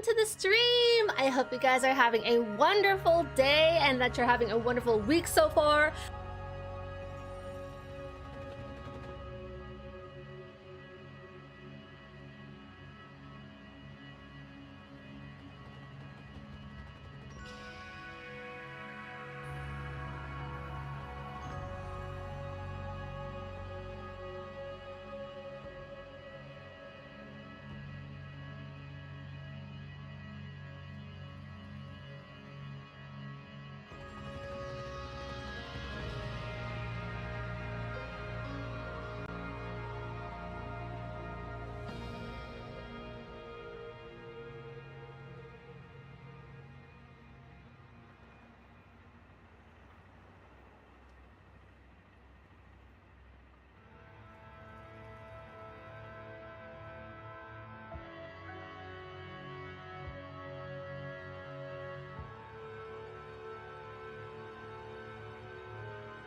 welcome to the stream. I hope you guys are having a wonderful day and that you're having a wonderful week so far.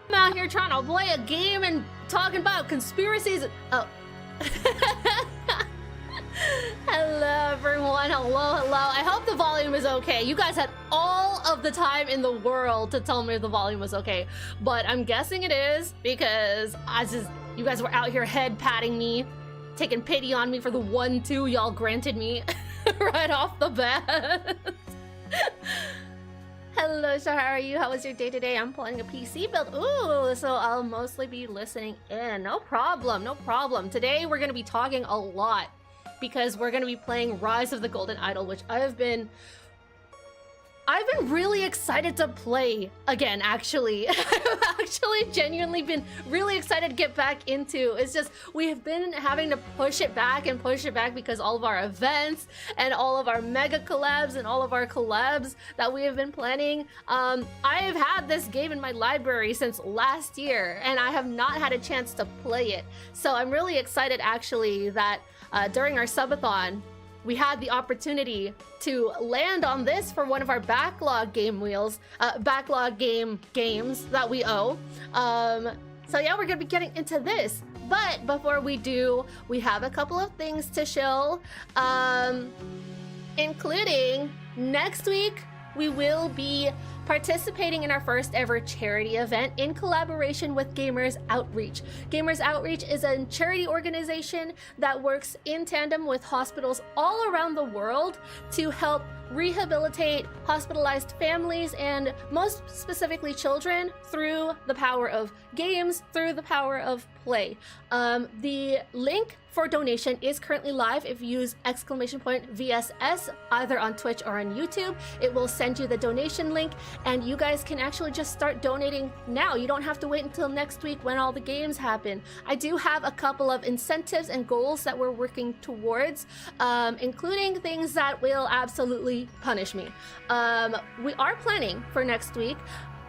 I'm out here trying to play a game and talking about conspiracies. Oh. Hello everyone, hello. I hope the volume is okay. You guys had all of the time in the world to tell me if the volume was okay, but I'm guessing it is because you guys were out here head patting me, taking pity on me for the 1-2 y'all granted me right off the bat. Hello, so how are you? How was your day today? I'm playing a PC build. Ooh, so I'll mostly be listening in. No problem, no problem. Today we're gonna be talking a lot because we're gonna be playing Rise of the Golden Idol, which I've been really excited to play again, actually. I've actually genuinely been really excited to get back into. It's just, we have been having to push it back because all of our events and all of our mega collabs and all of our collabs that we have been planning. I have had this game in my library since last year and I have not had a chance to play it. So I'm really excited actually that during our subathon, we had the opportunity to land on this for one of our backlog game games that we owe. So yeah, we're gonna be getting into this. But before we do, we have a couple of things to show, including next week, we will be participating in our first ever charity event in collaboration with Gamers Outreach. Gamers Outreach is a charity organization that works in tandem with hospitals all around the world to help rehabilitate hospitalized families and most specifically children through the power of games, through the power of play. The link for donation is currently live. If you use !VSS either on Twitch or on YouTube, it will send you the donation link and you guys can actually just start donating now. You don't have to wait until next week when all the games happen. I do have a couple of incentives and goals that we're working towards, including things that will absolutely punish me. We are planning for next week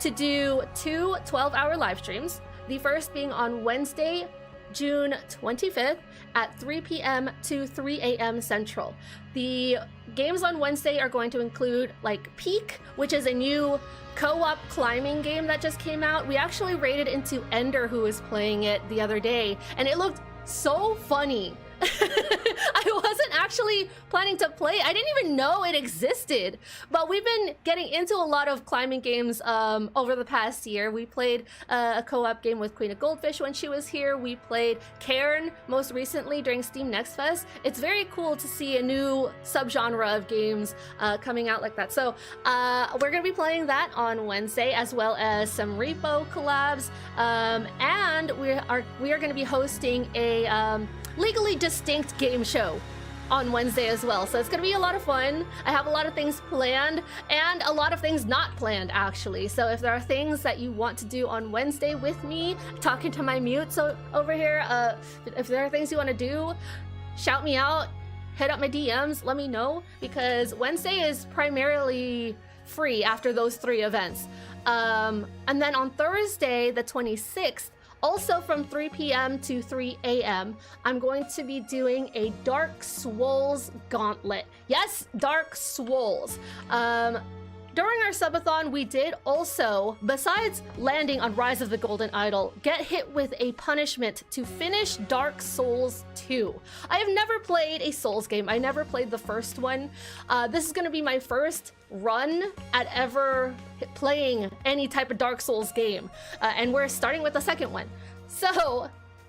to do 2 12-hour live streams. The first being on Wednesday, June 25th at 3 p.m. to 3 a.m. Central. The games on Wednesday are going to include like Peak, which is a new co-op climbing game that just came out. We actually raided into Ender, who was playing it the other day, and it looked so funny. I wasn't actually planning to play. I didn't even know it existed, but we've been getting into a lot of climbing games over the past year. We played a co-op game with Queen of Goldfish when she was here. We played Cairn most recently during Steam Next Fest. It's very cool to see a new subgenre of games coming out like that. So we're gonna be playing that on Wednesday, as well as some repo collabs, and we are gonna be hosting a legally distinct game show on Wednesday as well. So it's gonna be a lot of fun. I have a lot of things planned and a lot of things not planned actually. So if there are things that you want to do on Wednesday with me, talking to my mutes over here, if there are things you want to do, shout me out, hit up my DMs, let me know, because Wednesday is primarily free after those 3 events. And then on Thursday, the 26th, also from 3 p.m. to 3 a.m., I'm going to be doing a Dark Souls Gauntlet. Yes, Dark Souls. during our subathon, we did also, besides landing on Rise of the Golden Idol, get hit with a punishment to finish Dark Souls 2. I have never played a Souls game. I never played the first one. This is going to be my first run at ever playing any type of Dark Souls game. And we're starting with the second one. So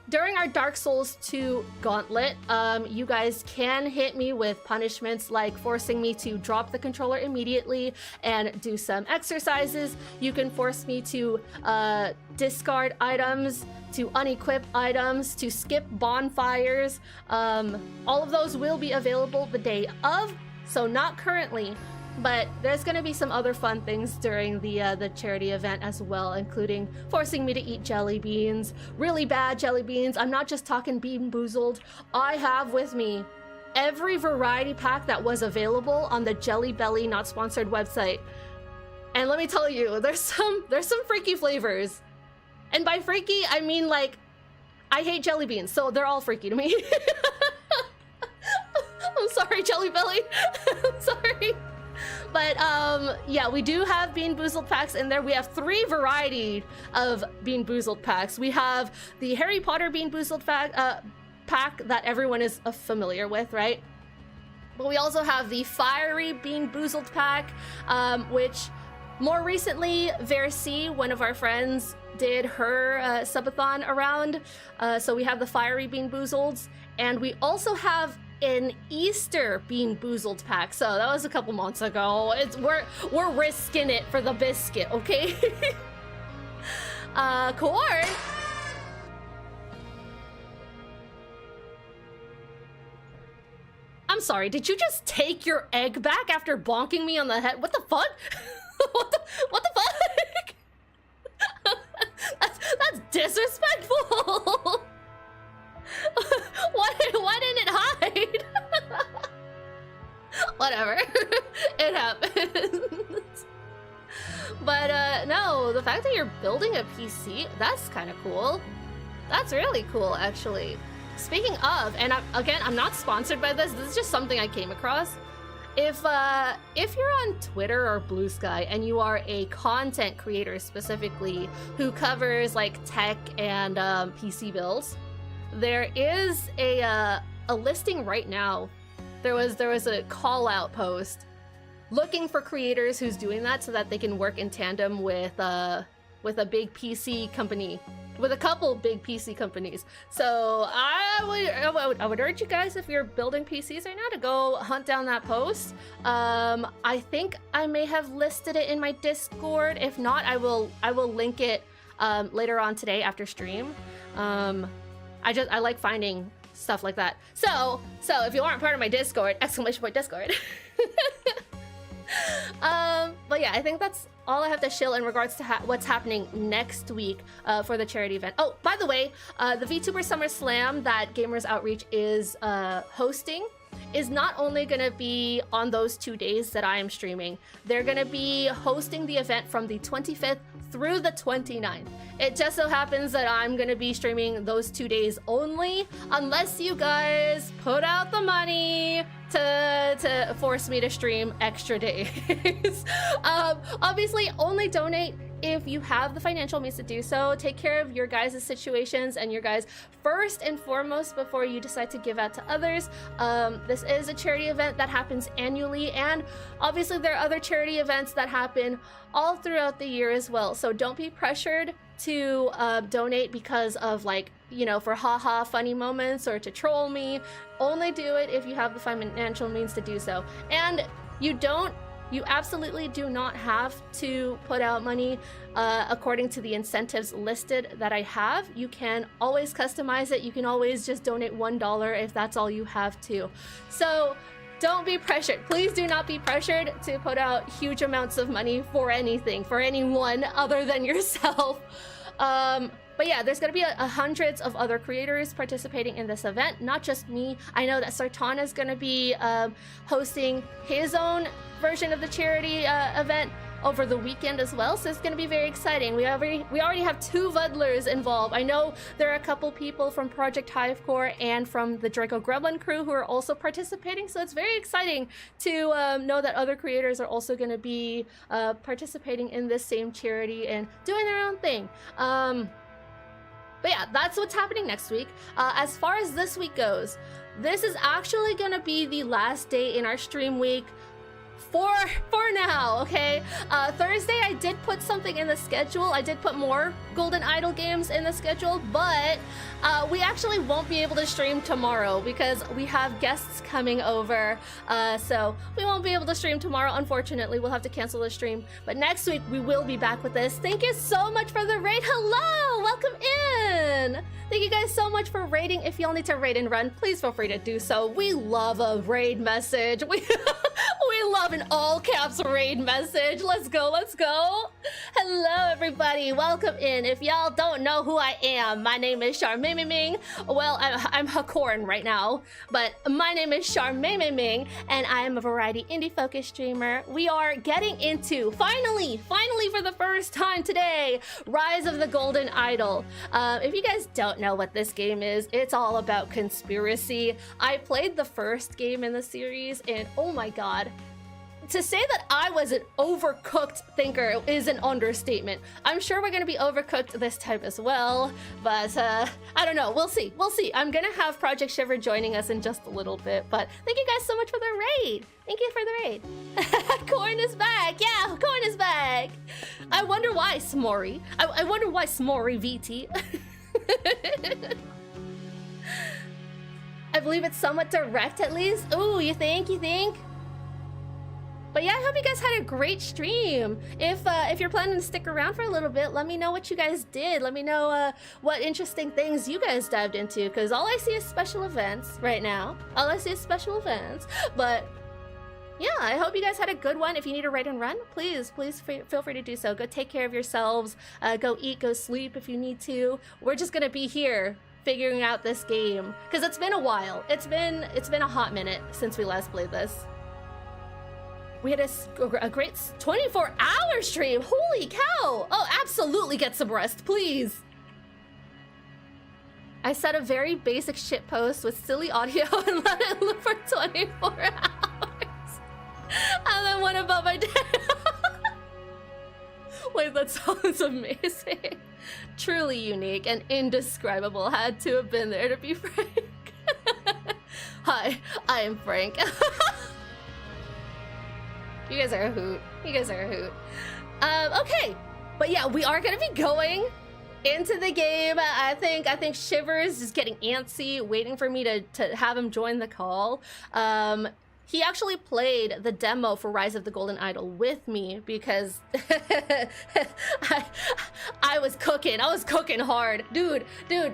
during our Dark Souls 2 gauntlet, you guys can hit me with punishments like forcing me to drop the controller immediately and do some exercises. You can force me to discard items, to unequip items, to skip bonfires. All of those will be available the day of, so not currently. But there's going to be some other fun things during the charity event as well, including forcing me to eat jelly beans, really bad jelly beans. I'm not just talking Bean Boozled. I have with me every variety pack that was available on the Jelly Belly not sponsored website. And let me tell you, there's some freaky flavors. And by freaky, I mean like I hate jelly beans, so they're all freaky to me. I'm sorry, Jelly Belly. I'm sorry. But yeah, we do have Bean Boozled packs in there. We have 3 variety of Bean Boozled packs. We have the Harry Potter Bean Boozled pack that everyone is familiar with, right? But we also have the Fiery Bean Boozled pack, which more recently, Versi, one of our friends, did her subathon around. So we have the Fiery Bean Boozleds, and we also have an Easter Bean Boozled pack. So that was a couple months ago. We're risking it for the biscuit, okay? Cord. I'm sorry, did you just take your egg back after bonking me on the head? What the fuck? what the fuck? That's disrespectful. Why didn't it hide? Whatever. It happens. But no, the fact that you're building a PC, that's kind of cool. That's really cool, actually. Speaking of, and I'm not sponsored by this. This is just something I came across. If you're on Twitter or Blue Sky and you are a content creator specifically who covers like tech and PC builds, there is a listing right now. There was a call out post looking for creators who's doing that so that they can work in tandem with a big PC company, with a couple big PC companies. So I would urge you guys, if you're building PCs right now, to go hunt down that post. I think I may have listed it in my Discord. If not, I will link it later on today after stream. I like finding stuff like that. So if you aren't part of my Discord, ! Discord. But yeah, I think that's all I have to shill in regards to what's happening next week for the charity event. Oh, by the way, the VTuber Summer Slam that Gamers Outreach is hosting is not only going to be on those 2 days that I am streaming. They're going to be hosting the event from the 25th through the 29th. It just so happens that I'm going to be streaming those 2 days only, unless you guys put out the money to force me to stream extra days. Obviously, only donate if you have the financial means to do so. Take care of your guys' situations and your guys first and foremost before you decide to give out to others. This is a charity event that happens annually, and obviously there are other charity events that happen all throughout the year as well. So don't be pressured to donate because of, like, you know, for haha funny moments or to troll me. Only do it if you have the financial means to do so. And you absolutely do not have to put out money according to the incentives listed that I have. You can always customize it. You can always just donate $1 if that's all you have to. So don't be pressured. Please do not be pressured to put out huge amounts of money for anything, for anyone other than yourself. But yeah, there's going to be hundreds of other creators participating in this event, not just me. I know that Sartana is going to be hosting his own version of the charity event, over the weekend as well, so it's going to be very exciting. We already have 2 Vudlers involved. I know there are a couple people from Project Hivecore and from the Draco-Gremlin crew who are also participating, so it's very exciting to know that other creators are also going to be participating in this same charity and doing their own thing. But yeah, that's what's happening next week. As far as this week goes, this is actually gonna be the last day in our stream week for now, okay? Thursday, I did put something in the schedule. I did put more Golden Idol games in the schedule, but we actually won't be able to stream tomorrow because we have guests coming over. So we won't be able to stream tomorrow, unfortunately. We'll have to cancel the stream. But next week, we will be back with this. Thank you so much for the raid. Hello! Welcome in! Thank you guys so much for raiding. If y'all need to raid and run, please feel free to do so. We love a raid message. We love an all caps raid message. Let's go, let's go. Hello, everybody. Welcome in. If y'all don't know who I am, my name is CharMaeMengMing. Well, I'm Hakorn right now, but my name is CharMaeMengMing, and I am a variety indie focused streamer. We are getting into, finally for the first time today, Rise of the Golden Idol. If you guys don't know what this game is, it's all about conspiracy. I played the first game in the series, and oh my god, to say that I was an overcooked thinker is an understatement. I'm sure we're gonna be overcooked this time as well, but I don't know, we'll see. I'm gonna have Project Shiver joining us in just a little bit, but thank you guys so much for the raid. Thank you for the raid. Corn is back, yeah, Corn is back. I wonder why, Smory. I wonder why Smory VT. I believe it's somewhat direct at least. Ooh, you think? But yeah, I hope you guys had a great stream. If you're planning to stick around for a little bit, let me know what you guys did. Let me know what interesting things you guys dived into, because all I see is special events right now. All I see is special events. But yeah, I hope you guys had a good one. If you need a raid and run, please feel free to do so. Go take care of yourselves. Go eat, go sleep if you need to. We're just gonna be here figuring out this game, because it's been a while. It's been a hot minute since we last played this. We had a great 24-hour stream. Holy cow! Oh, absolutely get some rest, please. I set a very basic shit post with silly audio and let it loop for 24 hours. And then went about my day. Wait, that sounds amazing. Truly unique and indescribable. Had to have been there to be Frank. Hi, I am Frank. You guys are a hoot. Okay, but yeah, we are gonna be going into the game. I think Shivers is getting antsy, waiting for me to have him join the call. He actually played the demo for Rise of the Golden Idol with me because I was cooking hard. Dude,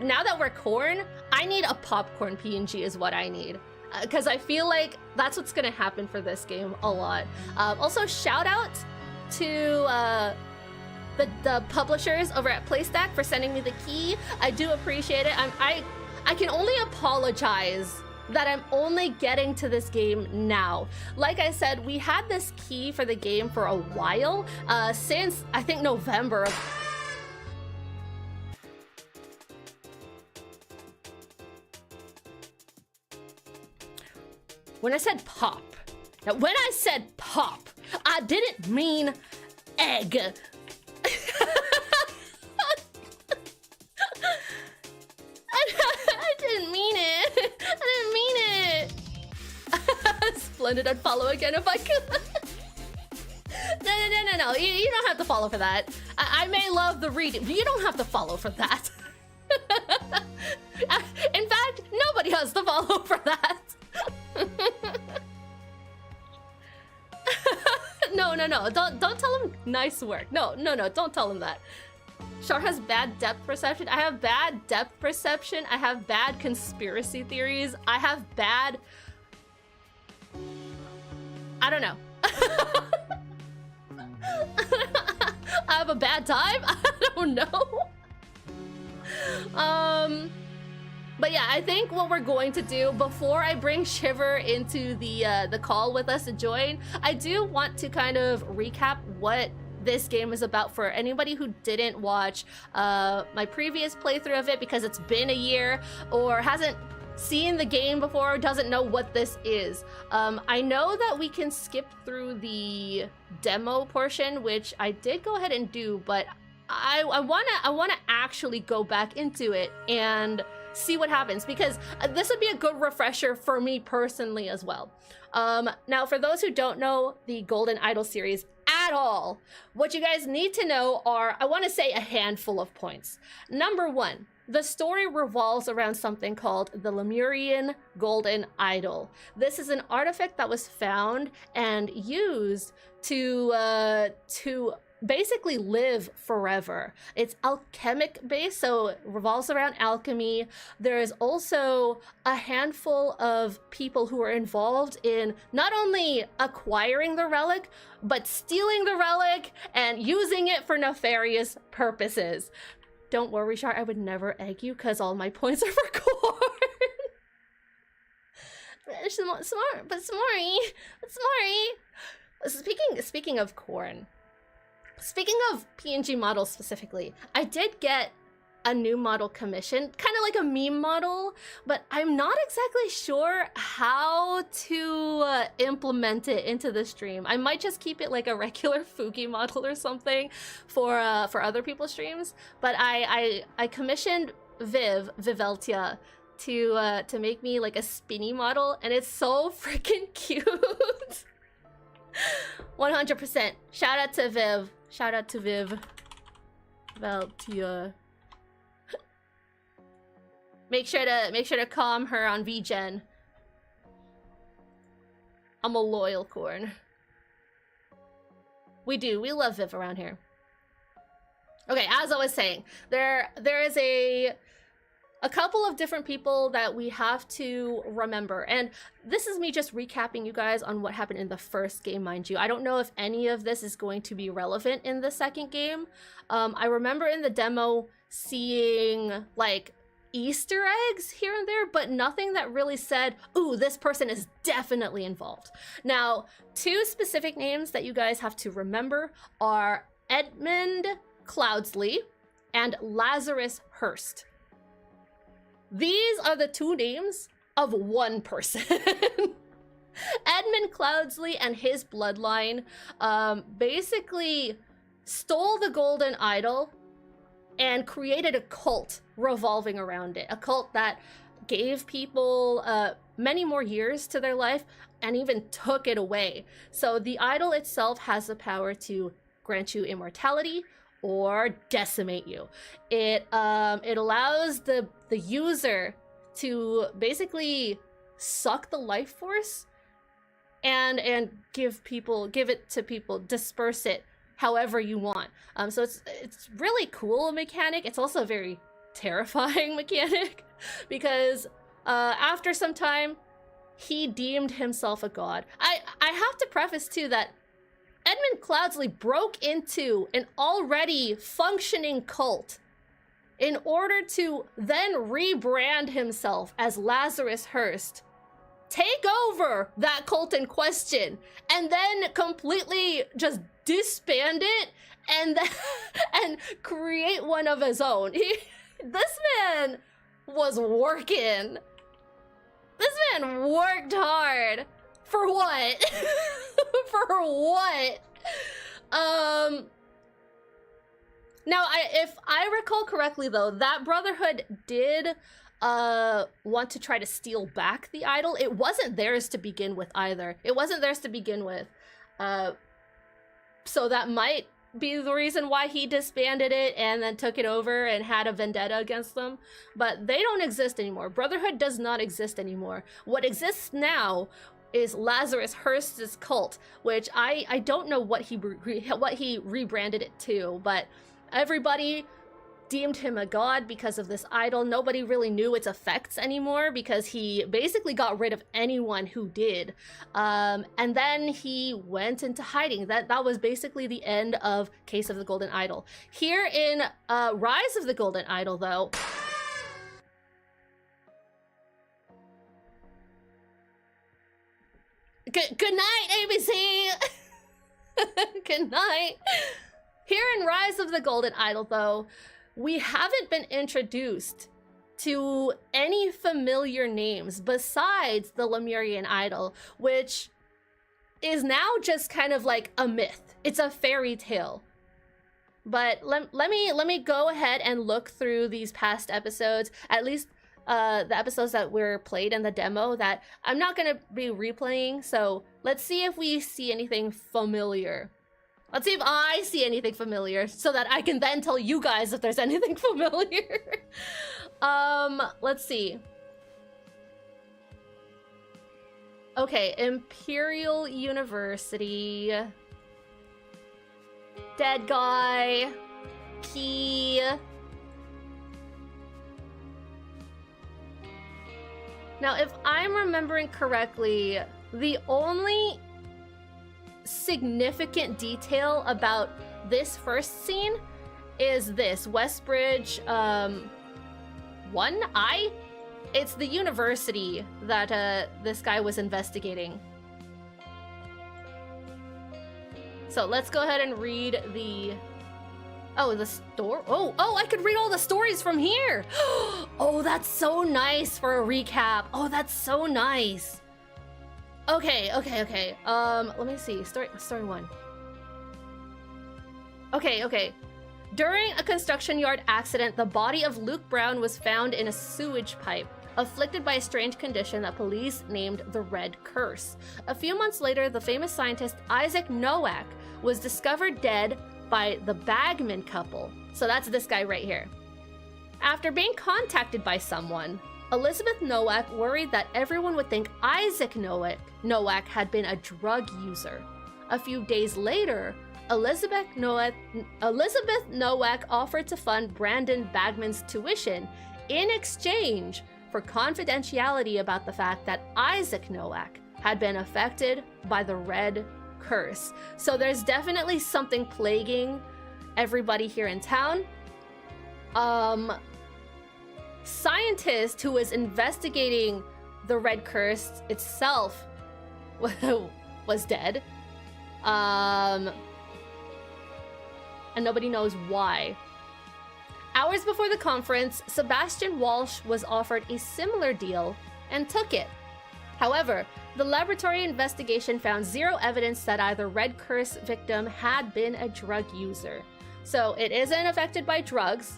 now that we're corn, I need a popcorn PNG is what I need. Because I feel like that's what's gonna happen for this game a lot. Also, shout out to the publishers over at Playstack for sending me the key. I do appreciate it. I can only apologize that I'm only getting to this game now. Like I said, we had this key for the game for a while, since I think November of When I said pop, I didn't mean egg. I didn't mean it. Splendid, I'd follow again if I could. No. You don't have to follow for that. I may love the reading, but you don't have to follow for that. In fact, nobody has to follow for that. No, don't tell him nice work. No, don't tell him that. Char has bad depth perception. I have bad depth perception. I have bad conspiracy theories. I have bad... I don't know. I have a bad time? I don't know. But yeah, I think what we're going to do before I bring Shiver into the call with us to join, I do want to kind of recap what this game is about for anybody who didn't watch my previous playthrough of it, because it's been a year, or hasn't seen the game before, doesn't know what this is. I know that we can skip through the demo portion, which I did go ahead and do, but I wanna actually go back into it and see what happens, because this would be a good refresher for me personally as well. Now, for those who don't know the Golden Idol series at all, what you guys need to know are, I want to say, a handful of points. Number one, the story revolves around something called the Lemurian Golden Idol. This is an artifact that was found and used to basically live forever. It's alchemic based, so it revolves around alchemy. There is also a handful of people who are involved in not only acquiring the relic, but stealing the relic and using it for nefarious purposes. Don't worry, Char, I would never egg you because all my points are for corn. Smart, but Smarty. Speaking of corn, speaking of PNG models specifically, I did get a new model commissioned, kind of like a meme model, but I'm not exactly sure how to implement it into the stream. I might just keep it like a regular Fugi model or something for other people's streams. But I commissioned Viveltia to make me like a spinny model, and it's so freaking cute. 100%. Shout out to Viv. Shout out to Viv. Veltia. Make sure to calm her on VGen. I'm a loyal corn. We love Viv around here. Okay, as I was saying, there is a couple of different people that we have to remember. And this is me just recapping you guys on what happened in the first game, mind you. I don't know if any of this is going to be relevant in the second game. I remember in the demo seeing like Easter eggs here and there, but nothing that really said, ooh, this person is definitely involved. Now, two specific names that you guys have to remember are Edmund Cloudsley and Lazarus Hurst. These are the two names of one person. Edmund Cloudsley and his bloodline basically stole the Golden Idol and created a cult revolving around it. A cult that gave people many more years to their life and even took it away. So the idol itself has the power to grant you immortality or decimate you. It allows the user to basically suck the life force and give it to people, disperse it however you want. So it's really cool mechanic. It's also a very terrifying mechanic because after some time he deemed himself a god. I have to preface too that Edmund Cloudsley broke into an already functioning cult in order to then rebrand himself as Lazarus Hurst, take over that cult in question, and then completely just disband it and create one of his own. This man was working. This man worked hard. For what? For what? Now, if I recall correctly, though, that Brotherhood did want to try to steal back the idol. It wasn't theirs to begin with either. It wasn't theirs to begin with. So that might be the reason why he disbanded it and then took it over and had a vendetta against them. But they don't exist anymore. Brotherhood does not exist anymore. What exists now is Lazarus Hurst's cult, which I don't know what he rebranded it to, but everybody deemed him a god because of this idol. Nobody really knew its effects anymore because he basically got rid of anyone who did. And then he went into hiding. That was basically the end of Case of the Golden Idol. Here in Rise of the Golden Idol, though, Good night, ABC! Good night. Here in Rise of the Golden Idol, though, we haven't been introduced to any familiar names besides the Lemurian Idol, which is now just kind of like a myth. It's a fairy tale. But let me go ahead and look through these past episodes, at least the episodes that were played in the demo that I'm not gonna be replaying. So let's see if we see anything familiar. Let's see if I see anything familiar so that I can then tell you guys if there's anything familiar. Let's see. Okay, Imperial University. Dead guy. Key. Now, if I'm remembering correctly, the only significant detail about this first scene is this Westbridge 1I. It's the university that this guy was investigating. So let's go ahead and read the story. Oh, I could read all the stories from here. Oh, that's so nice for a recap. Oh, that's so nice. Okay. Let me see. Story 1. Okay. During a construction yard accident, the body of Luke Brown was found in a sewage pipe, afflicted by a strange condition that police named the Red Curse. A few months later, the famous scientist Isaac Nowak was discovered dead by the Bagman couple. So that's this guy right here. After being contacted by someone, Elizabeth Nowak worried that everyone would think Isaac Nowak had been a drug user. A few days later, Elizabeth Nowak offered to fund Brandon Bagman's tuition in exchange for confidentiality about the fact that Isaac Nowak had been affected by the Red Curse. So there's definitely something plaguing everybody here in town. Scientist who was investigating the Red Curse itself was dead. And nobody knows why. Hours before the conference, Sebastian Walsh was offered a similar deal and took it. However, the laboratory investigation found zero evidence that either Red Curse victim had been a drug user. So it isn't affected by drugs.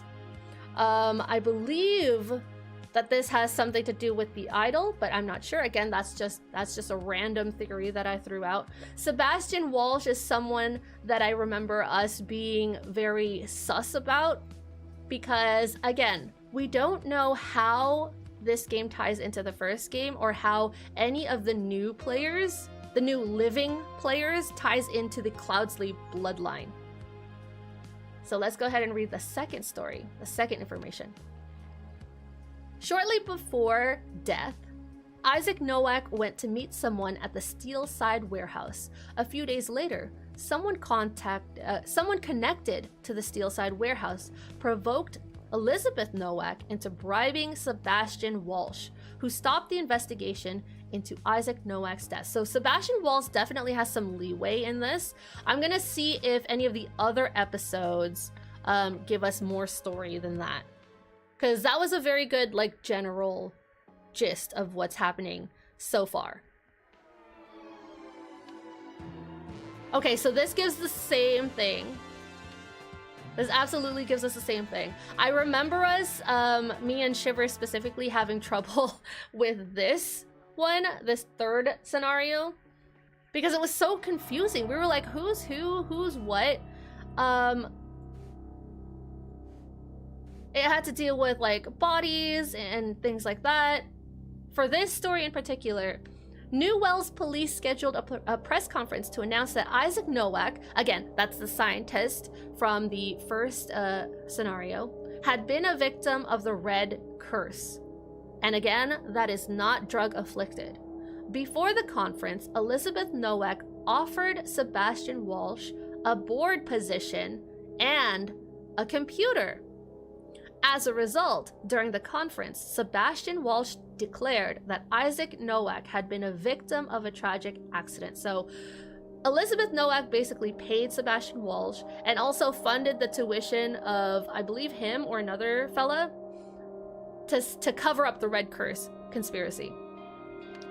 I believe that this has something to do with the idol, but I'm not sure. Again, that's just a random theory that I threw out. Sebastian Walsh is someone that I remember us being very sus about because, again, we don't know how this game ties into the first game or how any of the new players, the new living players, ties into the Cloudsley bloodline. So let's go ahead and read the second story, the second information. Shortly before death, Isaac Nowak went to meet someone at the Steelside warehouse. A few days later, someone connected to the Steelside warehouse provoked Elizabeth Nowak into bribing Sebastian Walsh, who stopped the investigation into Isaac Nowak's death. So Sebastian Walsh definitely has some leeway in this. I'm gonna see if any of the other episodes give us more story than that, because that was a very good like general gist of what's happening so far. Okay, so this gives the same thing. This absolutely gives us the same thing. I remember us, me and Shiver specifically, having trouble with this one, this third scenario, because it was so confusing. We were like, who's who, who's what? It had to deal with like bodies and things like that. For this story in particular, New Wells police scheduled a press conference to announce that Isaac Nowak, again, that's the scientist from the first scenario, had been a victim of the Red Curse. And again, that is not drug afflicted. Before the conference, Elizabeth Nowak offered Sebastian Walsh a board position and a computer. As a result, during the conference, Sebastian Walsh declared that Isaac Nowak had been a victim of a tragic accident. So Elizabeth Nowak basically paid Sebastian Walsh and also funded the tuition of, I believe, him or another fella to cover up the Red Curse conspiracy.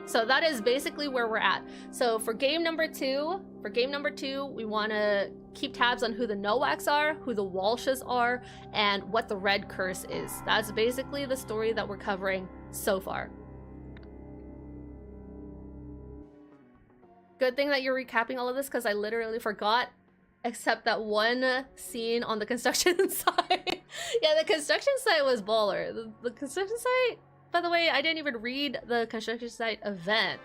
So that is basically where we're at. So for game number two, we want to keep tabs on who the Nowaks are, who the Walshes are, and what the Red Curse is. That's basically the story that we're covering so far. Good thing that you're recapping all of this, because I literally forgot, except that one scene on the construction site. Yeah, the construction site was baller. The construction site, by the way, I didn't even read the construction site event.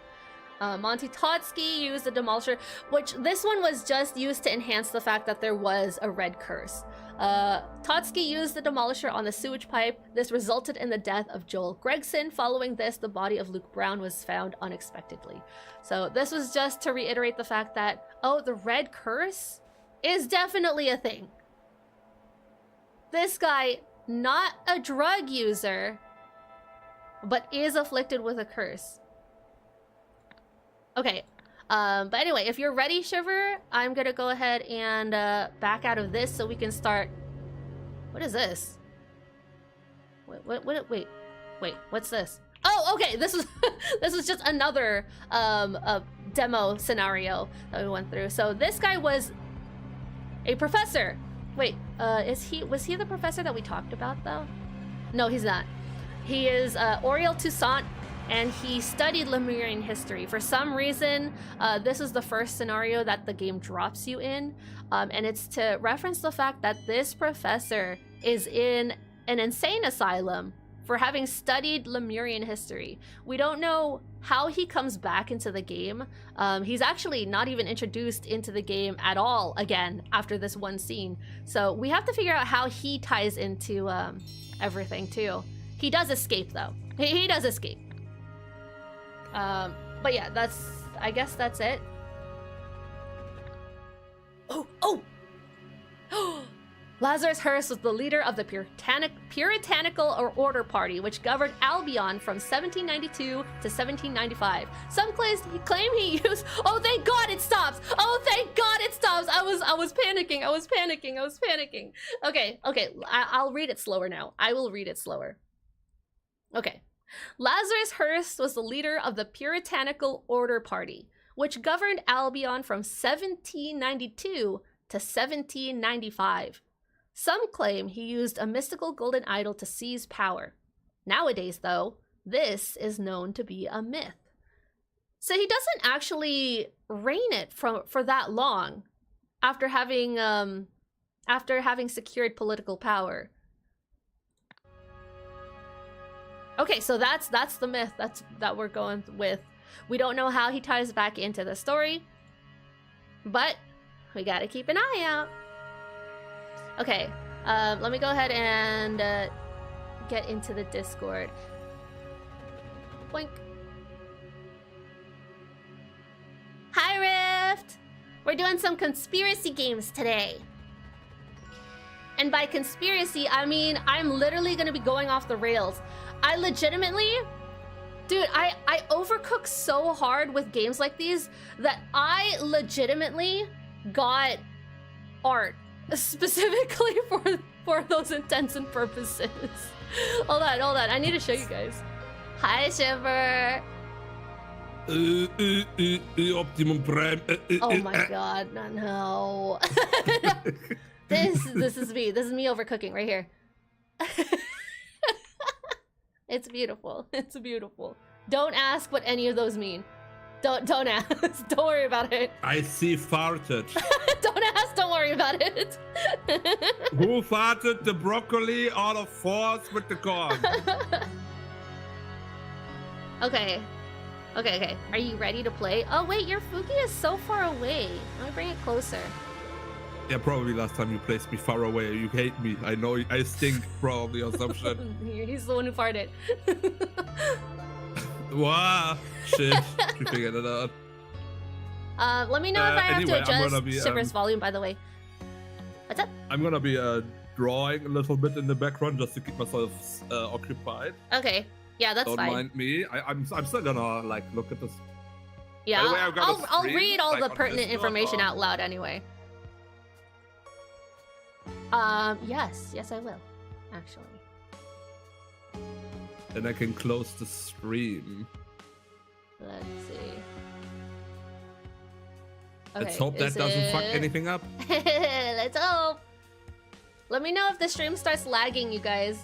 Monty Totsky used the demolisher, which this one was just used to enhance the fact that there was a Red Curse. Totsky used the demolisher on the sewage pipe. This resulted in the death of Joel Gregson. Following this, the body of Luke Brown was found unexpectedly. So this was just to reiterate the fact that, oh, the Red Curse is definitely a thing. This guy, not a drug user, but is afflicted with a curse. Okay, but anyway, if you're ready, Shiver, I'm gonna go ahead and back out of this so we can start. What is this? Wait, what's this? Oh, okay, this was this was just another a demo scenario that we went through. So this guy was a professor. Wait, was he the professor that we talked about though? No, he's not. He is Oriel Toussaint, and he studied Lemurian history. For some reason, this is the first scenario that the game drops you in, and it's to reference the fact that this professor is in an insane asylum for having studied Lemurian history. We don't know how he comes back into the game. He's actually not even introduced into the game at all again after this one scene. So we have to figure out how he ties into everything too. He does escape though. He does escape. But yeah, I guess that's it. Oh! Lazarus Hearst was the leader of the Puritanical Order Party, which governed Albion from 1792 to 1795. Some claim he used. Oh, thank God it stops! Oh, thank God it stops! I was panicking. I was panicking. Okay. I'll read it slower now. I will read it slower. Okay. Lazarus Hearst was the leader of the Puritanical Order Party, which governed Albion from 1792 to 1795. Some claim he used a mystical golden idol to seize power. Nowadays, though, this is known to be a myth. So he doesn't actually reign it for that long after having secured political power. Okay, so that's the myth that we're going with. We don't know how he ties back into the story, but we gotta keep an eye out. Okay, let me go ahead and get into the Discord. Boink. Hi, Rift! We're doing some conspiracy games today. And by conspiracy, I mean I'm literally gonna be going off the rails. I legitimately, dude, I overcook so hard with games like these that I legitimately got art specifically for those intents and purposes. Hold on, I need to show you guys. Hi, Shiver. Optimum Prime. Oh my God, no. This is me overcooking right here. It's beautiful. Don't ask what any of those mean. Don't ask. Don't worry about it. I see farted. Don't ask. Don't worry about it. Who farted the broccoli out of force with the corn? Okay. Are you ready to play? Oh wait, your Fuki is so far away. Let me bring it closer. Yeah, probably last time you placed me far away. You hate me. I know I stink probably or some shit. He's the one who farted. Wow, shit. You figured it out. Let me know if I have anyway, to adjust Shiver's volume, by the way. What's up? I'm gonna be drawing a little bit in the background just to keep myself occupied. Okay. Yeah, that's Don't fine. mind me. I'm still gonna like look at this. Yeah, By the way, I've got a I'll screen, read all like, the on pertinent Discord, information or- out loud anyway. Yes, I will. Actually. Then I can close the stream. Let's see. Let's hope that doesn't fuck anything up. Let's hope. Let me know if the stream starts lagging, you guys.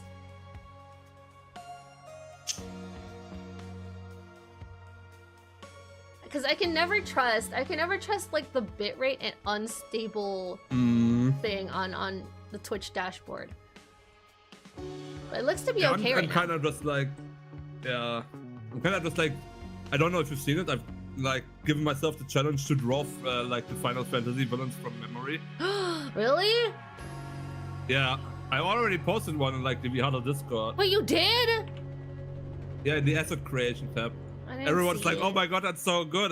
Because I can never trust like the bitrate and unstable thing on the Twitch dashboard. But it looks to be okay right now. I'm kind of just like, yeah. I'm kind of just like, I don't know if you've seen it. I've like given myself the challenge to draw like the Final Fantasy villains from memory. Really? Yeah, I already posted one in like the Vihada Discord. Wait, you did? Yeah, in the asset creation tab. I didn't Everyone's see like, it. "Oh my god, that's so good!"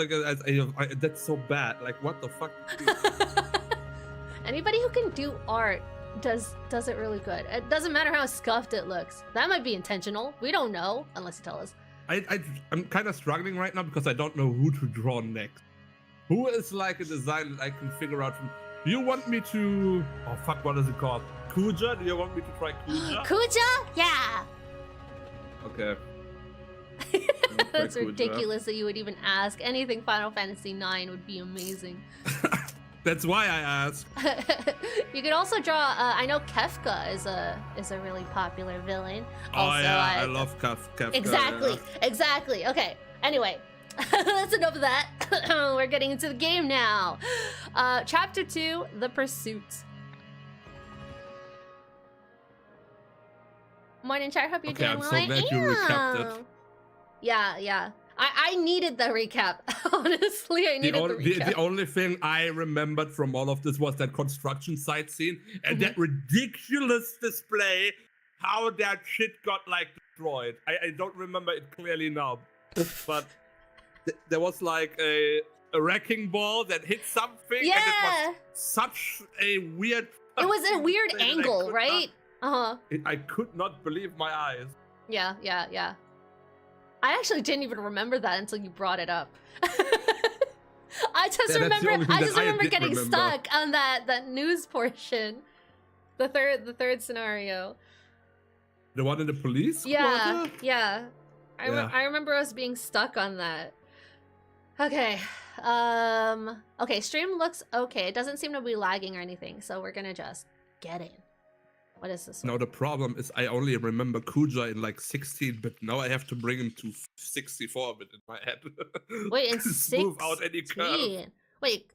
That's so bad. Like, what the fuck? Anybody who can do art does it really good. It doesn't matter how scuffed it looks. That might be intentional. We don't know unless you tell us. I'm kind of struggling right now because I don't know who to draw next. Who is like a design that I can figure out from? Do you want me to? Oh fuck, what is it called? Kuja? Do you want me to try Kuja? Kuja? Yeah. Okay. That's ridiculous that you would even ask. Anything Final Fantasy IX would be amazing. That's why I asked. You could also draw. I know Kefka is a really popular villain. Oh Also, yeah, I love Kefka. Exactly, Yeah. exactly. Okay. Anyway, that's enough of that. We're getting into the game now. Chapter 2, The Pursuit. Morning, chat. Hope you're Okay, doing I'm well. so glad you recapped it. Yeah. I needed the recap. Honestly, I needed the recap. The only thing I remembered from all of this was that construction site scene and that ridiculous display, how that shit got like destroyed. I don't remember it clearly now, but there was like a wrecking ball that hit something, and it was such a weird. It was a weird angle, right? I could not believe my eyes. Yeah. I actually didn't even remember that until you brought it up. I just remember getting stuck on that news portion. The third scenario. The one in the police? Yeah, quarter? yeah. I remember us being stuck on that. Okay. Okay, stream looks okay. It doesn't seem to be lagging or anything, so we're gonna just get in. What is this one? No, the problem is I only remember Kuja in like 16-bit. Now I have to bring him to 64-bit in my head. Wait, in smooth out any curve. Wait,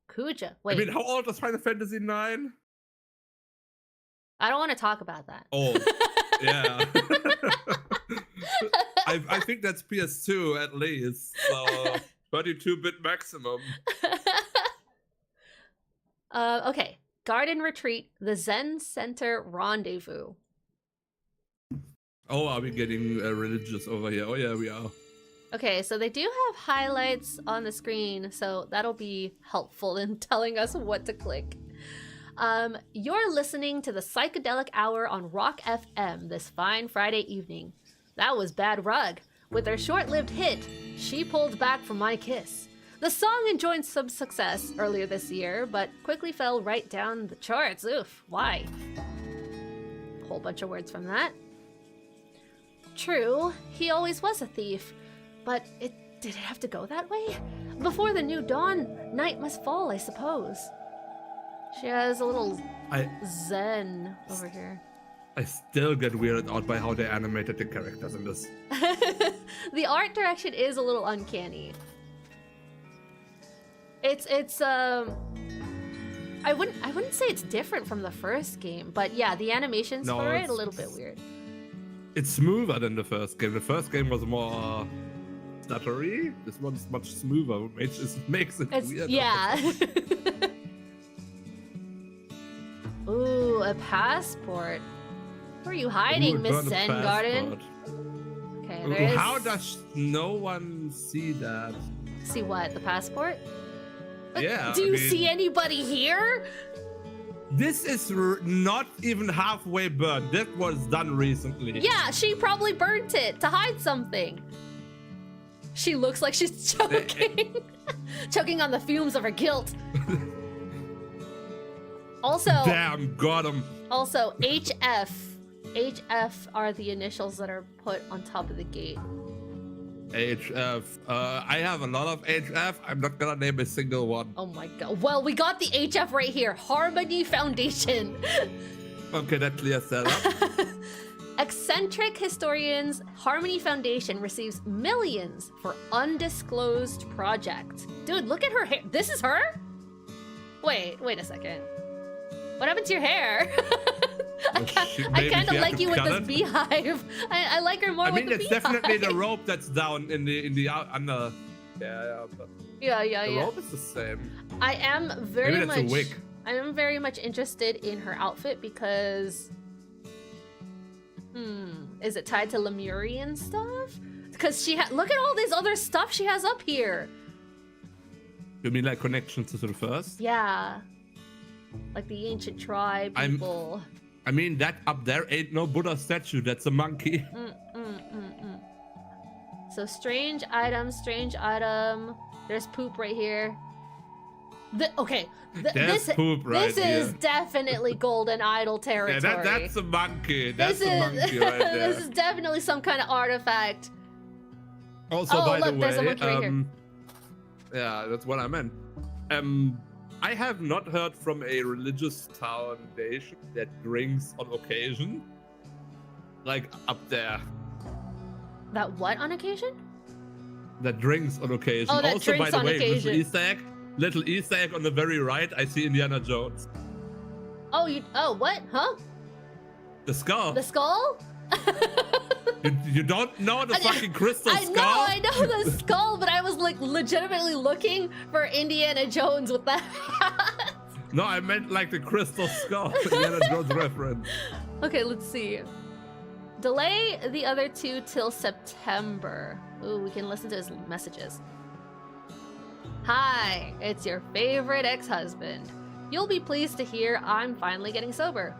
Kuja. Wait. I mean, how old is Final Fantasy 9? I don't want to talk about that. Oh, yeah. I think that's PS2 at least. So 32-bit maximum. Okay. Garden Retreat, the Zen Center Rendezvous. Oh, are we getting religious over here? Oh yeah, we are. Okay, so they do have highlights on the screen, so that'll be helpful in telling us what to click. You're listening to the Psychedelic Hour on Rock FM this fine Friday evening. That was Bad Rug. With their short-lived hit, She Pulled Back From My Kiss. The song enjoyed some success earlier this year, but quickly fell right down the charts. Oof, why? Whole bunch of words from that. True, he always was a thief, but did it have to go that way? Before the new dawn, night must fall, I suppose. She has a little zen over here. I still get weirded out by how they animated the characters in this. The art direction is a little uncanny. It's I wouldn't say it's different from the first game, but yeah, the animations for it a little bit weird. It's smoother than the first game. The first game was more stuttery. This one's much smoother, which makes it weird. Yeah. Ooh, a passport. Where are you hiding, Miss Zen Garden? Okay, there's... How does no one see that? See what? The passport? Yeah. Do you see anybody here? This is not even halfway burned. That was done recently. Yeah, she probably burnt it to hide something. She looks like she's choking. Choking on the fumes of her guilt. Also, damn, got him. Also, HF. HF are the initials that are put on top of the gate. HF. I have a lot of HF. I'm not gonna name a single one. Oh my god. Well, we got the HF right here. Harmony Foundation. Okay, that clears that up. Eccentric historians Harmony Foundation receives millions for undisclosed project. Dude, look at her hair. This is her? Wait a second. What happened to your hair? I kind of like you with this beehive. I like her more with the beehive. I mean, it's definitely the rope that's down in the under. Yeah. The rope is the same. I am very much. A wig. I am very much interested in her outfit because. Is it tied to Lemurian stuff? Because look at all this other stuff she has up here. You mean like connections to the first? Yeah. Like the ancient tribe people. I mean, that up there ain't no Buddha statue. That's a monkey. So strange item. There's poop right here. This is definitely golden idol territory. Yeah, that's a monkey. That's a monkey right there. This is definitely some kind of artifact. Also, by the way, there's a monkey right here. Yeah, that's what I meant. I have not heard from a religious foundation that drinks on occasion. Like up there. That what on occasion? That drinks on occasion. Oh, that also, drinks by the on way, occasion. Little Easter egg on the very right, I see Indiana Jones. Oh, what? Huh? The skull. The skull? You don't know the fucking crystal skull? I know the skull, but I was like legitimately looking for Indiana Jones with that hat. No, I meant like the crystal skull. Indiana Jones reference. Okay, let's see. Delay the other two till September. Ooh, we can listen to his messages. Hi, it's your favorite ex-husband. You'll be pleased to hear I'm finally getting sober.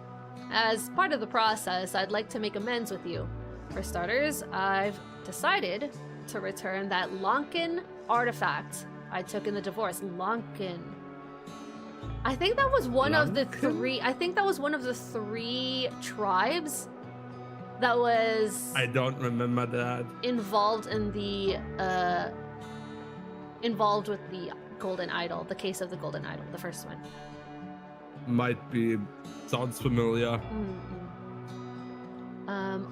As part of the process, I'd like to make amends with you. For starters, I've decided to return that Lankan artifact I took in the divorce. Lankan. I think that was one of the three. I think that was one of the 3 tribes that was. I don't remember that. Involved in the. Involved with the golden idol, the case of the golden idol, the first one. Might be. Sounds familiar.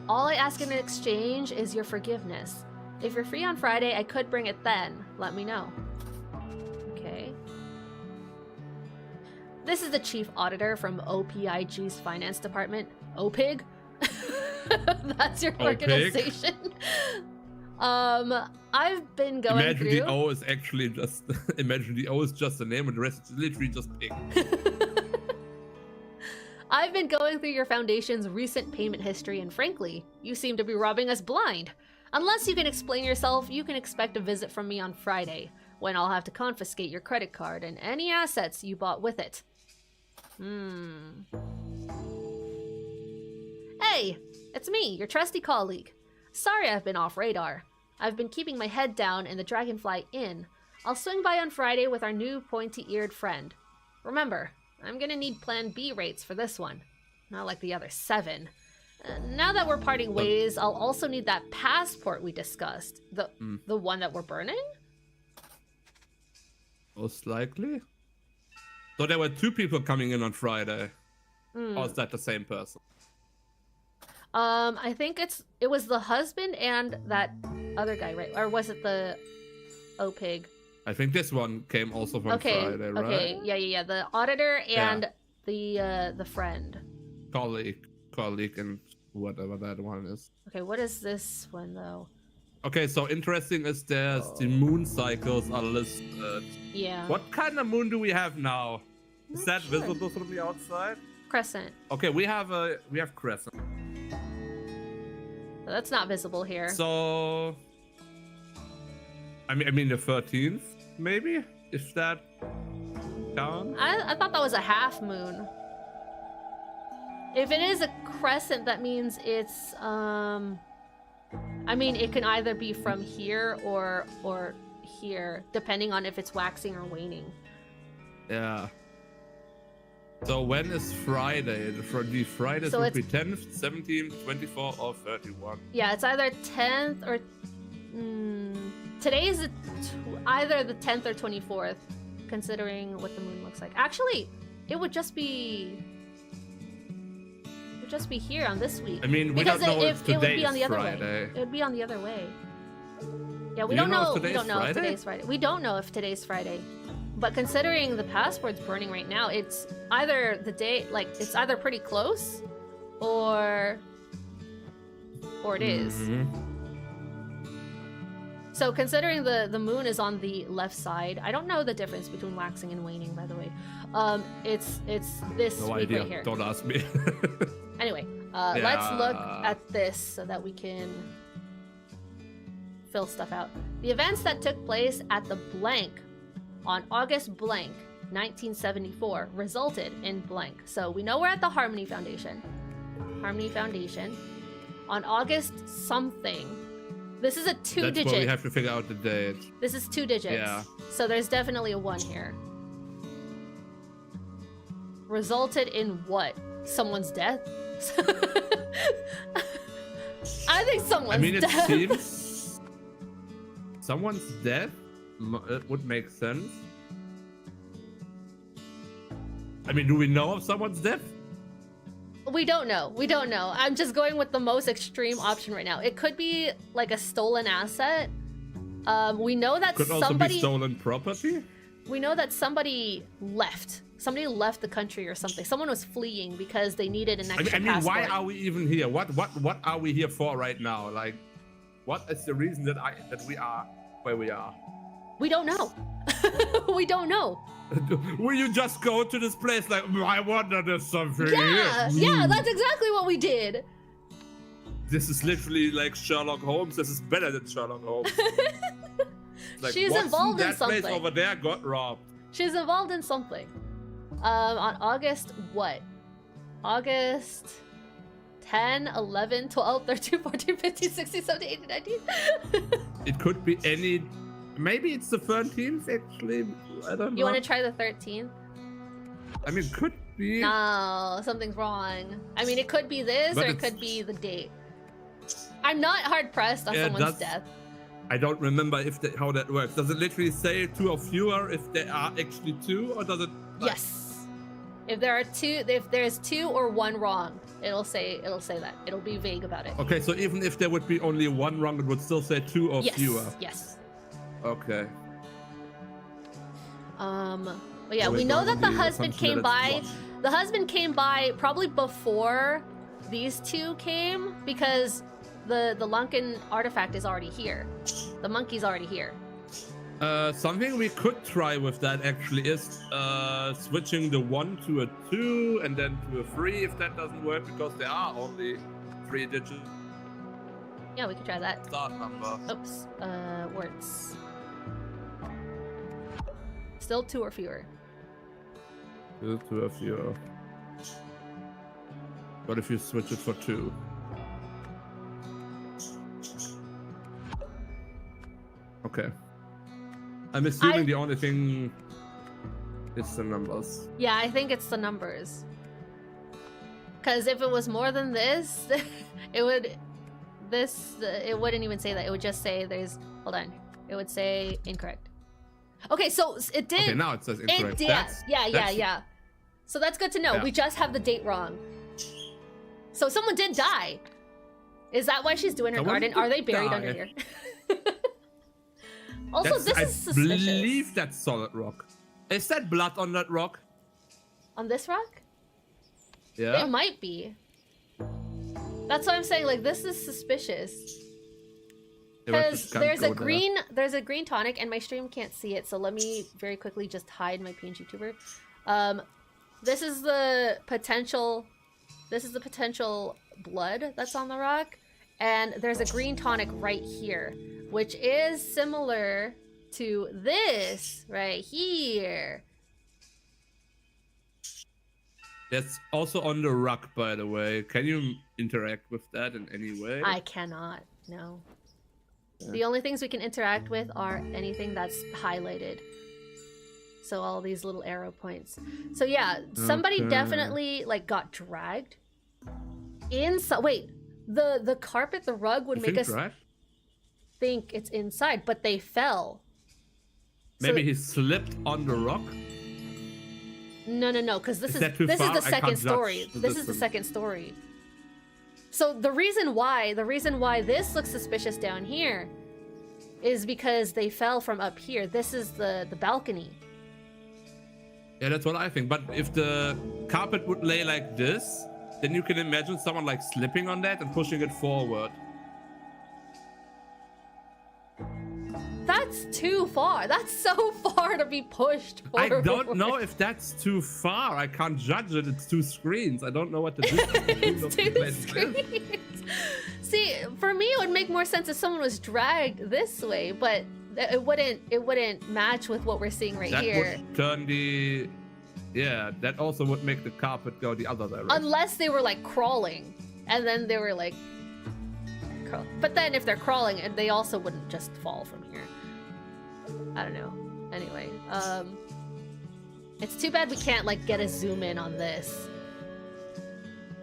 All I ask in exchange is your forgiveness. If you're free on Friday, I could bring it then. Let me know. Okay. This is the chief auditor from OPIG's finance department. OPIG? That's your organization. I've been going Imagine through... the O is actually just... Imagine the O is just the name and the rest is literally just pig. I've been going through your foundation's recent payment history, and frankly, you seem to be robbing us blind. Unless you can explain yourself, you can expect a visit from me on Friday, when I'll have to confiscate your credit card and any assets you bought with it. Hey, it's me, your trusty colleague. Sorry I've been off radar. I've been keeping my head down in the Dragonfly Inn. I'll swing by on Friday with our new pointy-eared friend. Remember, I'm gonna need Plan B rates for this one. Not like the other 7. Now that we're parting ways, I'll also need that passport we discussed. The one that we're burning? Most likely. So there were 2 people coming in on Friday. Or is that the same person? I think it was the husband and that other guy, right? Or was it the OPIG? I think this one came also from Friday, right? Okay, yeah. The auditor and the friend. Colleague and whatever that one is. Okay, what is this one though? Okay, so interesting is the moon cycles are listed. Yeah. What kind of moon do we have now? Is that visible from the outside? Crescent. Okay, we have crescent. That's not visible here. So I mean the 13th, maybe? If that counts? I thought that was a half moon. If it is a crescent, that means it's I mean, it can either be from here or here, depending on if it's waxing or waning. Yeah. So when is Friday? The Fridays So would be 10th, 17th, 24th, or 31. Yeah, it's either 10th or today is either the 10th or 24th, considering what the moon looks like. Actually, it would just be here on this week. I mean, we because don't know if it would be today on the is other Friday. way. It would be on the other way. Yeah, we Do you don't know know. if We don't know if Friday? today's Friday. We don't know if today's Friday. But considering the passport's burning right now, it's either the day, like it's either pretty close, or it is. So considering the moon is on the left side, I don't know the difference between waxing and waning, by the way. It's this No week idea. right here. Don't ask me. Anyway, let's look at this so that we can fill stuff out. The events that took place at the blank on August blank 1974 resulted in blank. So we know we're at the Harmony Foundation. Harmony Foundation. On August something. This is a two-digit. That's where we have to figure out the date. This is 2 digits. Yeah. So there's definitely a 1 here. Resulted in what? Someone's death? I think someone's I mean, it death. seems someone's death. It would make sense. I mean, do we know of someone's death? We don't know. We don't know. I'm just going with the most extreme option right now. It could be like a stolen asset. We know that Could also be stolen property. We know that somebody left. Somebody left the country or something. Someone was fleeing because they needed an extra I mean, passport. why are we even here? What are we here for right now? Like, what is the reason that we are where we are? We don't know. We don't know. Will you just go to this place like, I wonder there's something Yeah, here. yeah, that's exactly what we did. This is literally like Sherlock Holmes. This is better than Sherlock Holmes. Like, She's involved in that something. place over there got robbed. She's involved in something. On August what? August 10, 11, 12, 13, 14, 15, 16, 17, 18, 19? It could be any... Maybe it's the 13th, actually. I don't know. You want to try the 13th? I mean, could be. No, something's wrong. I mean, it could be this, But or it could be the date. I'm not hard-pressed on someone's death. I don't remember how that works. Does it literally say 2 or fewer if there are actually 2, or does it... Like... Yes. If there are 2, if there's 2 or 1 wrong, it'll say that. It'll be vague about it. Okay, so even if there would be only 1 wrong, it would still say 2 or fewer. Yes. Okay. But yeah, we know that the husband came by. The husband came by probably before these 2 came, because the Lunken artifact is already here. The monkey's already here. Something we could try with that actually is switching the 1 to a 2 and then to a 3 if that doesn't work, because there are only 3 digits. Yeah, we could try that. Start number. Oops. Words. Still 2 or fewer. 2 or fewer. What if you switch it for 2? Okay. I'm assuming the only thing is the numbers. Yeah, I think it's the numbers. Because if it was more than this, it would... it wouldn't even say that. It would just say there's... Hold on. It would say incorrect. Okay, so it did... Okay, now it says incorrect. It did. Yeah. So that's good to know. Yeah. We just have the date wrong. So someone did die. Is that why she's doing her garden? Are they buried under here? Also, this is suspicious. I believe that's solid rock. Is that blood on that rock? On this rock? Yeah. It might be. That's why I'm saying, like, this is suspicious. Because there's a green tonic, and my stream can't see it, so let me very quickly just hide my PNG tuber. This is the potential blood that's on the rock, and there's a green tonic right here, which is similar to this right here. That's also on the rug, by the way. Can you interact with that in any way? I cannot, no. Yeah. The only things we can interact with are anything that's highlighted. So all these little arrow points. So yeah, somebody definitely like got dragged. Inside, wait, the carpet, the rug would make us think it's inside, but they fell. Maybe he slipped on the rock? No, because this is the second story. This is the second story. So the reason why this looks suspicious down here is because they fell from up here. This is the balcony. Yeah, that's what I think. But if the carpet would lay like this, then you can imagine someone like slipping on that and pushing it forward. That's too far. That's so far to be pushed forward. I don't know if that's too far. I can't judge it. It's 2 screens. I don't know what to do. It's 2 screens. See, for me, it would make more sense if someone was dragged this way, but it wouldn't match with what we're seeing here. That would turn the... Yeah, that also would make the carpet go the other direction. Unless they were like crawling, and then they were like... But then if they're crawling, they also wouldn't just fall from here. I don't know. Anyway, it's too bad we can't like get a zoom in on this.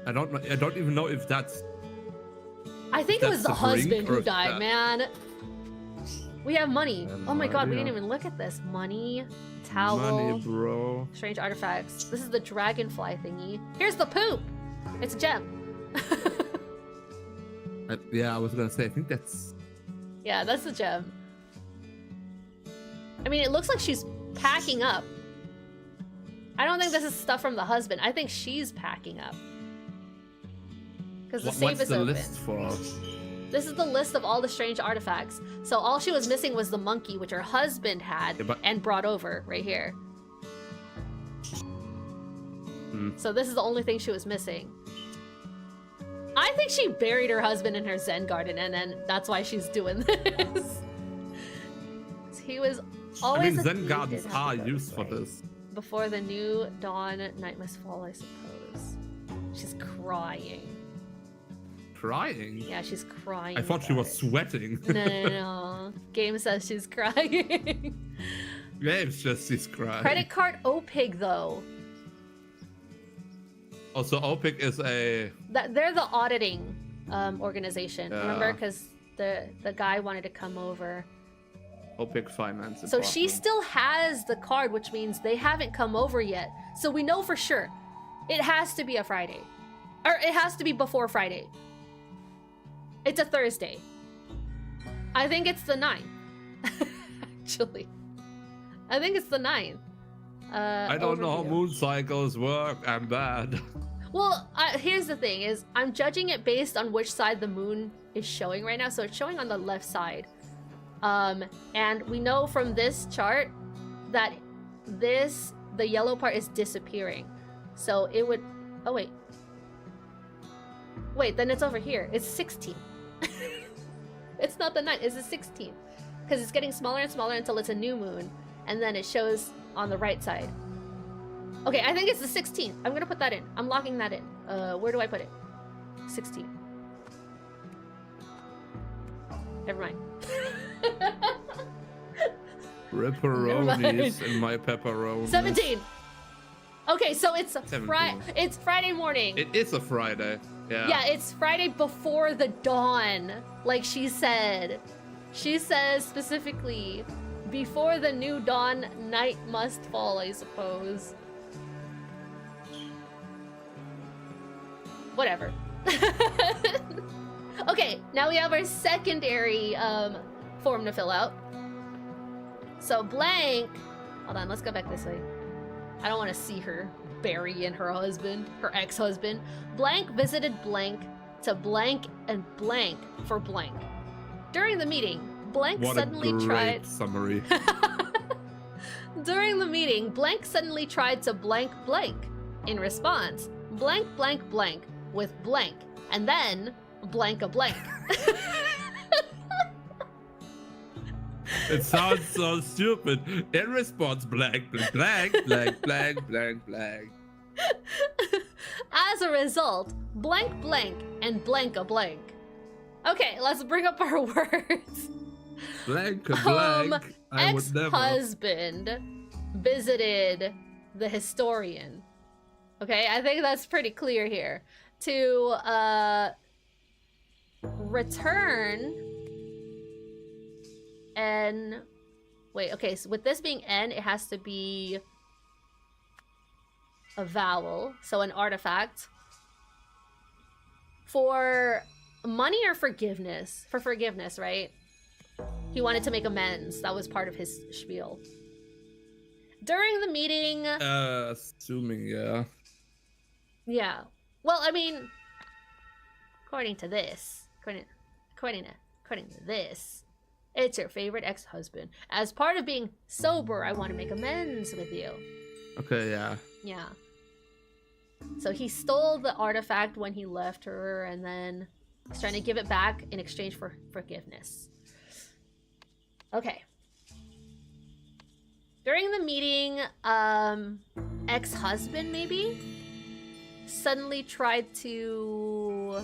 I don't know. I don't even know if that's... I think it was the husband who died, man. We have money. Oh my god, we didn't even look at this. Money, towel, money, bro. Strange artifacts. This is the dragonfly thingy. Here's the poop. It's a gem. Yeah, I was gonna say, I think that's... Yeah, that's the gem. I mean, it looks like she's packing up. I don't think this is stuff from the husband. I think she's packing up. Because the safe is open. What's the list for? This is the list of all the strange artifacts. So all she was missing was the monkey, which her husband had and brought over right here. So this is the only thing she was missing. I think she buried her husband in her Zen garden, and then that's why she's doing this. He was always. I mean, Zen gardens are used for this. Before the new dawn, night must fall, I suppose. She's crying. Crying? Yeah, she's crying. I thought she was sweating. No. Game says she's crying. Game says she's crying. Credit card OPIG, though. Oh, so OPIG is a... They're the auditing organization. Yeah. Remember? Because the guy wanted to come over. OPIG finance. So she still has the card, which means they haven't come over yet. So we know for sure. It has to be a Friday. Or it has to be before Friday. It's a Thursday. I think it's the 9th. Actually. I think it's the 9th. I don't know how moon cycles work. I'm bad. Well, here's the thing is I'm judging it based on which side the moon is showing right now. So it's showing on the left side. And we know from this chart that the yellow part is disappearing. So it would, oh wait. Wait, then it's over here. It's 16. It's not the 9th, it's the 16th. Because it's getting smaller and smaller until it's a new moon. And then it shows on the right side. Okay, I think it's the 16th. I'm gonna put that in. I'm locking that in. Where do I put it? 16. Never mind. Ripperonis in my pepperoni. 17. Okay, so it's Friday morning. It is a Friday. Yeah. Yeah, it's Friday before the dawn, like she said. She says specifically, before the new dawn, night must fall, I suppose. Whatever. Okay, now we have our secondary form to fill out. So blank, hold on, let's go back this way. I don't want to see her burying her husband, her ex-husband. Blank visited blank to blank and blank for blank. During the meeting, blank suddenly tried... summary. During the meeting, blank suddenly tried to blank blank. In response, blank blank blank with blank, and then blank a blank. It sounds so stupid. In response, blank, blank, blank, blank, blank, blank, blank. As a result, blank blank and blank a blank. Okay, let's bring up our words. Blank a blank. I would never. Ex-husband visited the historian. Okay, I think that's pretty clear here. To return and wait, okay, so with this being N, it has to be a vowel, so an artifact. For money or forgiveness? For forgiveness, right? He wanted to make amends. That was part of his spiel. During the meeting... assuming, yeah. Yeah. Well, I mean, according to this, according to this, it's your favorite ex-husband. As part of being sober, I want to make amends with you. Okay, yeah. Yeah. So he stole the artifact when he left her, and then he's trying to give it back in exchange for forgiveness. Okay. During the meeting, ex-husband maybe suddenly tried to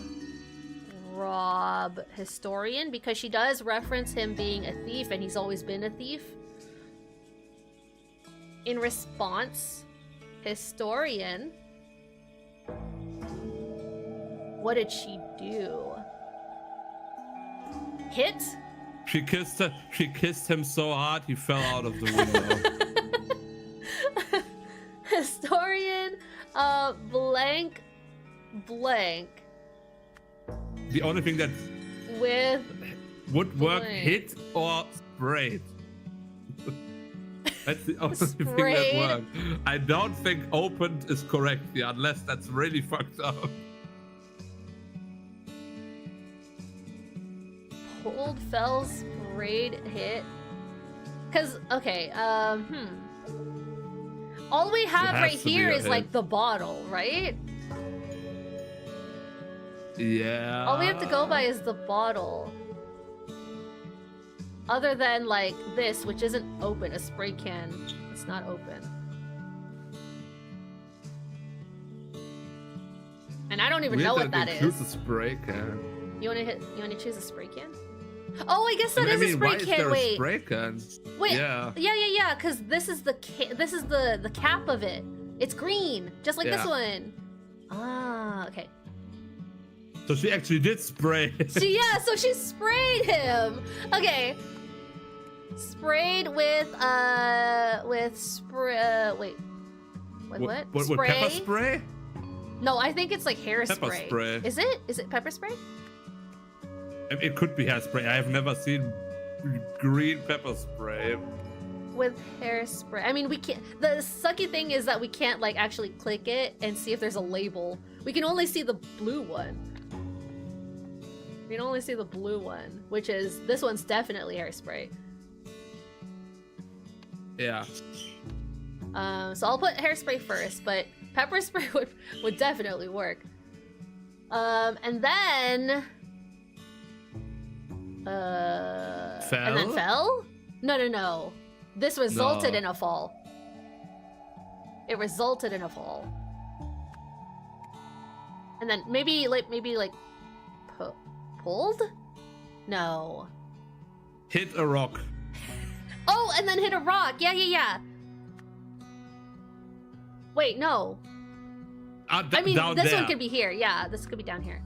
rob historian because she does reference him being a thief, and he's always been a thief. In response, historian, what did she do? Hit? She kissed him so hard he fell out of the window. Historian, blank, blank. The only thing that With would work, blank. hit or sprayed. That's the only thing Sprayed. that works. I don't think opened is correct here, unless that's really fucked up. Pulled, fell, sprayed, hit. Cause okay, all we have has right to be here a is hit. like the bottle, right? Yeah. All we have to go by is the bottle. Other than like this, which isn't open, a spray can. It's not open. And I don't even know what that includes is. a spray can. You wanna choose a spray can? Oh, I guess that is a spray why can. is there Wait. a spray can? Wait. Yeah. Yeah, because this is the cap of it. It's green, just like this Yeah. one. Ah, okay. So she actually did spray. So she sprayed him. Okay. Sprayed with spray. Wait. With what? With Spray? pepper spray? No, I think it's like hairspray. Pepper spray. Is it? Is it pepper spray? It could be hairspray. I have never seen green pepper spray. With hairspray. I mean, we can't. The sucky thing is that we can't like actually click it and see if there's a label. We can only see the blue one. We can only see the blue one, which is this one's definitely hairspray. Yeah. So I'll put hairspray first, but pepper spray would definitely work. And then Fell? And then fell? No. This resulted No. in a fall. It resulted in a fall. And then maybe pulled? No. Hit a rock. Oh, and then hit a rock. Yeah. Wait, no. I mean, down this there. one could be here. Yeah, this could be down here.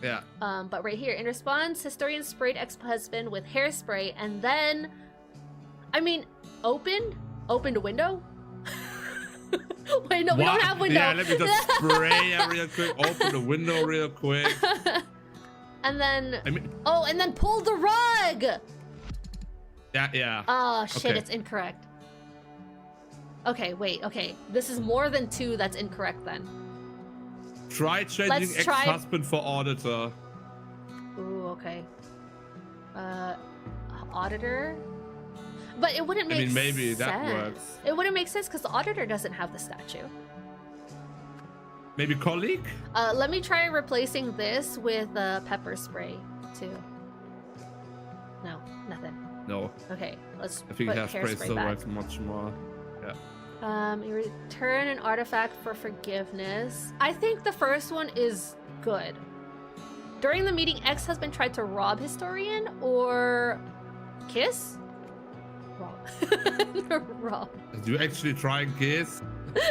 Yeah. But right here, in response, historian sprayed ex-husband with hairspray, and then, I mean, opened a window. Wait, no, we don't have window. Yeah, let me just spray it real quick. Open the window real quick. And then, I mean, and then pulled the rug. yeah. Oh shit, Okay. it's incorrect. Okay, wait. Okay, this is more than 2. That's incorrect then. Try changing Let's try- ex-husband for auditor. Ooh, okay. Auditor? But it wouldn't make sense. I mean, maybe that works. It wouldn't make sense because the auditor doesn't have the statue. Maybe colleague? Let me try replacing this with pepper spray, too. No, nothing. No. Okay, let's I think put hairspray still back. works much more. Yeah. You return an artifact for forgiveness. I think the first one is good. During the meeting, ex-husband tried to rob historian or kiss? Rob. Rob. Did you actually try and kiss?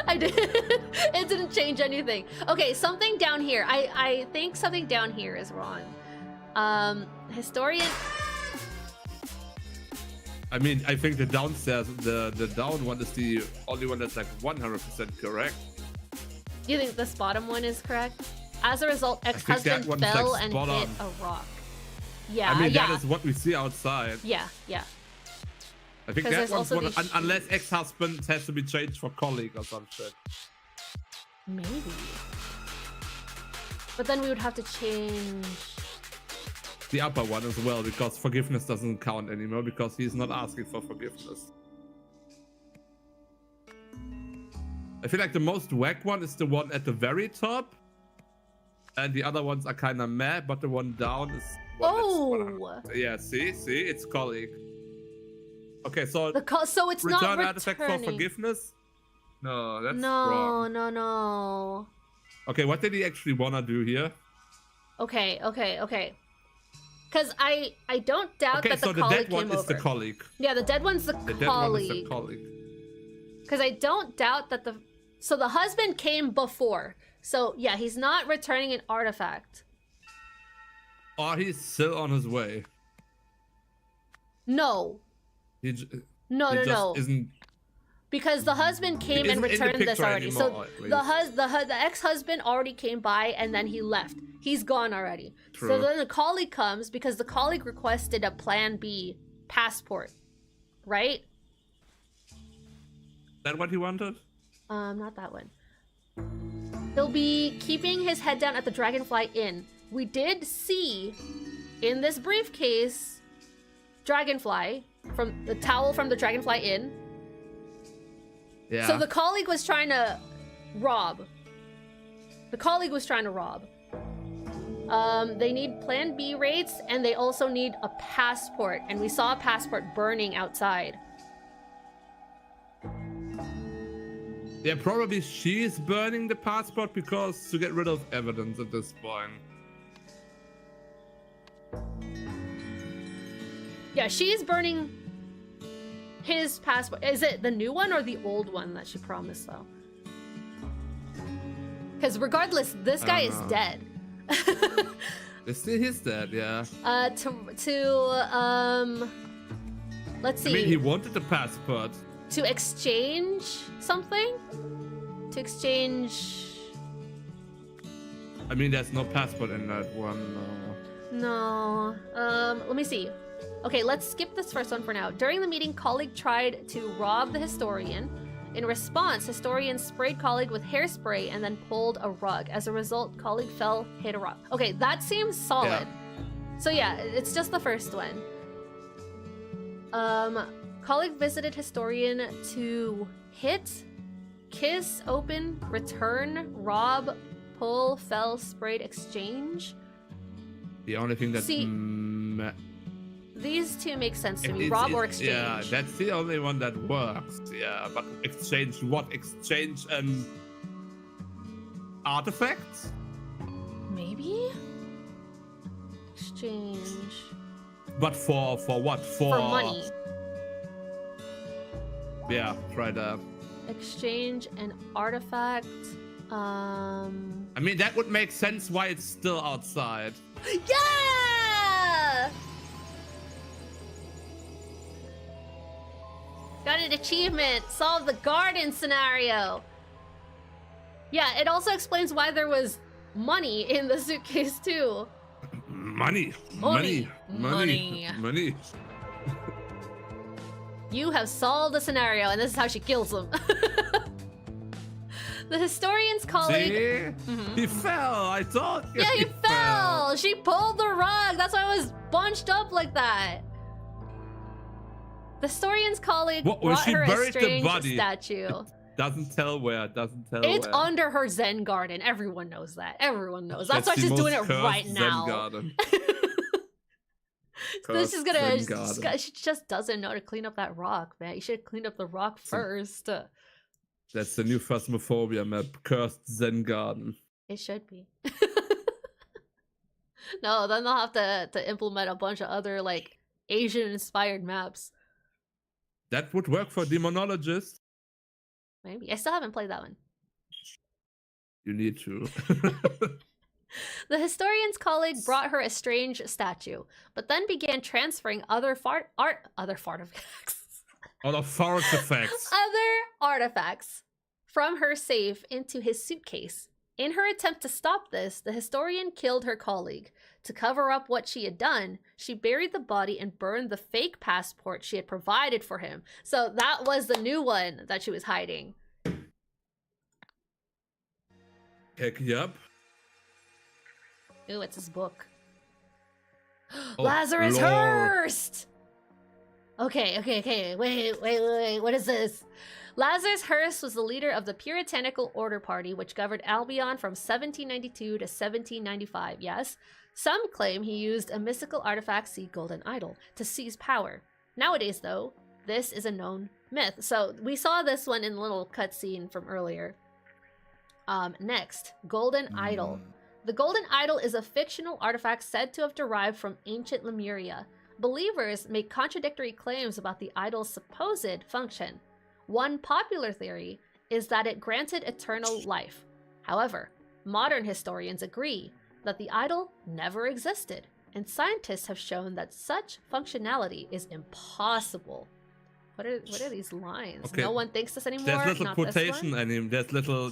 I did. It didn't change anything. Okay, something down here. I think something down here is wrong. Historian. I mean, I think the downstairs, the down one is the only one that's like 100% correct. You think this bottom one is correct? As a result, ex-husband fell like and hit a rock. Yeah, I mean, yeah. that is what we see outside. Yeah, yeah. I think that one's one, unless ex-husband has to be changed for colleague or some shit. Maybe. But then we would have to change the upper one as well, because forgiveness doesn't count anymore because he's not asking for forgiveness. I feel like the most whack one is the one at the very top, and the other ones are kind of meh, but the one down is one yeah, see, it's colleague. Okay, so so it's not return artifact for forgiveness. No, that's wrong. No. Okay, what did he actually wanna do here? Okay. Because I don't doubt that the colleague came over. Okay, so the dead one is the colleague. Yeah, the dead one's the colleague. Dead one is the colleague. Because I don't doubt that so the husband came before. So yeah, he's not returning an artifact. Or he's still on his way. No. No. Isn't. Because the husband came and returned this already. Anymore, so the ex-husband already came by and then he left. He's gone already. True. So then the colleague comes because the colleague requested a Plan B passport, right? That what he wanted? Not that one. He'll be keeping his head down at the Dragonfly Inn. We did see in this briefcase Dragonfly from the towel from the Dragonfly Inn. Yeah. So the colleague was trying to rob. They need Plan B rates, and they also need a passport. And we saw a passport burning outside. Yeah, probably she's burning the passport because to get rid of evidence at this point. Yeah, she's burning his passport. Is it the new one or the old one that she promised, though? Because regardless, this guy is dead. He's dead, yeah. Let's see. I mean, he wanted the passport. To exchange something? To exchange... I mean, there's no passport in that one. No. Let me see. Okay, let's skip this first one for now. During the meeting, colleague tried to rob the historian. In response, historian sprayed colleague with hairspray and then pulled a rug. As a result, colleague fell, hit a rock. Okay, that seems solid. Yeah. So yeah, it's just the first one. Colleague visited historian to hit, kiss, open, return, rob, pull, fell, sprayed, exchange. The only thing that... These two make sense to me. Rob or exchange. Yeah, that's the only one that works. Yeah, but exchange what? Exchange an artifact? Maybe? Exchange. But for what? For money. Yeah, try that. Exchange an artifact. I mean, that would make sense why it's still outside. Yeah! Got an achievement. Solve the garden scenario. Yeah, it also explains why there was money in the suitcase too. Money. You have solved the scenario, and this is how she kills him. The historian's colleague... See? He fell, I thought. Yeah, he fell. She pulled the rug. That's why it was bunched up like that. The historian's colleague brought her a strange statue. Doesn't tell where. It's under her Zen garden. Everyone knows that. Everyone knows. That's why she's doing it right now. Zen garden. This is gonna. She just doesn't know to clean up that rock, man. You should have cleaned up the rock first. That's the new Phasmophobia map, Cursed Zen Garden. It should be. No, then they'll have to implement a bunch of other like Asian-inspired maps. That would work for Demonologist. Maybe. I still haven't played that one. You need to. The historian's colleague brought her a strange statue, but then began transferring other artifacts. Other artifacts. Other artifacts from her safe into his suitcase. In her attempt to stop this, the historian killed her colleague. To cover up what she had done, she buried the body and burned the fake passport she had provided for him. So that was the new one that she was hiding. Heck yup. Ooh, it's his book. Oh, Lazarus Lord. Hurst! Okay. Wait. What is this? Lazarus Hurst was the leader of the Puritanical Order Party, which governed Albion from 1792 to 1795, yes? Some claim he used a mystical artifact, see Golden Idol, to seize power. Nowadays, though, this is a known myth. So we saw this one in the little cutscene from earlier. Next, Golden Idol. The Golden Idol is a fictional artifact said to have derived from ancient Lemuria. Believers make contradictory claims about the idol's supposed function. One popular theory is that it granted eternal life. However, modern historians agree that the idol never existed, and scientists have shown that such functionality is impossible. What are these lines? Okay. No one thinks this anymore. There's little Not this quotation one? and there's little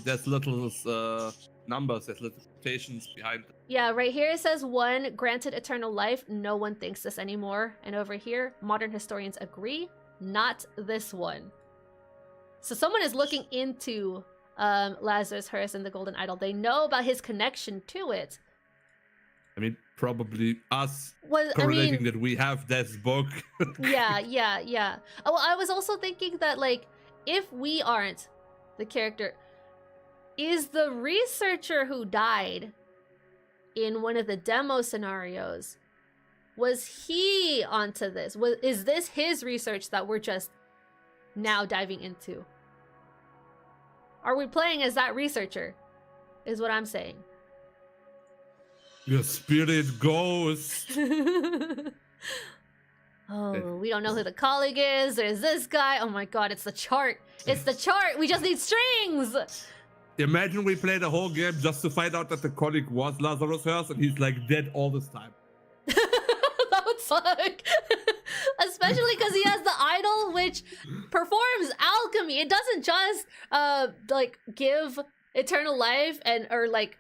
numbers, there's little quotations behind. Yeah, right here it says one granted eternal life. No one thinks this anymore. And over here, modern historians agree, not this one. So someone is looking into Lazarus Hurst and the Golden Idol. They know about his connection to it. I mean, probably us Well, correlating that we have this book. Yeah. Oh, well, I was also thinking that, like, if we aren't the character, is the researcher who died in one of the demo scenarios, was he onto this? Is this his research that we're just now diving into? Are we playing as that researcher? Is what I'm saying. Your spirit ghost. Oh, we don't know who the colleague is. There's this guy. Oh my god, it's the chart. It's the chart. We just need strings. Imagine we played the whole game just to find out that the colleague was Lazarus Hurst and he's like dead all this time. That would suck. Especially because he has the idol, which performs alchemy. It doesn't just like give eternal life or like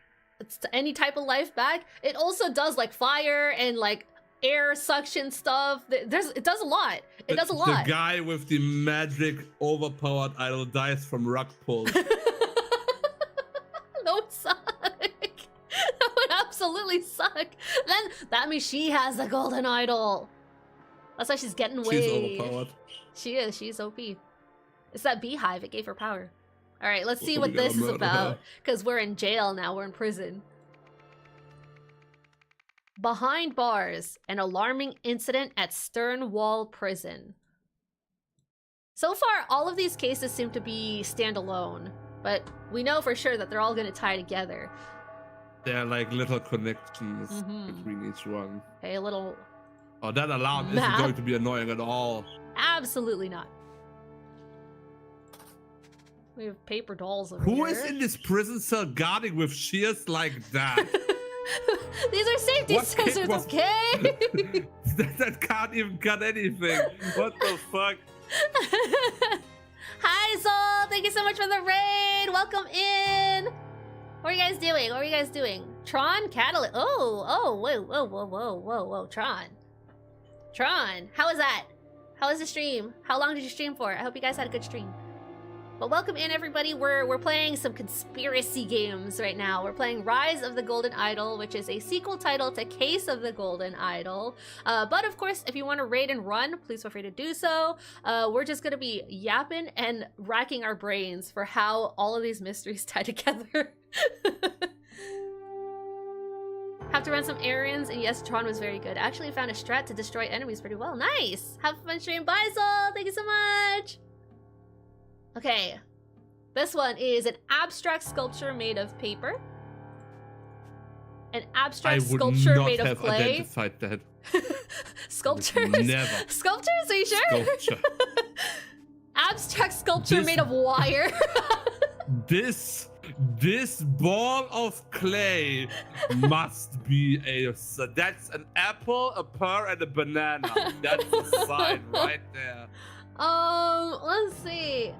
any type of life back. It also does like fire and like air suction stuff. It does a lot. It does a lot. The guy with the magic overpowered idol dies from rug pull. That would suck. That would absolutely suck. Then that means she has the golden idol. That's why she's getting way. She's overpowered. She is. She's OP. It's that beehive. It gave her power. All right, let's see We what gotta this is murder about. her. Because we're in jail now. We're in prison. Behind bars, an alarming incident at Sternwall Prison. So far, all of these cases seem to be standalone, but we know for sure that they're all going to tie together. There are like little connections Mhm. between each one. Okay, a little... Oh, that alarm Map. isn't going to be annoying at all. Absolutely not. We have paper dolls over Who here. is in this prison cell guarding with shears like that? These are safety What kid scissors, was- okay? that can't even cut anything. What the fuck? Hi, Sol! Thank you so much for the raid! Welcome in! What are you guys doing? What are you guys doing? Tron Catalyst. Oh, whoa, Tron. Tron, how was that? How was the stream? How long did you stream for? I hope you guys had a good stream. But welcome in, everybody. We're playing some conspiracy games right now. We're playing Rise of the Golden Idol, which is a sequel title to Case of the Golden Idol. But of course, if you want to raid and run, please feel free to do so. We're just gonna be yapping and racking our brains for how all of these mysteries tie together. Have to run some errands, and yes, Tron was very good. Actually, I found a strat to destroy enemies pretty well. Nice! Have a fun stream. Bye, Sol! Thank you so much! Okay. This one is an abstract sculpture made of paper. An abstract sculpture made of clay. I would not have identified that. Sculptures? Never. Sculptures? Are you sure? Sculpture. Abstract sculpture made of wire. This ball of clay must be that's an apple, a pear, and a banana. That's a sign right there. Let's see.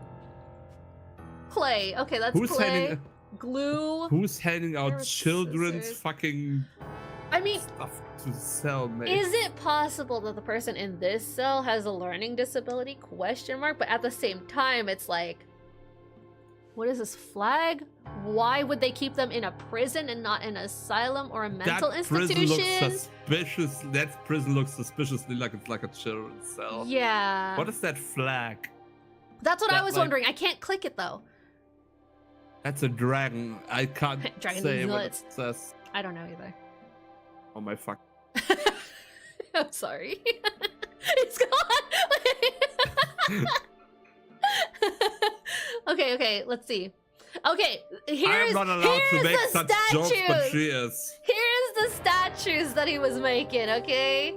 Clay. Okay, that's clay. Glue. Who's handing out children's scissors. fucking stuff to sell, mate? Is it possible that the person in this cell has a learning disability? Question mark. But at the same time, it's like, what is this flag? Why would they keep them in a prison and not an asylum or a mental institution? That prison looks suspiciously like it's like a children's cell. Yeah. What is that flag? That's what I was wondering. I can't click it though. That's a dragon. I can't say what it says. I don't know either. Oh my fuck. I'm sorry. It's gone. Okay, let's see. Okay, I'm not allowed to make such jokes, but she is. Here's the statues that he was making, okay?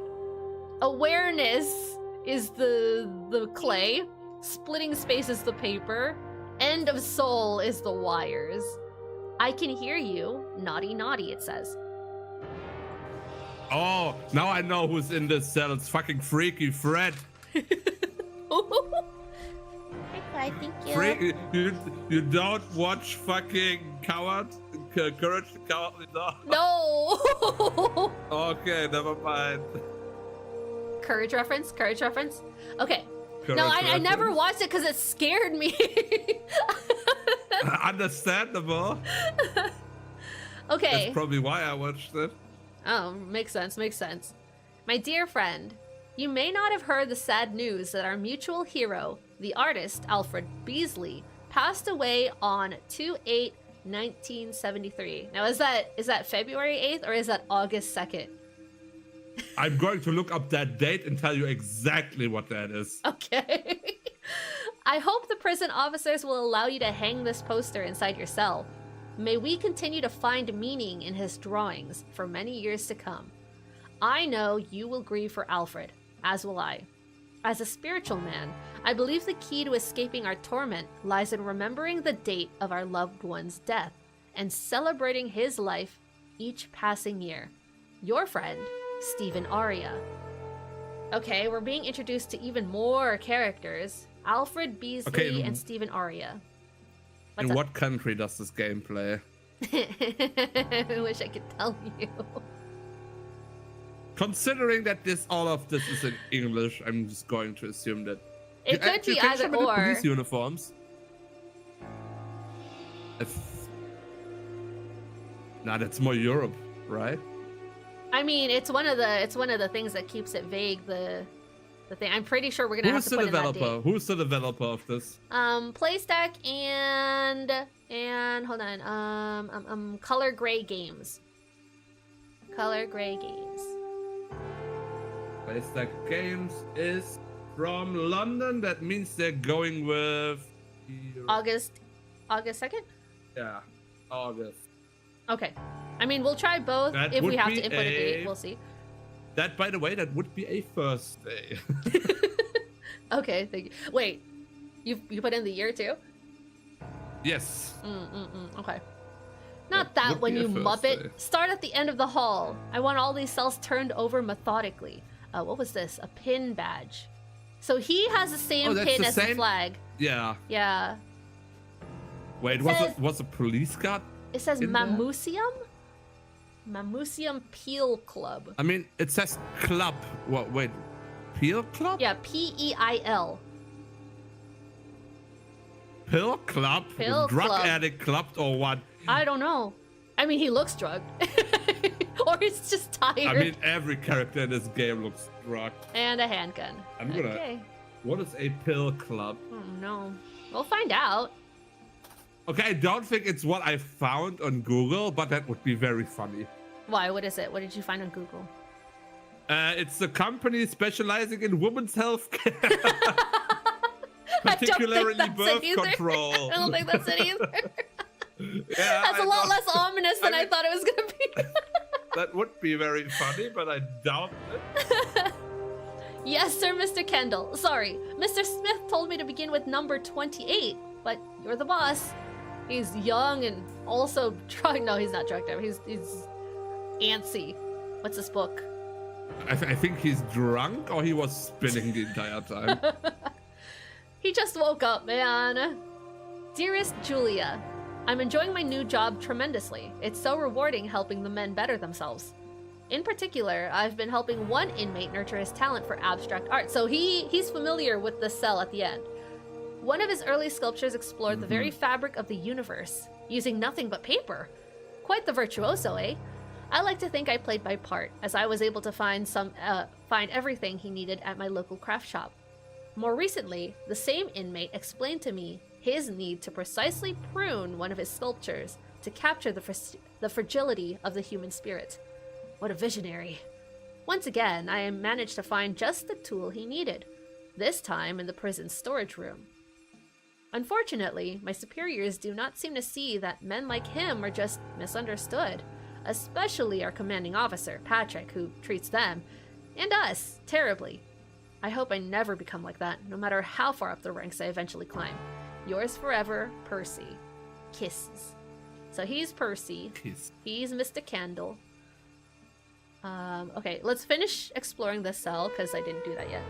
Awareness is the clay. Splitting space is the paper. End of soul is the wires. I can hear you. Naughty, naughty, it says. Oh, now I know who's in this cell. It's fucking Freaky Fred. I think Freaky, you don't watch fucking Courage the Cowardly Dog? No. Okay, never mind. Courage reference? Okay. Courage no, I reference. never watched it because it scared me. Understandable. Okay. That's probably why I watched it. Oh, makes sense. My dear friend, you may not have heard the sad news that our mutual hero, the artist Alfred Beasley, passed away on 2/8/1973. Now, is that February 8th or is that August 2nd? I'm going to look up that date and tell you exactly what that is. Okay. I hope the prison officers will allow you to hang this poster inside your cell. May we continue to find meaning in his drawings for many years to come. I know you will grieve for Alfred, as will I. As a spiritual man, I believe the key to escaping our torment lies in remembering the date of our loved one's death and celebrating his life each passing year. Your friend, Stephen Aria. Okay, we're being introduced to even more characters. Alfred Beasley and Stephen Aria. What's in what country does this game play? I wish I could tell you. Considering that all of this is in English, I'm just going to assume that it could be either or. Police uniforms. Nah, that's more Europe, right? I mean, it's one of the things that keeps it vague. The thing. I'm pretty sure we're gonna have to put in that date. Who's the developer of this? PlayStack and hold on. Color Gray Games. Color Gray Games. PlayStack Games is from London. That means they're going with August 2nd? Yeah, August. Okay. I mean, we'll try both. That if we have would to be input a date, we'll see. That, by the way, that would be a Thursday. Okay, thank you. Wait, you put in the year too? Yes. Okay. Not that one, you muppet. Start at the end of the hall. I want all these cells turned over methodically. What was this? A pin badge. So he has the same pin as the flag. Yeah. Yeah. Wait, was a police guard? It says Mamusium? Mamusium Peel Club. I mean, it says club. What? Wait, Peel Club? Yeah, P-E-I-L. Pill Club? Pill Drug Club. addict club or what? I don't know. I mean, he looks drugged. Or he's just tired. I mean, every character in this game looks drugged. And a handgun. Okay. What is a pill club? Oh, no. We'll find out. Okay, I don't think it's what I found on Google, but that would be very funny. Why? What is it? What did you find on Google? It's a company specializing in women's health care. particularly that's birth it either. control. I don't think that's it either. Yeah, That's a lot less ominous than I thought it was gonna be. That would be very funny, but I doubt it. Yes, sir, Mr. Kendall. Sorry, Mr. Smith told me to begin with number 28, but you're the boss. He's young and also drunk. No, he's not drugged up. He's antsy. What's this book? I think he's drunk, or he was spinning the entire time. He just woke up, man. Dearest Julia, I'm enjoying my new job tremendously. It's so rewarding helping the men better themselves. In particular, I've been helping one inmate nurture his talent for abstract art. So he's familiar with the cell at the end. One of his early sculptures explored the very fabric of the universe, using nothing but paper. Quite the virtuoso, eh? I like to think I played my part, as I was able to find everything he needed at my local craft shop. More recently, the same inmate explained to me his need to precisely prune one of his sculptures to capture the fragility of the human spirit. What a visionary. Once again, I managed to find just the tool he needed, this time in the prison's storage room. Unfortunately, my superiors do not seem to see that men like him are just misunderstood, especially our commanding officer, Patrick, who treats them, and us, terribly. I hope I never become like that, no matter how far up the ranks I eventually climb. Yours forever, Percy. Kisses. So he's Percy. Kiss. He's Mr. Candle. Okay, let's finish exploring this cell, because I didn't do that yet.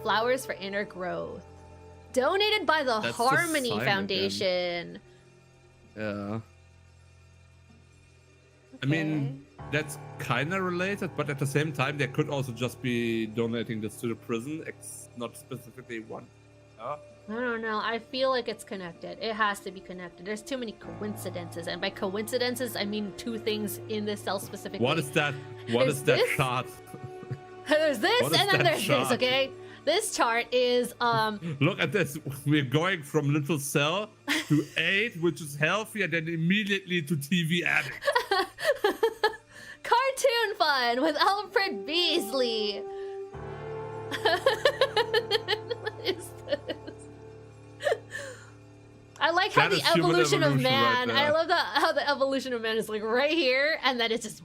Flowers for inner growth. Donated by the That's Harmony the sign Foundation. Yeah. I mean, that's kind of related, but at the same time, they could also just be donating this to the prison, not specifically one. I don't know. I feel like it's connected. It has to be connected. There's too many coincidences, and by coincidences, I mean two things in this cell specifically. What is that? What is that chart? There's this, and then there's this, okay? This chart is, Look at this. We're going from little cell to 8, which is healthy, and then immediately to TV addict. Cartoon fun with Alfred Beasley. What is this? I like how the evolution of man. Right, I love how the evolution of man is like right here, and then it's just.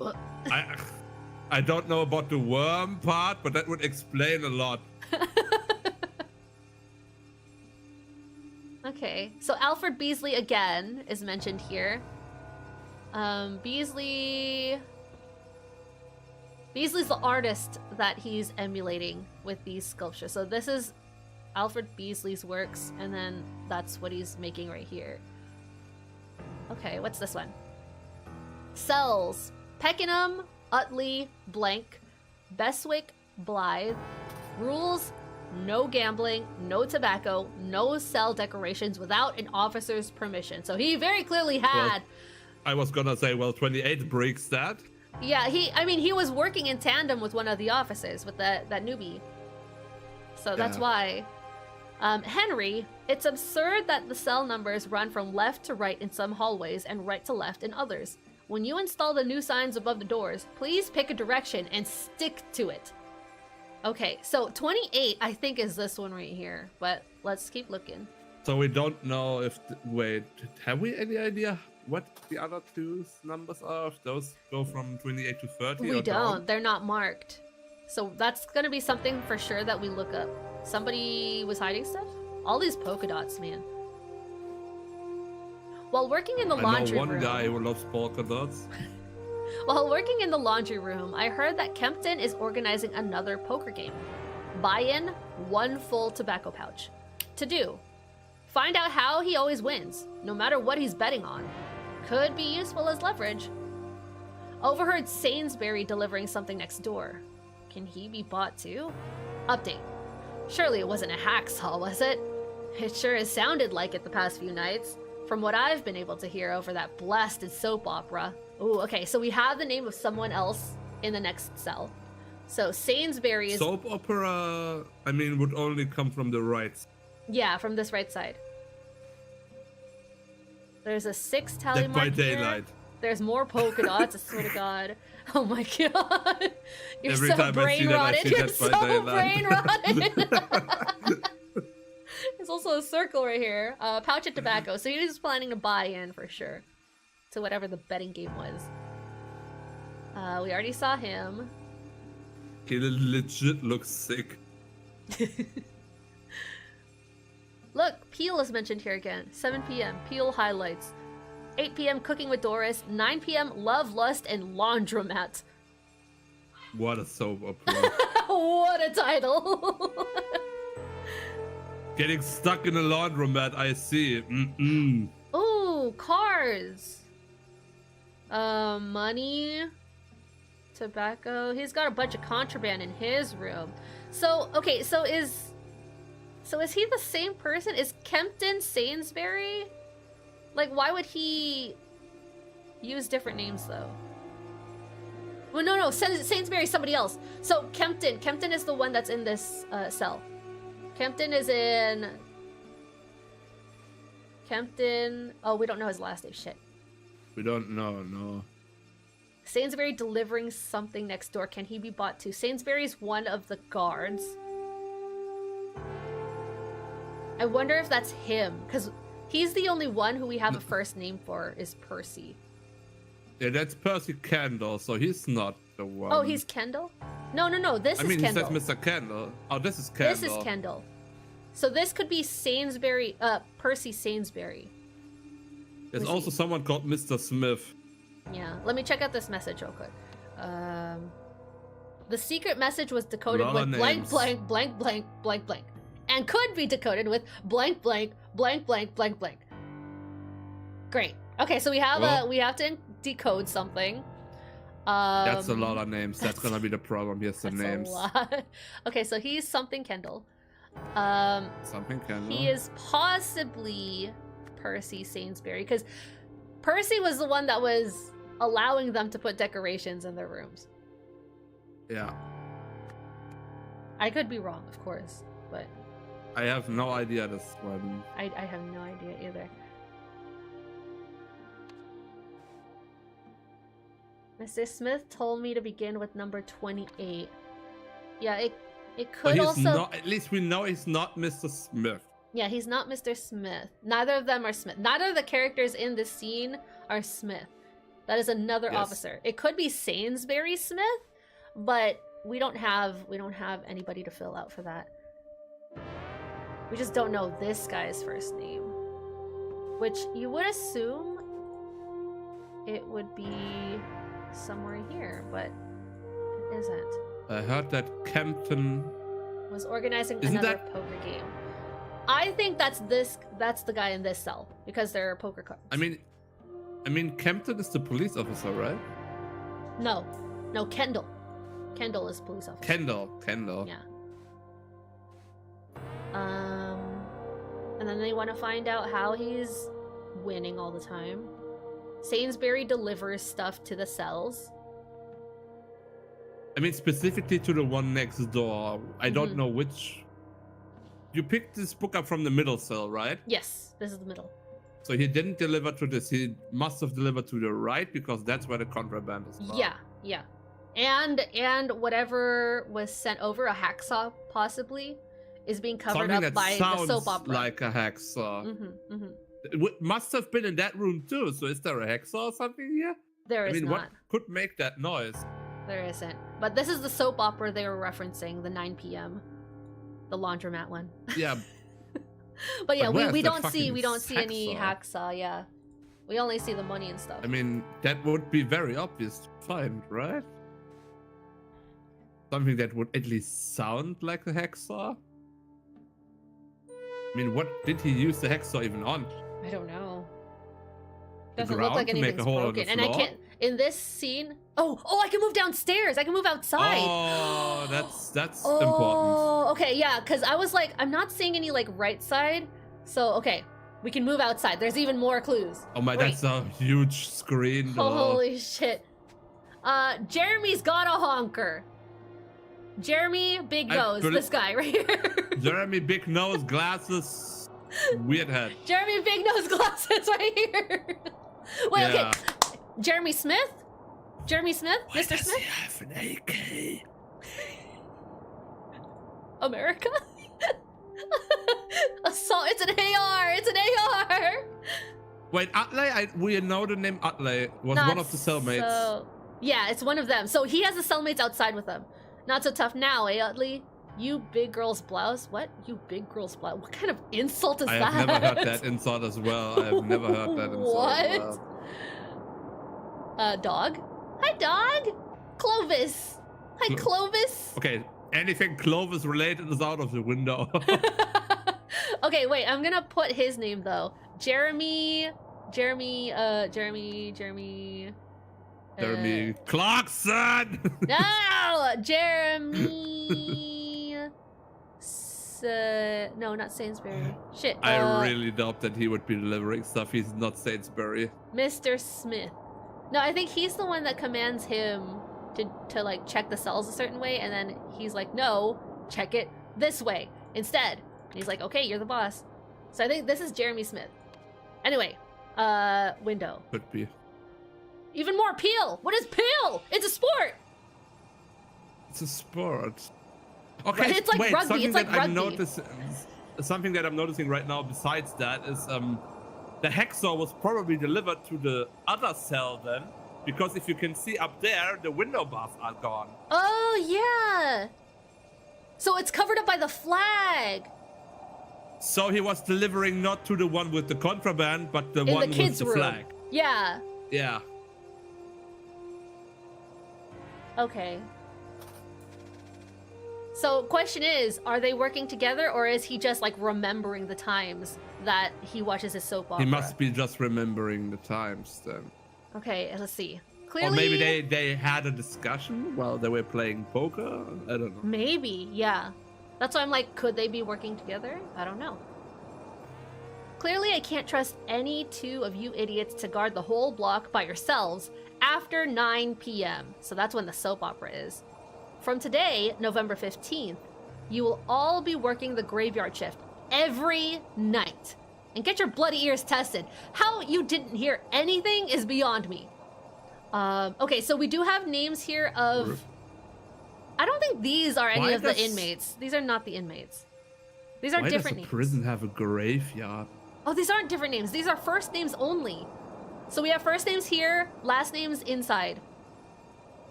I don't know about the worm part, but that would explain a lot. Okay, so Alfred Beasley again is mentioned here. Beasley's the artist that he's emulating with these sculptures. So this is Alfred Beasley's works, and then that's what he's making right here. Okay, what's this one? Cells. Peckenham, Utley, Blank, Beswick, Blythe. Rules: no gambling, no tobacco, no cell decorations without an officer's permission. So he very clearly had... Well, I was gonna say, well, 28 breaks that. Yeah, he was working in tandem with one of the officers, with that newbie. So that's why. Henry, it's absurd that the cell numbers run from left to right in some hallways and right to left in others. When you install the new signs above the doors, please pick a direction and stick to it. Okay, so 28, I think, is this one right here, but let's keep looking. So we don't know if... Wait, have we any idea what the other two numbers are? If those go from 28 to 30? We don't. They're not marked. So that's going to be something for sure that we look up. Somebody was hiding stuff? All these polka dots, man. While working in the laundry room... I know one guy who loves polka dots. While working in the laundry room, I heard that Kempton is organizing another poker game. Buy in 1 full tobacco pouch. To do: find out how he always wins, no matter what he's betting on. Could be useful as leverage. Overheard Sainsbury delivering something next door. Can he be bought too? Update. Surely it wasn't a hacksaw, was it? It sure has sounded like it the past few nights, from what I've been able to hear over that blasted soap opera. Ooh, okay, so we have the name of someone else in the next cell. So Sainsbury is... Soap opera, I mean, would only come from the right. Yeah, from this right side. There's a 6 tally mark by here. daylight. There's more polka dots, I swear to God. Oh my God. You're Every so time I see brain that, I rotted. see You're that by so daylight. brain rotted. There's also a circle right here. Pouch of tobacco. So he was planning to buy in for sure. To whatever the betting game was. We already saw him. He legit looks sick. Look, Peel is mentioned here again. 7 p.m. Peel highlights. 8 p.m. Cooking with Doris. 9 p.m. Love, Lust, and Laundromat. What a soap opera. What a title. Getting stuck in a laundromat, I see. Ooh, cars. Money. Tobacco. He's got a bunch of contraband in his room. So, okay, so is he the same person? Is Kempton Sainsbury? Like, why would he use different names, though? Well, no, Sainsbury's somebody else. So, Kempton is the one that's in this cell. Kempton is in... Kempton... Oh, we don't know his last name. Shit. We don't know, no. Sainsbury delivering something next door. Can he be bought too? Sainsbury's one of the guards. I wonder if that's him, because he's the only one who we have a first name for, is Percy. Yeah, that's Percy Kendall, so he's not the one. Oh, he's Kendall? No, this is Kendall. He says Mr. Kendall. Oh, this is Kendall. This is Kendall. So this could be Sainsbury, Percy Sainsbury. There's also someone called Mr. Smith. Yeah, let me check out this message real quick. The secret message was decoded with blank, blank, blank, blank, blank, blank. And could be decoded with blank, blank, blank, blank, blank, blank. Great. Okay, so we have to decode something. That's a lot of names. That's gonna be the problem. Here's the names. A lot. Okay, so he's something Kendall. Something Kendall. He is possibly Percy Sainsbury, because Percy was the one that was allowing them to put decorations in their rooms. Yeah. I could be wrong, of course, but I have no idea this one. I have no idea either. Mr. Smith told me to begin with number 28. Yeah, it could also... Not, at least we know he's not Mr. Smith. Yeah, he's not Mr. Smith. Neither of them are Smith. Neither of the characters in this scene are Smith. That is another officer. It could be Sainsbury Smith, but we don't have anybody to fill out for that. We just don't know this guy's first name, which you would assume it would be somewhere here, but it isn't. I heard that Kempton was organizing another poker game. I think that's the guy in this cell, because there are poker cards. I mean Kempton is the police officer, right? No, Kendall. Kendall is police officer. Kendall. Yeah. And then they want to find out how he's winning all the time. Sainsbury delivers stuff to the cells. I mean, specifically to the one next door. I don't know which. You picked this book up from the middle cell, right? Yes, this is the middle. So he didn't deliver to this. He must have delivered to the right, because that's where the contraband is found. Yeah. And whatever was sent over, a hacksaw possibly, is being covered up by the soap opera. Like a hacksaw. It must have been in that room too. So is there a hacksaw or something here? There is not. What could make that noise? There isn't. But this is the soap opera they were referencing, the 9 p.m. The laundromat one. Yeah. But yeah, we don't see any hacksaw, yeah. We only see the money and stuff. I mean, that would be very obvious to find, right? Something that would at least sound like a hacksaw? I mean, what did he use the hacksaw even on? I don't know. Doesn't look like anything's broken. And I can't... In this scene... Oh, I can move downstairs! I can move outside! Oh, that's important. Oh, okay, yeah, because I was like, I'm not seeing any, like, right side. So, okay, we can move outside. There's even more clues. Oh my, Great. That's a huge screen, though. Holy shit. Jeremy's got a honker. Jeremy Big Nose, this guy right here. Jeremy Big Nose, glasses, weird head. Jeremy Big Nose, glasses right here. Wait, okay. Jeremy Smith? Jeremy Smith? Why Mr. does Smith? he have an AK? America? Assault. It's an AR. It's an AR. Wait, Utley? We know the name Utley was Not one of the cellmates. So... Yeah, it's one of them. So he has the cellmates outside with him. Not so tough now, eh, Utley? You big girl's blouse? What? You big girl's blouse? What kind of insult is that? I have never heard that insult as well. I have never heard that insult. What? As well. Dog? Hi, dog. Clovis. Hi, Clovis. Okay, anything Clovis related is out of the window. Okay, wait. I'm gonna put his name though. Jeremy Clarkson. No, Jeremy. No, not Sainsbury. Shit. I really doubt that he would be delivering stuff. He's not Sainsbury. Mr. Smith. No, I think he's the one that commands him to like check the cells a certain way, and then he's like, no, check it this way instead. And he's like, okay, you're the boss. So I think this is Jeremy Smith. Anyway, window. Could be. Even more peel. What is peel? It's a sport. It's a sport. Okay, It's like wait, rugby. It's like rugby. Something that I'm noticing right now besides that is the hacksaw was probably delivered to the other cell then, because if you can see up there, the window bars are gone. Oh, yeah. So it's covered up by the flag. So he was delivering not to the one with the contraband, but the In one the kids' with the room. flag. Yeah. Yeah. Okay. So question is, are they working together, or is he just like remembering the times that he watches his soap opera? He must be just remembering the times then. Okay, let's see. Clearly, Or maybe they had a discussion while they were playing poker. I don't know. Maybe, yeah. That's why I'm like, could they be working together? I don't know. Clearly, I can't trust any two of you idiots to guard the whole block by yourselves after 9 p.m. So that's when the soap opera is. From today, November 15th, you will all be working the graveyard shift every night. And get your bloody ears tested. How you didn't hear anything is beyond me. Okay, so we do have names here of... I don't think these are any of the inmates. These are not the inmates. These are different names. Why does a prison have a graveyard? Oh, these aren't different names. These are first names only. So we have first names here, last names inside.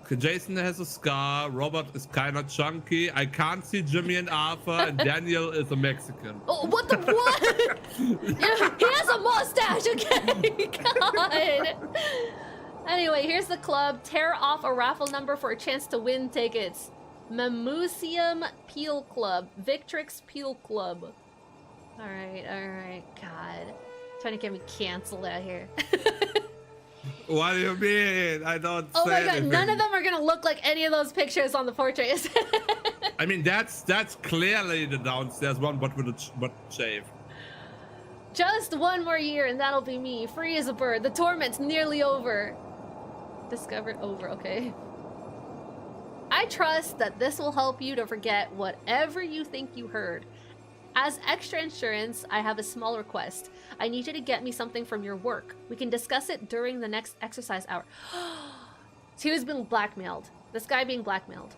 Okay, Jason has a scar, Robert is kinda chunky, I can't see Jimmy and Arthur, and Daniel is a Mexican. Oh, what the what? He has a mustache, okay. God. Anyway, here's the club. Tear off a raffle number for a chance to win tickets. Memuseum Peel Club. Victrix Peel Club. Alright. God. Trying to get me canceled out here. What do you mean? I don't Oh say my god, anything. none of them are gonna look like any of those pictures on the portraits. I mean, that's clearly the downstairs one, but with a shave. Just one more year and that'll be me. Free as a bird. The torment's nearly over. Discovered over, okay. I trust that this will help you to forget whatever you think you heard. As extra insurance, I have a small request. I need you to get me something from your work. We can discuss it during the next exercise hour. So he was being blackmailed. This guy being blackmailed.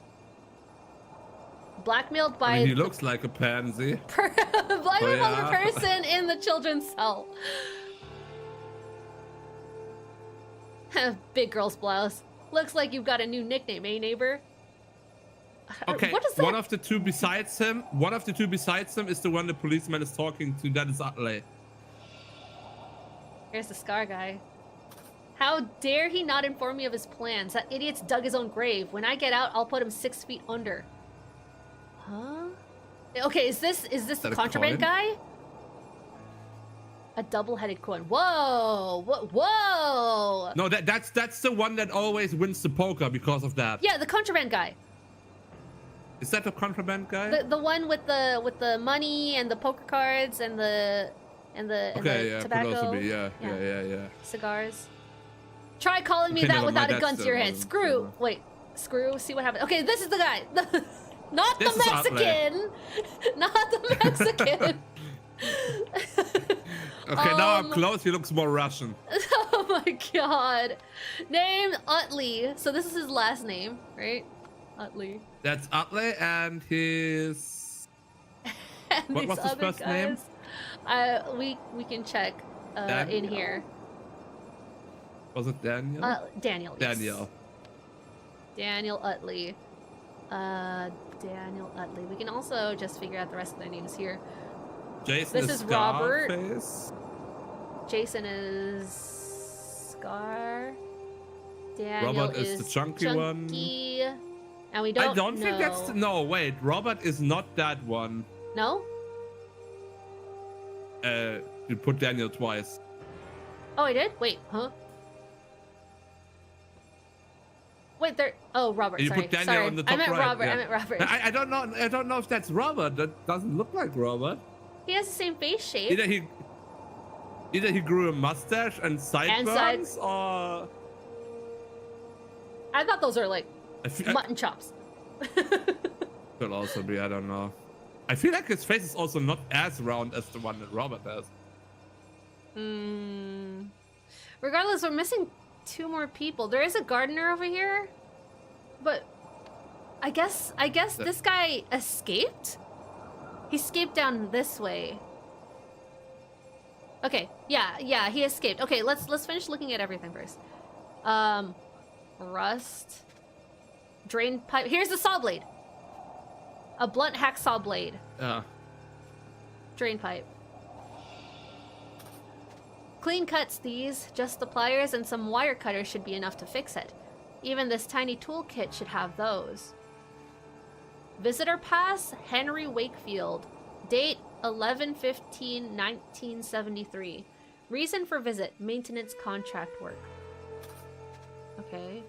Blackmailed by... I mean, he looks like a pansy. Blackmailed by the person in the children's cell. Big girl's blouse. Looks like you've got a new nickname, eh, neighbor? Okay, what is that? one of the two besides him is the one the policeman is talking to. That is Utley. Here's the scar guy. How dare he not inform me of his plans? That idiot's dug his own grave. When I get out, I'll put him 6 feet under. Huh? Okay, is this the contraband guy? A double-headed coin. Whoa! Whoa! No, that's the one that always wins the poker because of that. Yeah, the contraband guy. Is that the contraband guy? The one with the money and the poker cards and the tobacco. Could also be, yeah. Cigars. Try calling me that without a gun to your head. Screw. Wait. Screw. See what happens. Okay, this is the guy. Not the Mexican. Not the Mexican. Okay, now I'm close. He looks more Russian. Oh my god. Name Utley. So this is his last name, right? Utley. That's Utley, and his And What these was his other first name? guys, we can check in Daniel? here. Was it Daniel? Daniel. Yes. Daniel. Daniel Utley. Daniel Utley. We can also just figure out the rest of their names here. Jason This is Robert. Scarface. Jason is Scar. Daniel Robert is the chunky one. And we don't I don't think know. that's... No, wait. Robert is not that one. No? You put Daniel twice. Oh, I did? Wait, huh? Wait, there... Oh, Robert, You sorry. put Daniel on the top I meant right, Robert, yeah. I meant Robert. I don't know. I don't know if that's Robert. That doesn't look like Robert. He has the same face shape. Either he grew a mustache and sideburns, or... I thought those are like I mutton chops. Could also be, I don't know. I feel like his face is also not as round as the one that Robert has. Regardless, we're missing 2 more people. There is a gardener over here, but I guess this guy escaped? He escaped down this way. Okay, yeah, he escaped. Okay, let's finish looking at everything first. Rust. Drain pipe. Here's the saw blade. A blunt hacksaw blade. Drain pipe. Clean cuts these. Just the pliers and some wire cutters should be enough to fix it. Even this tiny toolkit should have those. Visitor pass, Henry Wakefield. Date 11/15/1973. Reason for visit, maintenance contract work. Okay.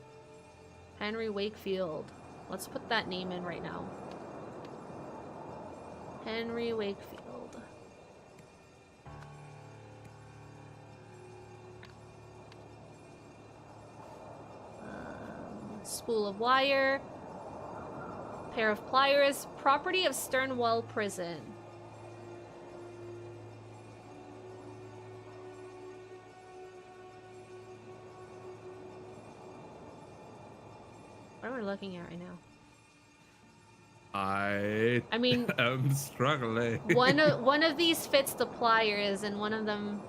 Henry Wakefield. Let's put that name in right now. Henry Wakefield. Spool of wire. Pair of pliers. Property of Sternwell Prison. What are we looking at right now? I mean, I'm struggling. one of these fits the pliers, and one of them,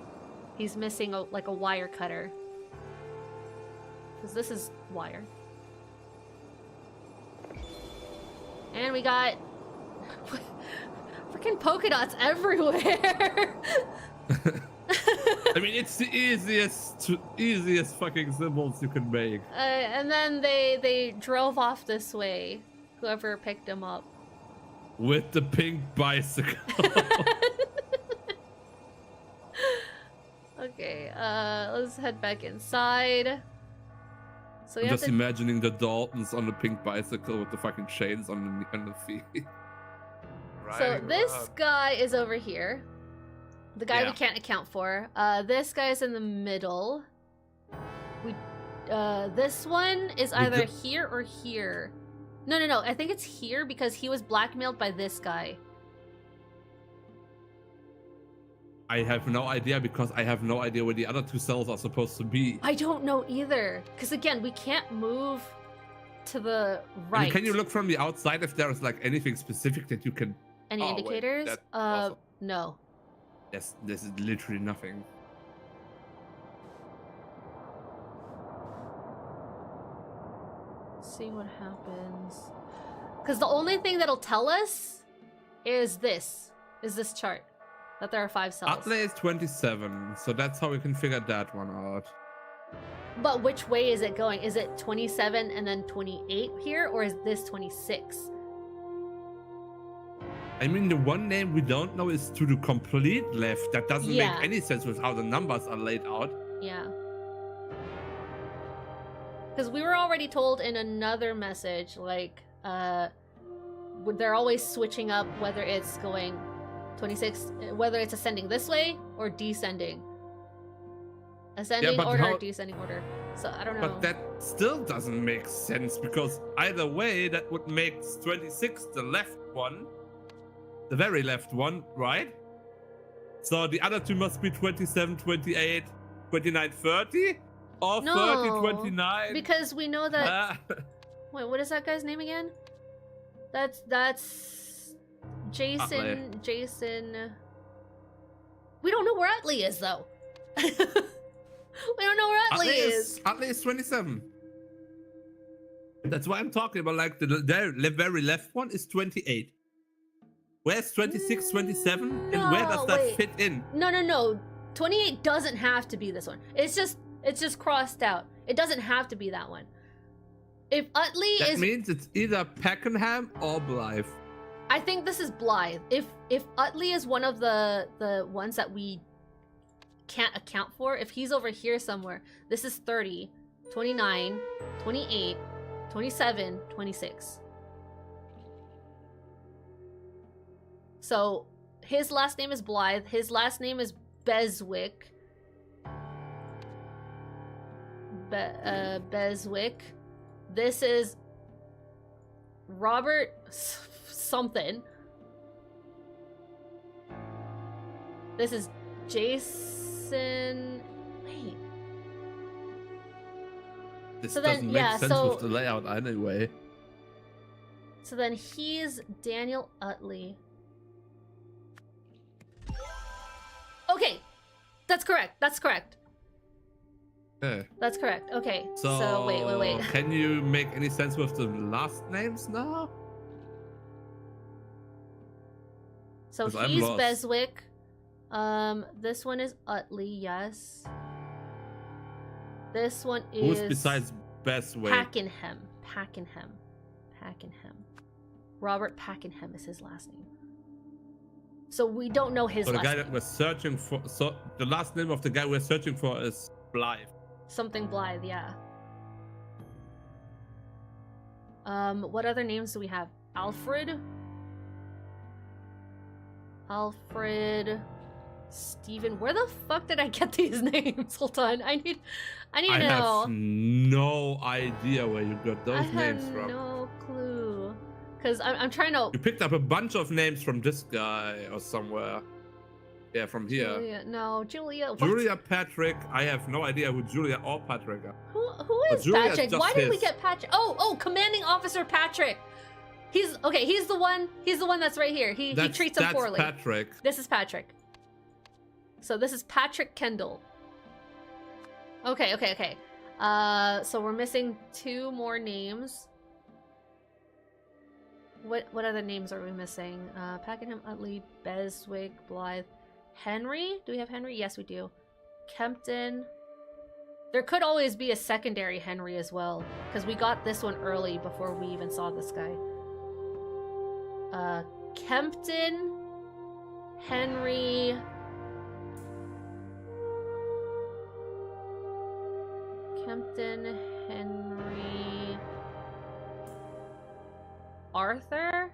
he's missing like a wire cutter. Because this is wire. And we got freaking polka dots everywhere. I mean, it's the easiest fucking symbols you can make. And then they drove off this way. Whoever picked them up. With the pink bicycle. Okay, let's head back inside. So I'm just imagining the Daltons on the pink bicycle with the fucking chains on the feet. Right, so this guy is over here. The guy we can't account for. This guy's in the middle. This one is either here or here. No. I think it's here because he was blackmailed by this guy. I have no idea because I have no idea where the other 2 cells are supposed to be. I don't know either. Because again, we can't move to the right. I mean, can you look from the outside if there's like anything specific that you can... Any indicators? Wait, no. Yes, this is literally nothing. See what happens. Because the only thing that'll tell us is this chart. That there are 5 cells. Utley is 27, so that's how we can figure that one out. But which way is it going? Is it 27 and then 28 here, or is this 26? I mean, the one name we don't know is to the complete left. That doesn't make any sense with how the numbers are laid out. Yeah. Because we were already told in another message, like, they're always switching up whether it's going 26, whether it's ascending this way or descending. Ascending order or descending order. So I don't know. But that still doesn't make sense because either way, that would make 26 the left one. The very left one, right? So the other 2 must be 27, 28, 29, 30? Or no, 30, 29? Because we know that... Wait, what is that guy's name again? That's Jason. We don't know where Utley is though. We don't know where Utley is. Utley is 27. That's why I'm talking about, like, the very left one is 28. Where's 26, 27? And where does that fit in? No. 28 doesn't have to be this one. It's just crossed out. It doesn't have to be that one. If Utley is... That means it's either Pakenham or Blythe. I think this is Blythe. If Utley is one of the ones that we can't account for, if he's over here somewhere, this is 30, 29, 28, 27, 26. So his last name is Blythe. His last name is Beswick. Beswick. This is Robert something. This is Jason. Wait. This so doesn't then, make yeah, sense so, with the layout anyway. So then he's Daniel Utley. Okay, that's correct. That's correct. Yeah. That's correct. Okay. So wait. Can you make any sense with the last names now? So he's Beswick. This one is Utley, yes. This one is... Who's besides Beswick? Pakenham. Robert Pakenham is his last name. So we don't know his last name. So the guy that we're searching for... So the last name of the guy we're searching for is Blythe. Something Blythe, yeah. What other names do we have? Alfred, Stephen. Where the fuck did I get these names? Hold on, I need to know. I have no idea where you got those names from. I have no clue. Because I'm trying to... You picked up a bunch of names from this guy or somewhere. Yeah, from here. Julia. What? Julia Patrick. I have no idea who Julia or Patrick are. Who is Patrick? Why did we get Patrick? Oh, Commanding Officer Patrick. He's the one that's right here. He treats him poorly. That's Patrick. This is Patrick. So this is Patrick Kendall. Okay. So we're missing 2 more names. What other names are we missing? Pakenham, Utley, Beswick, Blythe, Henry. Do we have Henry? Yes, we do. Kempton. There could always be a secondary Henry as well, because we got this one early before we even saw this guy. Kempton, Henry. Kempton, Henry. Arthur?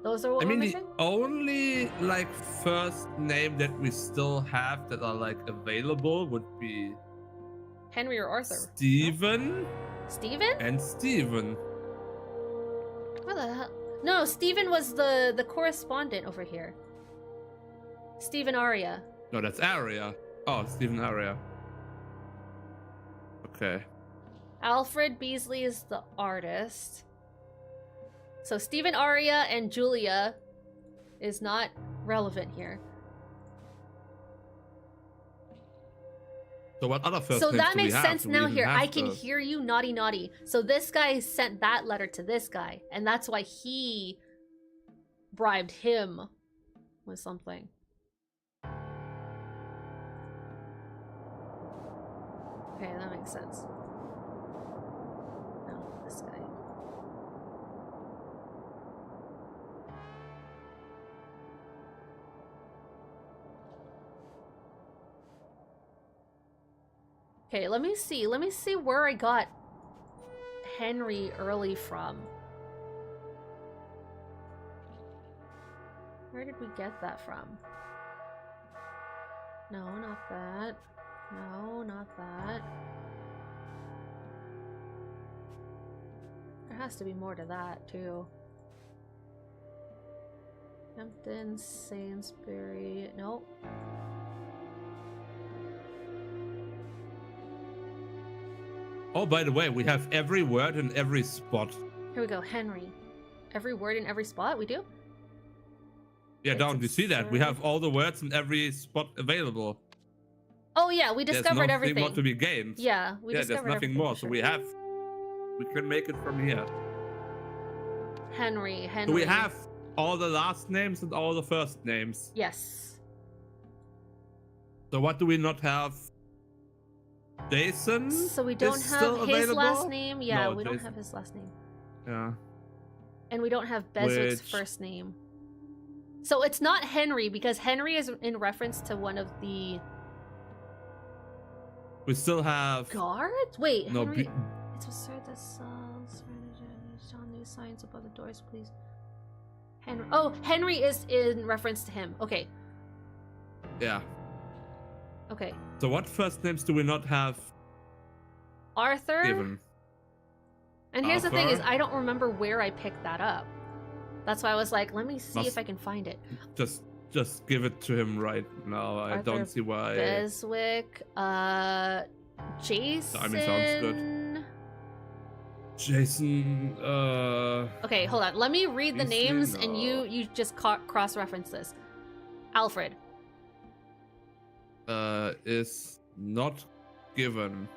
Those are what we're missing? The only like first name that we still have that are like available would be Henry or Arthur. Stephen. Stephen? And Stephen. What the hell? No, Stephen was the correspondent over here. Stephen Aria. No, that's Aria. Oh, Stephen Aria. Okay. Alfred Beasley is the artist. So Stephen Aria and Julia is not relevant here. So what other first So names that do we makes have? sense Do we now even here. have I can those? hear you, naughty, naughty. So this guy sent that letter to this guy, and that's why he bribed him with something. Okay, that makes sense. No, this guy. Okay, let me see where I got Henry early from. Where did we get that from? No, not that. No, not that. There has to be more to that, too. Hampton, Sainsbury, nope. Oh, by the way, we have every word in every spot. Here we go, Henry. Every word in every spot, we do? Yeah, It's don't you see that? We absurd. have all the words in every spot available. Oh yeah, we discovered there's everything. more to be gained. Yeah, we there's discovered nothing everything more. for So sure. we can make it from here. Henry. Do we have all the last names and all the first names? Yes. So what do we not have? Jason? So we don't is have still his available? last name. Yeah, No, we don't Jason. have his last name. Yeah. And we don't have Beswick's Which- first name. So it's not Henry, because Henry is in reference to one of the We still have guards? Wait, no. Henry. It's absurd that John new signs above the doors, please. Henry. Oh, Henry is in reference to him. Okay. Yeah. Okay. So what first names do we not have Arthur. given? And here's the thing: is Arthur. I don't remember where I picked that up. That's why I was like, let me see Must- if I can find it. Just give it to him right now. I Arthur don't see why. Beswick. Jason. I mean, sounds good. Jason. Okay, hold on. Let me read the Beasley, names, and no. you just cross-reference this. Alfred. Is not given.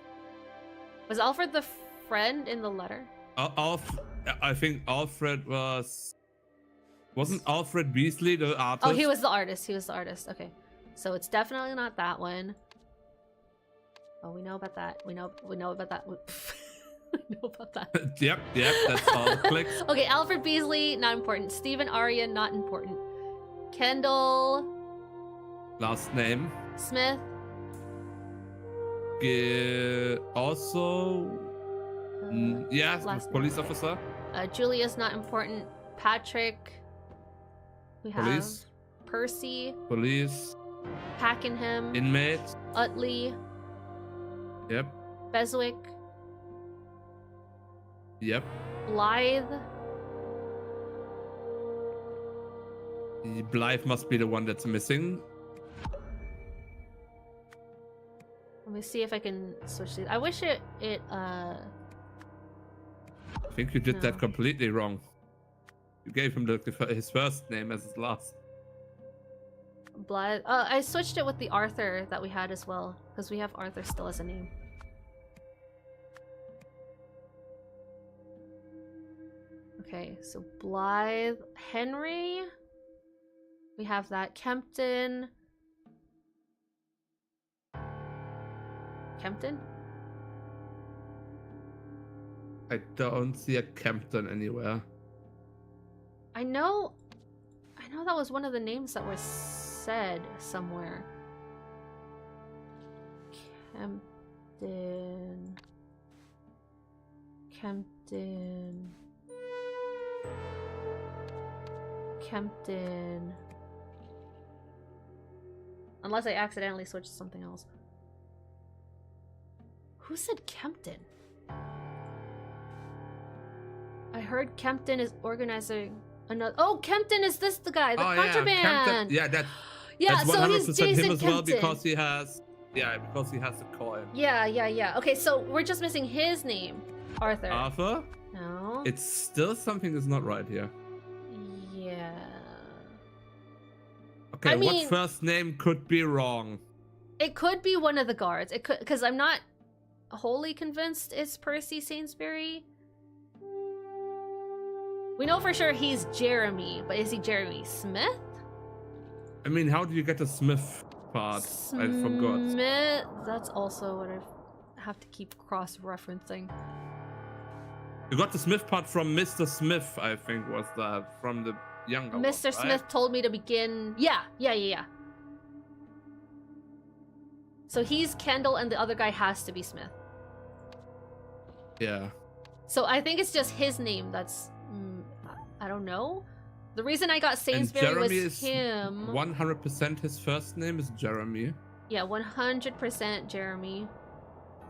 Was Alfred the friend in the letter? I think Alfred wasn't Alfred Beasley the artist? Oh, he was the artist. He was the artist. Okay, so it's definitely not that one. Oh, we know about that. We know about that. We know about that. Yep, that's all the clicks. Okay, Alfred Beasley, not important. Stephen Arya, not important. Kendall Last name. Smith. Also, yeah, last police name. officer. Julia's not important. Patrick. We have Police. Percy. Police. Packenham. Inmate. Utley. Yep. Beswick. Yep. Blythe. Blythe must be the one that's missing. Let me see if I can switch these. I wish it I think you did that No. completely wrong. You gave him his first name as his last. Blythe. I switched it with the Arthur that we had as well, because we have Arthur still as a name. Okay, so Blythe, Henry. We have that. Kempton. Kempton? I don't see a Kempton anywhere. I know that was one of the names that were said somewhere. Kempton. Unless I accidentally switched to something else. Who said Kempton? I heard Kempton is organizing another. Oh, Kempton is this the guy? The contraband. Yeah, Kempton. Yeah, Yeah, that's so 100% he's Jason him as well Kempton. because he has. Yeah, because he has the coin. Yeah. Okay, so we're just missing his name, Arthur. Arthur. No. It's still something that's not right here. Yeah. Okay, I what mean- first name could be wrong? It could be one of the guards. It could, because I'm not wholly convinced it's Percy Sainsbury. We know for sure he's Jeremy, but is he Jeremy Smith? I mean, how do you get the Smith part? I forgot. Smith. That's also what I have to keep cross-referencing. You got the Smith part from Mr. Smith, I think, was that from the younger one, Mr. right? Smith told me to begin. Yeah. So he's Kendall, and the other guy has to be Smith. Yeah. So I think it's just his name that's. I don't know. The reason I got Sainsbury was Jeremy is him. 100% his first name is Jeremy. Yeah, 100% Jeremy.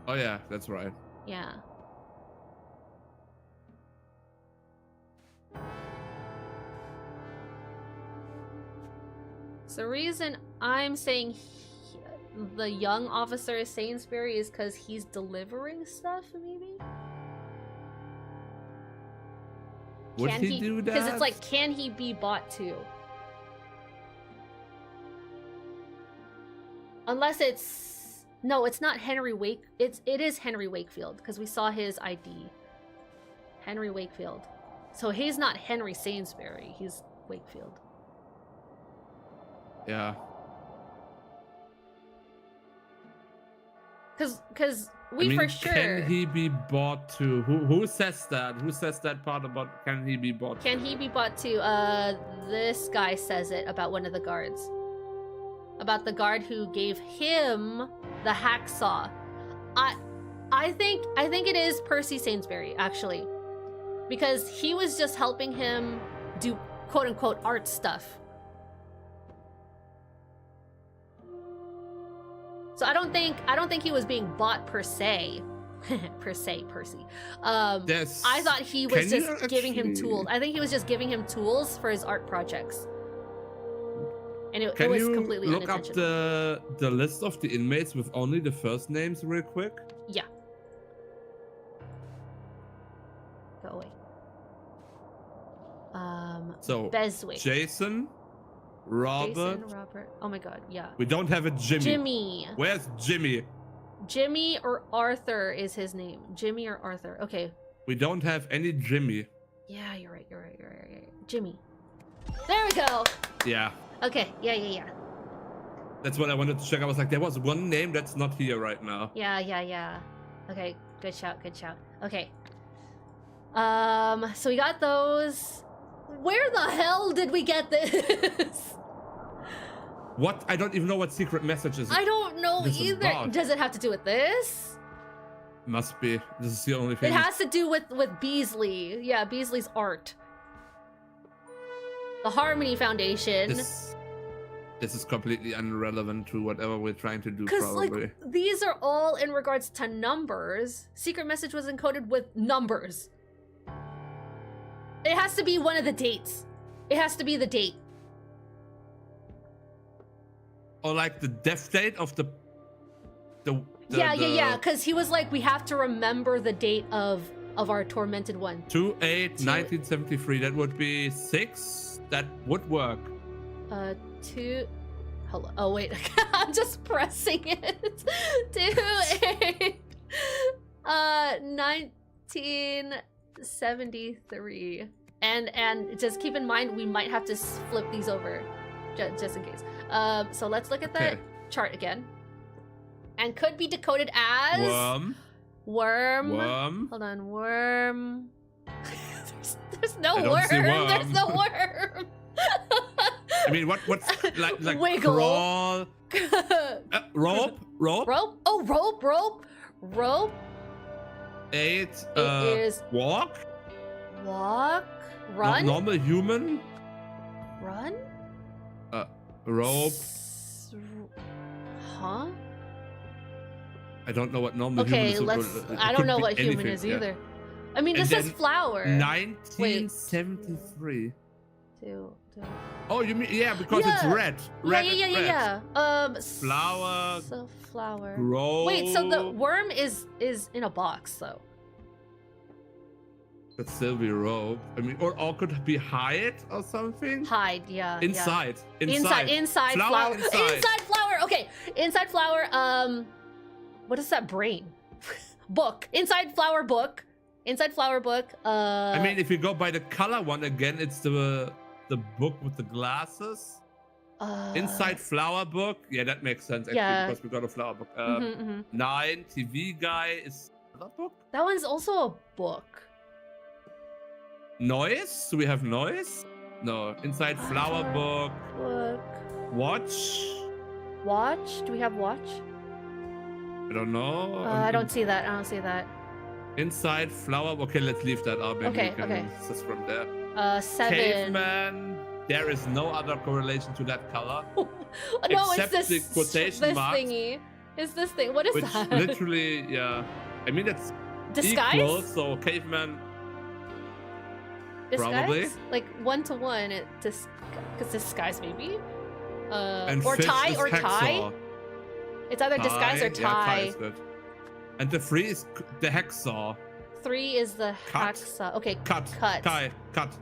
Oh yeah, that's right. Yeah. So the reason I'm saying the young officer is Sainsbury is because he's delivering stuff, maybe? Would he do that? Because it's like, can he be bought to? Unless it's... No, it's not Henry Wake. It is Henry Wakefield, because we saw his ID. Henry Wakefield. So he's not Henry Sainsbury. He's Wakefield. Yeah. Because we for sure... Can he be bought to... Who says that? Who says that part about can he be bought Can to? he be bought to... This guy says it about one of the guards. About the guard who gave him the hacksaw. I think it is Percy Sainsbury, actually. Because he was just helping him do quote-unquote art stuff. So I don't think he was being bought per se. Per se, Percy. I thought he was just giving him tools. I think he was just giving him tools for his art projects. And it was completely unintentional. Can you look up the list of the inmates with only the first names real quick? Yeah. Go away. So Beswick. Jason, Robert. Oh my god, yeah. We don't have a Jimmy. Jimmy. Where's Jimmy? Jimmy or Arthur is his name. Jimmy or Arthur. Okay. We don't have any Jimmy. Yeah, you're right. Jimmy. There we go. Yeah. Okay. Yeah. That's what I wanted to check. I was like, there was one name that's not here right now. Yeah. Okay. Good shout. Okay. So we got those. Where the hell did we get this? What? I don't even know what secret message is. I don't know either. Does it have to do with this? Must be. This is the only thing. It has to do with Beasley. Yeah, Beasley's art. The Harmony Foundation. This is completely irrelevant to whatever we're trying to do, probably. Like, these are all in regards to numbers. Secret message was encoded with numbers. It has to be one of the dates. It has to be the date. Or like the death date of the yeah. Because he was like, we have to remember the date of our tormented one. 2/8/1973. That would be 6. That would work. 2. Hello. Oh wait, I'm just pressing it. 2/8. 1973. And just keep in mind, we might have to flip these over, just in case. So let's look at that chart again. And could be decoded as worm. Hold on, worm. there's no worm. There's no worm. I mean, what's like Wiggle. Crawl? Rope. Oh, rope. 8. It is walk. Run. Normal human. Run. Rope. Huh? I don't know what normal human is. Okay, I don't know what human is either. I mean, this says flower. 1973. Two. Oh, you mean because it's red. Yeah. Flower. So flower. Grow. Wait, so the worm is in a box though. Could still be rope. I mean, or could be hide or something. Hide, yeah. Inside flower. Inside flower. Okay, inside flower. What is that brain? Book. Inside flower book. I mean, if you go by the color one again, it's the book with the glasses. Inside flower book. Yeah, that makes sense actually because we got a flower book. 9 TV guy is another book. That one's also a book. Noise? Do we have noise? No. Inside flower book. Watch? Do we have watch? I don't know. I don't see that. Inside flower. Okay, let's leave that up. Okay. Just from there. 7. Caveman. There is no other correlation to that color. No, except it's the quotation marks, thingy. It's this thing. What is which that? Literally, yeah. I mean, it's disguise. Equal, so caveman. Disguise? Probably. Like 1-to-1. Because disguise maybe. And or tie or tie. It's either disguise or tie. Yeah, tie is good. And the 3 is the hacksaw. 3 is the hacksaw. Okay. Cut. Tie. Cut.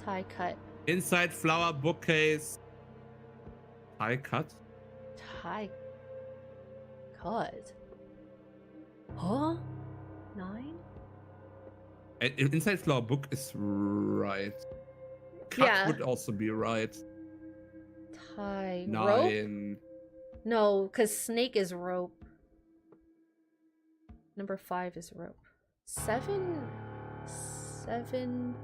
Tie cut. Inside flower bookcase. Tie cut. Tie cut. Huh? 9? Inside flower book is right. Cut Yeah. would also be right. Tie. 9. Rope? No, because snake is rope. Number 5 is rope. 7? 7.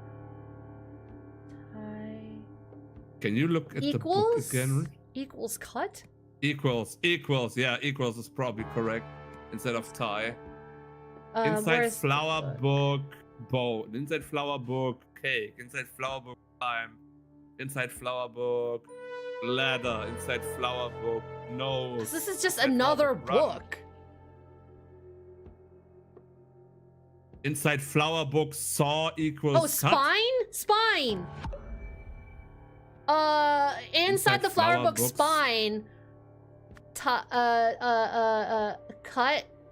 Tie. Can you look at the book Equals? again? Equals cut? Equals. Yeah, equals is probably correct instead of tie. Inside Where's the flower book, bow. Inside flower book, cake. Inside flower book, time. Inside flower book, ladder. Inside flower book, nose. This is just Inside another flower run. book. Inside flower book, saw equals Oh, cut. spine? Inside the flower book, books. spine. Cut.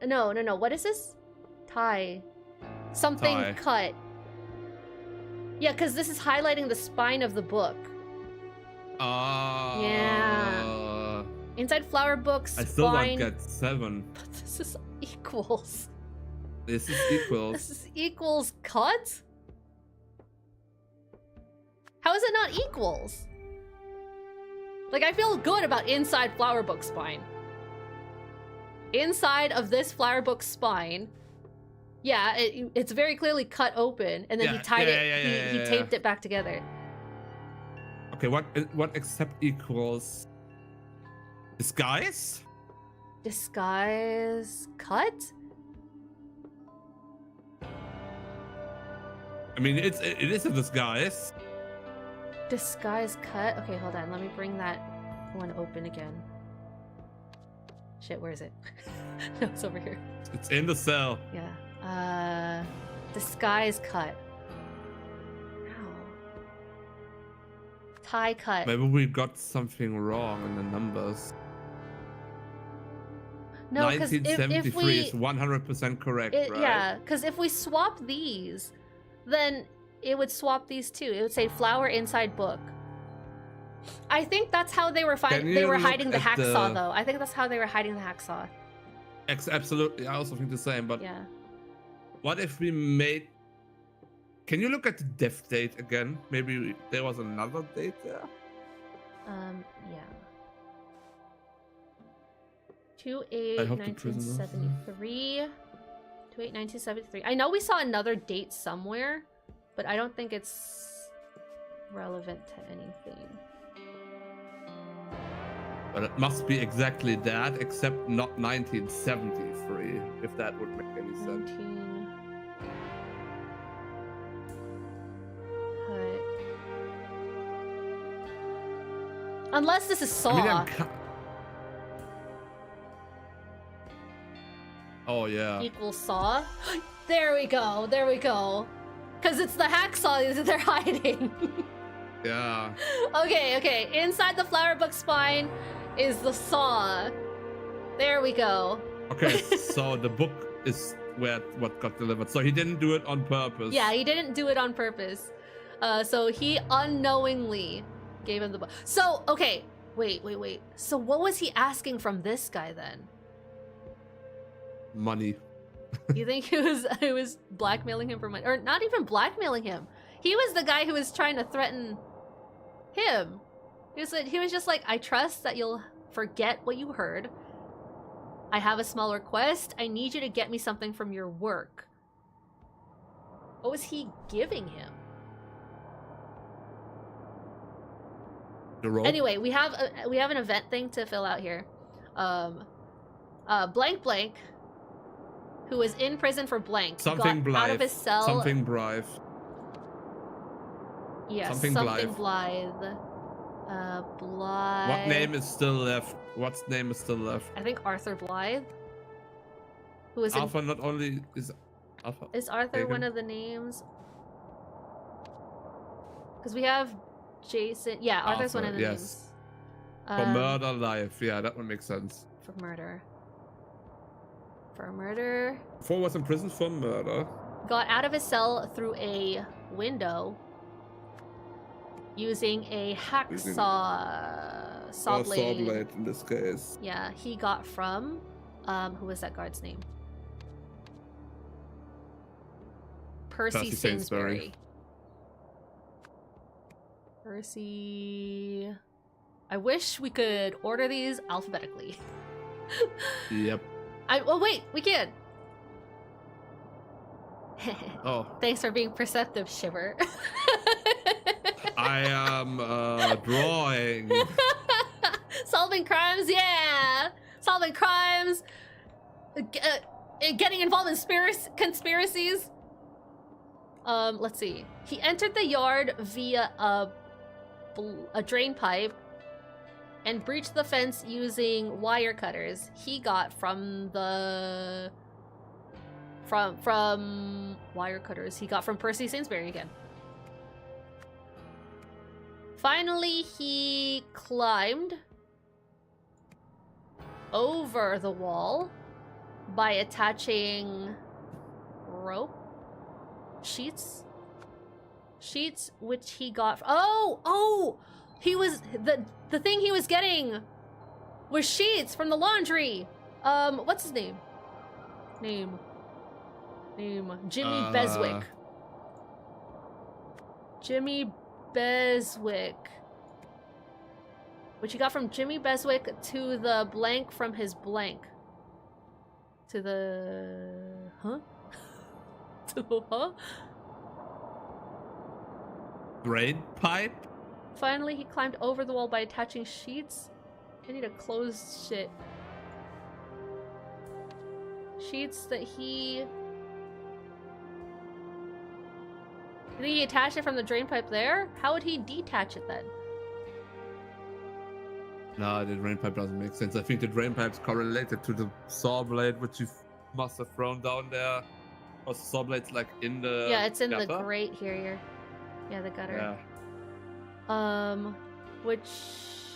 No. What is this? Tie. Something Tie. cut. Yeah, because this is highlighting the spine of the book. Yeah. Inside flower book, spine. I still don't get 7. But this is equals. This is equals. This is equals cut? How is it not equals? Like, I feel good about inside flower book spine. Inside of this flower book spine, yeah, it's very clearly cut open, and then he tied it. He taped it back together. Okay, what except equals? Disguise? Disguise cut? I mean, it is a disguise. Disguise cut? Okay, hold on. Let me bring that one open again. Shit, where is it? No, it's over here. It's in the cell. Yeah. Disguise cut. Ow. Tie cut. Maybe we got something wrong in the numbers. No, because 1973 is 100% correct, right? Yeah, because if we swap these, then it would swap these too. It would say flower inside book. I think that's how they were hiding the hacksaw, though. I think that's how they were hiding the hacksaw. Absolutely, I also think the same. But yeah, what if we made? Can you look at the death date again? Maybe there was another date there. Yeah. 2/8/1973. 2/8/1973. I know we saw another date somewhere, but I don't think it's relevant to anything. But it must be exactly that, except not 1973, if that would make any sense. 19. Cut. Unless this is Saw. I mean, oh yeah. Equals Saw. There we go. There we go. Because it's the hacksaw that they're hiding. Yeah. Okay. Inside the flower book spine is the saw. There we go. Okay, so the book is what got delivered. So he didn't do it on purpose. Yeah, he didn't do it on purpose. So he unknowingly gave him the book. So, okay. Wait. So what was he asking from this guy then? Money. You think he was blackmailing him for money? Or not even blackmailing him. He was the guy who was trying to threaten him. He was just like, I trust that you'll forget what you heard. I have a small request. I need you to get me something from your work. What was he giving him? The rope? Anyway, we have an event thing to fill out here. Blank blank, who was in prison for blank, Something got out of his cell. Something Blythe. Yes, something Blythe. Blythe. Blythe. What name is still left? What name is still left? I think Arthur Blythe. Who is Arthur not only is Arthur. Is Arthur one of the names? Because we have Jason. Yeah, Arthur's one of the names. For murder, life. Yeah, that one makes sense. For murder. For murder. Before was in prison for murder. Got out of his cell through a window using a hacksaw. Saw blade. Saw blade in this case. Yeah, he got from Who was that guard's name? Percy Sainsbury. Percy... I wish we could order these alphabetically. Yep. Oh wait, we can. Oh. Thanks for being perceptive, Shiver. I am drawing. Solving crimes, yeah. Solving crimes. Getting involved in conspiracies. Let's see. He entered the yard via a drain pipe and breached the fence using wire cutters he got from the from wire cutters he got from Percy Sainsbury again. Finally, he climbed over the wall by attaching rope sheets which he got he was the thing he was getting was sheets from the laundry. What's his name? Jimmy Beswick. Jimmy Beswick. Which he got from Jimmy Beswick to the blank from his blank. To the... Huh? To the huh? Drain pipe? Finally, he climbed over the wall by attaching sheets. I need to close shit. Sheets that he... Did he attach it from the drain pipe there? How would he detach it then? No, the drain pipe doesn't make sense. I think the drain pipe's correlated to the saw blade, which you must have thrown down there. Or the saw blade's like in the... Yeah, it's in gutter? the grate here. Yeah, the gutter. Yeah. Which...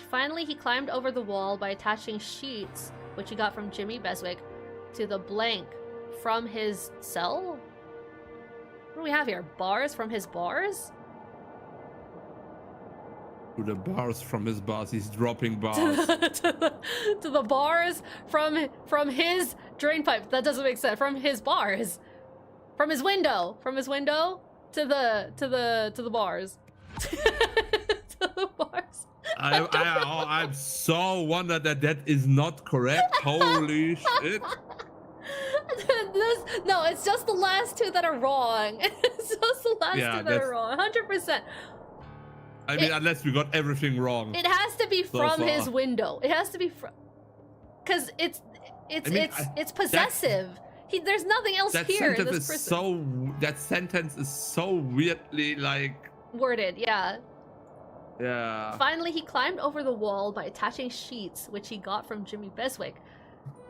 Finally, he climbed over the wall by attaching sheets, which he got from Jimmy Beswick, to the blank from his cell? What do we have here? Bars from his bars? To the bars from his bars. He's dropping bars. to the bars from his drain pipe. That doesn't make sense. From his bars. From his window. From his window to the bars. To the bars. I'm so wondered that is not correct. Holy shit. No, it's just the last two that are wrong. It's just the last two that are wrong. 100%. I mean, unless we got everything wrong. It has to be from his window. It has to be from... Because it's possessive. There's nothing else here in this person. That sentence is so weirdly, like... Worded, yeah. Yeah. Finally, he climbed over the wall by attaching sheets, which he got from Jimmy Beswick,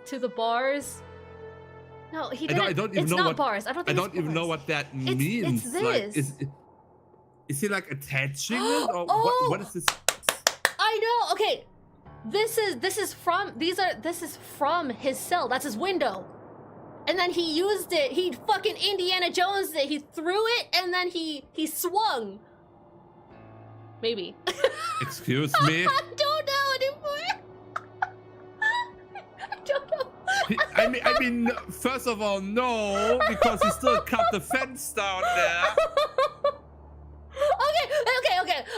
to the bars. No, he didn't. I don't even it's know not what, bars. I don't even know what that means. It's this. Like, is he like attaching it, or what is this? I know. Okay, this is from his cell. That's his window. And then he used it. He fucking Indiana Jones'd it. He threw it, and then he swung. Maybe. Excuse me? I don't know anymore. I don't know. I mean, first of all, no, because he still cut the fence down there.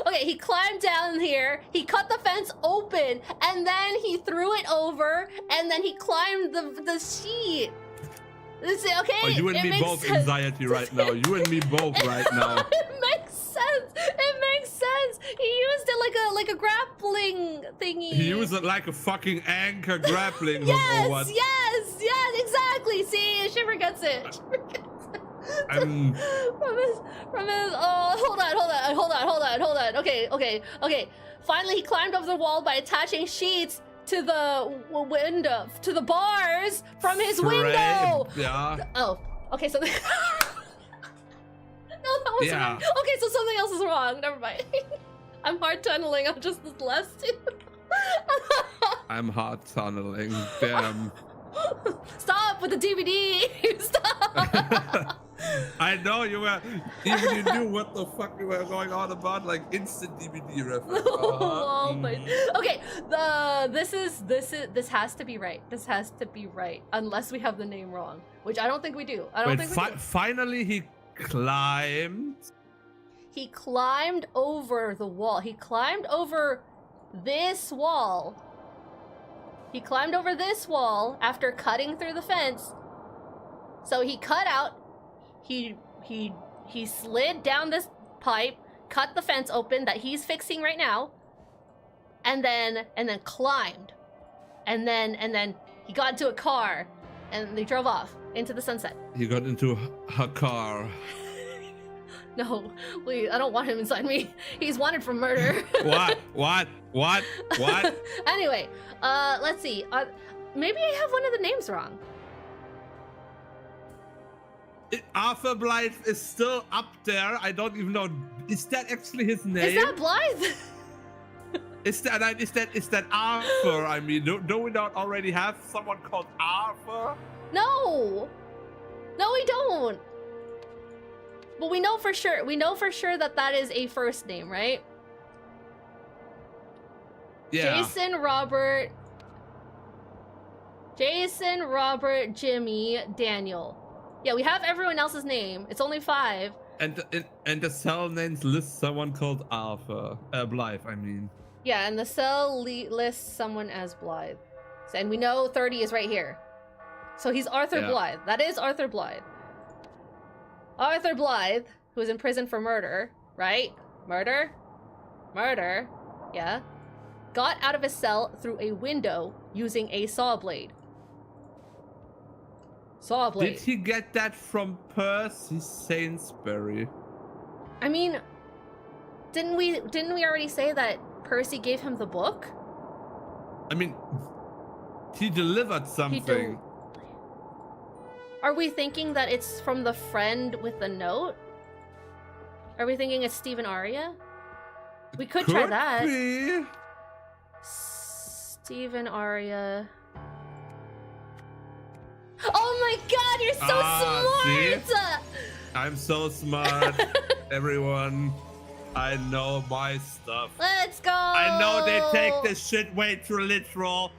Okay. He climbed down here. He cut the fence open, and then he threw it over, and then he climbed the sheet. Okay. Oh, you and me both sense. Anxiety right now. You and me both right now. It makes sense. It makes sense. He used it like a grappling thingy. He used it like a fucking anchor grappling yes, or what? Yes, exactly. See, Shiver gets it. I'm... From his hold on. Okay. Finally, he climbed over the wall by attaching sheets to the window, to the bars from his window. Yeah. Oh, okay. So no, that was wrong. Okay, so something else is wrong. Never mind. I'm hard tunneling on just this last two. I'm hard tunneling. Damn. Stop with the DVD. Stop. I know you were. Even you knew what the fuck we were going on about, like instant DVD reference. Oh my. Okay, this has to be right. This has to be right, unless we have the name wrong, which I don't think we do. I don't think we do. Finally, he climbed. He climbed over the wall. He climbed over this wall. He climbed over this wall after cutting through the fence. So he cut out. He slid down this pipe, cut the fence open that he's fixing right now, and then climbed, and then he got into a car, and they drove off into the sunset. He got into her car. No, please, I don't want him inside me. He's wanted for murder. What? Anyway, let's see. Maybe I have one of the names wrong. Arthur Blythe is still up there. I don't even know. Is that actually his name? Is that Blythe? Is that Arthur? I mean, do we not already have someone called Arthur? No, we don't. But we know for sure. We know for sure that is a first name, right? Yeah. Jason, Robert, Jimmy, Daniel. Yeah, we have everyone else's name. It's only 5. And the cell names list someone called Arthur. Blythe, I mean. Yeah, and the cell lists someone as Blythe. And we know 30 is right here. So he's Arthur Blythe. That is Arthur Blythe. Arthur Blythe, who is in prison for murder, right? Murder, yeah. Got out of his cell through a window using a saw blade. Did he get that from Percy Sainsbury? I mean, didn't we already say that Percy gave him the book? I mean, he delivered something. Are we thinking that it's from the friend with the note? Are we thinking it's Stephen Aria? We could try that. Be. Stephen Aria. Oh my god, you're so smart! See? I'm so smart, everyone. I know my stuff. Let's go! I know they take this shit way too literal.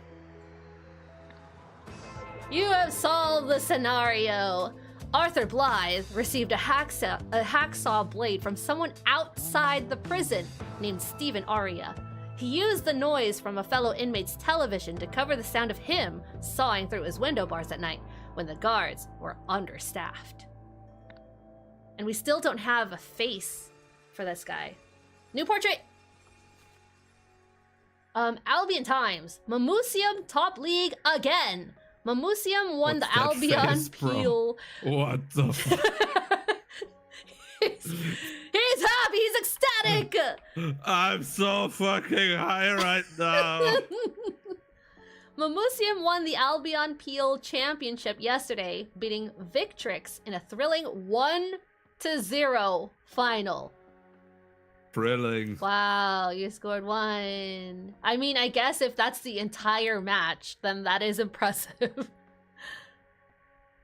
You have solved the scenario. Arthur Blythe received a hacksaw blade from someone outside the prison named Stephen Aria. He used the noise from a fellow inmate's television to cover the sound of him sawing through his window bars at night when the guards were understaffed. And we still don't have a face for this guy. New portrait! Albion Times. Mamusium top league again. Mamusium won the Albion Peel. What the fuck? He's happy, he's ecstatic! I'm so fucking high right now. Mamusium won the Albion Peel Championship yesterday, beating Victrix in a thrilling 1-0 final. Thrilling. Wow, you scored 1. I mean, I guess if that's the entire match, then that is impressive.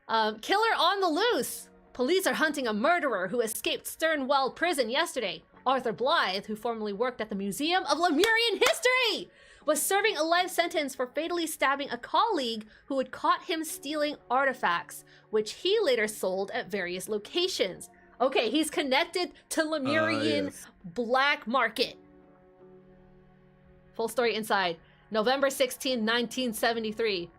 Killer on the loose. Police are hunting a murderer who escaped Sternwell prison yesterday. Arthur Blythe, who formerly worked at the Museum of Lemurian History, was serving a life sentence for fatally stabbing a colleague who had caught him stealing artifacts, which he later sold at various locations. Okay, he's connected to Lemurian black market. Full story inside. November 16, 1973.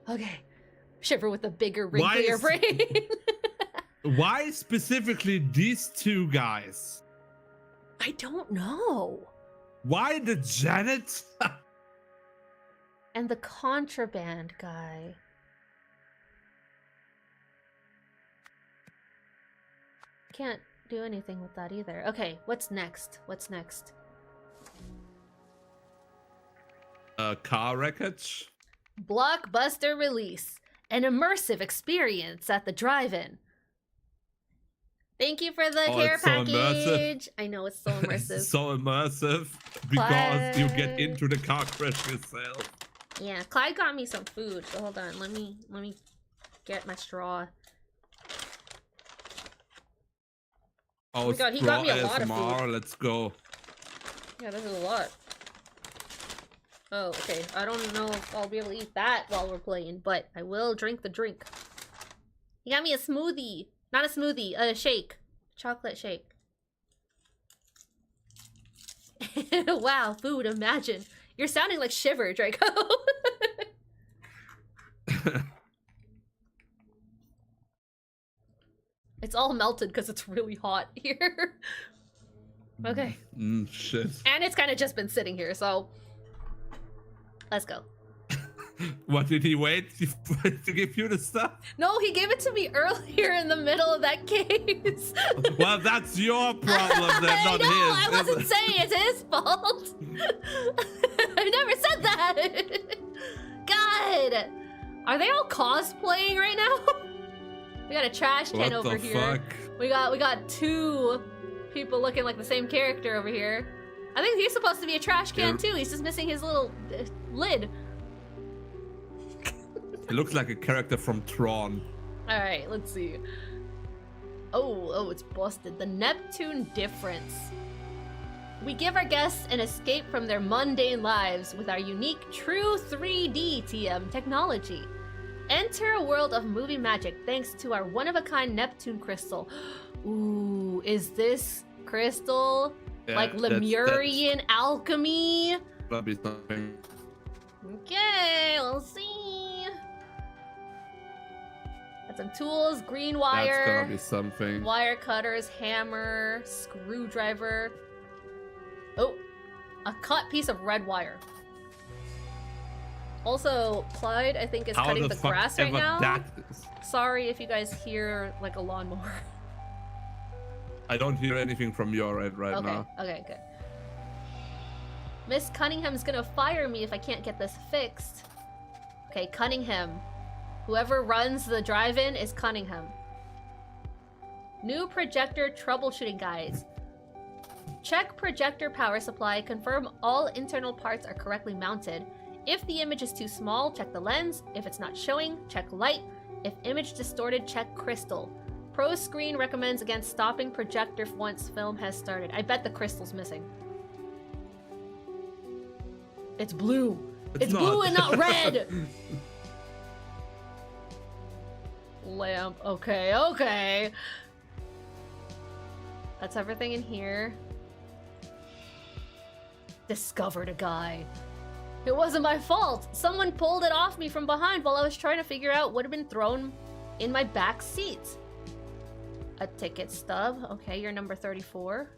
Okay. Shiver with a bigger, wrinklier brain. Why specifically these two guys? I don't know. Why the janitor? And the contraband guy. Can't do anything with that either. Okay, what's next? Car wreckage? Blockbuster release. An immersive experience at the drive-in. Thank you for the care package. I know, it's so immersive. So immersive because you get into the car crash yourself. Yeah, Clyde got me some food. So hold on, let me get my straw. Oh my god, he got me a lot of ASMR, food. let's go. Yeah, this is a lot. Oh, okay. I don't know if I'll be able to eat that while we're playing, but I will drink the drink. He got me a smoothie. Not a smoothie, a shake. Chocolate shake. Wow, food, imagine. You're sounding like Shiver, Draco. It's all melted because it's really hot here. Okay. Shit. And it's kind of just been sitting here, so... Let's go. What, did he wait to give you the stuff? No, he gave it to me earlier in the middle of that case. Well, that's your problem then, not his. I wasn't saying it's his fault. I never said that. God. Are they all cosplaying right now? We got a trash can over here. What the fuck? We got two people looking like the same character over here. I think he's supposed to be a trash can too. He's just missing his little lid. He looks like a character from Tron. All right, let's see. Oh, it's busted. The Neptune difference. We give our guests an escape from their mundane lives with our unique true 3D TM technology. Enter a world of movie magic thanks to our one-of-a-kind Neptune crystal. Ooh, is this crystal like Lemurian alchemy? That'll be something. Okay, we'll see. Got some tools, green wire. That's gonna be something. Wire cutters, hammer, screwdriver. Oh, a cut piece of red wire. Also, Clyde, I think, is cutting the grass right now. Sorry if you guys hear like a lawnmower. I don't hear anything from your end right now. Okay, good. Miss Cunningham's gonna fire me if I can't get this fixed. Okay, Cunningham. Whoever runs the drive-in is Cunningham. New projector troubleshooting guides. Check projector power supply. Confirm all internal parts are correctly mounted. If the image is too small, check the lens. If it's not showing, check light. If image distorted, check crystal. Pro Screen recommends against stopping projector once film has started. I bet the crystal's missing. It's blue. It's blue and not red. Lamp. Okay. That's everything in here. Discovered a guy. It wasn't my fault. Someone pulled it off me from behind while I was trying to figure out what had been thrown in my back seat. A ticket stub. Okay, you're number 34.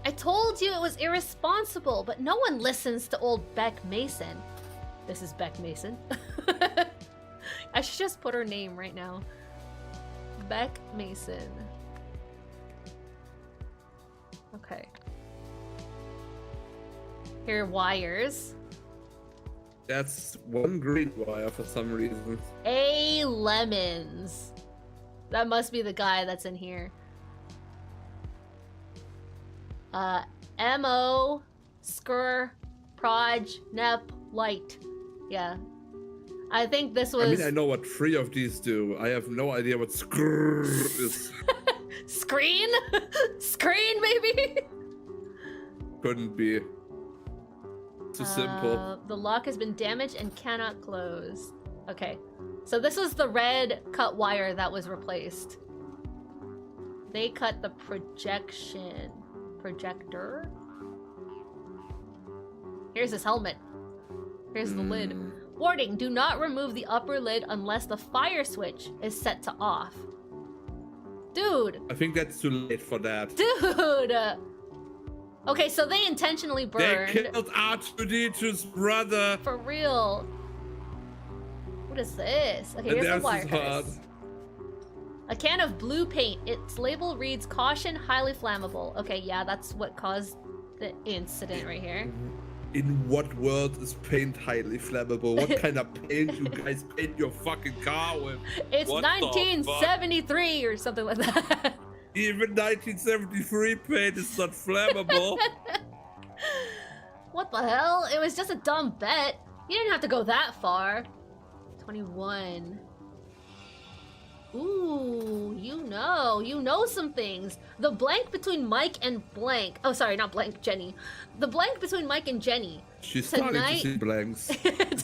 I told you it was irresponsible, but no one listens to old Beck Mason. This is Beck Mason. I should just put her name right now. Beck Mason. Okay. Here are wires. That's one green wire for some reason. A lemons. That must be the guy that's in here. MO, Skur, Proj, Nep, Light. Yeah. I think this was... I mean, I know what 3 of these do. I have no idea what Skur is. Screen? Screen, maybe? Couldn't be. Too simple. The lock has been damaged and cannot close. Okay. So this was the red cut wire that was replaced. They cut the projector. Here's his helmet. Here's the lid. Warning, do not remove the upper lid unless the fire switch is set to off. Dude. I think that's too late for that. Dude. Okay, so they intentionally burned. They killed R2-D2's brother. For real. What is this? Okay, here's the wire cutters. A can of blue paint. Its label reads, caution, highly flammable. Okay, yeah, that's what caused the incident right here. In what world is paint highly flammable? What kind of paint you guys paint your fucking car with? It's what 1973 or something like that. What Even 1973 paint is not flammable. What the hell? It was just a dumb bet. You didn't have to go that far. 21. Ooh, you know some things. The blank between Mike and blank. Oh, sorry, not blank, Jenny. The blank between Mike and Jenny. She's starting to see blanks.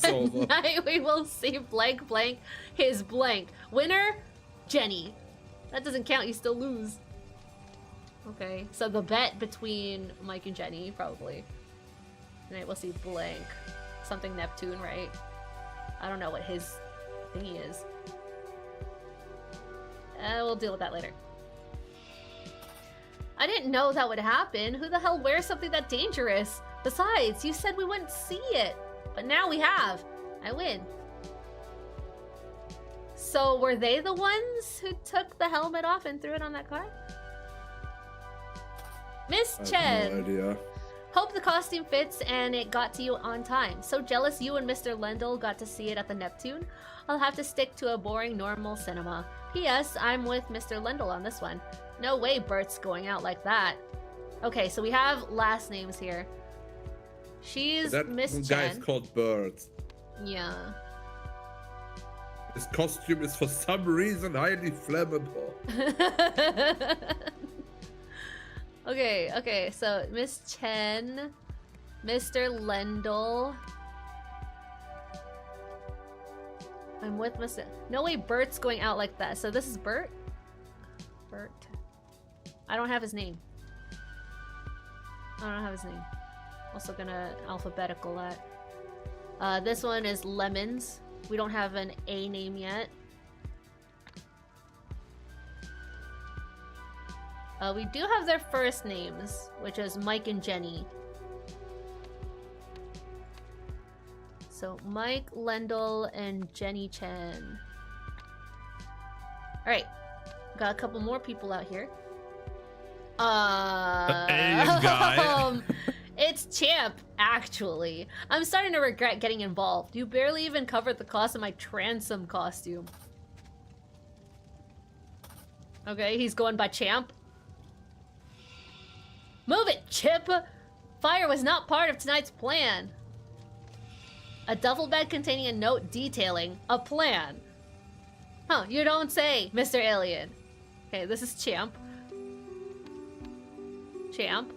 Tonight we will see blank blank his blank. Winner, Jenny. That doesn't count, you still lose. Okay, so the bet between Mike and Jenny, probably. Tonight we'll see blank. Something Neptune, right? I don't know what his thingy is. We'll deal with that later. I didn't know that would happen. Who the hell wears something that dangerous? Besides, you said we wouldn't see it. But now we have. I win. So were they the ones who took the helmet off and threw it on that car? Miss Chen. I have no idea. Hope the costume fits and it got to you on time. So jealous you and Mr. Lendl got to see it at the Neptune. I'll have to stick to a boring normal cinema. P.S. I'm with Mr. Lendl on this one. No way Bert's going out like that. Okay, so we have last names here. She's Miss Chen. That guy's called Bert. Yeah. His costume is for some reason highly flammable. Okay, so Miss Chen, Mr. Lendl. I'm with Mr. No way Bert's going out like that. So this is Bert? Bert. I don't have his name. I don't have his name. Also gonna alphabetical that. This one is Lemons. We don't have an A name yet. We do have their first names, which is Mike and Jenny. So Mike Lendl and Jenny Chen. Alright. Got a couple more people out here. Alien guy. It's Champ, actually. I'm starting to regret getting involved. You barely even covered the cost of my transom costume. Okay, he's going by Champ. Move it, Chip! Fire was not part of tonight's plan. A duffel bag containing a note detailing a plan. Huh, you don't say, Mr. Alien. Okay, this is Champ. Champ.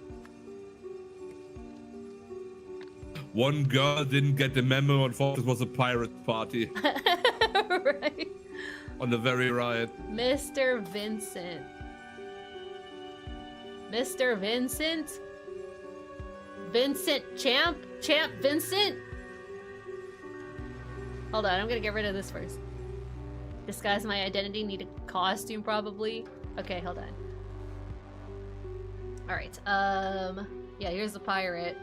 One girl didn't get the memo and thought it was a pirate party. Right. On the very right. Mr. Vincent. Mr. Vincent? Vincent Champ? Champ Vincent? Hold on, I'm gonna get rid of this first. Disguise my identity, need a costume probably. Okay, hold on. Alright, yeah, here's the pirate.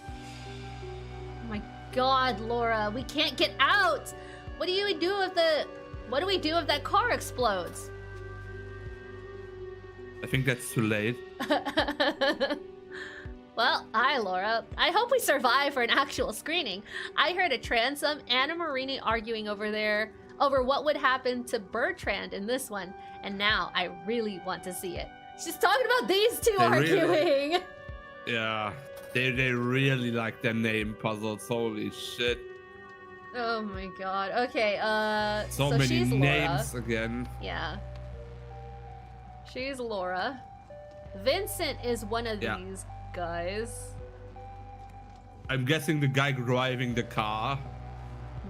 Oh my god, Laura, we can't get out! What do we do if that car explodes? I think that's too late. Well, hi, Laura. I hope we survive for an actual screening. I heard a transom and a Marini arguing over what would happen to Bertrand in this one, and now I really want to see it. She's talking about these two arguing. Really, yeah, they really like their name puzzles. Holy shit. Oh my god. Okay, so so many she's names Laura. again. Yeah. She's Laura. Vincent is one of these guys. I'm guessing the guy driving the car.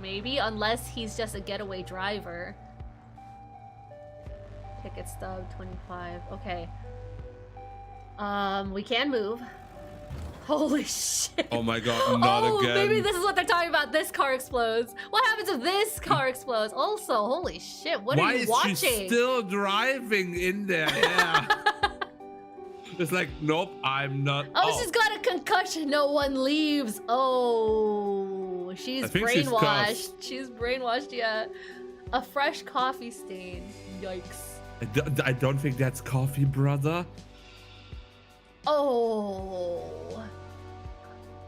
Maybe, unless he's just a getaway driver. Ticket stub 25. Okay. We can move. Holy shit. Oh my god, not again. Maybe this is what they're talking about. This car explodes. What happens if this car explodes? Also, holy shit, what are you watching? Why is she still driving in there? Yeah. It's like, nope, I'm not. Oh, she's got a concussion. No one leaves. Oh, she's brainwashed. She's brainwashed, yeah. A fresh coffee stain. Yikes. I don't think that's coffee, brother. Oh.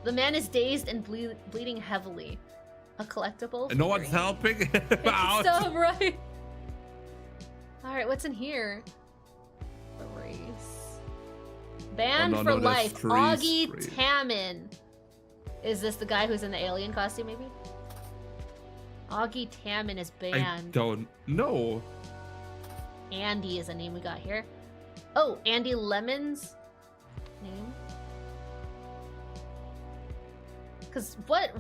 The man is dazed and bleeding heavily. A collectible? And no one's helping him out. Stop, right? Alright, what's in here? Erase. Banned for life. Augie Tammin. Is this the guy who's in the alien costume, maybe? Augie Tammin is I banned. don't know. Andy is a name we got here. Oh, Andy Lemon's name? Cause what?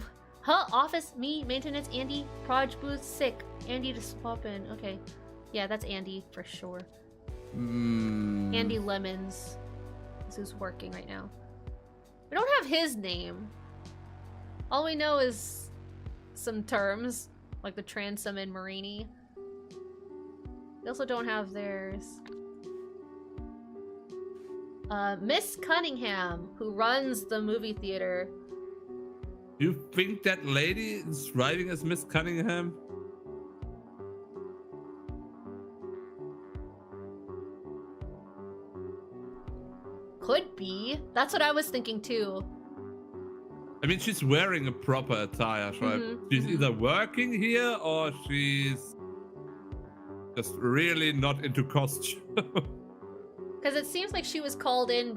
Huh? Office, me, maintenance, Andy, Proj booth, sick. Andy to swap in. Okay. Yeah, that's Andy for sure. Andy Lemons is who's working right now. We don't have his name. All we know is some terms, like the transom and Marini. We also don't have theirs. Miss Cunningham, who runs the movie theater. You think that lady is driving as Miss Cunningham? Could be. That's what I was thinking too. I mean, she's wearing a proper attire, right? She's either working here or she's just really not into costume. Because it seems like she was called in,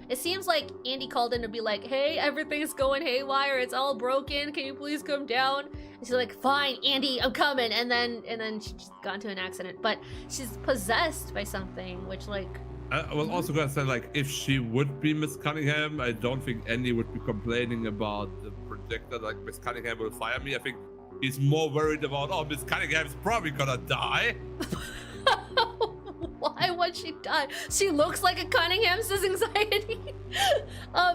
it seems like Andy called in to be like, hey, everything's going haywire, it's all broken, can you please come down? And she's like, fine, Andy, I'm coming. And then she just got into an accident. But she's possessed by something, which I was also gonna say, like, if she would be Miss Cunningham, I don't think Andy would be complaining about the projector, like, Miss Cunningham will fire me. I think he's more worried about, oh, Miss Cunningham's probably gonna die. Why would she die? She looks like a Cunningham, says anxiety.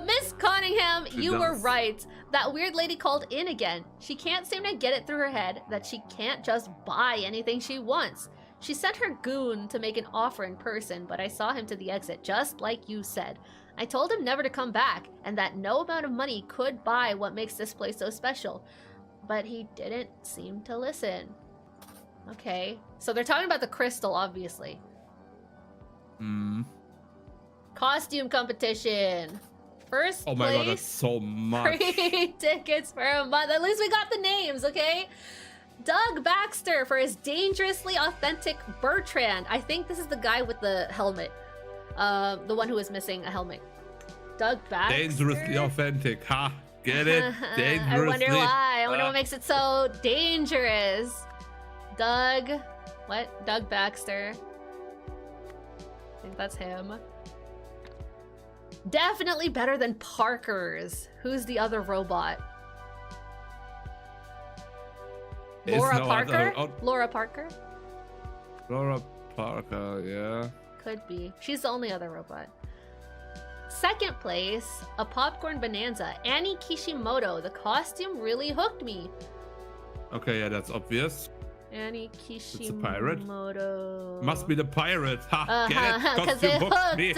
Miss Cunningham, you were right. That weird lady called in again. She can't seem to get it through her head that she can't just buy anything she wants. She sent her goon to make an offer in person, but I saw him to the exit, just like you said. I told him never to come back, and that no amount of money could buy what makes this place so special. But he didn't seem to listen. Okay, so they're talking about the crystal, obviously. Costume competition. First place. Oh my god, that's so much. Free tickets for a month. At least we got the names, okay? Doug Baxter for his dangerously authentic Bertrand. I think this is the guy with the helmet. The one who is missing a helmet. Doug Baxter. Dangerously authentic, huh? Get it? Dangerously. I wonder why. I wonder what makes it so dangerous. Doug. What? Doug Baxter. I think that's him. Definitely better than Parker's. Who's the other robot? Laura Parker? Laura Parker? Laura Parker, yeah. Could be. She's the only other robot. Second place, a popcorn bonanza. Annie Kishimoto. The costume really hooked me. Okay, yeah, that's obvious. Annie Kishimoto. It's a pirate. Must be the pirate. Ha, get it? Costume hooked me.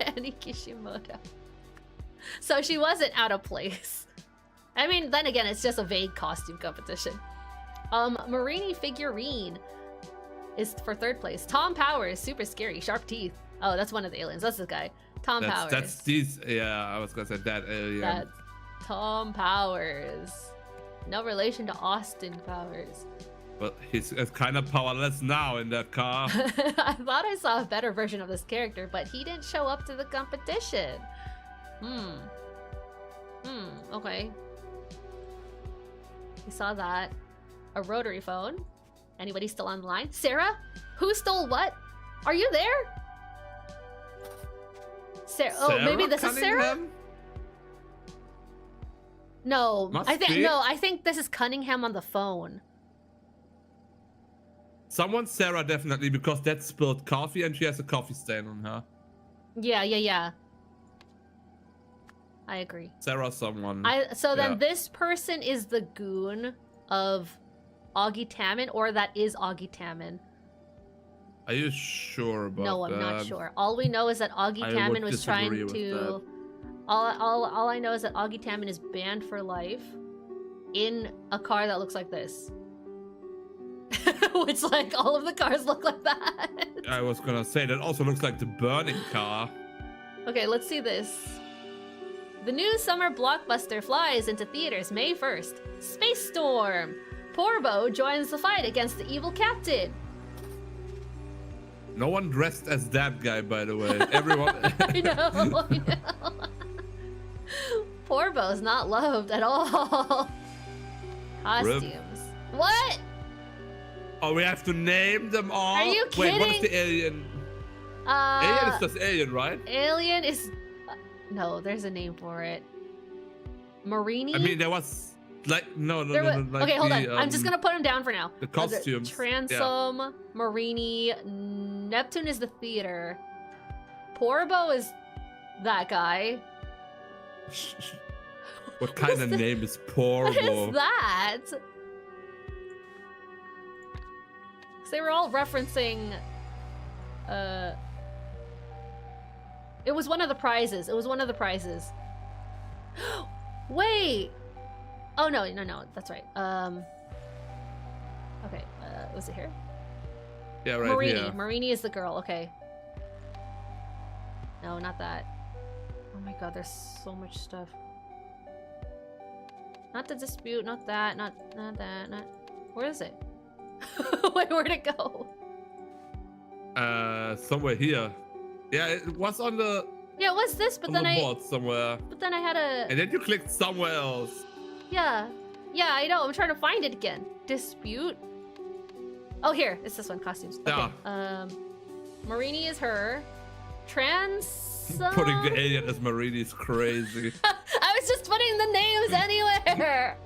Annie Kishimoto. So she wasn't out of place. I mean, then again, it's just a vague costume competition. Marini figurine is for third place. Tom Powers, super scary, sharp teeth. Oh, that's one of the aliens. That's this guy. Powers. That's these. Yeah, I was gonna say that alien. That's Tom Powers. No relation to Austin Powers. But he's kind of powerless now in that car. I thought I saw a better version of this character, but he didn't show up to the competition. Okay. We saw that. A rotary phone. Anybody still on the line? Sarah? Who stole what? Are you there? Sarah? Oh, maybe this is Sarah? No, I think this is Cunningham on the phone. Someone's Sarah, definitely, because that spilled coffee and she has a coffee stain on her. Yeah. I agree. Sarah someone. Then this person is the goon of Augie Tammin, or that is Augie Tammin. Are you sure about that? No, I'm not sure. All we know is that Augie Tammin was trying to... All I know is that Augie Tammin is banned for life in a car that looks like this. Which, like, all of the cars look like that. I was gonna say, that also looks like the burning car. Okay, let's see this. The new summer blockbuster flies into theaters May 1st. Space Storm. Porbo joins the fight against the evil captain. No one dressed as that guy, by the way. Everyone. I know. Porbo's not loved at all. Costumes. What? Oh, we have to name them all? Are you Wait, what is kidding? the alien? Alien is just alien, right? Alien is... no, there's a name for it. Marini? I mean, there was... like, no. Like okay, hold on. I'm just gonna put them down for now. The costumes. Transom, Marini, Neptune is the theater. Porbo is that guy. What kind of name is Porbo? What is that? Because they were all referencing... it was one of the prizes. It was one of the prizes. Wait! Oh, no, that's right. Okay, was it here? Yeah, right Marini. here. Marini is the girl, okay. No, not that. Oh my god, there's so much stuff. Not the dispute, not that, not that, not... Where is it? Wait, where'd it go? Somewhere here. Yeah, it was on the... Yeah, it was this, but then board somewhere. But then I had a... And then you clicked somewhere else. Yeah. Yeah, I know. I'm trying to find it again. Dispute. Oh, here. It's this one. Costumes. Okay. Yeah. Marini is her. Putting the alien as Marini is crazy. I was just putting the names anywhere.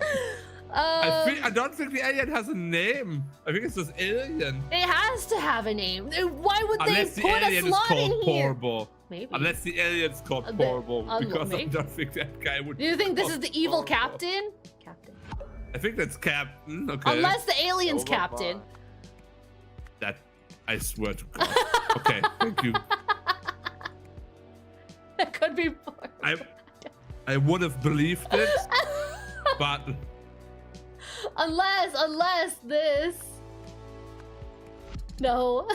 I don't think the alien has a name. I think it's just alien. It has to have a name. Why would Unless they the put a alien is slot called in here? Porbo. Maybe. Unless the alien's called Porbo. Because I don't think that guy would... Do you think this is the evil captain? Captain. I think that's Captain. Okay. Unless the alien's captain. That... I swear to God. Okay, thank you. It could be Porbo. I would have believed it, but... Unless this... No.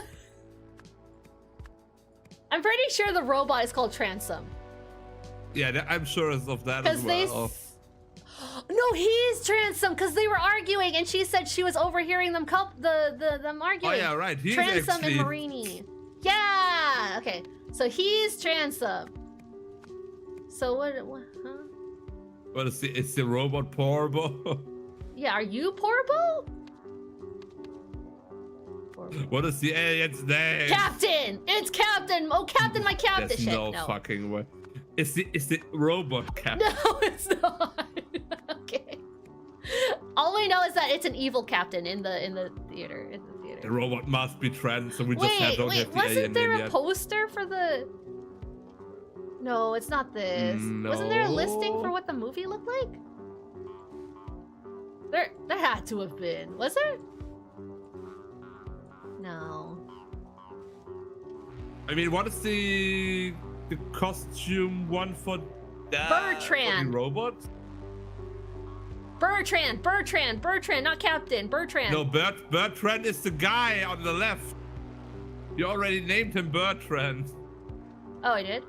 I'm pretty sure the robot is called Transom. Yeah, I'm sure of that as well. No, he's Transom because they were arguing and she said she was overhearing them them arguing. Oh yeah, right. He's Transom actually... and Marini. Yeah. Okay. So he's Transom. So what? Huh? What is it's the robot Porbo? Yeah. Are you Porbo? What is the alien's name? Captain! It's Captain! Oh, Captain, my captain! There's Shit, no fucking way. It's the robot captain. No, it's not. Okay. All we know is that it's an evil captain in the theater. The robot must be trans, so we don't have the alien wasn't there name a yet. poster for the... No, it's not this. No. Wasn't there a listing for what the movie looked like? There had to have been. Was there? No. I mean, what is the costume one for that? Bertrand. Robot? Bertrand, not Captain. Bertrand. No, Bertrand is the guy on the left. You already named him Bertrand. Oh, I did?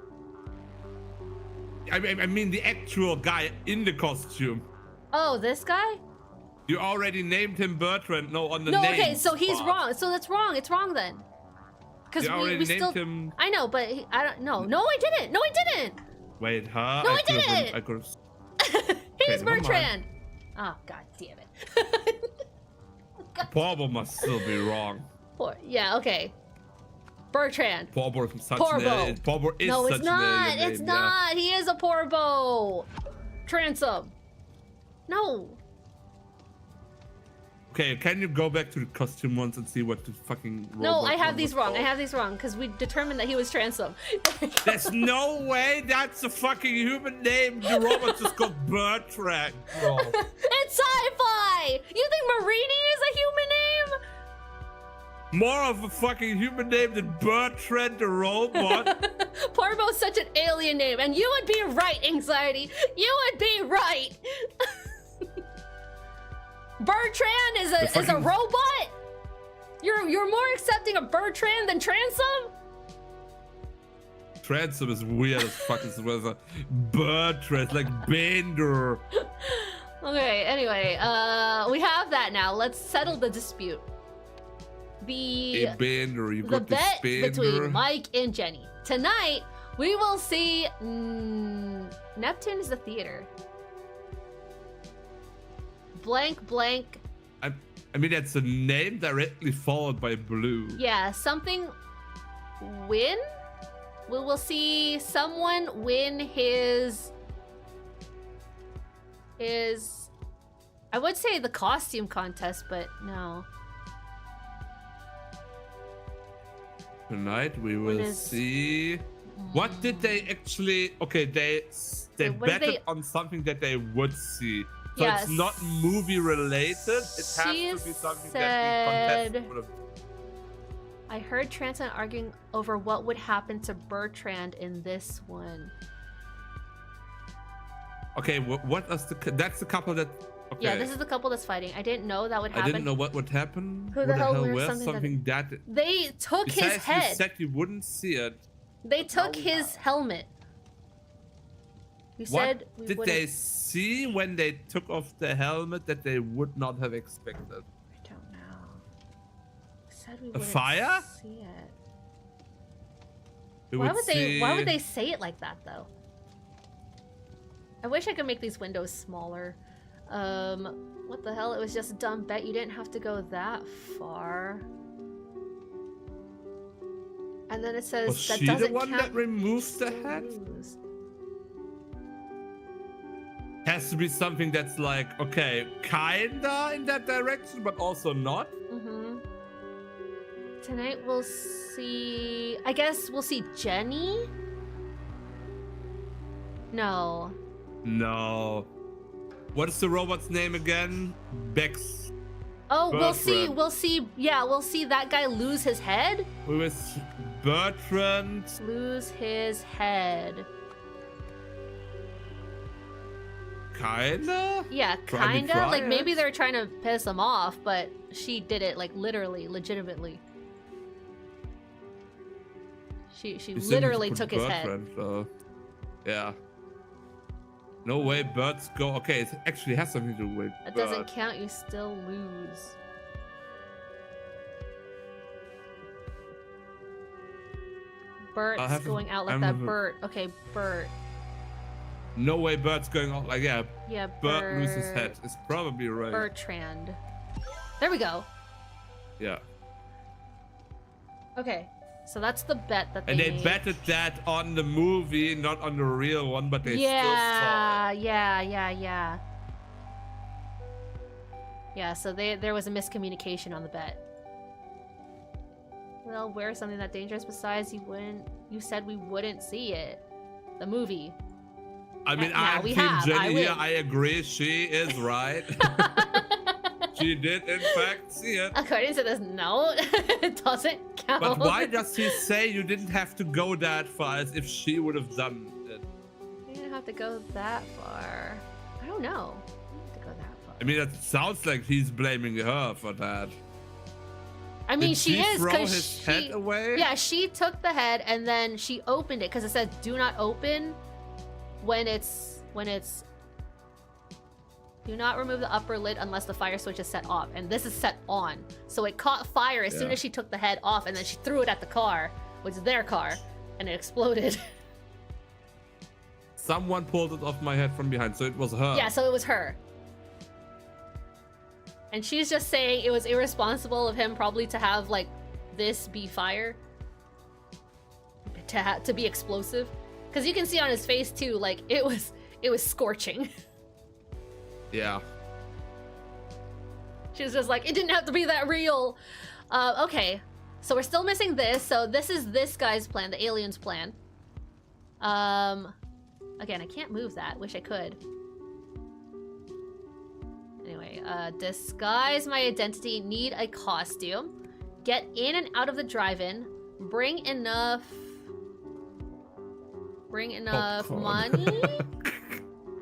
I mean the actual guy in the costume. Oh, this guy? You already named him Bertrand. No, on the No, name okay, so he's spot. wrong. So that's wrong. It's wrong then. Because we still... him. I know, but I don't know. No, I didn't. No, I didn't. Wait, huh? No, I didn't. I could have... He's Okay, Bertrand. Oh, god damn it. Porbo must still be wrong. Yeah, okay. Bertrand. Porbo is such Porbo. an alien. Porbo is No, such it's not. an alien It's name, not. He is a Porbo. Transom. No. Okay, can you go back to the costume ones and see what the fucking robot No, I have one these was wrong. called? I have these wrong because we determined that he was Transom. There's no way that's a fucking human name. The robot just called Bertrand. Bro. It's sci-fi. You think Marini is a human name? More of a fucking human name than Bertrand the robot. Porbo's such an alien name, and you would be right, Anxiety. You would be right. Bertrand is a robot? You're more accepting of Bertrand than Transom? Transom is weird as fuck. It's with a Bertrand, like Bender. Okay, anyway, we have that now. Let's settle the dispute. the Ebener, the bet Spener. between Mike and Jenny. Tonight, we will see Neptune is the theater. Blank blank. I mean, that's a name directly followed by blue. Yeah, something win? We will see someone win his I would say the costume contest, but no. Tonight we will see. What did they actually? Okay, they betted on something that they would see. So Yes. it's not movie related. It has to be something that the contestant would have. I heard Transon arguing over what would happen to Bertrand in this one. Okay, what is that's the couple that. Okay. Yeah, this is the couple that's fighting. I didn't know that would happen. I didn't know what would happen. Who the hell wears was something that they took his head. You said you wouldn't see it. They took his helmet. You said What did they see when they took off the helmet that they would not have expected? I don't know. We said we A wouldn't fire? see it. We Why would would see... why would they say it like that though? I wish I could make these windows smaller. What the hell? It was just a dumb bet. You didn't have to go that far. And then it says Was that she doesn't the one count that removes the head? clues. Has to be something that's like, okay, kinda in that direction, but also not. Mm-hmm. Tonight we'll see... I guess we'll see Jenny? No. No. What is the robot's name again? Bex. Oh, Bertrand. we'll see that guy lose his head? With Bertrand. Lose his head. Kinda? Yeah, Try me, kinda. try Like, it. maybe they're trying to piss him off, but she did it, like, literally, legitimately. She You seem to literally put took his head. Bertrand, so... Yeah. No way birds go... Okay, it actually has something to do with That bird. doesn't count, you still lose. Bert's going out like that. Bert. Okay, Bert. No way Bert's going out like, yeah. Yeah, Bert loses head. It's probably right. Bertrand. There we go. Yeah. Okay, so that's the bet that they And they made. betted that on the movie, not on the real one, but they still saw it. Yeah. Yeah, so there was a miscommunication on the bet. Well, wear something that dangerous. Besides, you said we wouldn't see it. The movie. I mean, Now I'm we Team have. Jenny I here. win. I agree. She is right. She did, in fact, see it. According to this note, it doesn't count. But why does he say you didn't have to go that far as if she would have done it? You didn't have to go that far. I don't know. You didn't have to go that far. I mean, it sounds like he's blaming her for that. I mean, Did she is throw because his head away? Yeah, she took the head and then she opened it because it says "Do not open" when it's. Do not remove the upper lid unless the fire switch is set off, and this is set on. So it caught fire as soon as she took the head off, and then she threw it at the car, which is their car, and it exploded. Someone pulled it off my head from behind, so it was her. Yeah, so it was her. And she's just saying it was irresponsible of him probably to have like this be fire, to be explosive, because you can see on his face too, like it was scorching. Yeah. She was just like, it didn't have to be that real. Okay, so we're still missing this. So this is this guy's plan, the alien's plan. Again, I can't move that. Wish I could. Anyway, disguise my identity. Need a costume. Get in and out of the drive-in. Bring enough Popcorn. money.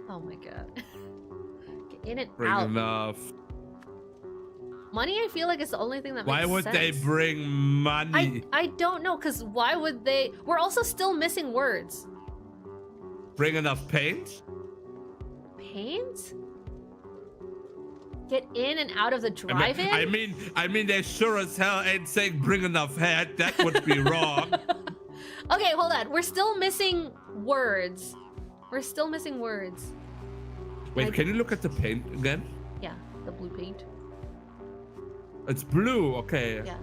Oh my god. Get in and Bring out. enough. Money, I feel like, is the only thing that makes Why would sense. they bring money? I don't know, because why would they? We're also still missing words. Bring enough paint? Paint? Get in and out of the drive-in? I mean, they sure as hell ain't saying bring enough head. That would be wrong. Okay, hold on. We're still missing words. We're still missing words. Wait, can you look at the paint again? Yeah, the blue paint. It's blue, okay. Yeah.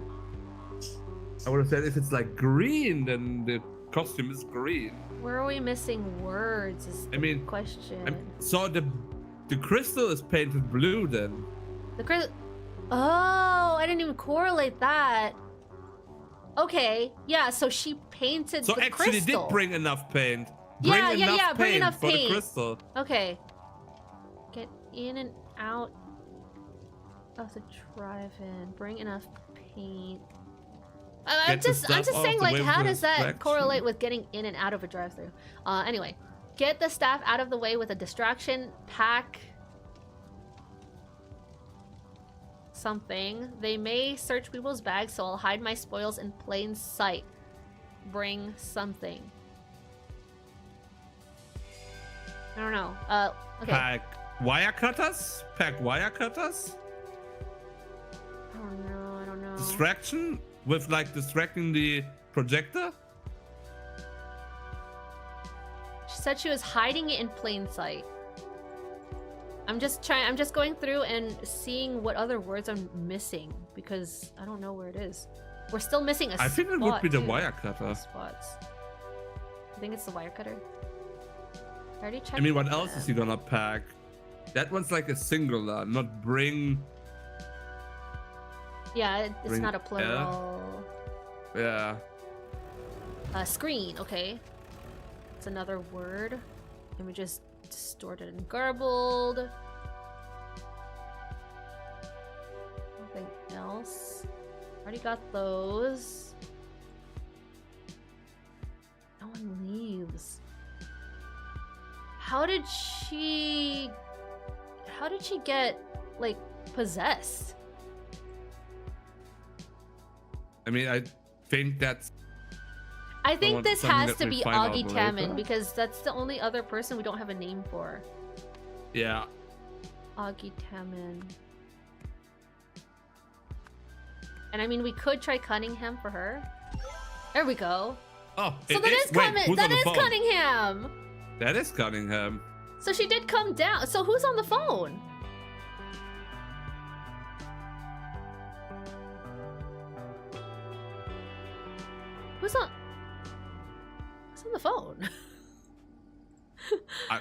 I would have said if it's like green, then the costume is green. Where are we missing words is the question. So the crystal is painted blue then. The crystal... Oh, I didn't even correlate that. Okay, yeah, so she painted the crystal. So actually did bring enough paint. Bring enough for paint. the crystal. Okay. Get in and out of the drive-in. Bring enough paint. I'm just saying, like, how does that correlate with getting in and out of a drive-thru? Anyway, get the staff out of the way with a distraction. Pack something. They may search people's bags, so I'll hide my spoils in plain sight. Bring something. I don't know. Okay. Pack wire cutters? Pack wire cutters? I don't know. Distraction? With like distracting the projector? She said she was hiding it in plain sight. I'm just going through and seeing what other words I'm missing because I don't know where it is. We're still missing a spot. I think it would be the wire cutter. Spots. I think it's the wire cutter. I already checked. I mean, what else is he gonna pack? That one's like a singular, not bring. Yeah, it's not a plural. Yeah. Screen, okay. It's another word. Images distorted and garbled. Nothing else. Already got those. No one leaves. How did she get, like, possessed? I mean, I think that's... I think this has to be Augie Taman because that's the only other person we don't have a name for. Yeah. Augie Taman. And I mean, we could try Cunningham for her. There we go. Oh, so that is Cunningham. That is Cunningham. So she did come down. So who's on the phone? Who's on the phone?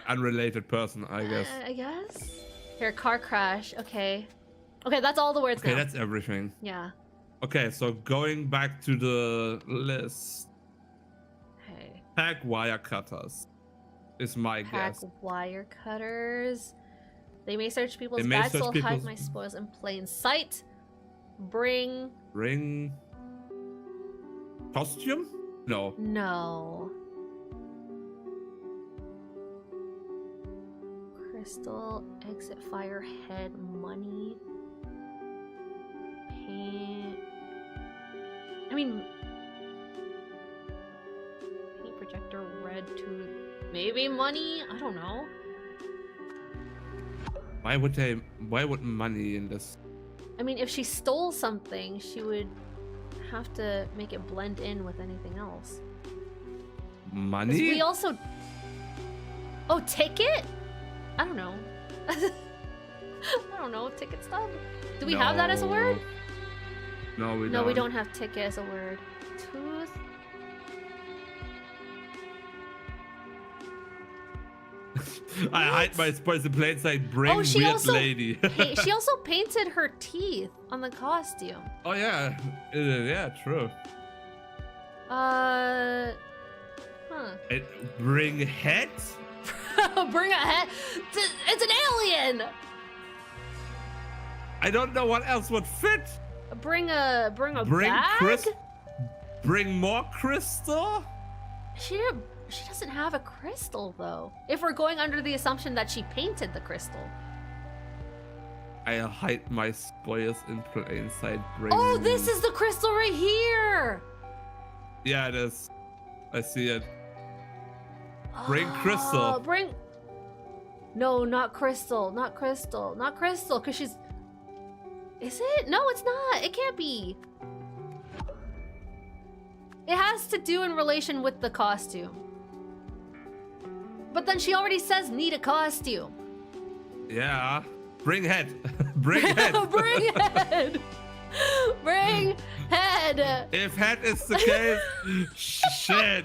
Unrelated person, I guess. I guess. Here, car crash. Okay. Okay, that's all the words now. Okay, that's everything. Yeah. Okay, so going back to the list. Hey. Pack wire cutters is my guess. Pack wire cutters. They may search people's bags, so I'll hide my spoils in plain sight. Bring costume? No. No. Crystal, exit fire, head, money, paint. I mean, paint projector, red tooth, maybe money? I don't know. Why would money in this? I mean, if she stole something, she would have to make it blend in with anything else. Money? We also... Oh, ticket? I don't know. I don't know. Ticket stub? Do we have that as a word? No, we don't. No, we don't have ticket as a word. Tooth? I hide my spoils in plain sight. Bring weird lady. She also painted her teeth on the costume. Oh yeah, yeah, true. Huh. Bring heads? Bring a head? It's an alien! I don't know what else would fit. Bring a bag? Bring more crystal? She doesn't have a crystal though. If we're going under the assumption that she painted the crystal. I'll hide my spoils in plain sight. Oh, this is the crystal right here! Yeah, it is. I see it. Bring crystal. No, not crystal. Not crystal. Not crystal, because she's... Is it? No, it's not. It can't be. It has to do in relation with the costume. But then she already says need a costume. Yeah. Bring head. Bring head. Bring head. Bring head. If head is the case, shit.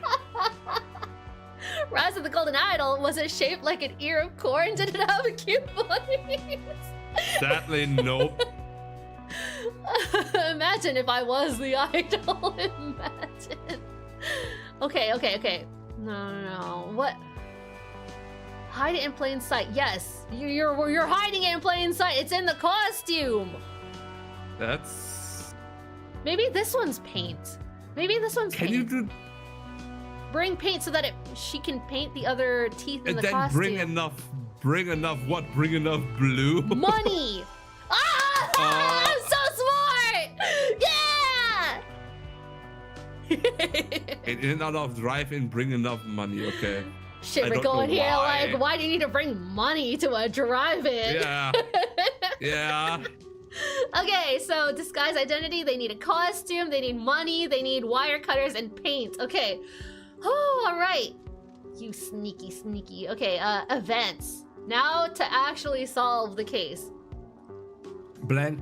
Rise of the Golden Idol, was it shaped like an ear of corn? Did it have a cute voice? Sadly, nope. Imagine if I was the idol. Imagine. Okay. No. What? Hide it in plain sight. Yes, you're hiding it in plain sight. It's in the costume. That's. Maybe this one's paint. Maybe this one's paint. Can you do? Bring paint so that she can paint the other teeth in And the then costume. bring enough what? Bring enough blue? Money! I'm so smart! Yeah! In and out of drive-in, bring enough money, okay. Shit, I we're don't going know here why. like, why do you need to bring money to a drive-in? Yeah. Yeah. Okay, so disguise identity, they need a costume, they need money, they need wire cutters and paint. Okay. Oh, all right. You sneaky. Okay, events. Now to actually solve the case. Blank,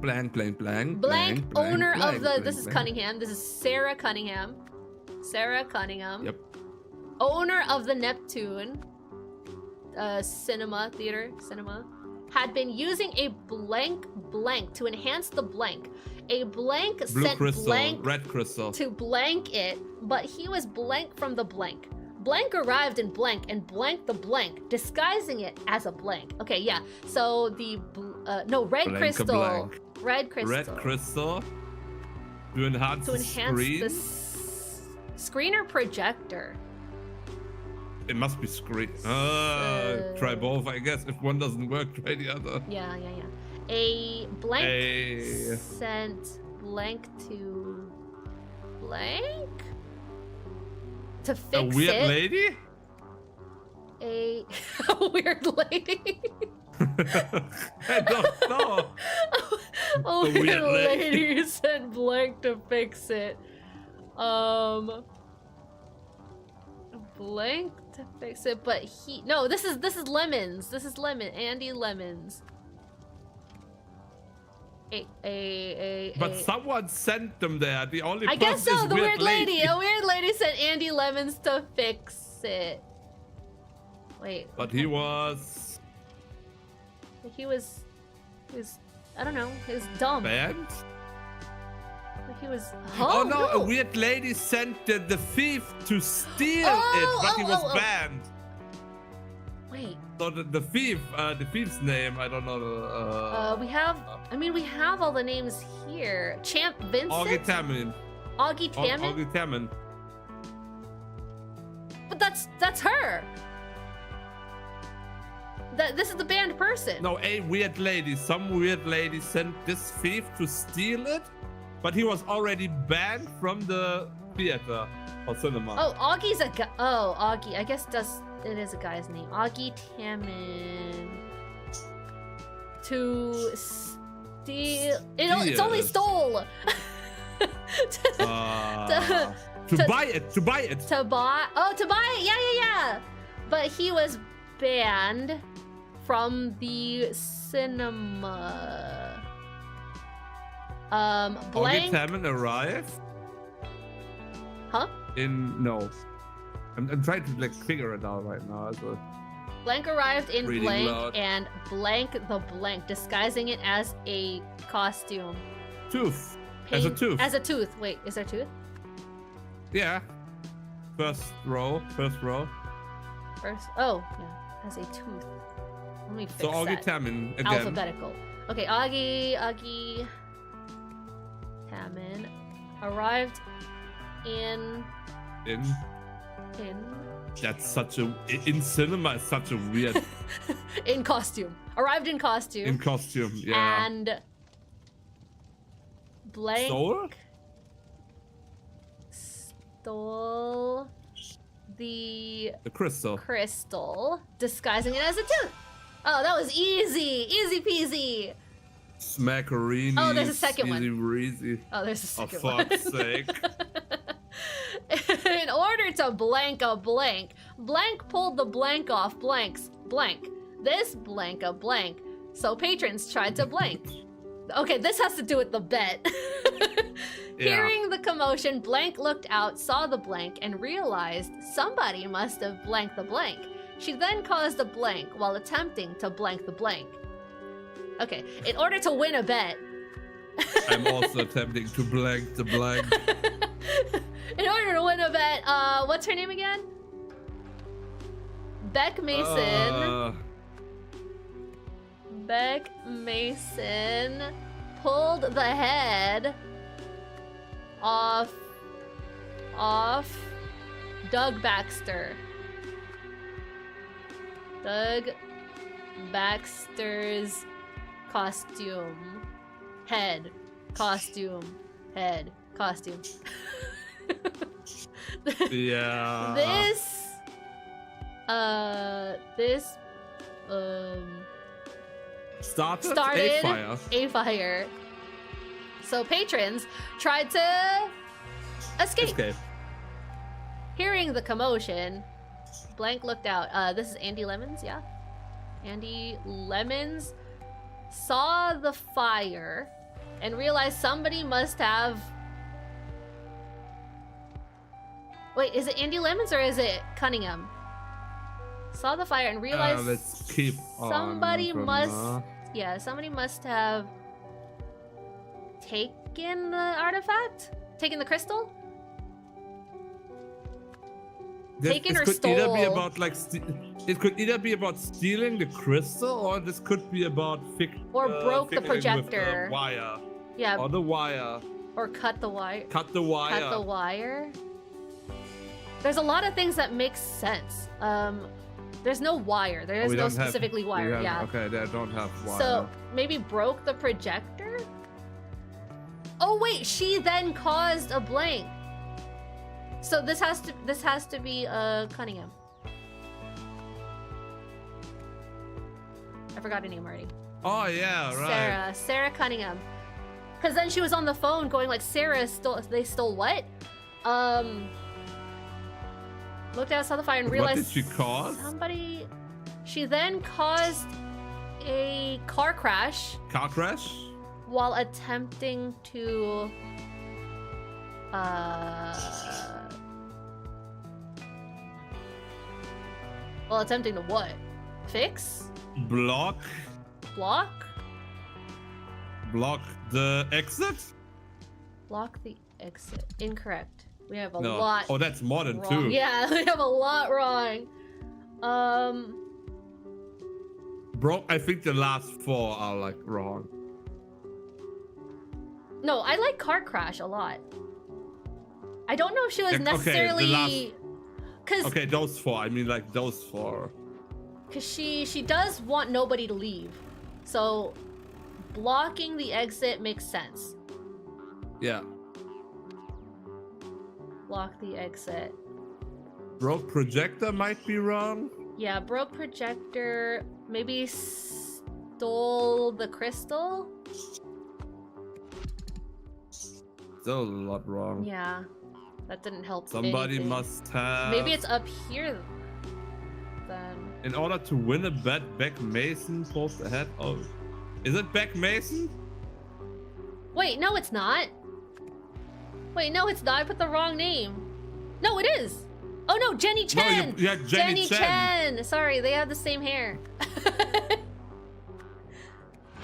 owner of the, this is Cunningham. This is Sarah Cunningham. Yep. Owner of the Neptune cinema, had been using a blank to enhance the blank. A blank Blue sent crystal, blank red crystal. to blank it, but he was blank from the blank. Blank arrived in blank and blanked the blank, disguising it as a blank. Okay, yeah. So the red Blank a crystal. blank. Red crystal. Red crystal. To enhance the screen. The screen or projector. It must be screen. Try both, I guess. If one doesn't work, try the other. Yeah. A blank sent blank to blank to fix it. A weird lady? A weird lady. I don't know. A weird lady sent blank to fix it. Blank to fix it, but this is Lemons. This is Andy Lemons. But someone sent them there. The only I guess person so. is The weird lady. lady. A weird lady sent Andy Lemons to fix it. Wait. But he was He was. I don't know. He was dumb. banned. He was. Oh no! A weird lady sent the thief to steal it, but he was banned. Wait. So the thief's name, I don't know. We have all the names here. Champ Vincent. Augie Tammin. Augie Tammin. Augie Tammin. But that's her. This is the banned person. No, a weird lady. Some weird lady sent this thief to steal it, but he was already banned from the theater or cinema. Oh, Augie's a guy. Oh, Augie. I guess it is a guy's name. Augie Tammin. To steal. It's only stole. To buy it. To buy it. To buy it. Yeah. But he was banned from the cinema. Blank. Augie Tammin arrived. Huh? No. I'm trying to figure it out right now. Blank arrived in Reading blank loud. and blank the blank, disguising it as a costume. Tooth. As a tooth. As a tooth. Wait, is there a tooth? Yeah. First row. Oh, yeah. As a tooth. Let me fix So Augie that. Tammin again. Alphabetical. Okay, Augie Tammin arrived in That's such a in cinema. It's such a weird in costume. Arrived in costume. in costume. Yeah. And blank Soul? stole the crystal. crystal, disguising it as a tooth. Oh, that was easy peasy. Smackarini. Oh, there's a second one. Breezy. Oh, there's a second For one. fuck's sake. In order to blank a blank, blank pulled the blank off blank's blank. This blank a blank. So patrons tried to blank. Okay, this has to do with the bet. Hearing the commotion, blank looked out, saw the blank, and realized somebody must have blanked the blank. She then caused a blank while attempting to blank the blank. Okay, in order to win a bet. I'm also attempting to blank the blank. In order to win a bet, what's her name again? Beck Mason. Beck Mason pulled the head off Doug Baxter. Doug Baxter's costume. Head. Costume. Head. Costume. Yeah. This started a fire. So patrons tried to escape. Hearing the commotion, blank looked out. This is Andy Lemons, yeah? Andy Lemons saw the fire and realized somebody must have... Wait, is it Andy Lemons or is it Cunningham? Saw the fire and realized let's keep somebody on must... Yeah, somebody must have taken the artifact? Taken the crystal? Taken or stole? Either be about, like, it could either be about stealing the crystal, or this could be about broke the projector. With the wire. Yeah. Or the wire. Or cut the wire. Cut the wire. Cut the wire. There's a lot of things that make sense. There's no wire. There is no specifically wire. Yeah. Okay, they don't have wire. So maybe broke the projector? Oh wait, she then caused a blank. So this has to be Cunningham. I forgot her name already. Oh yeah, right. Sarah Cunningham. Cause then she was on the phone going like, they stole what? Looked out, saw the fire, and realized what did she cause? She then caused a car crash. Car crash? While attempting to well, attempting to what? Fix? Block the exit? Block the exit. Incorrect. We have a lot. Oh, that's more than wrong. 2. Yeah, we have a lot wrong. Broke. I think the last 4 are like wrong. No, I like car crash a lot. I don't know if she was necessarily. Okay, those 4. I mean, like those 4. Cause she does want nobody to leave, so blocking the exit makes sense. Yeah. Block the exit. Broke projector might be wrong. Yeah, broke projector. Maybe stole the crystal. Still a lot wrong. Yeah, that didn't help. Somebody anything. must have. Maybe it's up here. Then. In order to win a bet, Beck Mason pulls ahead. Oh, is it Beck Mason? Wait, no, it's not. Wait, no, it's not. I put the wrong name. No, it is. Oh no, Jenny Chen. No, Jenny Chen. Sorry, they have the same hair.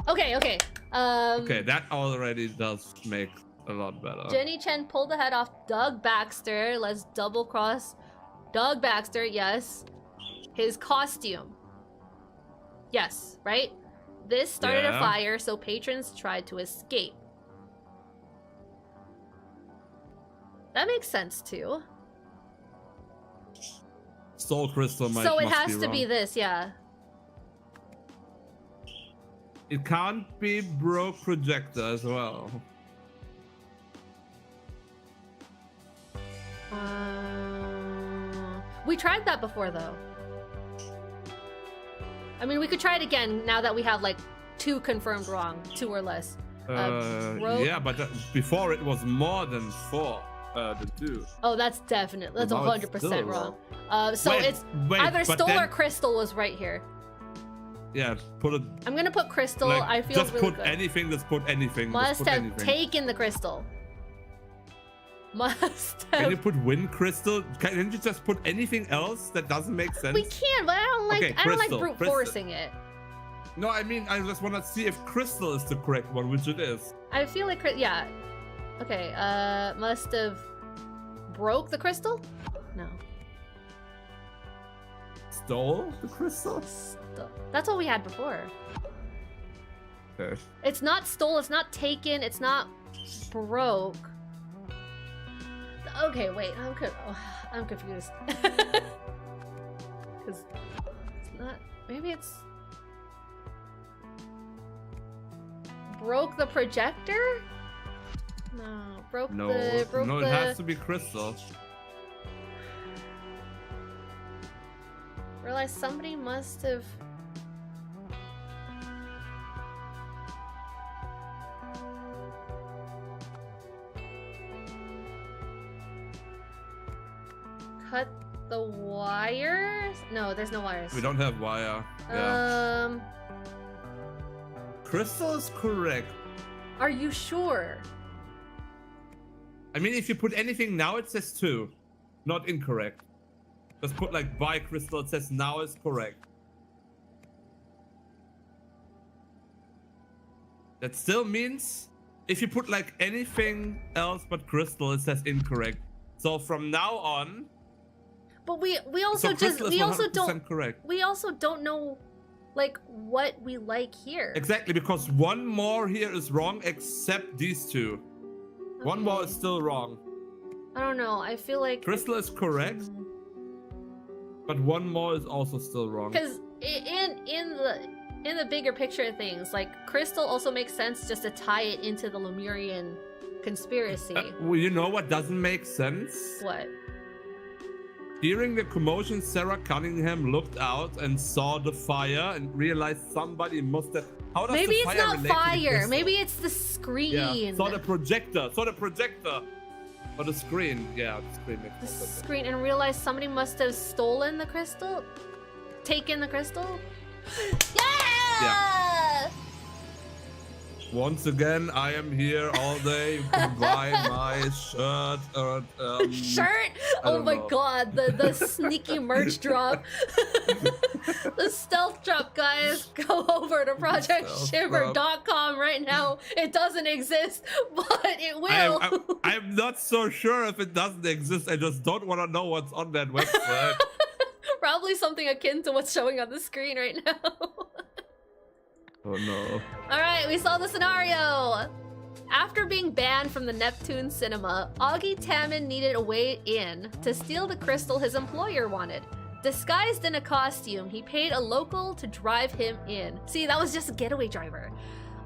Okay. Okay, that already does make a lot better. Jenny Chen pulled the head off Doug Baxter. Let's double cross Doug Baxter. Yes. His costume. Yes, right? This started a fire, so patrons tried to escape. That makes sense too. Soul Crystal might. So it has to be this, yeah. It can't be broke projector as well. We tried that before though. I mean, we could try it again now that we have like 2 confirmed wrong, 2 or less. Broke. Yeah, but before it was more than 4 than 2. Oh, that's 100% wrong. So Wait, it's wait, either but Stole or then- Crystal was right here. Yeah, put it. I'm gonna put Crystal. Like, I feel just really put good. anything. Just put anything. Must just put have anything. taken the crystal. Must Can you have. put wind crystal? Can you just put anything else that doesn't make sense? We can, but I don't like. Okay, I don't like crystal, brute crystal. forcing it. No, I mean, I just want to see if crystal is the correct one, which it is. I feel like yeah. Okay. Must have broke the crystal. No. Stole the crystal? That's what we had before. Okay. It's not stole. It's not taken. It's not broke. Okay, wait. I'm confused. Because it's not. Maybe it's broke the projector. No, broke No, the. Broke no, the... it has to be crystal. Realize somebody must have. Cut the wires? No, there's no wires. We don't have wire. Yeah. Crystal is correct. Are you sure? I mean, if you put anything now, it says 2. Not incorrect. Just put like by crystal, it says now is correct. That still means if you put like anything else but crystal, it says incorrect. So from now on. But we also correct. We also don't know like what we like here. Exactly, because one more here is wrong except these 2. Okay. One more is still wrong. I don't know. I feel like Crystal is correct, but one more is also still wrong. because in the bigger picture of things, like crystal also makes sense just to tie it into the Lemurian conspiracy. Well, you know what doesn't make sense? What? During the commotion, Sarah Cunningham looked out and saw the fire and realized somebody must have. How does Maybe the it's fire not relate to the fire. crystal? Maybe it's the screen. Yeah, saw the projector. Or the screen. Yeah, the screen makes The more sense. screen and realized somebody must have stolen the crystal, taken the crystal. Yeah! Once again, I am here all day. You can buy my shirt. Shirt? I Oh don't my know. god, the sneaky merch drop. The stealth drop, guys. Go over to projectshimmer.com right now. It doesn't exist, but it will. I'm not so sure if it doesn't exist. I just don't want to know what's on that website. Probably something akin to what's showing on the screen right now. Oh no. Alright, we saw the scenario! After being banned from the Neptune cinema, Augie Tammin needed a way in to steal the crystal his employer wanted. Disguised in a costume, he paid a local to drive him in. See, that was just a getaway driver.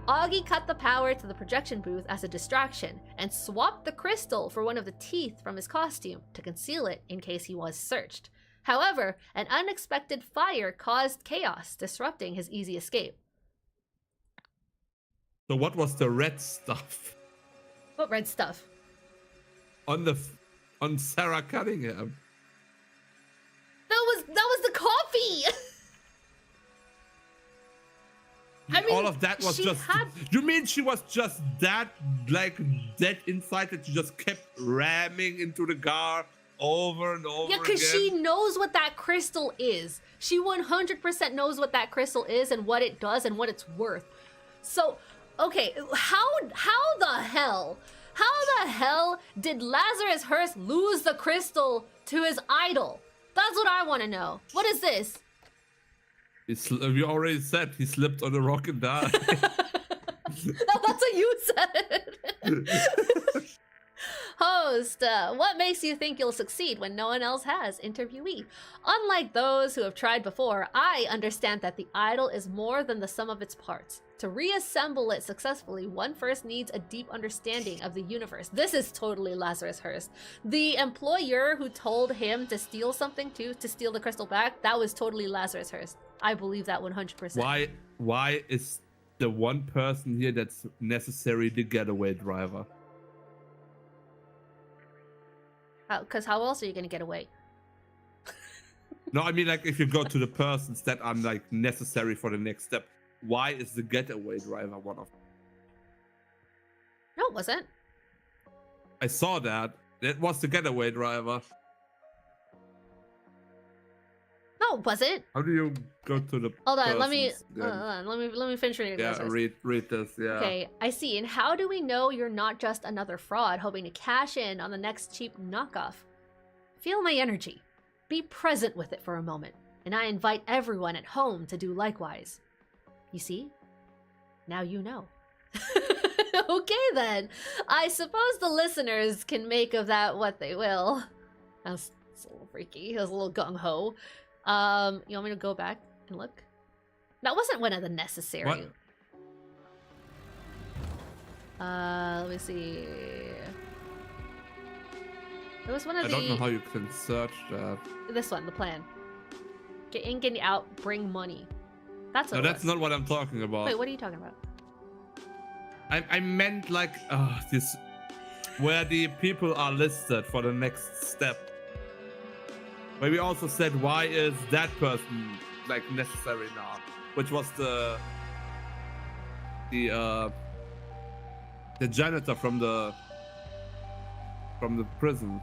Augie cut the power to the projection booth as a distraction and swapped the crystal for one of the teeth from his costume to conceal it in case he was searched. However, an unexpected fire caused chaos, disrupting his easy escape. So what was the red stuff What red stuff? on Sarah Cunningham? That was the coffee! I mean, all of that was she just. had- You mean she was just that dead inside that she just kept ramming into the car over and over Yeah, because she again? knows what that crystal is. She 100% knows what that crystal is and what it does and what it's worth. So, okay, how the hell did Lazarus Hearst lose the crystal to his idol? That's what I want to know. What is this? We already said he slipped on a rock and died. No, that's what you said. Host, what makes you think you'll succeed when no one else has? Interviewee. Unlike those who have tried before, I understand that the idol is more than the sum of its parts. To reassemble it successfully, one first needs a deep understanding of the universe. This is totally Lazarus Hearst. The employer who told him to steal something too, to steal the crystal back, that was totally Lazarus Hearst. I believe that 100%. Why is the one person here that's necessary the getaway driver. Because how else are you gonna get away? No, I mean, like, if you go to the persons that are like necessary for the next step, why is the getaway driver one of them? No, it wasn't. I saw that. That was the getaway driver. No, it wasn't. How do you go to the Hold on, let me then? let me finish reading Yeah, this. read this, yeah. Okay, I see. And how do we know you're not just another fraud hoping to cash in on the next cheap knockoff? Feel my energy. Be present with it for a moment, and I invite everyone at home to do likewise. You see? Now you know. Okay then. I suppose the listeners can make of that what they will. That's a little freaky. That was a little gung-ho. You want me to go back and look? That wasn't one of the necessary. What? Let me see. It was one of I the... don't know how you can search that. This one, the plan. Get in, get out, bring money. That's what No, it that's was. not what I'm talking about. Wait, what are you talking about? I meant like this, where the people are listed for the next step. Where we also said, why is that person like necessary now? Which was the janitor from the prison.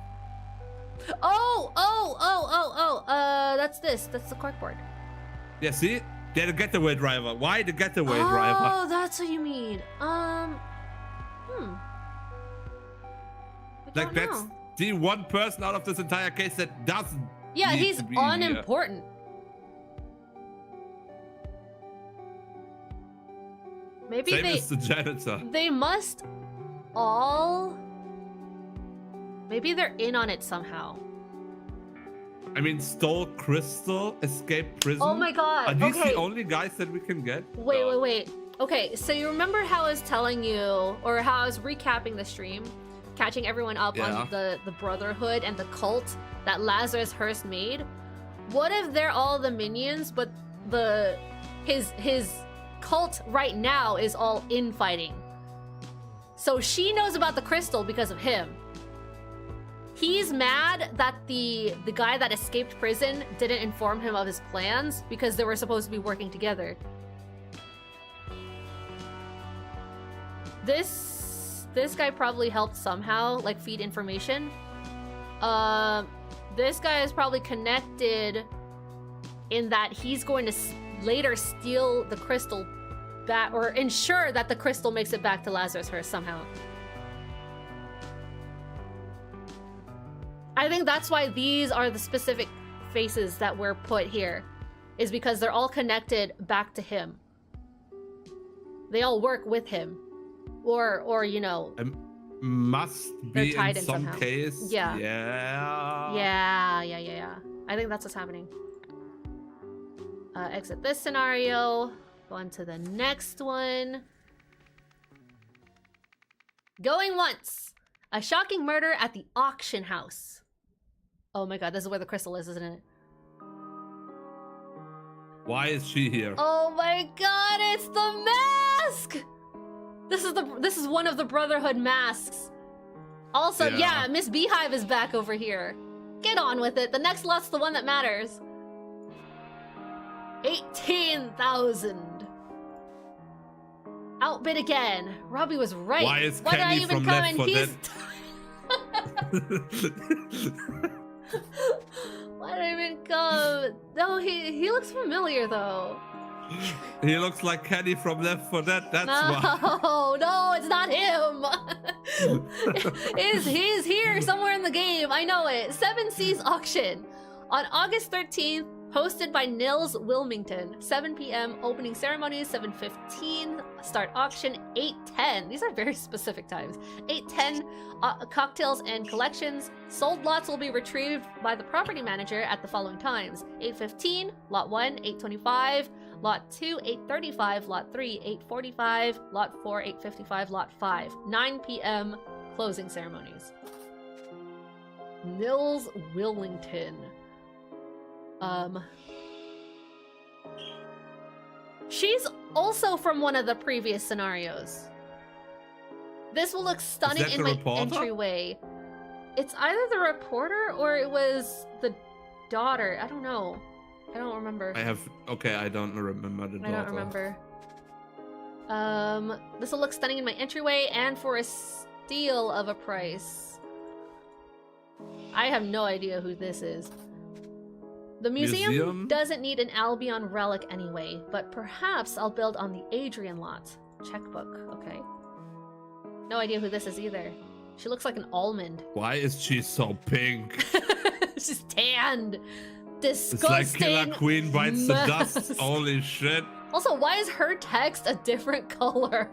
That's this. That's the corkboard. Yeah, see? They're the getaway driver. Why the getaway driver? Oh, that's what you mean. I Like, don't that's know. the one person out of this entire case that doesn't. Yeah, need he's to be unimportant. Maybe Same as the janitor. they must all. Maybe they're in on it somehow. I mean, stole crystal, escaped prison. Oh my god. Are these Okay. the only guys that we can get? Wait, No. wait. Okay, so you remember how I was telling you, or how I was recapping the stream, catching everyone up Yeah. on the Brotherhood and the cult that Lazarus Hearst made? What if they're all the minions, but his cult right now is all infighting? So she knows about the crystal because of him. He's mad that the guy that escaped prison didn't inform him of his plans because they were supposed to be working together. This guy probably helped somehow, like feed information. This guy is probably connected in that he's going to later steal the crystal back, or ensure that the crystal makes it back to Lazarus Hearst somehow. I think that's why these are the specific faces that were put here, is because they're all connected back to him. They all work with him, or you know, Must they're be tied in in some somehow. case. Yeah. Yeah. I think that's what's happening. Exit this scenario. Go on to the next one. Going once. A shocking murder at the auction house. Oh my god, this is where the crystal is, isn't it? Why is she here? Oh my god, it's the mask! This is one of the Brotherhood masks. Also, yeah, Miss Beehive is back over here. Get on with it. The next lot's the one that matters. 18,000. Outbid again. Robbie was right. Why is Why did I Kenny even from come Left in? 4 He's... Dead? Why did I even come? No, he looks familiar though. He looks like Kenny from Left 4 Dead. That's why. No, it's not him. He's here somewhere in the game. I know it. 7 Seas auction on August 13th, hosted by Nils Wilmington. 7 p.m. opening ceremonies. 7:15 start auction. 8:10. These are very specific times. 8:10 cocktails and collections. Sold lots will be retrieved by the property manager at the following times: 8:15, lot 1, 8:25. Lot 2, 8:35, Lot 3, 8:45, Lot 4, 8:55, Lot 5. 9 p.m. closing ceremonies. Nils Willington. She's also from one of the previous scenarios. This will look stunning in my entryway. It's either the reporter or it was the daughter. I don't know. I don't remember. I don't remember the daughter. I don't remember. This will look stunning in my entryway and for a steal of a price. I have no idea who this is. The museum doesn't need an Albion relic anyway, but perhaps I'll build on the Adrian lot. Checkbook, okay. No idea who this is either. She looks like an almond. Why is she so pink? She's tanned. Disgusting. It's like Killer Queen bites the dust. Holy shit. Also, why is her text a different color?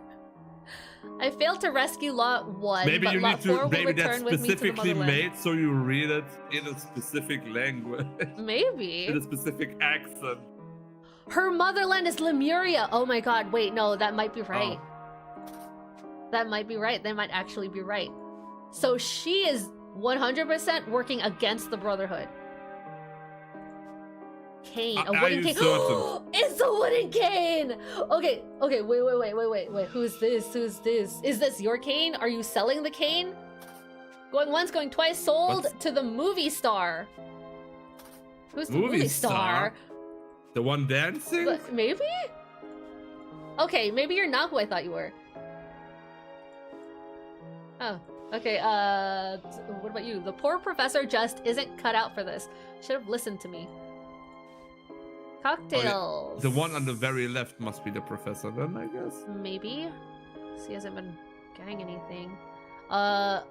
I failed to rescue Lot 1, maybe but you Lot need to, 4 will maybe return that's with me to the specifically motherland. made so you read it in a specific language. Maybe. In a specific accent. Her motherland is Lemuria. Oh my god, wait, no, that might be right. That might be right. They might actually be right. So she is 100% working against the Brotherhood. Cane, a wooden cane. It's a wooden cane! Okay, wait. Who's this? Is this your cane? Are you selling the cane? Going once, going twice, sold to the movie star. Who's the movie star? The one dancing? Maybe? Okay, maybe you're not who I thought you were. Oh, okay, what about you? The poor professor just isn't cut out for this. Should have listened to me. Cocktails. The one on the very left must be the professor then, I guess. Maybe. He hasn't been getting anything.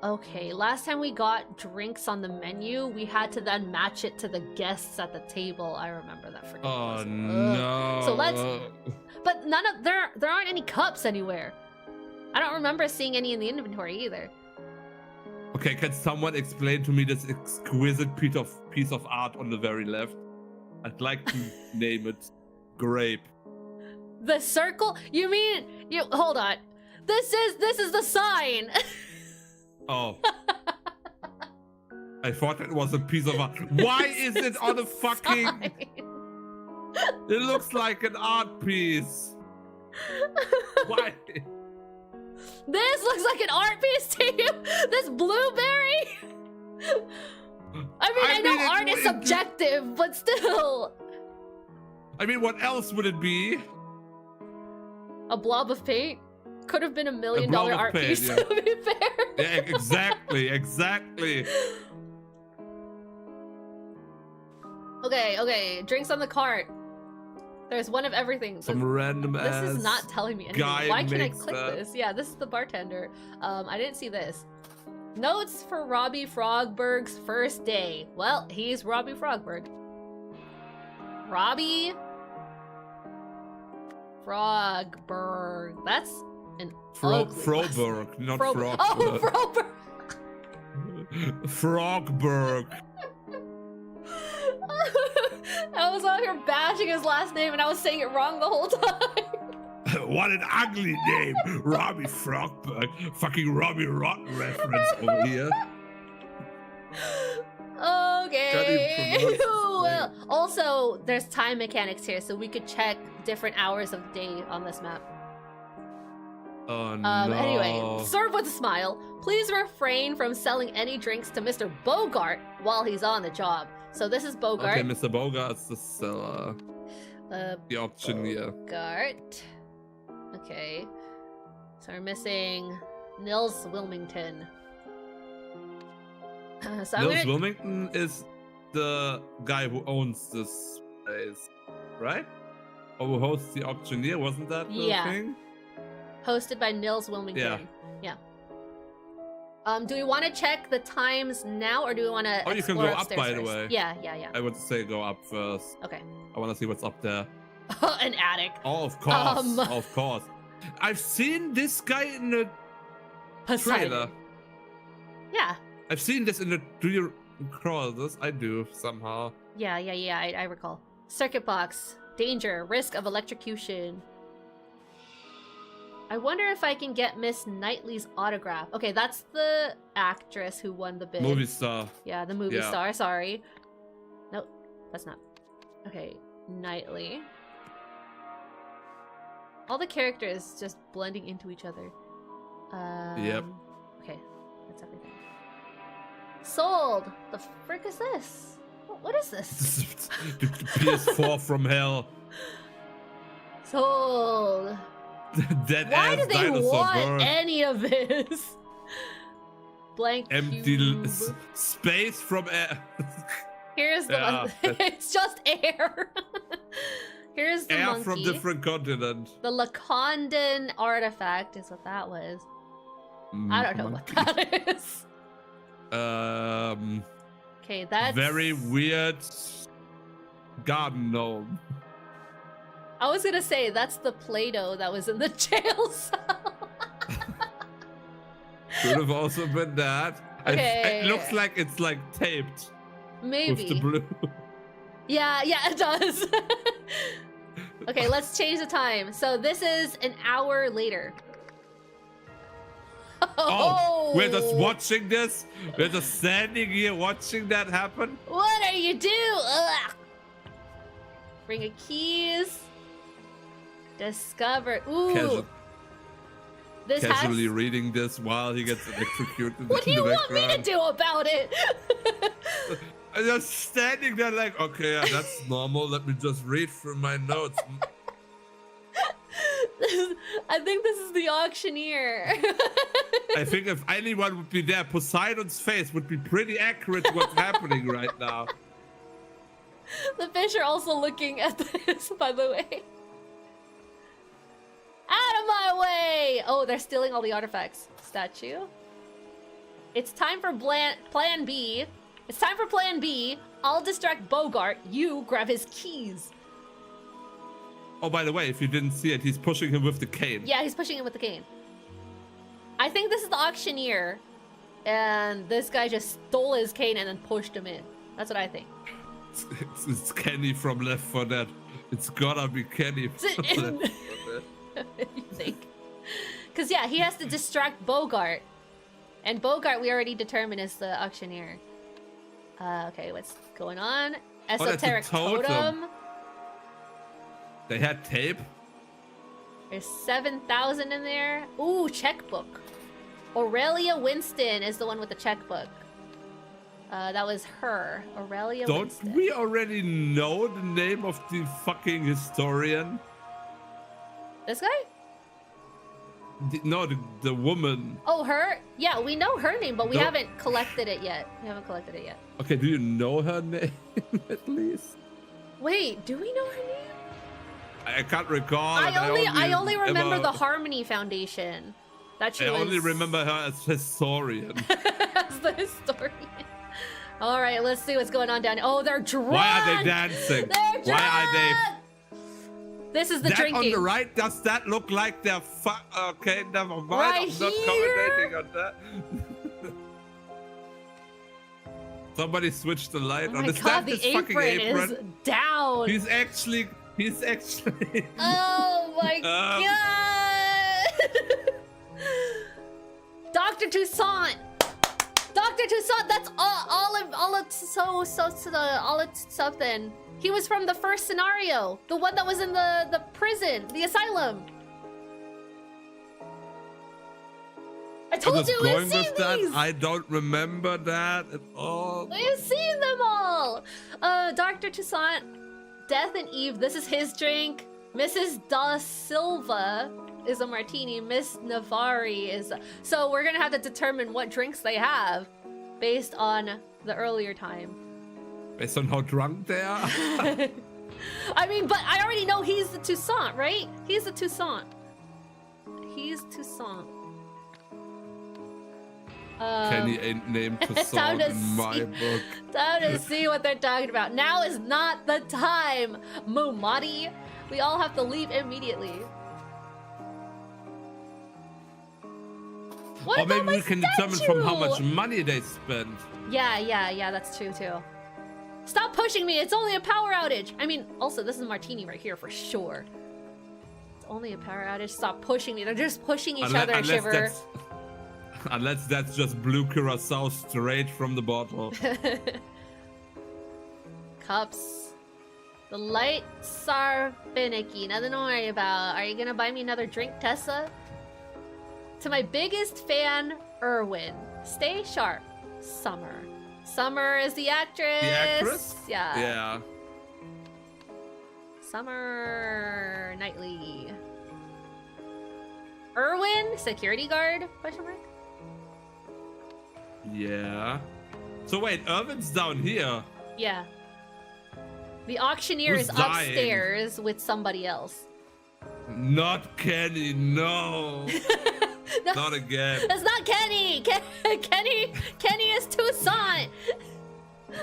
Okay. Last time we got drinks on the menu, we had to then match it to the guests at the table. I remember that for no. So let's... But none of... There aren't any cups anywhere. I don't remember seeing any in the inventory either. Okay, can someone explain to me this exquisite piece of art on the very left? I'd like to name it Grape. The circle? You mean hold on. This is the sign. Oh. I thought it was a piece of art. Why is it on a fucking sign? It looks like an art piece. Why? This looks like an art piece to you? This blueberry? I know art is subjective, but still. I mean, what else would it be? A blob of paint? Could have been $1 million art piece, to be fair. Yeah, exactly. Okay, drinks on the cart. There's one of everything. Some random ass. This is not telling me anything. Why can't I click this? Yeah, this is the bartender. I didn't see this. Notes for Robbie Frogberg's first day. Well, he's Robbie Frogberg. Robbie Frogberg. That's an Froberg, not Frogberg. Oh, Froberg. Frogberg. I was out here bashing his last name and I was saying it wrong the whole time. What an ugly name, Robbie Frogberg. Fucking Robbie Rotten reference over here. Okay. Well, also, there's time mechanics here, so we could check different hours of the day on this map. Oh no. Anyway, serve with a smile. Please refrain from selling any drinks to Mr. Bogart while he's on the job. So this is Bogart. Okay, Mr. Bogart's the seller. The auctioneer. Bogart. Okay. So we're missing Nils Wilmington. Nils Wilmington is the guy who owns this place, right? Or who hosts the auctioneer, wasn't that the thing? Hosted by Nils Wilmington. Yeah. Do we want to check the times now, or do we want to? Oh, you can go up, by the way. Yeah. I would say go up first. Okay. I want to see what's up there. An attic. Oh, of course. Of course. I've seen this guy in the trailer. Yeah. I've seen this in the. Do you recall this? I do somehow. Yeah. I recall. Circuit box. Danger. Risk of electrocution. I wonder if I can get Miss Knightley's autograph. Okay, that's the actress who won the bid. Movie star. Yeah, the movie star. Sorry. Nope, that's not. Okay, Knightley. All the characters just blending into each other. Yep. Okay, that's everything. Sold! The frick is this? What is this? The PS4 from hell. Sold! Dead Why ass do they dinosaur want bird. any of this? Blank Empty cube. space from air. Here's the Yeah. one. It's just air. Here's the Air monkey. from different continent. The Lacondan artifact is what that was. I don't know Monkey. what that is. Okay, that's Very weird garden gnome. I was gonna say that's the Play-Doh that was in the jail cell. Could have also been that. Okay. It looks like it's like taped Maybe. with the blue. Yeah, it does. Okay, let's change the time. So this is an hour later. Oh, we're just watching this. We're just standing here watching that happen. What are you doing? Ugh. Bring a keys. Discover. Ooh. This Casually has... reading this while he gets electrocuted What do in you the want me background. to do about it? I'm just standing there like, okay, yeah, that's normal. Let me just read through my notes. I think this is the auctioneer. I think if anyone would be there, Poseidon's face would be pretty accurate to what's happening right now. The fish are also looking at this, by the way. Out of my way! Oh, they're stealing all the artifacts. Statue. It's time for Plan B. It's time for Plan B. I'll distract Bogart. You grab his keys. Oh, by the way, if you didn't see it, he's pushing him with the cane. Yeah, he's pushing him with the cane. I think this is the auctioneer. And this guy just stole his cane and then pushed him in. That's what I think. It's Kenny from Left 4 Dead. It's gotta be Kenny from Left 4 Dead. You think? Because, yeah, he has to distract Bogart. And Bogart, we already determined, is the auctioneer. Okay, what's going on? Esoteric that's a totem. totem. They had tape. There's 7,000 in there. Ooh, checkbook. Aurelia Winston is the one with the checkbook. That was her. Aurelia Winston. Don't we already know the name of the fucking historian? This guy? No, the woman. Oh, her? Yeah, we know her name, but we Don't- haven't collected it yet. Okay, do you know her name at least? Wait, do we know her name? I can't recall. I only remember ever- the Harmony Foundation. That she I was... only remember her as historian. as the historian. All right, let's see what's going on down here. Oh, they're drunk. Why are they dancing? They're drunk. Why are they? This is the That drinking. on the right, does that look like they're okay, never mind. Right I'm not here? commentating on that. Somebody switched the light Oh on. my Is god, that the his fucking apron apron? is down. He's actually. Oh my god! Dr. Toussaint! Dr. Toussaint, that's all it's something. He was from the first scenario. The one that was in the prison, the asylum. I told you we've seen these! I don't remember that at all. We've seen them all! Dr. Toussaint, Death and Eve, this is his drink. Mrs. Da Silva is a martini. Miss Navari is... So we're gonna have to determine what drinks they have based on the earlier time. Based on how drunk they are? I mean, but I already know he's the Toussaint, right? He's the Toussaint. He's Toussaint. Kenny ain't named time Toussaint to in my see- book. Time to see what they're talking about. Now is not the time, Mumati. We all have to leave immediately. What Or about maybe my we can determine from how much statue? money they spend. Yeah, that's true too. Stop pushing me, it's only a power outage. I mean, also, this is Martini right here for sure. It's only a power outage, stop pushing me. They're just pushing each other, Shiver. Unless that's just blue curacao straight from the bottle. Cups. The lights are finicky. Nothing to worry about. Are you gonna buy me another drink, Tessa? To my biggest fan, Erwin. Stay sharp. Summer. Summer is the actress. The actress? Yeah. Yeah. Summer Knightley. Erwin? Security guard? Question mark? Yeah. So wait, Irvin's down here. Yeah. The auctioneer Who's is dying? upstairs with somebody else. Not Kenny, no. No, Not again. that's not Kenny! Kenny is Toussaint!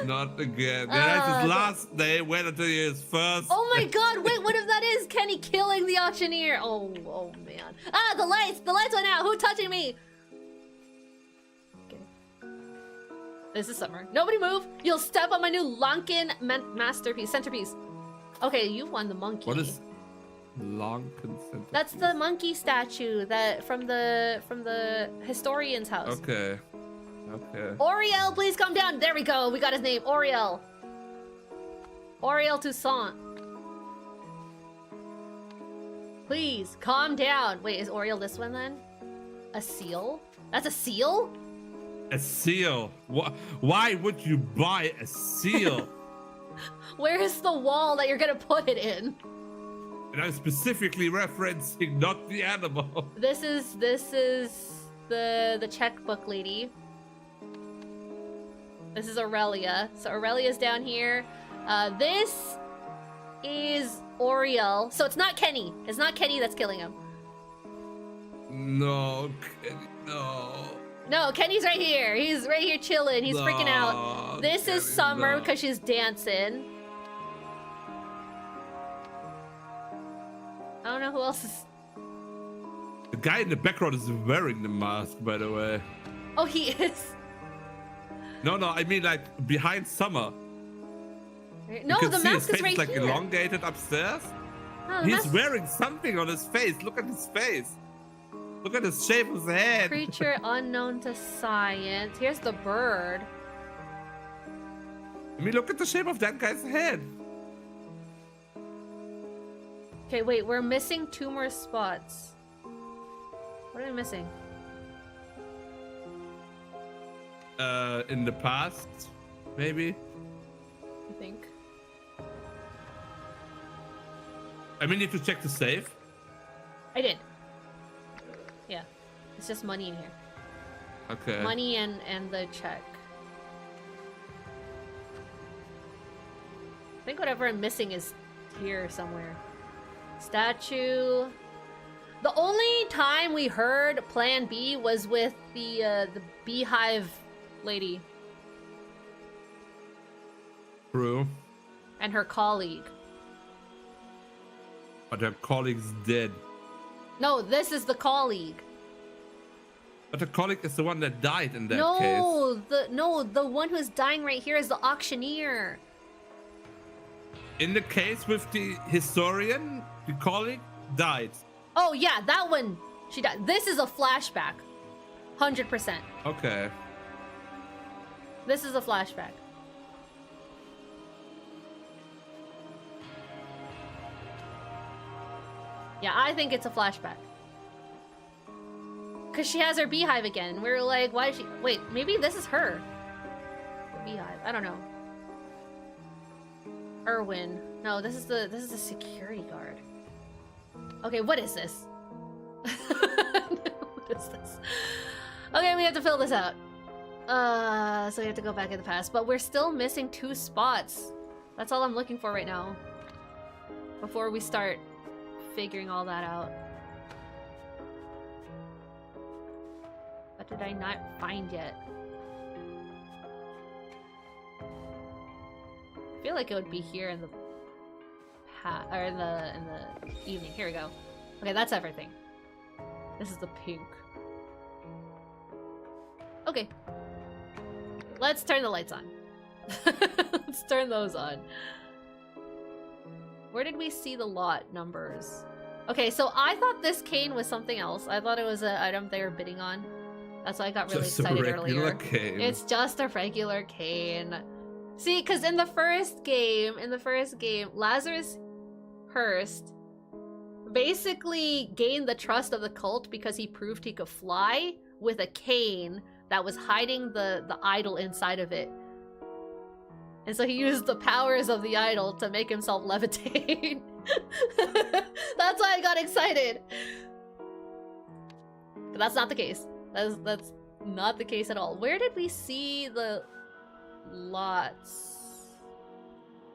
Not again. That's Uh, his last day. Wait until his first. Oh my god, wait, what if that is Kenny killing the auctioneer? Oh man. Ah, the lights went out! Who touching me? Okay. This is Summer. Nobody move! You'll step on my new Lankin centerpiece. Okay, you won the monkey. What is long consent? That's the monkey statue that from the historian's house. Okay. Okay. Oriel, please calm down. There we go. We got his name. Oriel. Oriel Toussaint. Please calm down. Wait, is Oriel this one then? A seal? That's a seal? A seal. Why would you buy a seal? Where is the wall that you're gonna put it in? And I'm specifically referencing not the animal. This is the checkbook lady. This is Aurelia. So Aurelia's down here. This is Oriel. So it's not Kenny. It's not Kenny that's killing him. No, Kenny, no. No, Kenny's right here. He's right here chilling. He's freaking out. This is Kenny, Summer no. because she's dancing. I don't know who else is. The guy in the background is wearing the mask, by the way. Oh, he is. No, I mean like behind Summer. No, you can the see mask his is face right like here. elongated upstairs. No, the He's mask- wearing something on his face. Look at his face. Look at the shape of his head. Creature unknown to science. Here's the bird. I mean, look at the shape of that guy's head. Okay, wait, we're missing 2 more spots. What are we missing? In the past, maybe. I think. I mean, if you check the safe. I did. Yeah. It's just money in here. Okay. Money and the check. I think whatever I'm missing is here somewhere. Statue. The only time we heard Plan B was with the beehive lady True. and her colleague. But her colleague's dead. No, this is the colleague. But the colleague is the one that died in that case. No, the one who's dying right here is the auctioneer. In the case with the historian, the colleague died. Oh yeah, that one. She died. This is a flashback. 100%. Okay. This is a flashback. Yeah, I think it's a flashback. Because she has her beehive again. We were like, why is she... Wait, maybe this is her. The beehive. I don't know. Erwin. No, this is the security guard. Okay, what is this? What is this? Okay, we have to fill this out. So we have to go back in the past. But we're still missing 2 spots. That's all I'm looking for right now. Before we start figuring all that out. What did I not find yet? I feel like it would be here in the in the evening. Here we go. Okay, that's everything. This is the pink. Okay. Let's turn the lights on. Let's turn those on. Where did we see the lot numbers? Okay, so I thought this cane was something else. I thought it was an item they were bidding on. That's why I got really Just a excited regular earlier. cane. It's just a regular cane. See, because in the first game, Lazarus Hurst basically gained the trust of the cult because he proved he could fly with a cane that was hiding the idol inside of it. And so he used the powers of the idol to make himself levitate. That's why I got excited. But that's not the case. That's not the case at all. Where did we see the lots?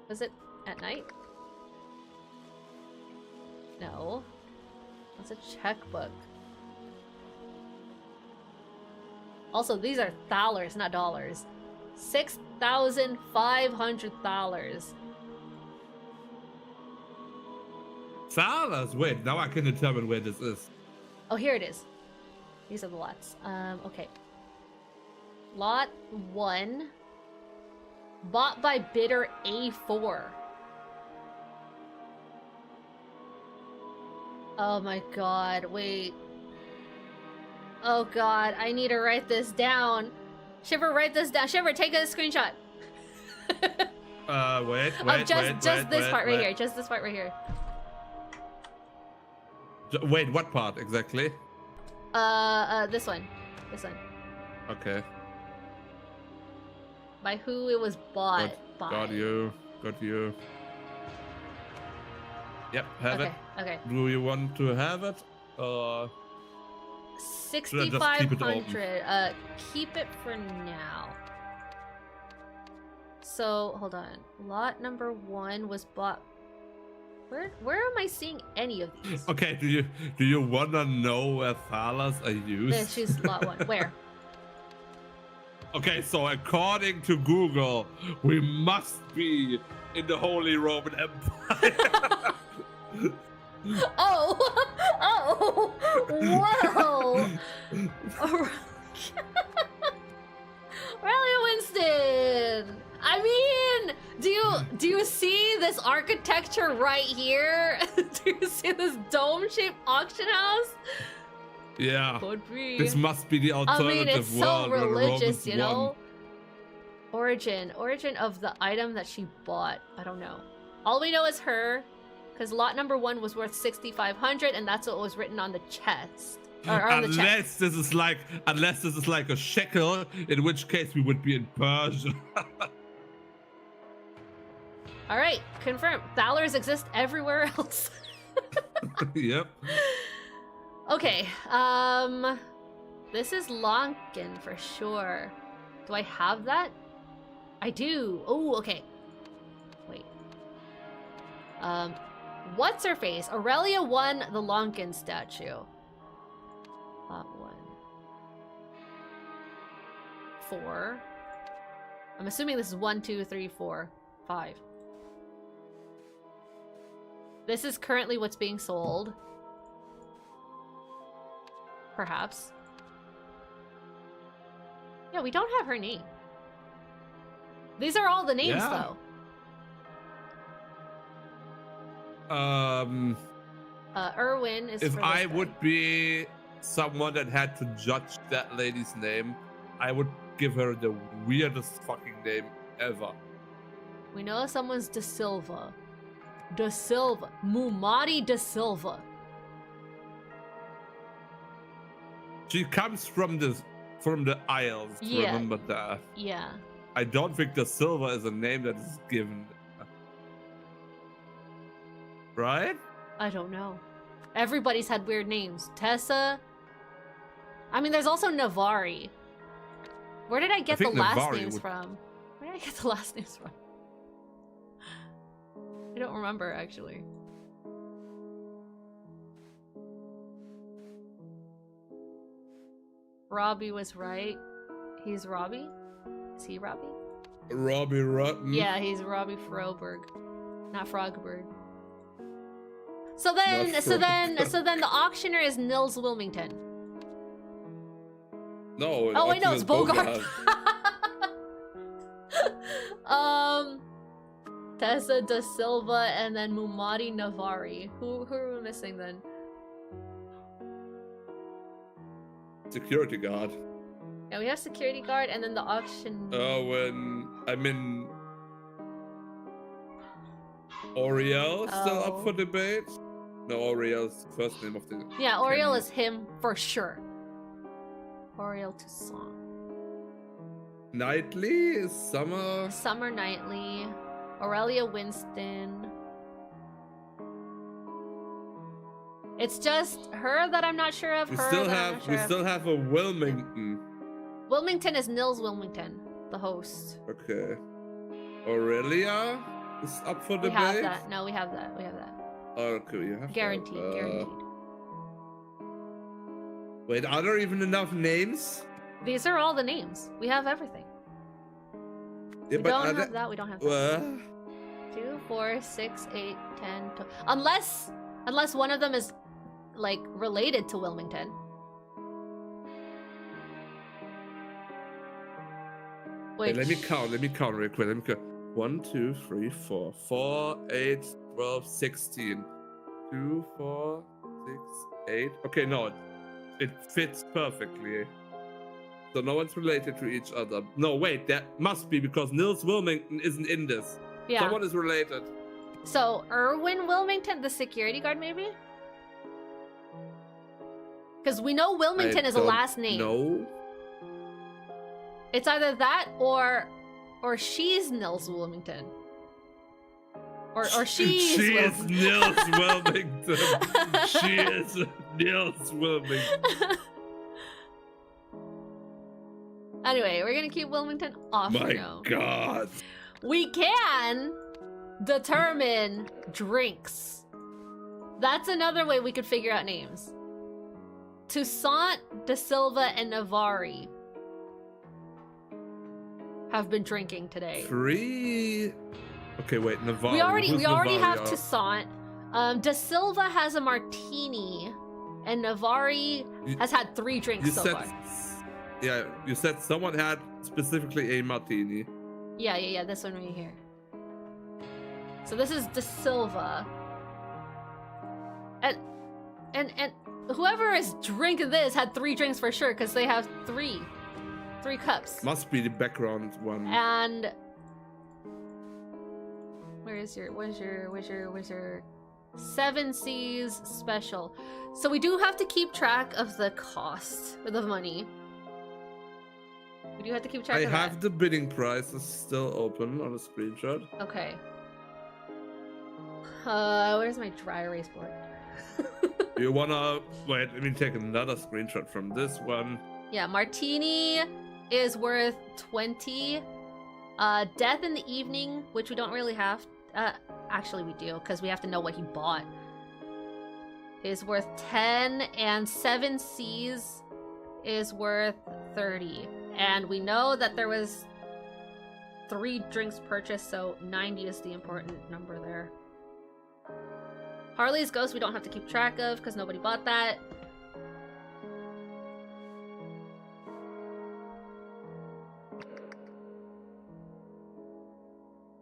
Was it at night? No. That's a checkbook. Also, these are thalers, not dollars. $6,500. Thalers? Wait, now I can determine where this is. Oh, here it is. These are the lots. Okay. Lot 1. Bought by bidder A4. Oh my god, wait. Oh god, I need to write this down. Shiver, write this down. Shiver, take a screenshot. Wait, just this part right here. Just this part right here. Wait, what part exactly? This one. This one. Okay. By who it was bought by. Got you. Yep, have it. Okay. Do you want to have it? 6,500. Keep it for now. So hold on. Lot number 1 was bought. Where am I seeing any of these? Okay, do you wanna know where thalers are used? There, she's lot 1. Where? Okay, so according to Google, we must be in the Holy Roman Empire. Oh, whoa! Rally Winston. I mean, do you see this architecture right here? Do you see this dome-shaped auction house? Yeah. Could be. This must be the alternative I mean, it's so world where the religious, Romans you know. won. Origin of the item that she bought. I don't know. All we know is her. Because lot number 1 was worth 6,500, and that's what was written on the chest. Or on the chest. Unless this is like a shekel, in which case we would be in Persia. All right, confirmed. Thalers exist everywhere else. Yep. Okay. This is Lonkin for sure. Do I have that? I do. Oh, okay. Wait. What's her face? Aurelia won the Lonkin statue. Lot 1. 4. I'm assuming this is 1, 2, 3, 4, 5. This is currently what's being sold. Perhaps. Yeah, we don't have her name. These are all the names, though. Erwin is. If I would be someone that had to judge that lady's name, I would give her the weirdest fucking name ever. We know someone's De Silva. De Silva. Mumati De Silva. She comes from the Isles. Yeah. Remember that. Yeah. I don't think the Silva is a name that is given. Right? I don't know. Everybody's had weird names. Tessa. I mean, there's also Navari. Where did I get the last names from? Where did I get the last names from? I don't remember, actually. Robbie was right. He's Robbie? Is he Robbie? Robbie Rotten. Yeah, he's Robbie Froberg. Not Frogbird. So then the auctioneer is Nils Wilmington. No. Oh wait, no, it's Bogart. Tessa Da Silva and then Mumati Navari. Who are we missing then? Security guard. Yeah, we have security guard and then the auction. Oh, when I mean Oriel still up for Oh. debate? No, Oriel's the first name of the. Yeah, Oriel Kenny. is him for sure. Oriel Toussaint. Knightley is Summer. Summer Knightley. Aurelia Winston. It's just her that I'm not sure of. We her still that I'm have not we sure of. still have a Wilmington. Wilmington is Nils Wilmington, the host. Okay. Aurelia is up for We debate. have that. No, we have that. We have that. Oh, okay, you have Guaranteed. that. Guaranteed. Wait, are there even enough names? These are all the names. We have everything. Yeah, We but don't are have there- that. We don't have that. 2, 4, 6, 8, 10, 12. Unless one of them is like related to Wilmington. Wait, Which, let me count real quick. Let me count. 1, 2, 3, 4. 4, 8, 12, 16. 2, 4, 6, 8. Okay, no, it fits perfectly. So no one's related to each other. No, wait, that must be because Nils Wilmington isn't in this. yeah. Someone is related. So Erwin Wilmington, the security guard, maybe? Because we know Wilmington is a last name. No. It's either that or she's Nils Wilmington. Or she's She is Wilmington. Nils Wilmington. She is Nils Wilmington. Anyway, we're gonna keep Wilmington off for My now. God. We can determine drinks. That's another way we could figure out names. Toussaint, De Silva, and Navari have been drinking today. 3. Okay, wait, Navarro. We already Who's have Navarro? Toussaint. De Silva has a martini, and Navari You- has had 3 drinks You so said, far. yeah, you said someone had specifically a martini. Yeah, this one right here. So this is De Silva. And whoever is drinking this had 3 drinks for sure, because they have 3 cups. Must be the background one. And where's your 7 C's special? So we do have to keep track of the cost or the money. We do have to keep track I of have the bidding prices still open on a screenshot. that. Okay. Where's my dry erase board? You wanna wait? Let me take another screenshot from this one. Yeah, martini is worth 20. Death in the evening, which we don't really have. Actually we do, because we have to know what he bought. Is worth 10, and 7 C's is worth 30. And we know that there was 3 drinks purchased, so 90 is the important number there. Harley's Ghost we don't have to keep track of because nobody bought that.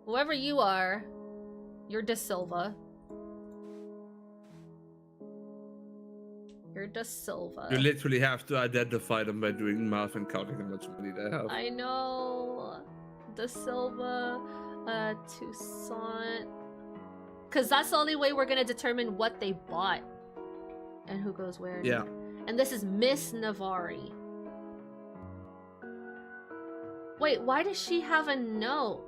Whoever you are, you're De Silva. You're De Silva. You literally have to identify them by doing math and counting how much money they have. I know. De Silva, Toussaint. Because that's the only way we're going to determine what they bought and who goes where. Yeah. And this is Miss Navari. Wait, why does she have a note?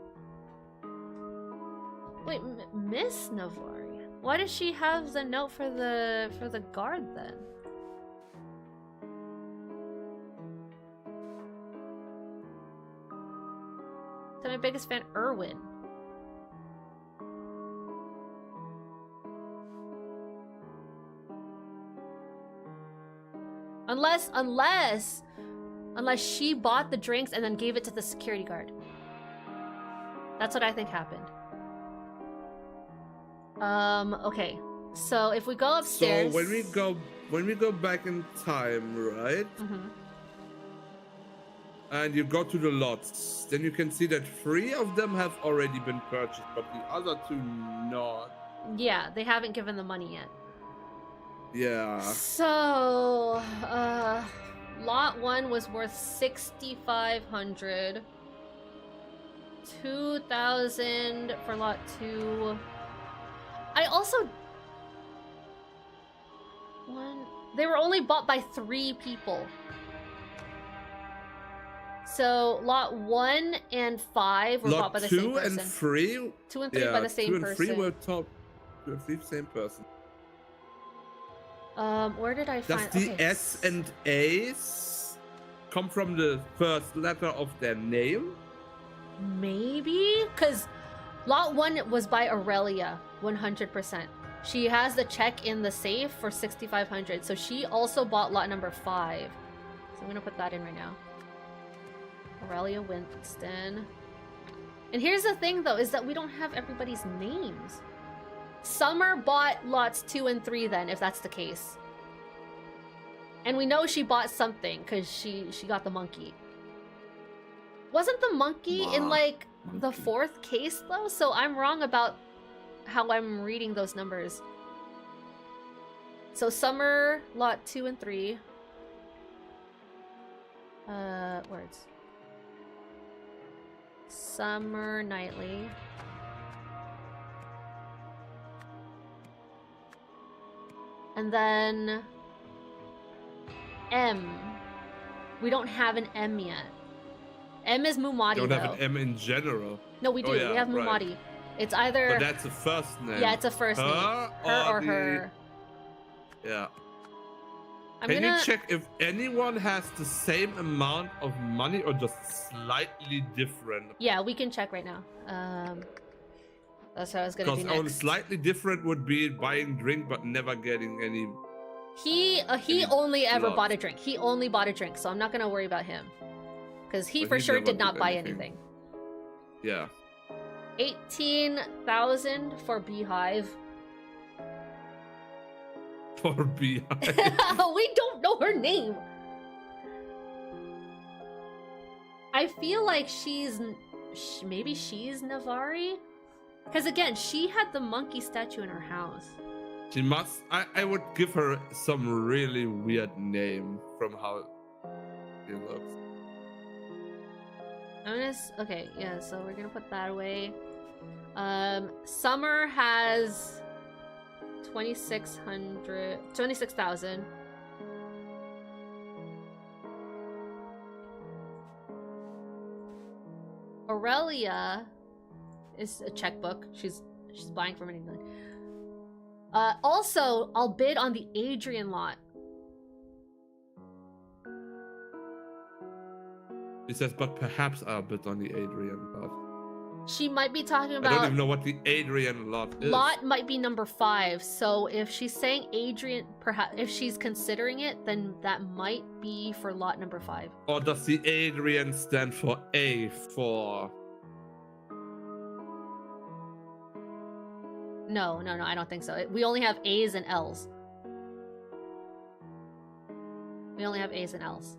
Wait, Miss Navari? Why does she have the note for the guard then? To my biggest fan, Erwin. Unless she bought the drinks and then gave it to the security guard. That's what I think happened. Okay. So if we go upstairs. So when we go back in time, right? Mhm. And you go to the lots, then you can see that 3 of them have already been purchased, but the other 2 not. Yeah, they haven't given the money yet. Yeah. So, lot 1 was worth 6,500. 2,000 for lot 2. I also... They were only bought by 3 people. So lot 1 and 5 were bought by the same person. Lot 2 and 3? 2 and 3 by the same person. 2 and 3 were top. 2 and 3 same person. Where did I find... Does the S and A's come from the first letter of their name? Maybe? Because lot 1 was by Aurelia, 100%. She has the check in the safe for 6,500, so she also bought lot number 5. So I'm gonna put that in right now. Aurelia Winston. And here's the thing, though, is that we don't have everybody's names. Summer bought lots 2 and 3 then, if that's the case. And we know she bought something, because she got the monkey. Wasn't the monkey in, like, the 4th case, though? So I'm wrong about how I'm reading those numbers. So lot 2 and 3. Words. Summer Knightley. And then M. We don't have an M yet. M is Mumati, You don't have an M in general. No, we do. Oh, yeah, we have Mumati. right. It's either... But that's a first name. Yeah, it's a first name. Her or her. Yeah. Can you check if anyone has the same amount of money or just slightly different? Yeah, we can check right now. That's what I was gonna do next. Because slightly different would be buying drink but never getting any... He only ever bought a drink. He only bought a drink, so I'm not gonna worry about him. Because he for sure did not buy anything. Yeah. 18,000 for Beehive. For Beehive. We don't know her name. I feel like maybe she's Navari? Because again, she had the monkey statue in her house. She must... I would give her some really weird name from how she looks. Okay, yeah, so we're gonna put that away. Summer has 26,000. Aurelia is a checkbook. She's buying from anything. Also, I'll bid on the Adrian lot. It says, but perhaps I'll bid on the Adrian lot. She might be talking about... I don't even know what the Adrian lot is. Lot might be number 5, so if she's saying Adrian, perhaps if she's considering it, then that might be for lot number 5. Or does the Adrian stand for A for... No, I don't think so. We only have A's and L's. We only have A's and L's.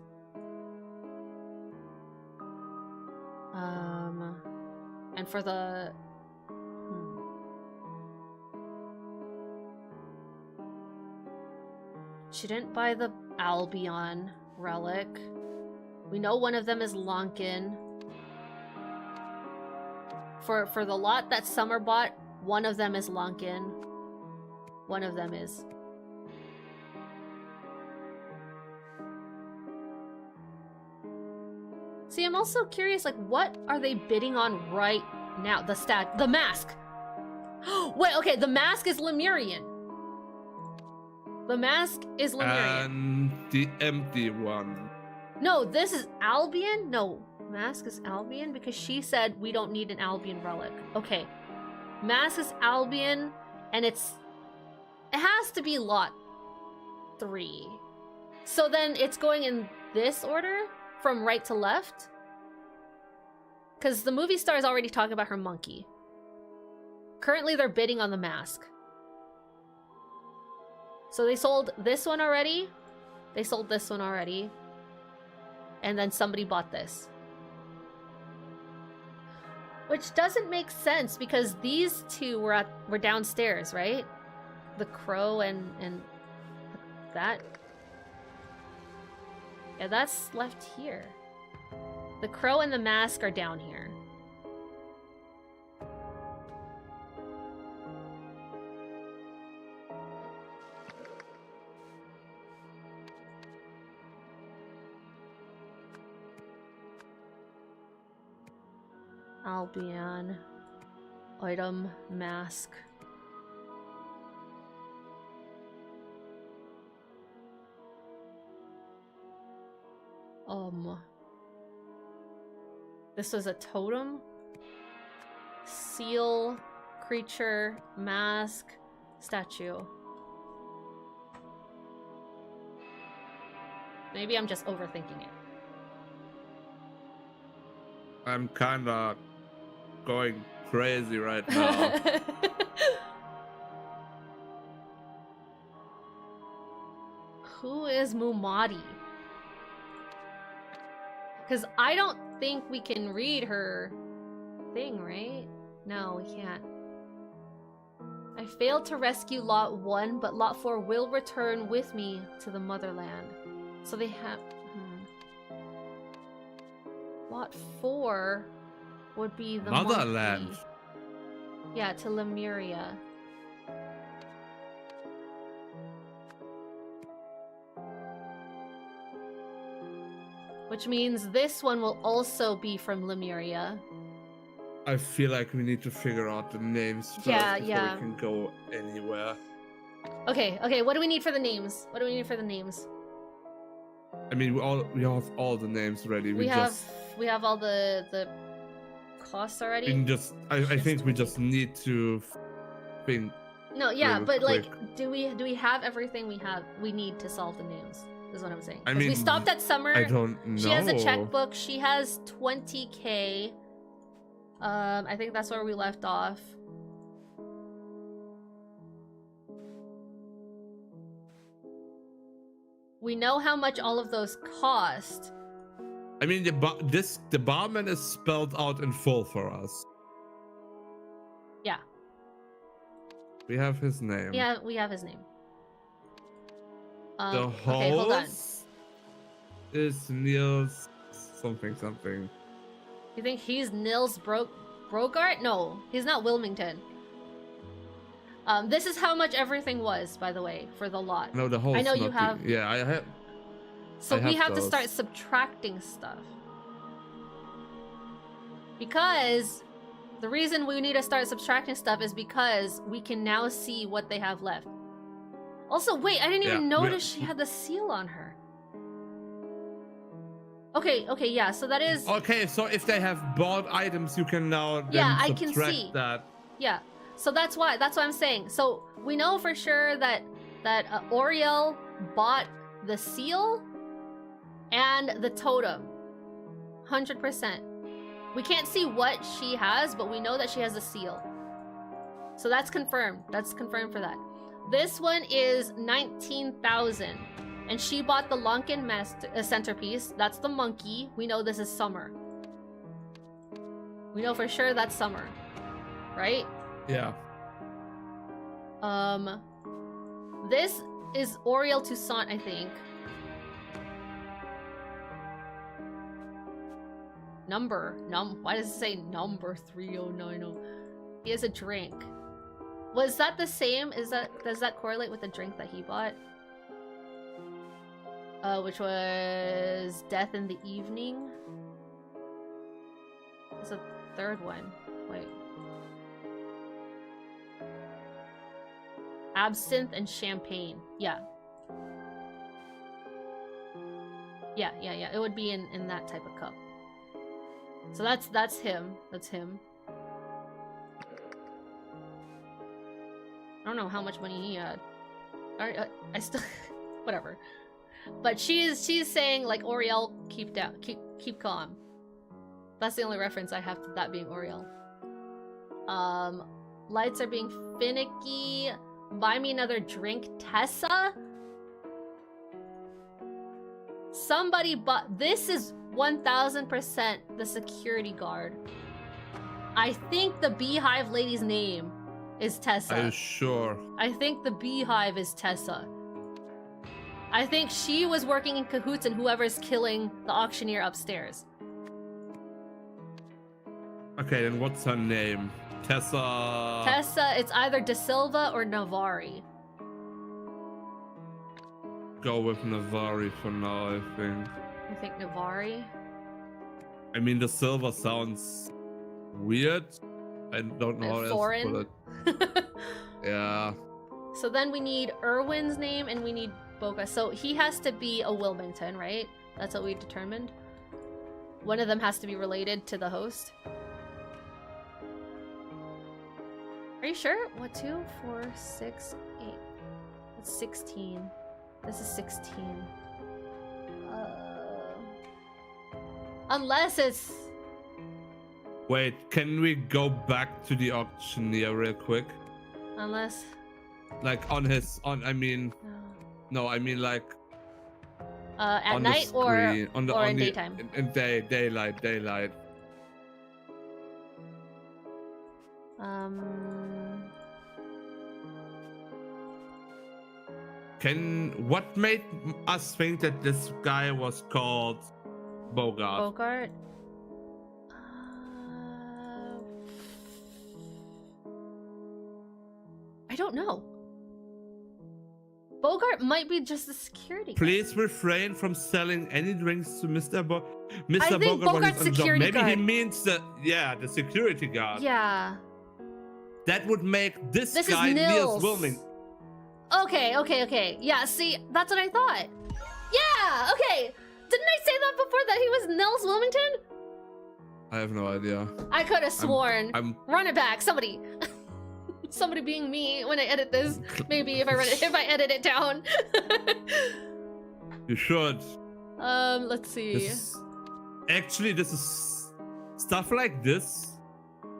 And for the... She didn't buy the Albion relic. We know one of them is Lonkin. For the lot that Summer bought, one of them is Lonkin. One of them is... See, I'm also curious, like, what are they bidding on right now? The mask! Wait, okay, the mask is Lemurian. The mask is Lemurian. And the empty one. No, this is Albion? No, mask is Albion because she said we don't need an Albion relic. Okay, mask is Albion, and it has to be lot 3. So then it's going in this order? From right to left? Because the movie star is already talking about her monkey. Currently, they're bidding on the mask. So they sold this one already. They sold this one already. And then somebody bought this. Which doesn't make sense because these two were downstairs, right? The crow and that. Yeah, that's left here. The crow and the mask are down here. Albion. Item. Mask. This was a totem. Seal. Creature. Mask. Statue. Maybe I'm just overthinking it. I'm kinda going crazy right now. Who is Mumadi? Because I don't think we can read her thing, right? No, we can't. I failed to rescue Lot 1, but Lot 4 will return with me to the motherland. So they have... Lot 4 would be the Motherland. monkey. Yeah, to Lemuria. Which means this one will also be from Lemuria. I feel like we need to figure out the names first before we can go anywhere. Okay, what do we need for the names? What do we need for the names? I mean, we have all the names ready. We have all the costs already. I think we just need to think. No, yeah, but quick. like, do we have everything we need to solve the names? Is what I'm saying. I mean, we stopped at Summer. I don't know. She has a checkbook. She has 20k. I think that's where we left off. We know how much all of those cost. I mean, the barman is spelled out in full for us. Yeah. We have his name. Yeah, we have his name. The host okay, hold on. is Niels something. You think he's Nils Brogart? No, he's not Wilmington. This is how much everything was, by the way, for the lot. No, the host. I know you have. Yeah, I have. So we have to start subtracting stuff. Because the reason we need to start subtracting stuff is because we can now see what they have left. Also, wait, I didn't even notice she had the seal on her. Okay, yeah, so that is... Okay, so if they have bought items, you can now then I can subtract see that. Yeah, so that's why I'm saying. So we know for sure that Oriel bought the seal and the totem. 100%. We can't see what she has, but we know that she has a seal. So that's confirmed. That's confirmed for that. This one is 19,000. And she bought the Lunken centerpiece. That's the monkey. We know this is Summer. We know for sure that's Summer. Right? Yeah. This is Oriel Toussaint, I think. Why does it say number 3090? He has a drink. Was that the same? Does that correlate with the drink that he bought? Which was Death in the Evening. There's a third one. Wait. Absinthe and Champagne. Yeah. Yeah. It would be in that type of cup. So that's him. That's him. I don't know how much money he had. I still whatever. But she's saying like, Oriel, keep calm. That's the only reference I have to that being Oriel. Lights are being finicky. Buy me another drink, Tessa. Somebody bought. This is 1000% the security guard. I think the beehive lady's name is Tessa. Are you sure? I think the beehive is Tessa. I think she was working in cahoots and whoever's killing the auctioneer upstairs. Okay, then what's her name? Tessa... Tessa, it's either De Silva or Navari. Go with Navari for now, I think. You think Navari? I mean, De Silva sounds weird. I don't know how else to Foreign. put it. Yeah. So then we need Erwin's name and we need Boca. So he has to be a Wilmington, right? That's what we determined. One of them has to be related to the host. Are you sure? What, 2, 4, 6, 8. That's 16. This is 16. Unless it's... Wait, can we go back to the auctioneer real quick? Unless... Like I mean... No, I mean like... at night or in daytime? In daylight. What made us think that this guy was called Bogart? Bogart? I don't know. Bogart might be just the security guard. Please refrain from selling any drinks to Mr. I think Bogart Bogart's security Maybe guard. he means the security guard. Yeah. That would make this guy is Nils. Nils Wilming. Okay. Yeah, see, that's what I thought. Yeah, okay. Didn't I say that before, that he was Nils Wilmington? I have no idea. I could have sworn. I'm Run it back, somebody. Somebody being me when I edit this. Maybe if I edit it down. You should. Let's see. This is stuff like this.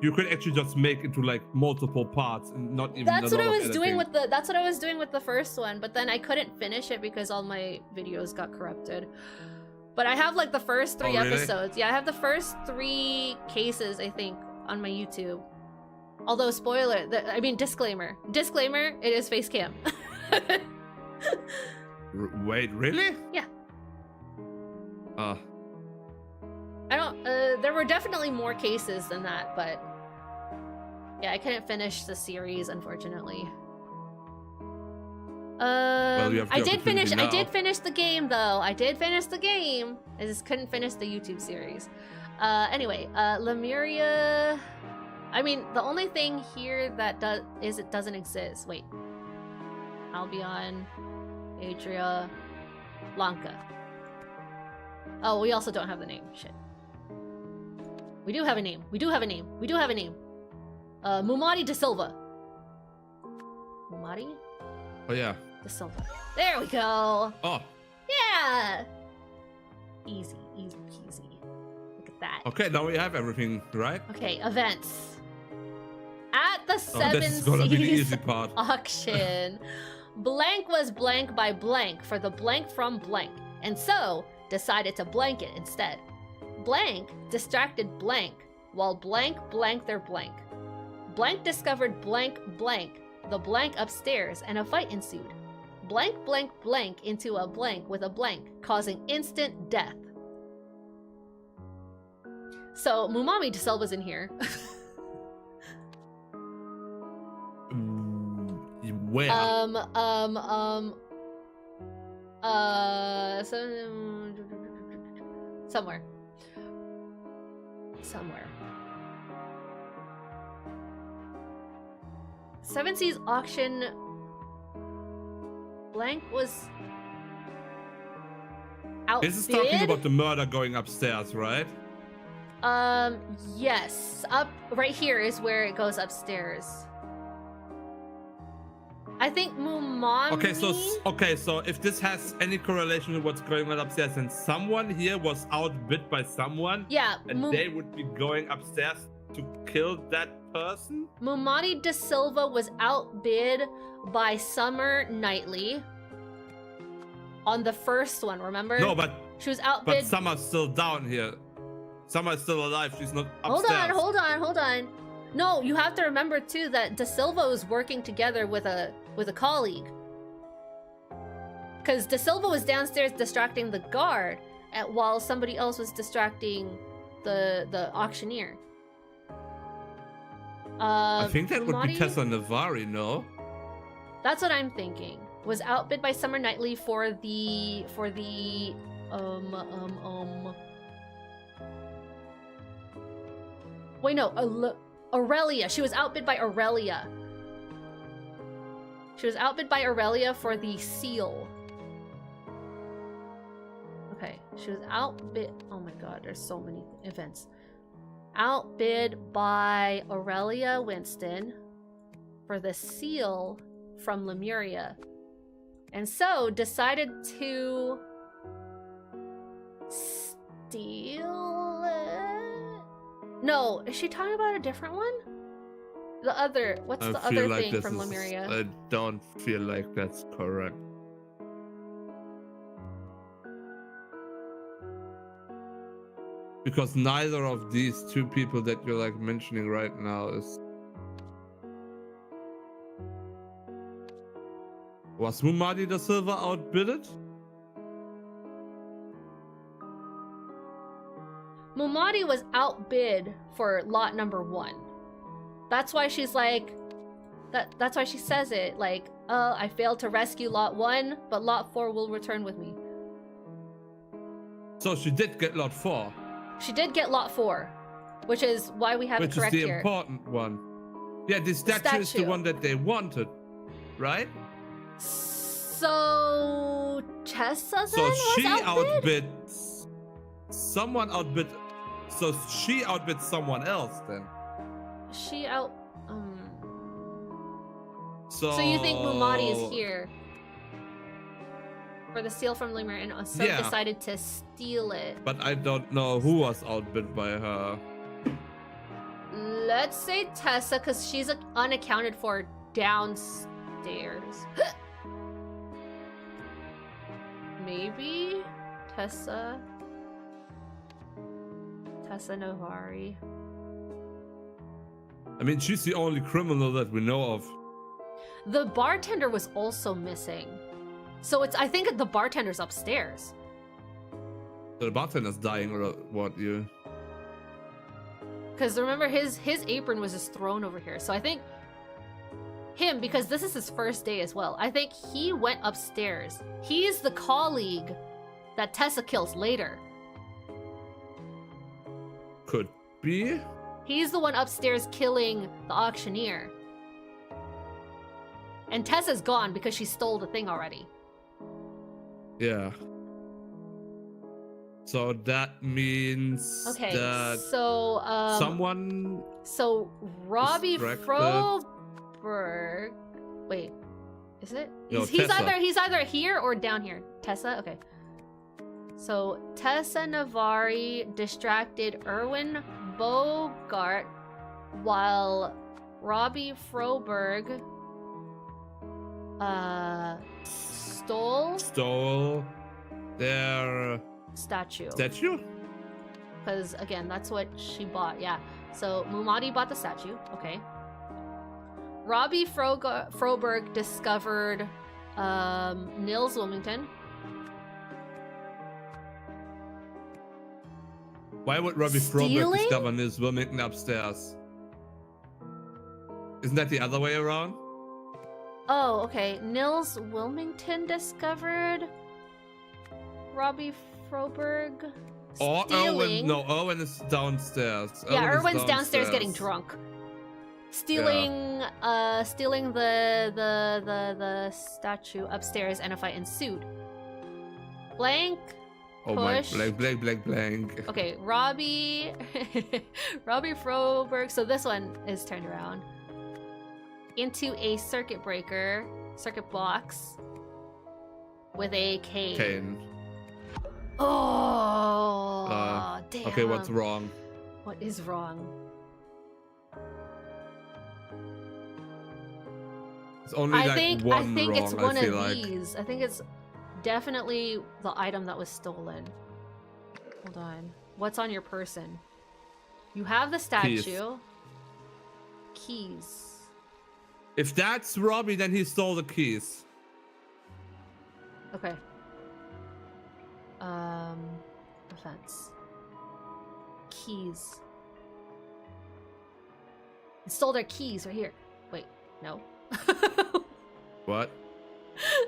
You could actually just make into like multiple parts and not even. That's what I was editing. doing with the. That's what I was doing with the first one, but then I couldn't finish it because all my videos got corrupted. But I have like the first 3 really? episodes. Yeah, I have the first 3 cases, I think, on my YouTube. Although spoiler, disclaimer. Disclaimer, it is face cam. Wait, really? Yeah. Uh. I don't. There were definitely more cases than that, but yeah, I couldn't finish the series, unfortunately. Well, you have the I did finish. opportunity I did now. finish the game, though. I did finish the game. I just couldn't finish the YouTube series. Anyway, Lemuria. I mean, the only thing here that it doesn't exist. Wait. Albion, Adria, Lanka. Oh, we also don't have the name. Shit. We do have a name. Mumati De Silva. Mumati Oh yeah. De Silva. There we go. Oh. Yeah. Easy peasy. Look at that. Okay, now we have everything, right? Okay, events. At the Oh, Seven this is gonna be the Seas easy part. auction, blank was blank by blank for the blank from blank, and so decided to blank it instead. Blank distracted blank, while blank blanked their blank. Blank discovered blank blank, the blank upstairs, and a fight ensued. Blank blank blank into a blank with a blank, causing instant death. So Mumami De Silva's in here. Where? Somewhere. Seven Seas auction. Blank was outbid. This is talking about the murder going upstairs, right? Yes. Up right here is where it goes upstairs. I think Mumami. Okay, so if this has any correlation with what's going on upstairs, then someone here was outbid by someone. Yeah. And they would be going upstairs to kill that person. Mumati De Silva was outbid by Summer Knightley on the first one. Remember? No, but she was outbid. But Summer's still down here. Summer's still alive. She's not upstairs. Hold on. No, you have to remember too that De Silva was working together with a colleague. Because De Silva was downstairs distracting the guard, while somebody else was distracting the auctioneer. I think that would be Mumati? Tessa Navari, no? That's what I'm thinking. Was outbid by Summer Knightley for the Wait, no, Aurelia. She was outbid by Aurelia. She was outbid by Aurelia for the seal. Okay, she was outbid. Oh my god, there's so many events. Outbid by Aurelia Winston for the seal from Lemuria. And so decided to steal it? No, is she talking about a different one? The other, what's the other thing from Lemuria? I don't feel like that's correct. Because neither of these two people that you're like mentioning right now is... Was Mumadi the Silver outbidded? Mumadi was outbid for lot number 1. That's why she's like, that's why she says it, like, I failed to rescue lot 1, but lot 4 will return with me. So she did get lot 4. She did get lot 4, which is why we have it correct here. Which is the important one. Yeah, the statue is the one that they wanted, right? So Tessa then was outbid? Someone outbid. So she outbid someone else then. She out. So you think Mumadi is here for the seal from Lemuria and so decided to steal it? But I don't know who was outbid by her. Let's say Tessa, because she's unaccounted for downstairs. Maybe Tessa Navari. I mean, she's the only criminal that we know of. The bartender was also missing. So I think the bartender's upstairs. So the bartender's dying or what, you? Because remember, his apron was just thrown over here. So I think him, because this is his first day as well, I think he went upstairs. He's the colleague that Tessa kills later. Could be. He's the one upstairs killing the auctioneer. And Tessa's gone because she stole the thing already. Yeah. So that means that so someone. So Robbie Froberg. Wait, is it? No, he's either here or down here. Tessa. Okay. So Tessa Navari distracted Erwin Bogart while Robbie Froberg stole their statue. Because again, that's what she bought. Yeah. So Mumadi bought the statue. Okay. Robbie Froberg discovered Nils Wilmington. Why would Robbie Froberg discover Nils Wilmington upstairs? Isn't that the other way around? Oh, okay. Nils Wilmington discovered Robbie Froberg stealing. Erwin is downstairs. Yeah, Erwin's downstairs getting drunk. Stealing the statue upstairs, and a fight ensued. Blank. Oh push. My blank. Okay, Robbie Froberg. So this one is turned around into a circuit box with a cane. Oh, damn. Okay, what's wrong? What is wrong? It's only I think wrong, it's one of these. I think it's definitely the item that was stolen. Hold on. What's on your person? You have the statue. Keys. If that's Robbie, then he stole the keys. Okay. Offense. Keys. He stole their keys right here. Wait, no. What?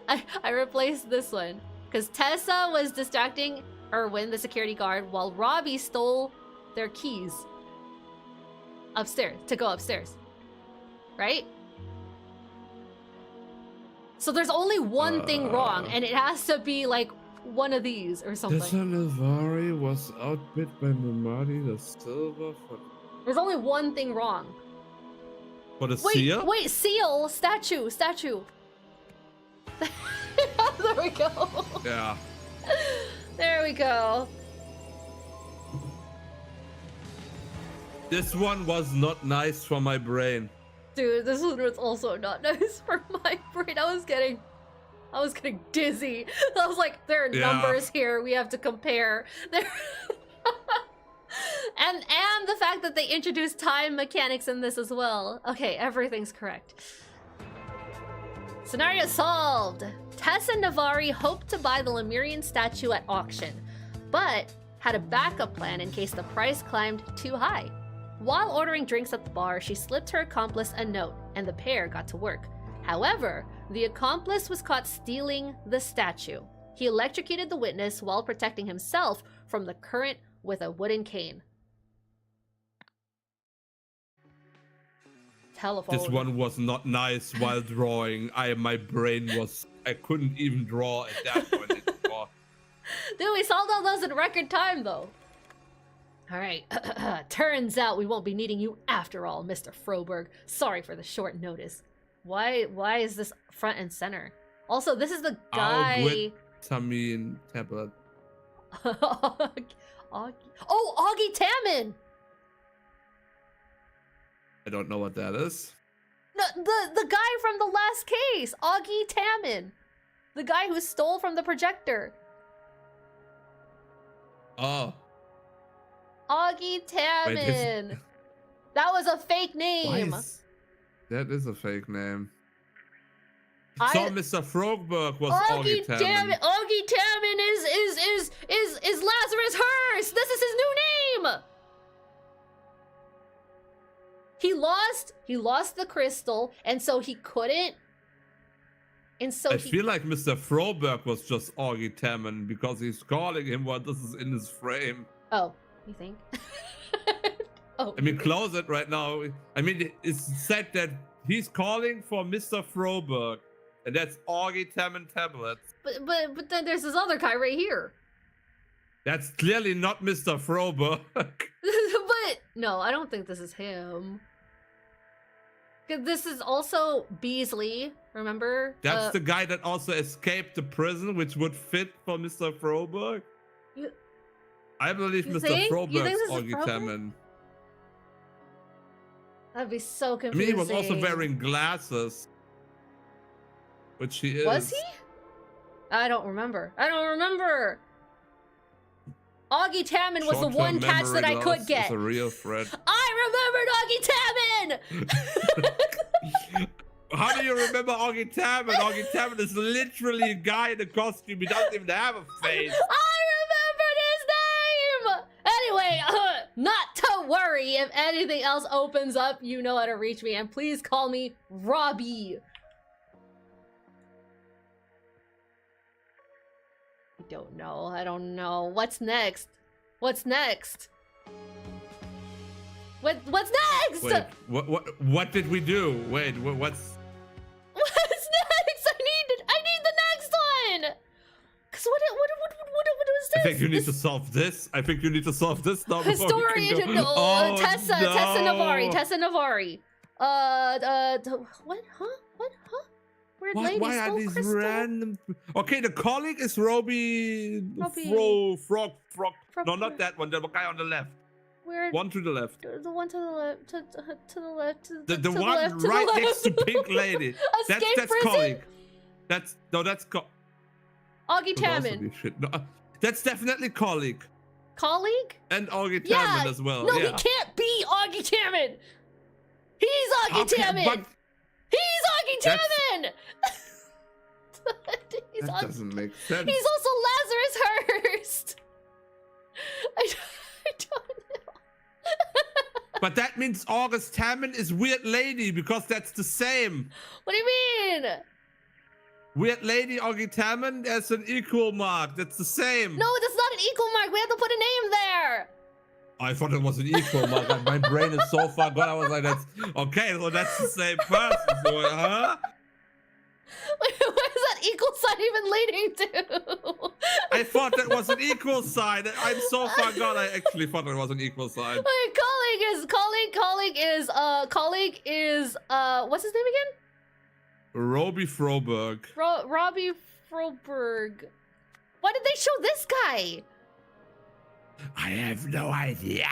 I replaced this one because Tessa was distracting Erwin, the security guard, while Robbie stole their keys. upstairs, to go upstairs. Right? So there's only one thing wrong, and it has to be like one of these or something. Tessa Navari was outbid by Mamadi the Silver for... There's only one thing wrong. For the seal? Wait, seal, statue. There we go. Yeah. There we go. This one was not nice for my brain. Dude, this one was also not nice for my brain. I was getting dizzy. I was like, there are numbers here we have to compare. There and the fact that they introduced time mechanics in this as well. Okay, everything's correct. Scenario solved. Tess and Navari hoped to buy the Lemurian statue at auction, but had a backup plan in case the price climbed too high. While ordering drinks at the bar, she slipped her accomplice a note, and the pair got to work. However, the accomplice was caught stealing the statue. He electrocuted the witness while protecting himself from the current with a wooden cane. Telephone. This one was not nice while drawing. My brain was... I couldn't even draw at that point anymore. Dude, we solved all those in record time, though. All right. Turns out we won't be needing you after all, Mr. Froberg. Sorry for the short notice. Why is this front and center? Also, this is the guy... Augie tablet. Augie Tammin! I don't know what that is. No, the guy from the last case, Augie Tammin. The guy who stole from the projector. Oh. Augie Tammin. Wait, that was a fake name. That is a fake name. So Mr. Frogberg was Augie Tammin. Augie Tammin is Lazarus Hearst. This is his new name. He lost the crystal, and so he couldn't. And so I feel like Mr. Froberg was just Augie Tammin because he's calling him what this is in his frame. Oh, you think? Oh. I mean, close it right now. I mean, it's said that he's calling for Mr. Froberg, and that's Augie Tammin tablets. But then there's this other guy right here. That's clearly not Mr. Froberg. But no, I don't think this is him. This is also Beasley, remember? That's the guy that also escaped the prison, which would fit for Mr. Froberg. I believe Mr. Froberg's Augie Tammin. That'd be so confusing. I mean, he was also wearing glasses, which he is. Was he? I don't remember. Augie Tammin was the one catch that I could get. Is a real threat. I remembered Augie Tammin! How do you remember Augie Tammin? Augie Tammin is literally a guy in a costume. He doesn't even have a face. I remembered his name! Anyway, not to worry. If anything else opens up, you know how to reach me. And please call me Robbie. I don't know. What's next? What's next? What's next? Wait, what did we do? Wait, what's next? I need the next one. Cause what is this? I think you need to solve this. Now. Historian, Tessa Navari. What? Huh? Weird lady why are these crystal? random? Okay, the colleague is Robbie. Frog. No, not that one. The guy on the left. Weird. One to the left. The one to the left. To the left. The one right next to Pink Lady. That's colleague. That's Augie Tammin. No, that's definitely colleague. Colleague? And Augie Tammin as well. No, he can't be Augie Tammin. He's Augie Tammin. He's Augie Tammin! That doesn't make sense. He's also Lazarus Hearst! I don't know. But that means August Tammin is Weird Lady, because that's the same. What do you mean? Weird Lady, Augie Tammin, as an equal mark. That's the same. No, that's not an equal mark. We have to put a name there. I thought it was an equal. My God, my brain is so far gone. I was like, that's okay. So that's the same person. So, huh? Where is that equal sign even leading to? I thought that was an equal sign. I'm so far gone. I actually thought it was an equal sign. Okay, colleague is what's his name again? Roby Froberg. Robbie Froberg. Why did they show this guy? I have no idea.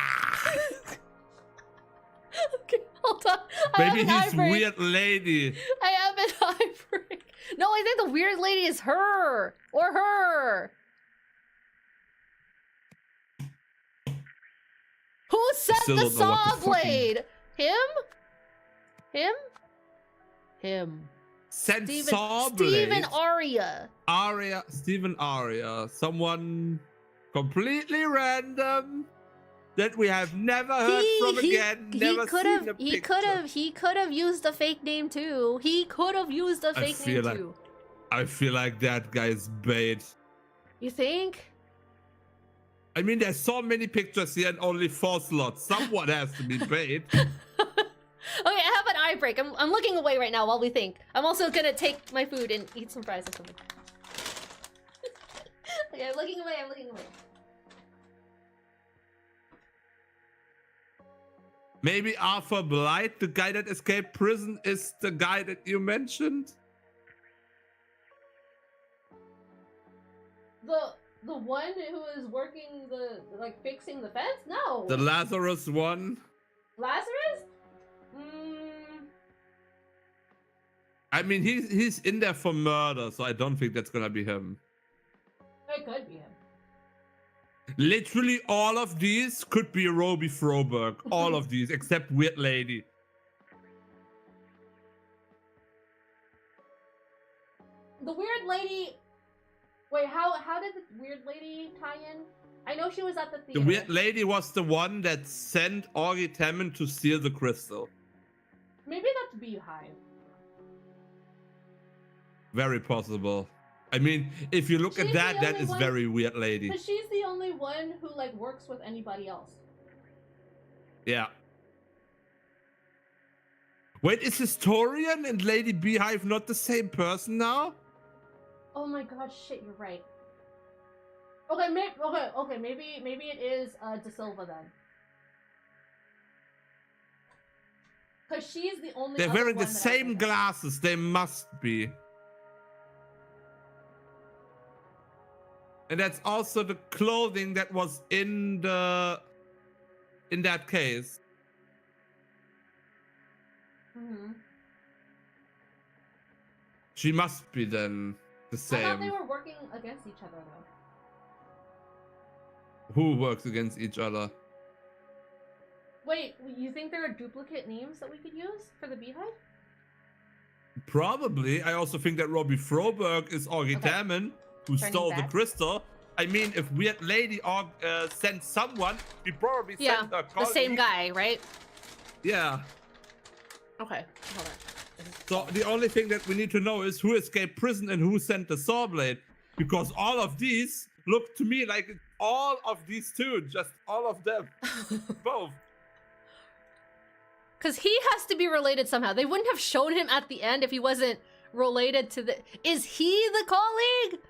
Okay, hold on. Maybe he's weird lady. I have an eye break. No, I think the weird lady is her or her. Who sent the saw blade? Him? Sent saw blade. Stephen Aria. Stephen Aria. Someone completely random that we have never heard from again. He could have used a fake name too. I feel like that guy's bait. You think? I mean, there's so many pictures here and only 4 slots. Someone has to be bait. Okay, I have an eye break. I'm looking away right now while we think. I'm also gonna take my food and eat some fries or something. Okay, I'm looking away. Maybe Arthur Blight, the guy that escaped prison, is the guy that you mentioned? The one who is working fixing the fence? No. The Lazarus one? Lazarus? I mean, he's in there for murder, so I don't think that's gonna be him. It could be him. Literally all of these could be Roby Froberg. All of these, except Weird Lady. The Weird Lady... Wait, how did the Weird Lady tie in? I know she was at the theater. The Weird Lady was the one that sent Augie Tammin to steal the crystal. Maybe that's Beehive. Very possible. I mean, if you look at that, that is very Weird Lady. But she's the only one who works with anybody else. Yeah. Wait, is Historian and Lady Beehive not the same person now? Oh my god, shit, you're right. Okay, maybe it is De Silva then. Because she's the only. They're wearing the same glasses. They must be. And that's also the clothing that was in that case. Mm-hmm. She must be then the same. I thought they were working against each other though. Who works against each other? Wait, you think there are duplicate names that we could use for the Beehive? Probably. I also think that Roby Froberg is Augie Tammin, who stole the crystal. I mean, if Weird Lady sent someone, he probably sent a colleague. The same guy, right? Yeah. Okay, hold on. So the only thing that we need to know is who escaped prison and who sent the saw blade. Because all of these look to me like all of these two, just all of them. Both. Because he has to be related somehow. They wouldn't have shown him at the end if he wasn't related to the... Is he the colleague?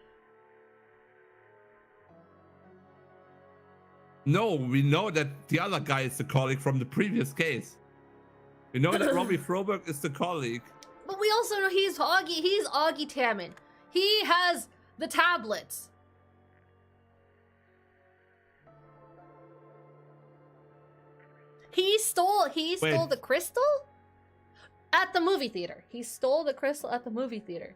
No, we know that the other guy is the colleague from the previous case. We know that Roby Froberg is the colleague. But we also know he's Augie Tammin. He has the tablets. He stole the crystal at the movie theater. He stole the crystal at the movie theater.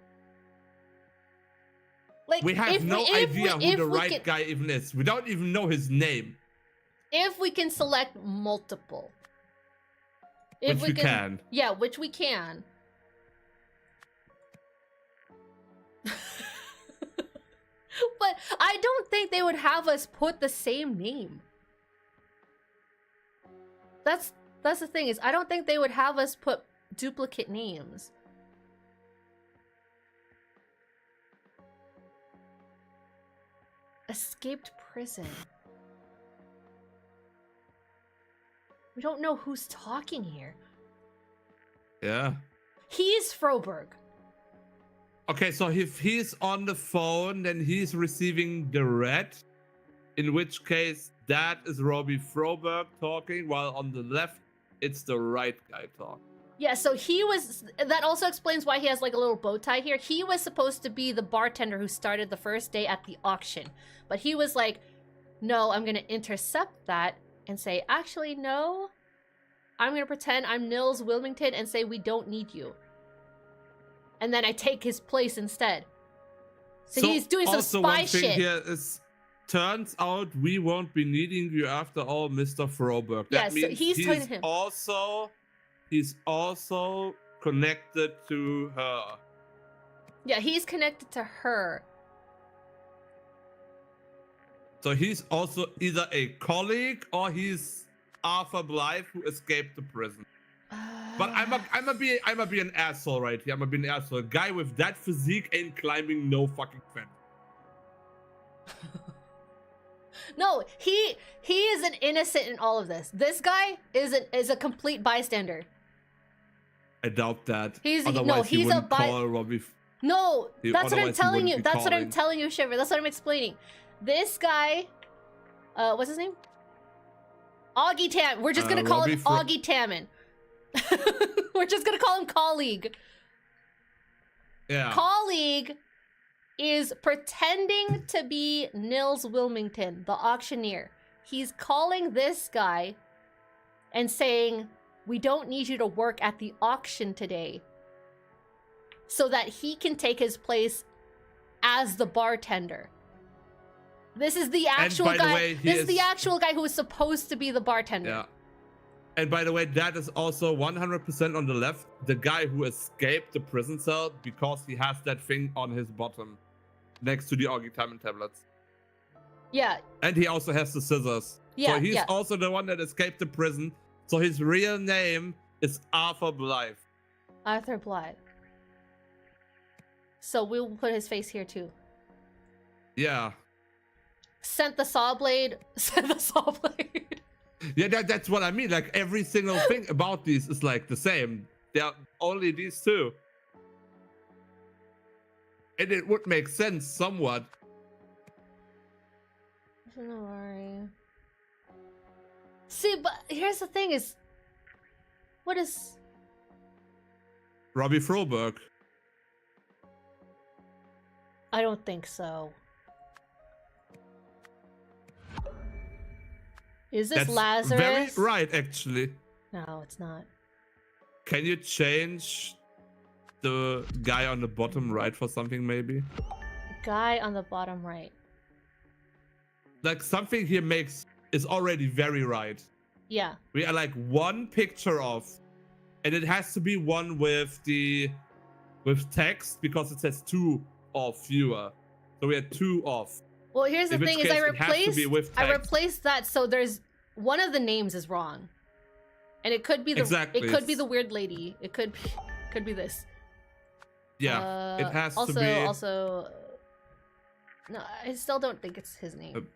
Like, we have no idea who the right guy even is. We don't even know his name. If we can select multiple. Which we can. Yeah, which we can. But I don't think they would have us put the same name. That's the thing, is I don't think they would have us put duplicate names. Escaped prison. We don't know who's talking here. Yeah. He's Froberg. Okay, so if he's on the phone, then he's receiving the red. In which case, that is Robbie Froberg talking, while on the left, it's the right guy talking. Yeah, so he was... That also explains why he has like a little bow tie here. He was supposed to be the bartender who started the first day at the auction. But he was like, no, I'm going to intercept that and say, actually, no. I'm going to pretend I'm Nils Wilmington and say we don't need you. And then I take his place instead. So he's doing some also spy one thing shit. Here is, turns out we won't be needing you after all, Mr. Froberg. That means so he's telling him. He's also connected to her. Yeah, he's connected to her. So he's also either a colleague or he's Arthur Blythe who escaped the prison. But I'ma be an asshole right here. I'ma be an asshole. A guy with that physique ain't climbing no fucking fence. No, he is an innocent in all of this. This guy is a complete bystander. I doubt that. He's Otherwise, a call Robbie. No, that's what I'm telling you. That's what I'm calling. telling you, Shiver. That's what I'm explaining. This guy, what's his name? Augie Tam. We're just gonna call him Augie Tammin. We're just gonna call him colleague. Yeah. Colleague is pretending to be Nils Wilmington, the auctioneer. He's calling this guy and saying, we don't need you to work at the auction today, so that he can take his place as the bartender. This is the actual guy. This is the actual guy who was supposed to be the bartender. Yeah. And by the way, that is also 100% on the left. The guy who escaped the prison cell because he has that thing on his bottom next to the Augie Tammin tablets. Yeah. And he also has the scissors. Yeah, so he's also the one that escaped the prison. So his real name is Arthur Blythe. Arthur Blythe. So we'll put his face here too. Yeah. Sent the saw blade. Sent the saw blade. Yeah, that's what I mean. Like every single thing about these is like the same. There are only these two. And it would make sense somewhat. Don't worry. See, but here's the thing is... What is... Robbie Froberg. I don't think so. Is this That's Lazarus? very right, actually. No, it's not. Can you change the guy on the bottom right for something, maybe? Guy on the bottom right. Like something here is already very right. Yeah. We are like one picture off, and it has to be one with text because it says 2 or fewer. So we are 2 off. Well, here's the thing: is I replaced that, so there's one of the names is wrong, and it could be the weird lady. It could be this. Yeah, it has to be. Also, no, I still don't think it's his name.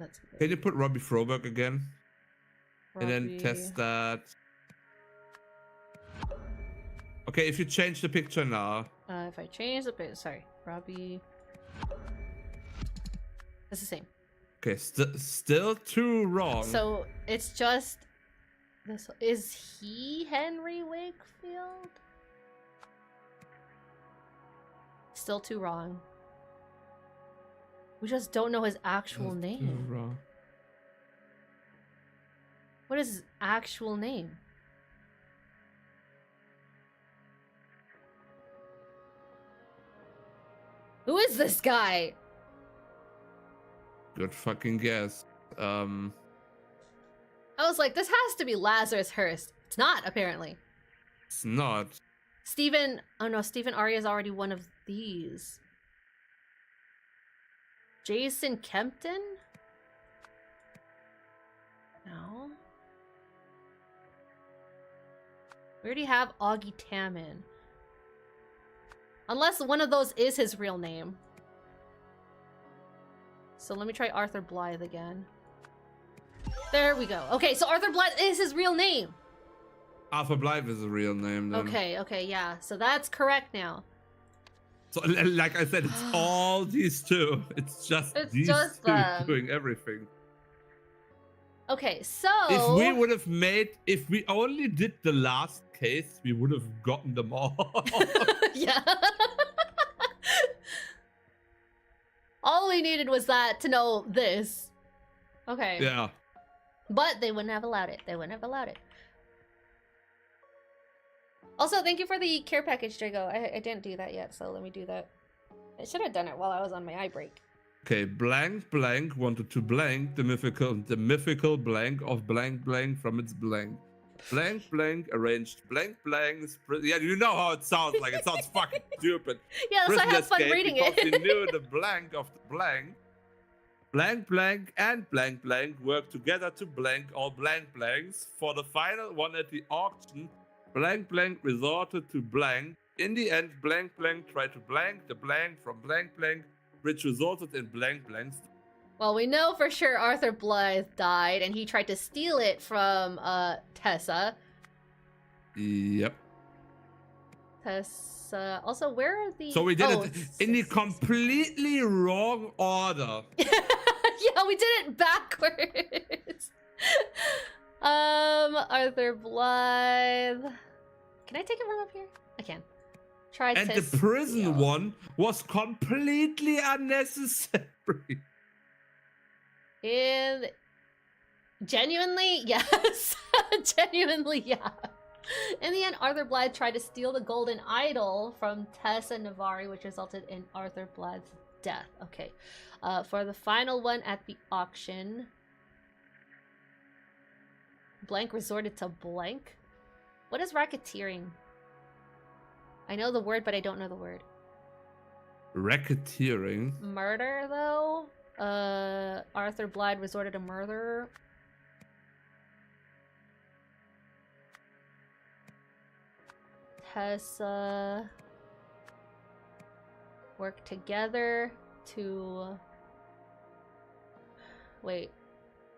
That's weird. Can you put Robbie Froberg again? And then test that. Okay, if you change the picture now. If I change the picture, sorry, Robbie. It's the same. Okay, still 2 wrong. So it's just this. Is he Henry Wakefield? Still 2 wrong. We just don't know his actual name. Wrong. What is his actual name? Who is this guy? Good fucking guess. I was like, this has to be Lazarus Hearst. It's not, apparently. It's not. Stephen... Oh no, Stephen Aria is already one of these. Jason Kempton? No. We already have Augie Tammin. Unless one of those is his real name. So let me try Arthur Blythe again. There we go. Okay, so Arthur Blythe is his real name. Arthur Blythe is a real name then. Okay, yeah. So that's correct now. So, like I said, it's all these two. It's just these two doing everything. Okay, so... If we only did the last case, we would have gotten them all. Yeah. All we needed was that to know this. Okay. Yeah. But they wouldn't have allowed it. Also, thank you for the care package, Drago. I didn't do that yet, so let me do that. I should have done it while I was on my eye break. Okay, blank wanted to blank the mythical blank of blank from its blank. Blank arranged blanks. Yeah, you know how it sounds like. It sounds fucking stupid. Yeah, so I have fun reading it. We knew the blank of the blank. Blank and blank work together to blank all blanks. For the final one at the auction, blank resorted to blank. In the end, blank tried to blank the blank from blank, which resulted in blanks. Well, we know for sure Arthur Blythe died, and he tried to steal it from Tessa. Yep. Tessa. Also, where are the... So we did it in the completely wrong order. Yeah, we did it backwards. Arthur Blythe. Can I take it from up here? I can. And the prison one was completely unnecessary. And genuinely, yes. Genuinely, yeah. In the end, Arthur Blythe tried to steal the golden idol from Tessa Navari, which resulted in Arthur Blythe's death. Okay. For the final one at the auction, blank resorted to blank. What is racketeering? I know the word, but I don't know the word. Racketeering? Murder, though? Arthur Blythe resorted to murder. Tessa worked together to... Wait.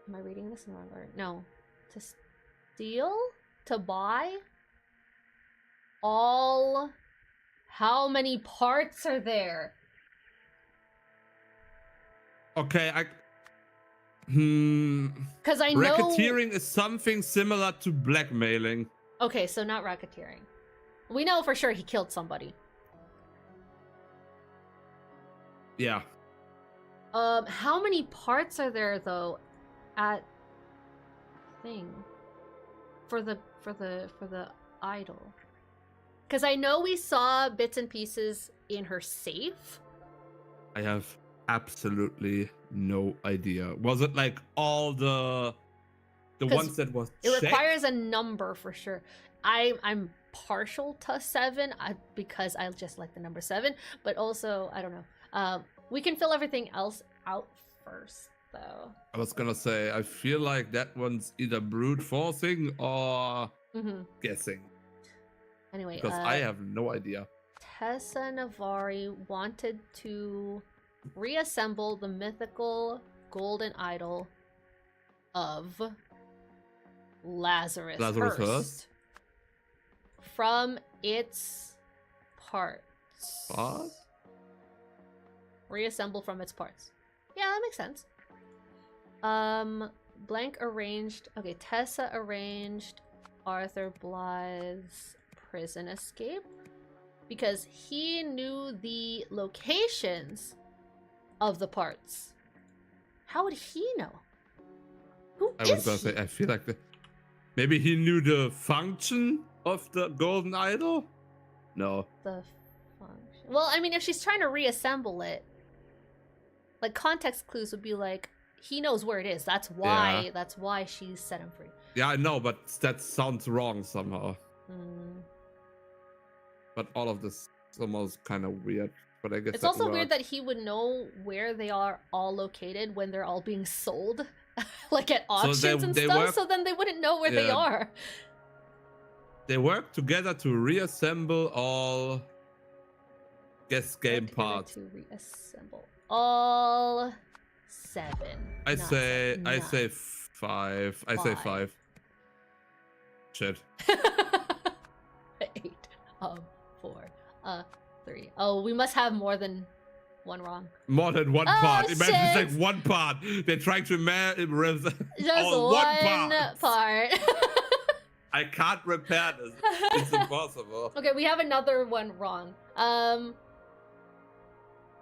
Am I reading this in the wrong order? No. To steal? To buy? All... How many parts are there? Okay, because I know... Racketeering is something similar to blackmailing. Okay, so not racketeering. We know for sure he killed somebody. Yeah. How many parts are there though at thing for the idol? Because I know we saw bits and pieces in her safe. I have absolutely no idea. Was it like all the ones that was it requires a number for sure. I'm partial to 7 because I just like the number 7, but also I don't know. We can fill everything else out first though. I was gonna say I feel like that one's either brute forcing or guessing. Anyway, because I have no idea. Tessa Navari wanted to reassemble the mythical golden idol of Lazarus Hearst from its parts. What? Reassemble from its parts. Yeah, that makes sense. Blank arranged... Okay, Tessa arranged Arthur Blythe's prison escape because he knew the locations of the parts. How would he know? I was gonna say, I feel like maybe he knew the function of the golden idol? No. The function. Well, I mean, if she's trying to reassemble it, like context clues would be like, he knows where it is. That's why. Yeah. That's why she set him free. Yeah, I know, but that sounds wrong somehow. But all of this is almost kind of weird. But I guess it's also weird that he would know where they are all located when they're all being sold, like at auctions and stuff. So then they wouldn't know where they are. They work together to reassemble all guest game parts. To reassemble all 7. I say 5. I say 5. Shit. 8, 4, 3. Oh, we must have more than one wrong. More than one part. Imagine it's like one part. They're trying to just one part. I can't repair this. It's impossible. Okay, we have another one wrong.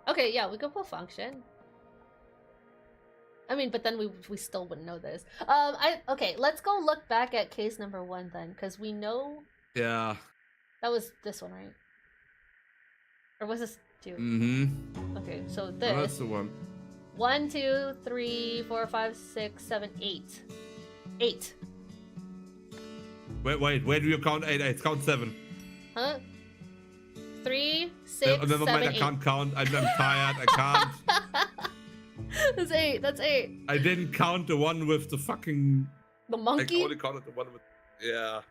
Okay, yeah, we could put function. I mean, but then we still wouldn't know this. Okay, let's go look back at case number 1 then, because we know. Yeah. That was this one, right? Or was this 2? Mm-hmm. Okay, so this. Oh, that's the one. 1, 2, 3, 4, 5, 6, 7, 8. 8. Wait, where do you count 8? I count 7. Huh? 3, 6, Never 7, mind, 8. I can't count. I'm tired. I can't. That's 8. That's 8. I didn't count the one with the fucking. The monkey? I only counted the one with. Yeah.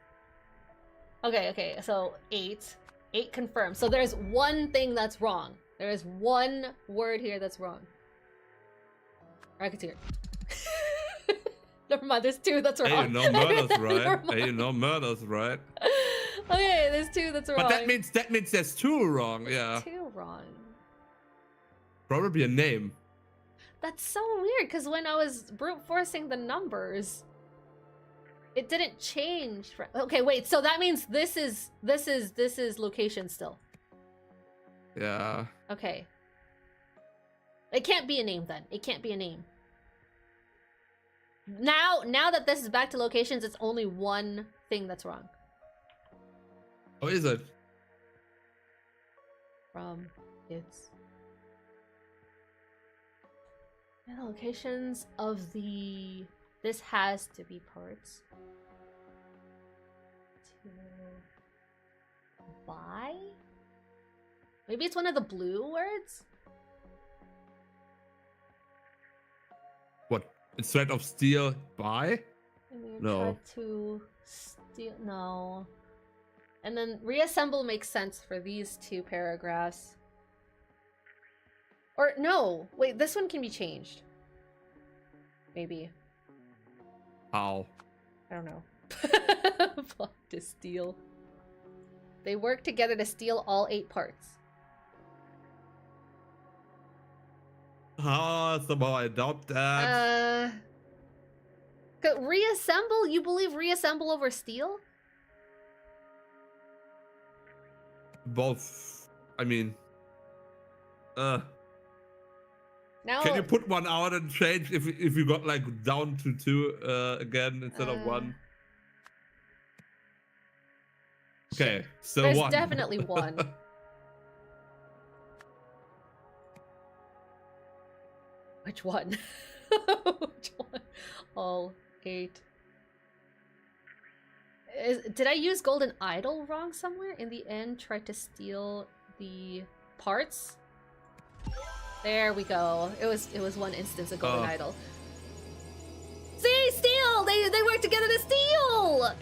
Okay, so 8. 8 confirmed. So there's one thing that's wrong. There is one word here that's wrong. Racketeer. Never mind, there's 2 that's wrong. Hey, you know murder's right. Hey, you know murder's right. Okay, there's 2 that's wrong. But that means there's 2 wrong, yeah. 2 wrong. Probably a name. That's so weird, because when I was brute forcing the numbers, it didn't change. Okay, wait. So that means this is location still. Yeah. Okay. It can't be a name then. It can't be a name. Now that this is back to locations, it's only one thing that's wrong. Oh, is it? From its. Yeah, the locations of the. This has to be parts. To buy? Maybe it's one of the blue words? What? Instead of steal, buy? No. Try to steal. No. And then reassemble makes sense for these 2 paragraphs. Or no. Wait, this one can be changed. Maybe. How? I don't know. Plot to steal. They work together to steal all 8 parts. Somehow I doubt that. Reassemble? You believe reassemble over steal? Both. I mean. Now, can you put one out and change if you got like down to 2 again instead of 1? Okay, still there's 1. Definitely 1. Which one? Which one? All 8. Did I use Golden Idol wrong somewhere? In the end, tried to steal the parts? There we go. It was one instance of Golden Idol. See, steal! They work together to steal!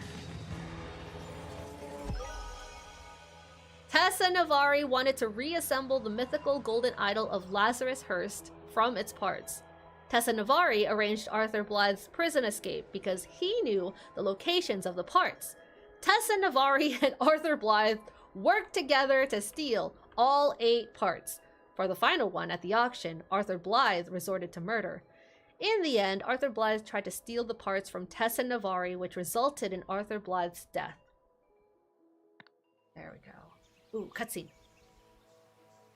Tessa Navari wanted to reassemble the mythical golden idol of Lazarus Hearst from its parts. Tessa Navari arranged Arthur Blythe's prison escape because he knew the locations of the parts. Tessa Navari and Arthur Blythe worked together to steal all 8 parts. For the final one at the auction, Arthur Blythe resorted to murder. In the end, Arthur Blythe tried to steal the parts from Tessa Navari, which resulted in Arthur Blythe's death. There we go. Ooh, cutscene.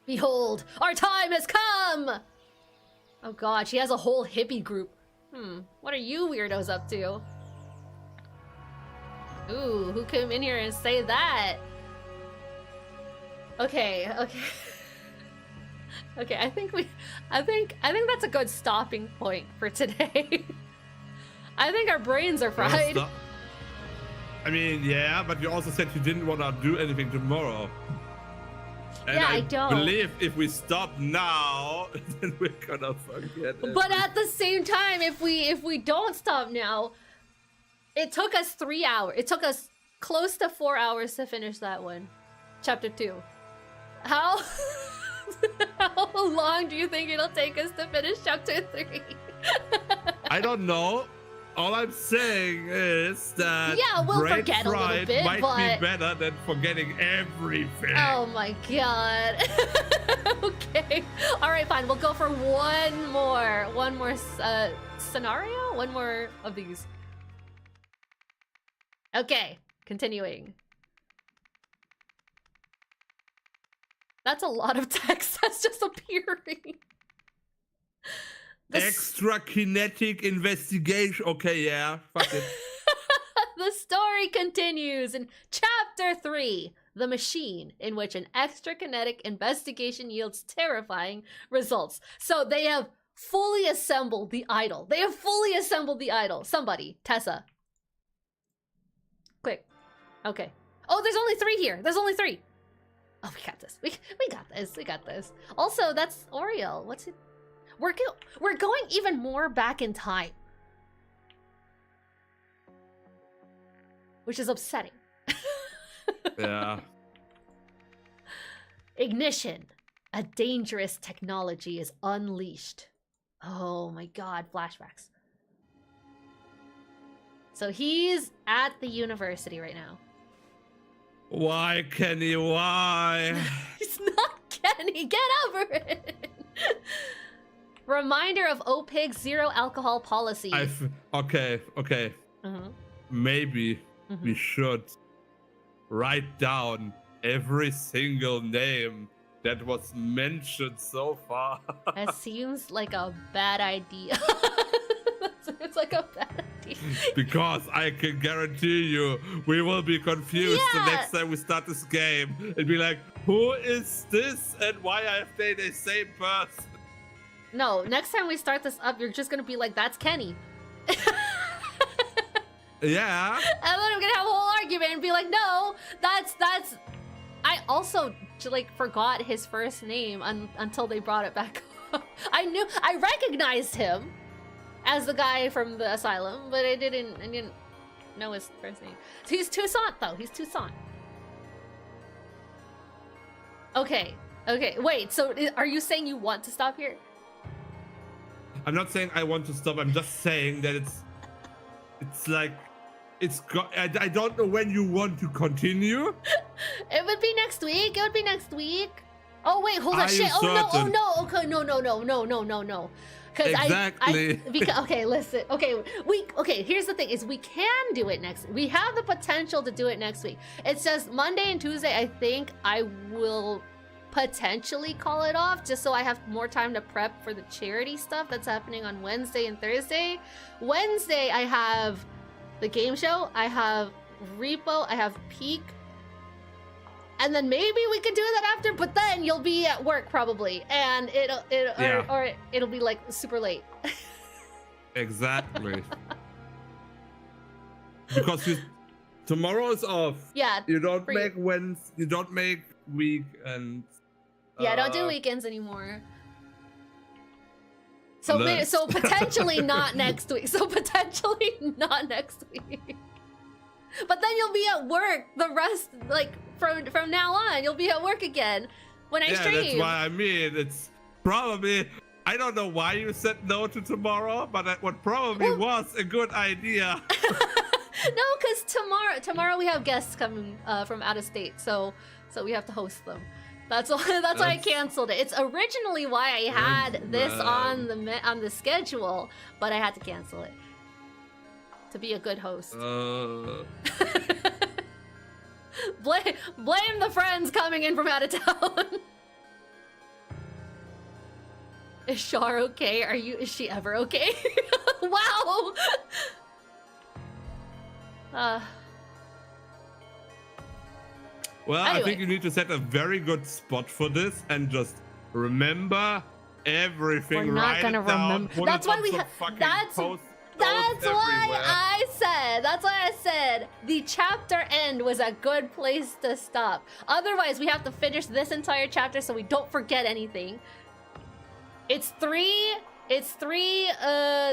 Behold, our time has come! Oh god, she has a whole hippie group. What are you weirdos up to? Ooh, who came in here and say that? Okay. Okay, I think that's a good stopping point for today. I think our brains are fried. I mean, yeah, but you also said you didn't want to do anything tomorrow. And yeah, I don't believe if we stop now, then we're gonna forget it. But at the same time, if we don't stop now, it took us 3 hours. It took us close to 4 hours to finish that one. Chapter 2. How long do you think it'll take us to finish chapter 3? I don't know. All I'm saying is that we'll brain forget a little fried bit, might but... be better than forgetting everything. Oh my god. Okay. All right, fine. We'll go for one more scenario, one more of these. Okay, continuing. That's a lot of text that's just appearing. Extra kinetic investigation. Okay, yeah, fuck it. The story continues in Chapter 3, The Machine, in which an extrakinetic investigation yields terrifying results. So they have fully assembled the idol. They have fully assembled the idol. Somebody, Tessa. Quick. Okay. Oh, there's only 3 here. There's only 3. Oh, we got this. We got this. We got this. Also, that's Oriel. What's it? We're going even more back in time. Which is upsetting. Yeah. Ignition. A dangerous technology is unleashed. Oh my god, flashbacks. So he's at the university right now. Why, Kenny, why? He's not Kenny, get over it! Reminder of OPIG's zero alcohol policy. Okay. Maybe we should write down every single name that was mentioned so far. That seems like a bad idea. It's like a bad idea. Because I can guarantee you, we will be confused the next time we start this game. And be like, who is this and why have they the same person? No, next time we start this up, you're just gonna be like, that's Kenny. Yeah. And then I'm gonna have a whole argument and be like, no, that's... I also, like, forgot his first name until they brought it back up. I recognized him as the guy from the asylum, but I didn't know his first name. So he's Toussaint, though. He's Toussaint. Okay, wait, so are you saying you want to stop here? I'm not saying I want to stop. I'm just saying that it's like, I don't know when you want to continue. It would be next week. It would be next week. Oh wait, hold on. Are Shit. you Oh certain? no. Okay, no. Because Exactly. Okay, listen. Okay, here's the thing: is we can do it next. We have the potential to do it next week. It's just Monday and Tuesday. I think I will potentially call it off just so I have more time to prep for the charity stuff that's happening on Wednesday and Thursday. Wednesday, I have the game show. I have Repo. I have Peak. And then maybe we could do that after, but then you'll be at work probably, and or it'll be like super late. Exactly. Because tomorrow is off. Yeah. You don't make You don't make weekends. Yeah, I don't do weekends anymore. So Unless... so potentially not next week. So potentially not next week. But then you'll be at work the rest, like, from now on. You'll be at work again when I stream. Yeah, that's why I mean, it's probably... I don't know why you said no to tomorrow, but that what probably was a good idea. No, because tomorrow we have guests coming from out of state, so we have to host them. That's why I canceled it. It's originally why I had this on the schedule, but I had to cancel it. To be a good host. Blame the friends coming in from out of town. Is Char okay? Is she ever okay? Wow. Well, anyway. I think you need to set a very good spot for this and just remember everything. We're not gonna remember. That's why we have. That's why I said the chapter end was a good place to stop. Otherwise, we have to finish this entire chapter so we don't forget anything. It's three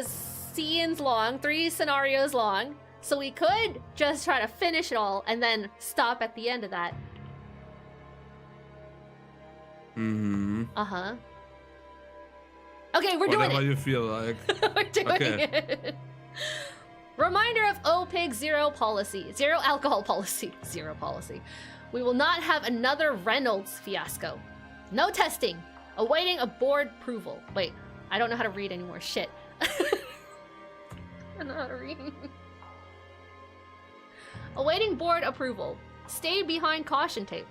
scenes long, 3 scenarios long. So we could just try to finish it all and then stop at the end of that. Mm-hmm. Uh-huh. Okay, we're doing it. Whatever you feel like. We're doing it. Reminder of OPIG zero policy. Zero alcohol policy. Zero policy. We will not have another Reynolds fiasco. No testing. Awaiting a board approval. Wait, I don't know how to read anymore. Shit. I don't know how to read. Awaiting board approval. Stay behind caution tape.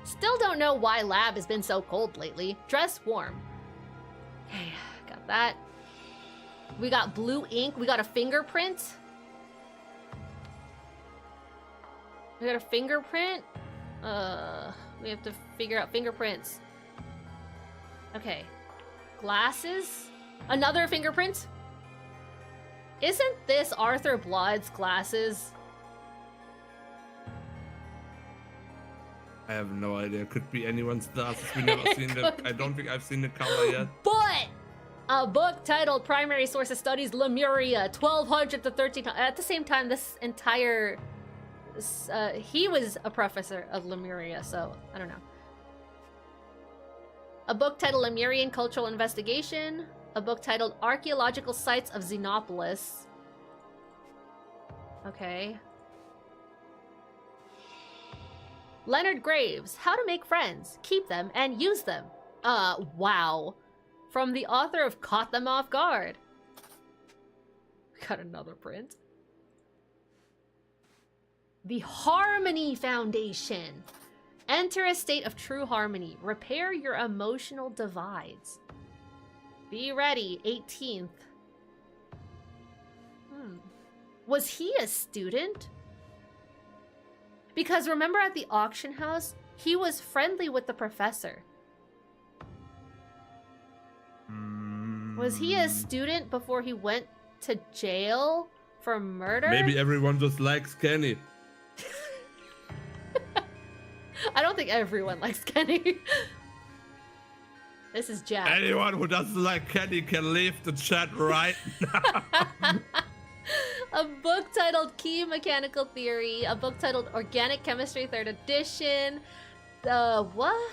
Still don't know why lab has been so cold lately. Dress warm. Okay, got that. We got blue ink. We got a fingerprint. We got a fingerprint. We have to figure out fingerprints. Okay. Glasses. Another fingerprint. Isn't this Arthur Blood's glasses? I have no idea. Could be anyone's glasses. We never seen the. I don't think I've seen the cover yet. But a book titled "Primary Sources Studies Lemuria, 1200 to 1300." At the same time, this entire he was a professor of Lemuria, so I don't know. A book titled "Lemurian Cultural Investigation." A book titled "Archaeological Sites of Xenopolis." Okay. Leonard Graves, How to Make Friends, Keep Them, and Use Them. Wow. From the author of Caught Them Off Guard. Got another print. The Harmony Foundation. Enter a state of true harmony. Repair your emotional divides. Be ready, 18th. Was he a student? Because remember at the auction house, he was friendly with the professor. Was he a student before he went to jail for murder? Maybe everyone just likes Kenny. I don't think everyone likes Kenny. This is Jack. Anyone who doesn't like Kenny can leave the chat right now. A book titled Key Mechanical Theory. A book titled Organic Chemistry 3rd edition. What?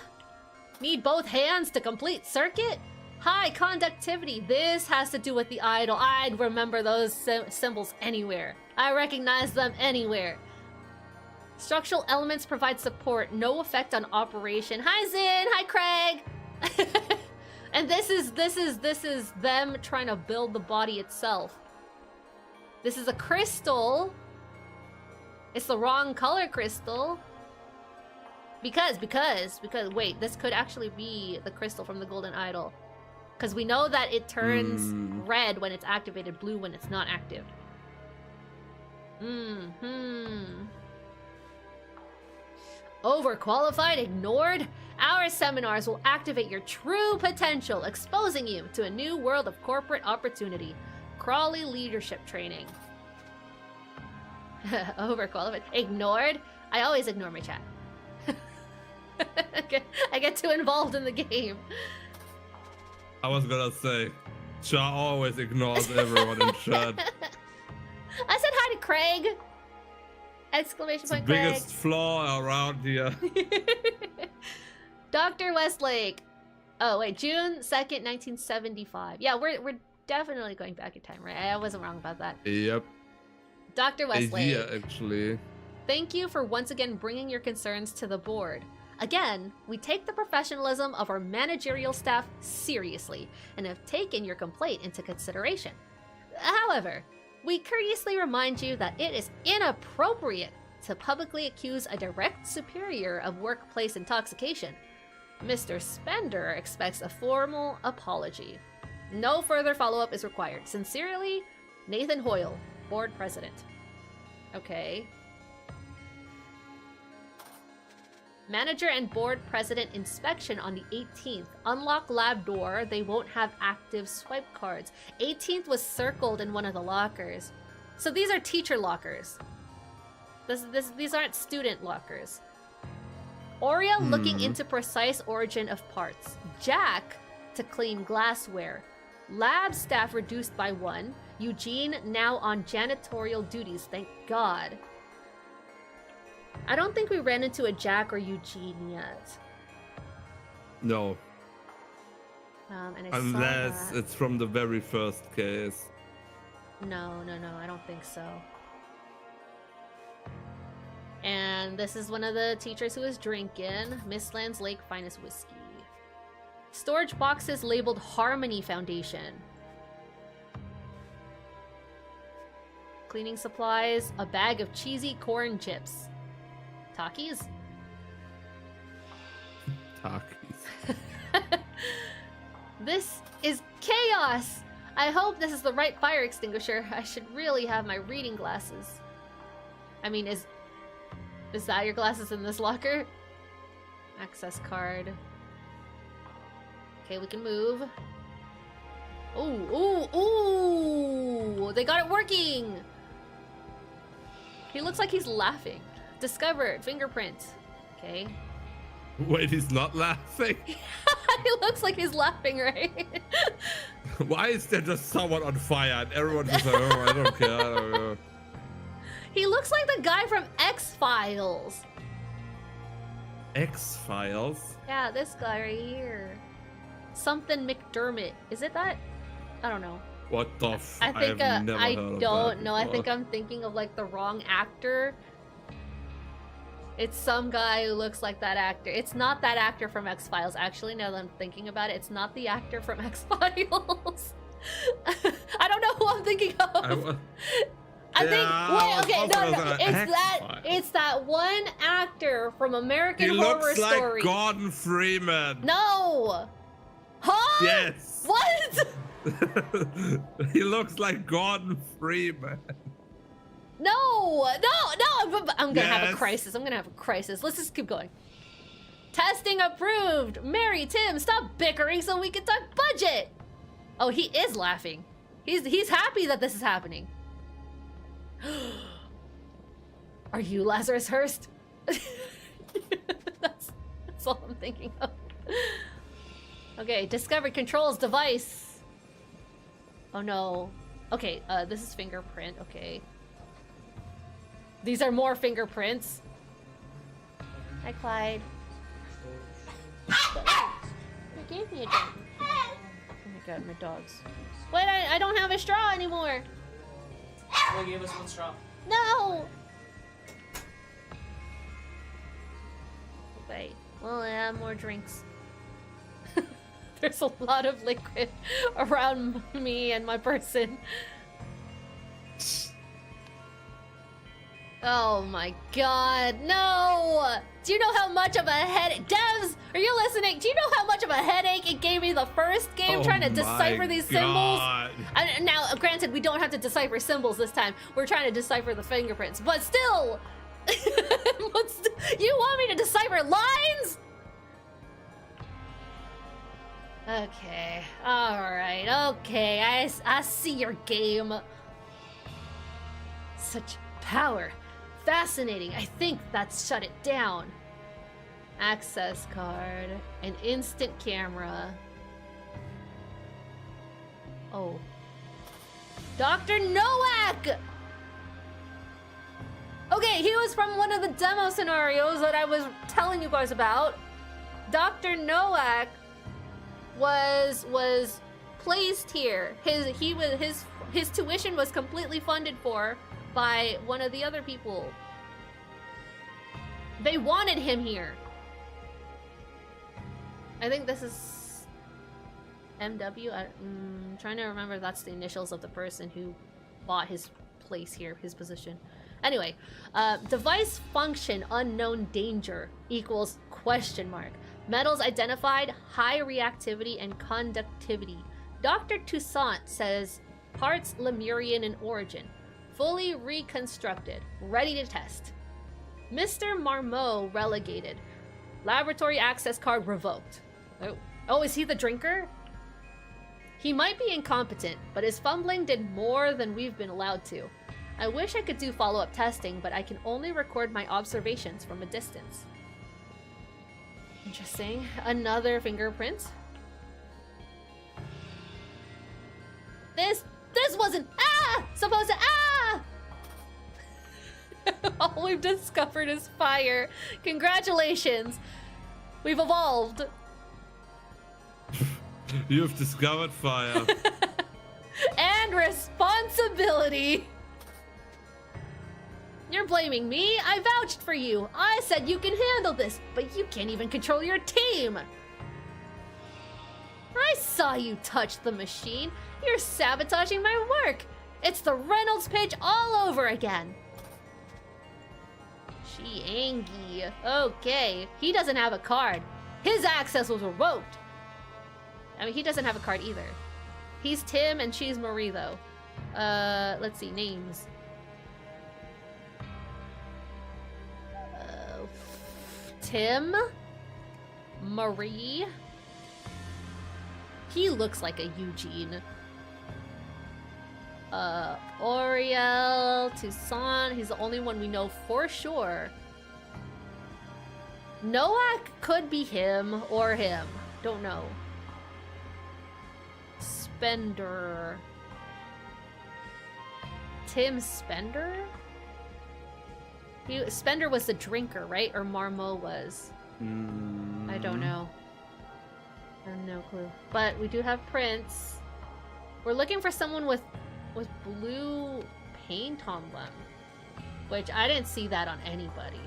Need both hands to complete circuit? High conductivity. This has to do with the idol. I'd remember those symbols anywhere. I recognize them anywhere. Structural elements provide support. No effect on operation. Hi Zin. Hi Craig. And this is them trying to build the body itself. This is a crystal. It's the wrong color crystal. Because wait, this could actually be the crystal from the golden idol. Because we know that it turns red when it's activated, blue when it's not active. Overqualified, ignored? Our seminars will activate your true potential, exposing you to a new world of corporate opportunity. Crawley leadership training. Overqualified. Ignored? I always ignore my chat. I get too involved in the game. I was gonna say, Char always ignores everyone in chat. I said hi to Craig! Exclamation point, Craig. Biggest flaw around here. Dr. Westlake. Oh, wait, June 2nd, 1975. Yeah, we're definitely going back in time, right? I wasn't wrong about that. Yep. Dr. Westlake. Yeah, actually. Thank you for once again bringing your concerns to the board. Again, we take the professionalism of our managerial staff seriously and have taken your complaint into consideration. However, we courteously remind you that it is inappropriate to publicly accuse a direct superior of workplace intoxication. Mr. Spender expects a formal apology. No further follow-up is required. Sincerely, Nathan Hoyle, board president. Okay. Manager and board president inspection on the 18th. Unlock lab door. They won't have active swipe cards. 18th was circled in one of the lockers. So these are teacher lockers. These aren't student lockers. Aurea looking into precise origin of parts. Jack to clean glassware. Lab staff reduced by 1. Eugene now on janitorial duties, thank God. I don't think we ran into a Jack or Eugene yet. No. And unless it's from the very first case. No, I don't think so. And this is one of the teachers who is drinking. Miss Land's Lake Finest Whiskey. Storage boxes labeled Harmony Foundation. Cleaning supplies, a bag of cheesy corn chips. Takis? Takis. This is chaos! I hope this is the right fire extinguisher. I should really have my reading glasses. I mean, is that your glasses in this locker? Access card. Okay, we can move. Ooh! They got it working! He looks like he's laughing. Discovered. Fingerprint. Okay. Wait, he's not laughing? He looks like he's laughing, right? Why is there just someone on fire and everyone's just like, oh, I don't care, I don't know. He looks like the guy from X-Files. X-Files? Yeah, this guy right here. Something McDermott. Is it that? I don't know. What the f? I think have never I heard of don't that know. I before. think I'm thinking of like the wrong actor. It's some guy who looks like that actor. It's not that actor from X-Files. Actually, now that I'm thinking about it, it's not the actor from X-Files. I don't know who I'm thinking of. It's that one actor from American He Horror looks like Story. Gordon Freeman. No. Huh? Yes. What? He looks like Gordon Freeman. No, I'm gonna have a Yes. crisis. Let's just keep going. Testing approved. Mary, Tim, stop bickering so we can talk budget. Oh, he is laughing. He's happy that this is happening. Are you Lazarus Hearst? That's all I'm thinking of. Okay, discovered controls device. Oh no. Okay, this is fingerprint. Okay. These are more fingerprints. Hi, Clyde. You gave me a dog. Oh my god, my dogs. Wait, I don't have a straw anymore. Well, give us one straw. No! Wait, well, I have more drinks. There's a lot of liquid around me and my person. Oh my god, no! Do you know how much of a headache— Devs, are you listening? Do you know how much of a headache it gave me the first game trying to decipher these symbols? Now, granted, we don't have to decipher symbols this time. We're trying to decipher the fingerprints, but still! You want me to decipher lines? Okay, alright, okay, I see your game. Such power. Fascinating. I think that's shut it down. Access card. An instant camera. Oh. Dr. Nowak! Okay, he was from one of the demo scenarios that I was telling you guys about. Dr. Nowak was placed here. His tuition was completely funded for by one of the other people. They wanted him here. I think this is MW. I'm trying to remember if that's the initials of the person who bought his place here, his position. Anyway, device function unknown danger equals question mark. Metals identified, high reactivity and conductivity. Dr. Toussaint says parts Lemurian in origin. Fully reconstructed. Ready to test. Mr. Marmot relegated. Laboratory access card revoked. Oh, is he the drinker? He might be incompetent, but his fumbling did more than we've been allowed to. I wish I could do follow-up testing, but I can only record my observations from a distance. Interesting. Another fingerprint. This wasn't supposed to All we've discovered is fire. Congratulations. We've evolved. You've discovered fire. And responsibility. ability. You're blaming me? I vouched for you. I said you can handle this, but you can't even control your team. I saw you touch the machine. You're sabotaging my work. It's the Reynolds pitch all over again. She angry. Okay, he doesn't have a card. His access was revoked. I mean, he doesn't have a card either. He's Tim and she's Marie, though. Let's see, names. Tim? Marie? He looks like a Eugene. Oriel, Toussaint, he's the only one we know for sure. Noak could be him or him. Don't know. Spender. Tim Spender? Spender was the drinker, right? Or Marmot was? I don't know. I have no clue. But we do have Prince. We're looking for someone with blue paint on them, which I didn't see that on anybody.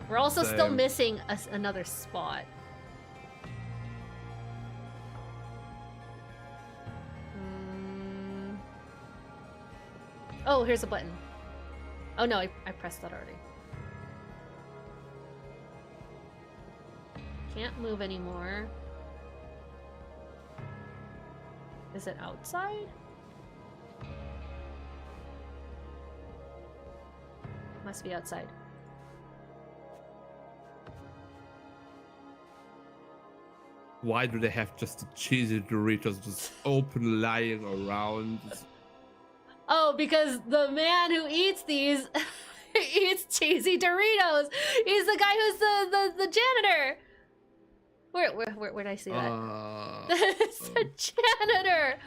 We're also still missing another spot. Oh, here's a button. Oh no, I pressed that already. Can't move anymore. Is it outside? Must be outside. Why do they have just the cheesy Doritos just open lying around? Oh, because the man who eats these eats cheesy Doritos. He's the guy who's the janitor. Where did I see that? It's the janitor.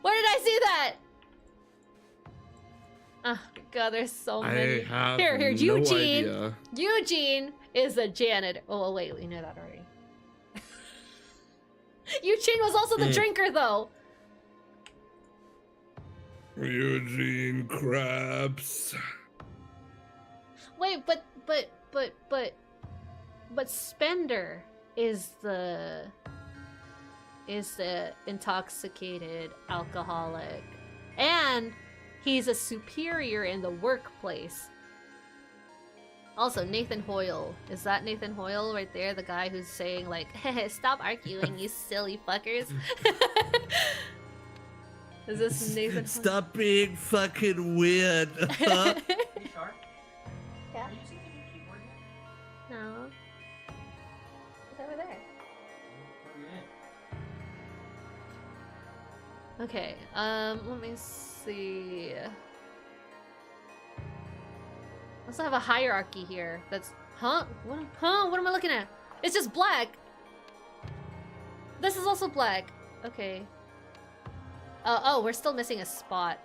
Where did I see that? Oh god, there's so many. Here, no Eugene. idea. Eugene is the janitor. Oh wait, we knew that already. Eugene was also the drinker, though. Eugene Krabs. Wait, but Spender is the intoxicated alcoholic, and he's a superior in the workplace. Also, Nathan Hoyle. Is that Nathan Hoyle right there? The guy who's saying, like, stop arguing, you silly fuckers. Is this Nathan Hoyle? Stop being fucking weird. Hey, Char? Yeah? Are you using a keyboard yet? No. It's over there. Okay, let me see. I also have a hierarchy here. That's what am I looking at? It's just black. This is also black. Okay. Oh, we're still missing a spot.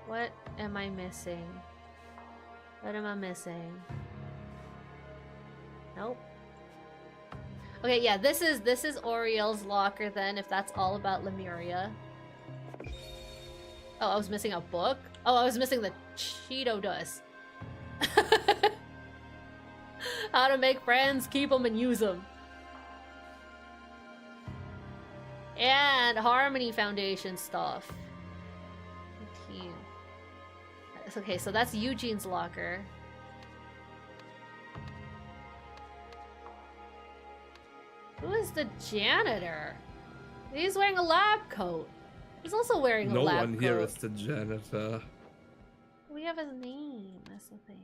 What am I missing? What am I missing? Nope. Okay, yeah, this is Oriel's locker then, if that's all about Lemuria. Oh, I was missing a book? Oh, I was missing the Cheeto dust. How to make friends, keep them, and use them. And Harmony Foundation stuff. 15. Okay, so that's Eugene's locker. Who is the janitor? He's wearing a lab coat. He's also wearing a lab coat. No one here is the janitor. We have his name, that's the thing.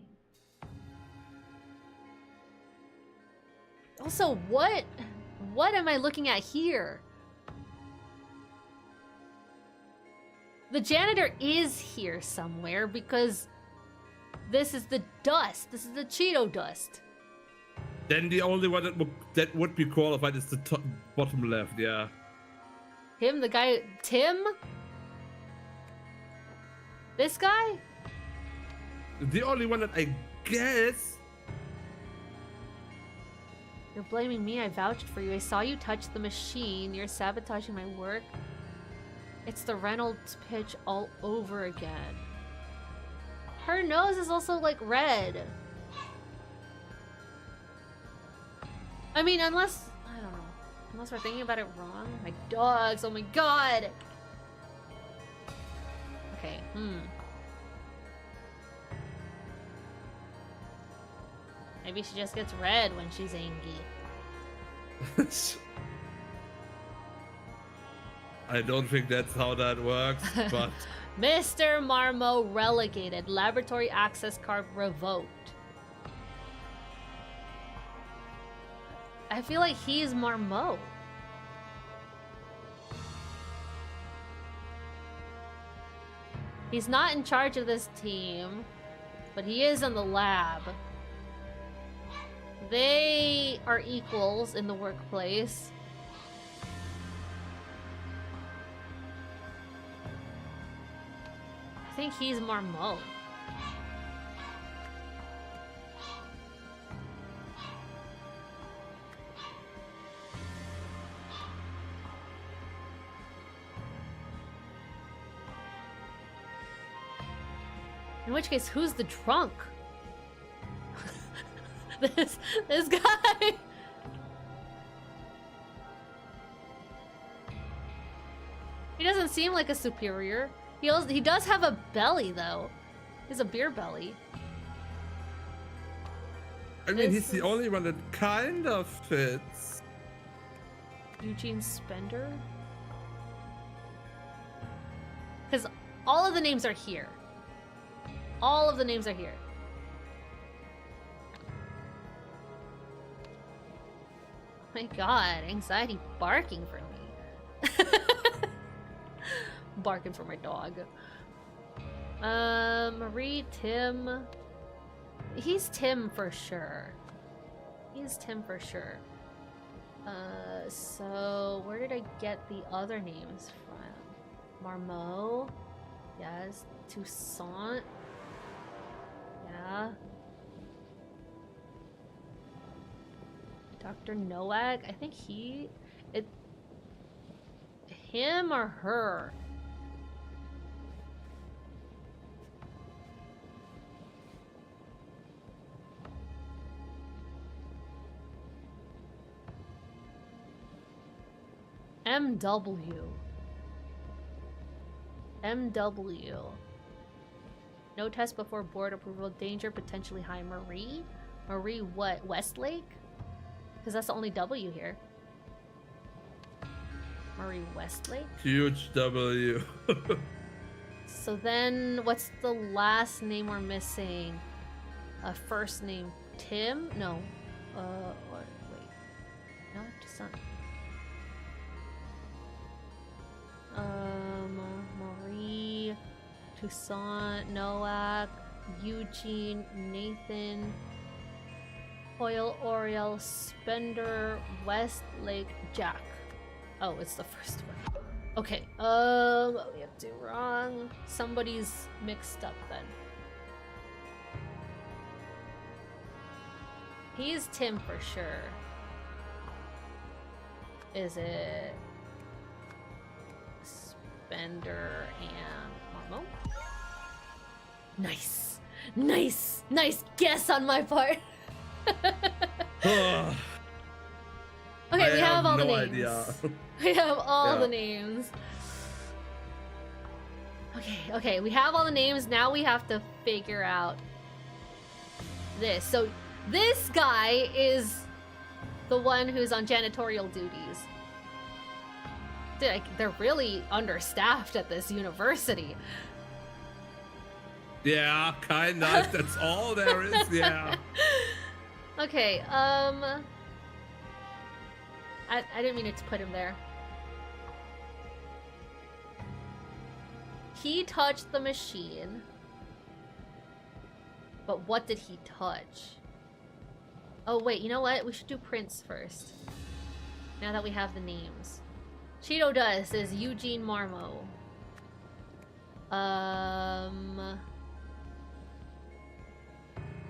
Also, what am I looking at here? The janitor is here somewhere because this is the dust. This is the Cheeto dust. Then the only one that would be qualified is the bottom left, yeah. Him, the guy, Tim? This guy? The only one that I guess... You're blaming me, I vouched for you. I saw you touch the machine. You're sabotaging my work. It's the Reynolds pitch all over again. Her nose is also like red. I mean, unless, I don't know. Unless we're thinking about it wrong. My dogs, oh my god! Okay, Maybe she just gets red when she's angry. I don't think that's how that works, but... Mr. Marmo relegated. Laboratory access card revoked. I feel like he's Marmo. He's not in charge of this team, but he is in the lab. They are equals in the workplace. I think he's Marmo. In which case, who's the drunk? this guy. He doesn't seem like a superior. He does have a belly though. He has a beer belly. I mean, he's the only one that kind of fits. Eugene Spender? Because all of the names are here. All of the names are here. My god, anxiety barking for me. Barking for my dog. Marie, Tim. He's Tim for sure. He's Tim for sure. So where did I get the other names from? Marmo. Yes. Toussaint. Yeah. Dr. Nowak. I think him or her. MW. MW. No test before board approval. Danger, potentially high. Marie? Marie what? Westlake? Because that's the only W here. Marie Westlake? Huge W. So then, what's the last name we're missing? First name, Tim? No. Or, wait. No, just not. Marie, Toussaint, Nowak, Eugene, Nathan, Hoyle, Oriel, Spender, Westlake, Jack. Oh, it's the first one. Okay, we have to do wrong. Somebody's mixed up then. He's Tim for sure. Is it Spender and Marmo? Nice. Nice. Nice guess on my part. Okay, we have all the names. Idea. We have all the names. Okay, we have all the names. Now we have to figure out this. So this guy is the one who's on janitorial duties. They're really understaffed at this university. Yeah, kind of. That's all there is, yeah. Okay, I didn't mean to put him there. He touched the machine. But what did he touch? Oh wait, you know what? We should do Prince first. Now that we have the names. Cheeto Dust is Eugene Marmo.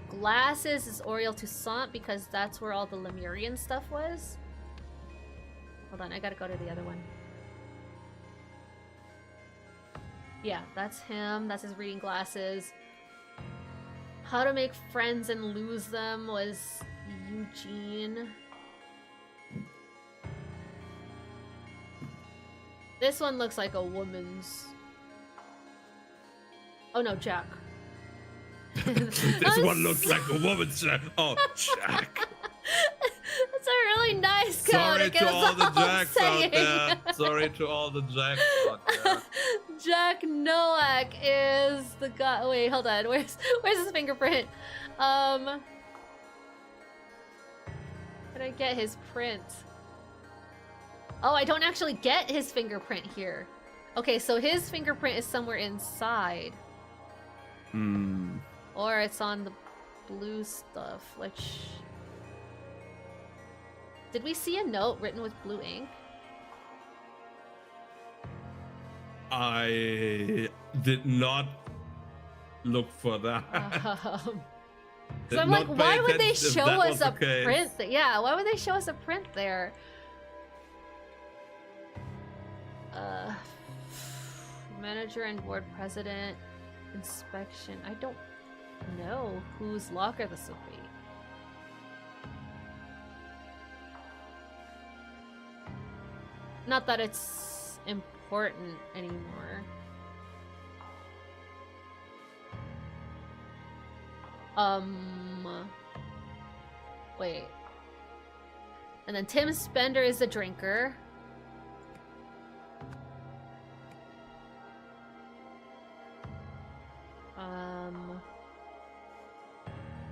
glasses is Oriel Toussaint because that's where all the Lemurian stuff was. Hold on, I gotta go to the other one. Yeah, that's him. That's his reading glasses. How to make friends and lose them was Eugene. This one looks like a woman's. Oh no, Jack. This one looks like a woman's Jack. Oh, Jack. That's a really nice code. Sorry to all the Jacks out there. Sorry to all the Jacks out there. Jack Nowak is the guy. Wait, hold on. Where's his fingerprint? Can I get his print? Oh, I don't actually get his fingerprint here. Okay, so his fingerprint is somewhere inside. Hmm. Or it's on the blue stuff, which... Did we see a note written with blue ink? I did not look for that. So I'm like, why would they show us a print? Yeah, why would they show us a print there? Manager and board president, inspection. I don't know whose locker this will be. Not that it's important anymore. Wait. And then Tim Spender is the drinker.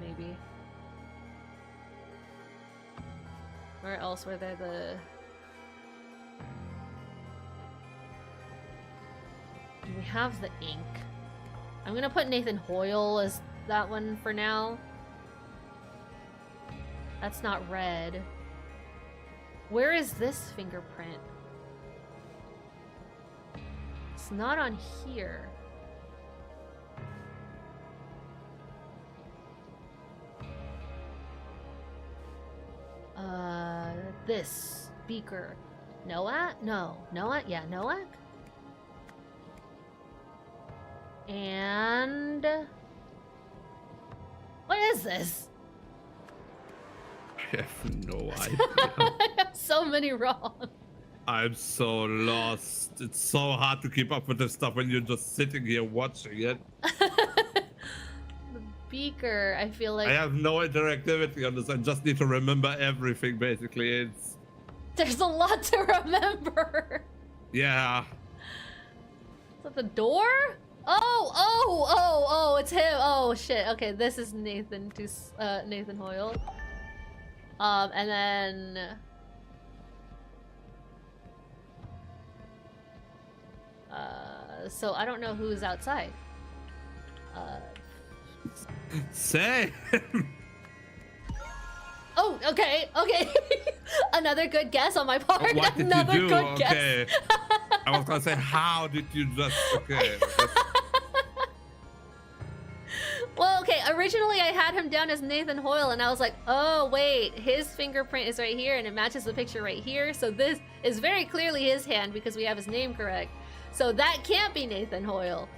Maybe. Where else were there the... Do we have the ink? I'm gonna put Nathan Hoyle as that one for now. That's not red. Where is this fingerprint? It's not on here. This beaker. Noah? No. Noah? Yeah, Noah? And... What is this? I have no idea. I have so many wrong. I'm so lost. It's so hard to keep up with this stuff when you're just sitting here watching it. The beaker, I feel like... I have no interactivity on this. I just need to remember everything, basically. It's... There's a lot to remember. Yeah. Is that the door? Oh, it's him. Oh, shit. Okay, this is Nathan Hoyle. And then... so I don't know who's outside. Say. Oh, okay. Another good guess on my part. What did Another you do? good Okay. guess. I was gonna say, how did you just... Okay. Well, okay, originally I had him down as Nathan Hoyle, and I was like, oh, wait, his fingerprint is right here, and it matches the picture right here, so this is very clearly his hand because we have his name correct. So that can't be Nathan Hoyle.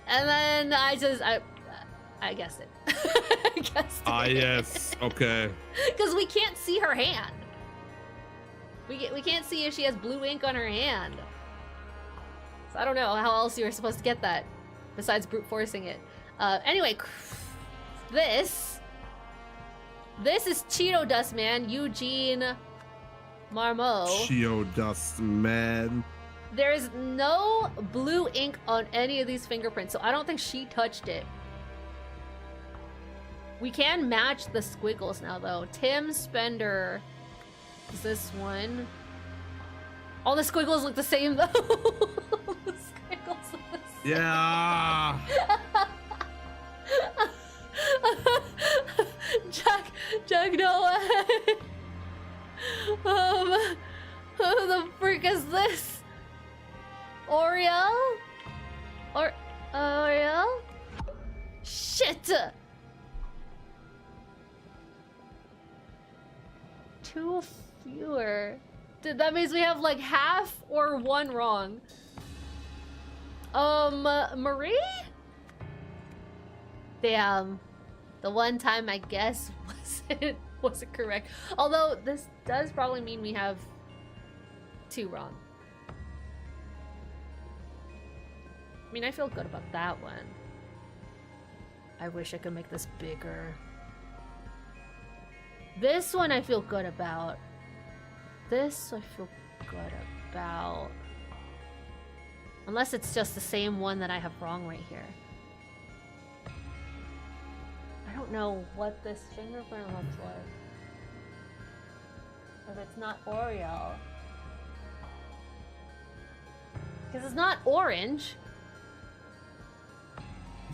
And then I guessed it. I guessed it. Ah, yes. Okay. Because we can't see her hand. We can't see if she has blue ink on her hand. So I don't know how else you were supposed to get that, besides brute forcing it. Anyway, this is Cheeto Dust Man, Eugene Marmot. Cheeto Dust Man. There is no blue ink on any of these fingerprints, so I don't think she touched it. We can match the squiggles now, though. Tim Spender is this one. All the squiggles look the same, though. The squiggles look the same. Yeah. Jack Noah. Who the freak is this? Oriel? Oriel? Shit! 2 fewer. That means we have like half or 1 wrong. Marie? Damn. The one time I guess wasn't correct. Although this does probably mean we have 2 wrong. I mean, I feel good about that one. I wish I could make this bigger. This one I feel good about. This I feel good about. Unless it's just the same one that I have wrong right here. I don't know what this fingerprint looks like. If it's not Oreo. Because it's not orange.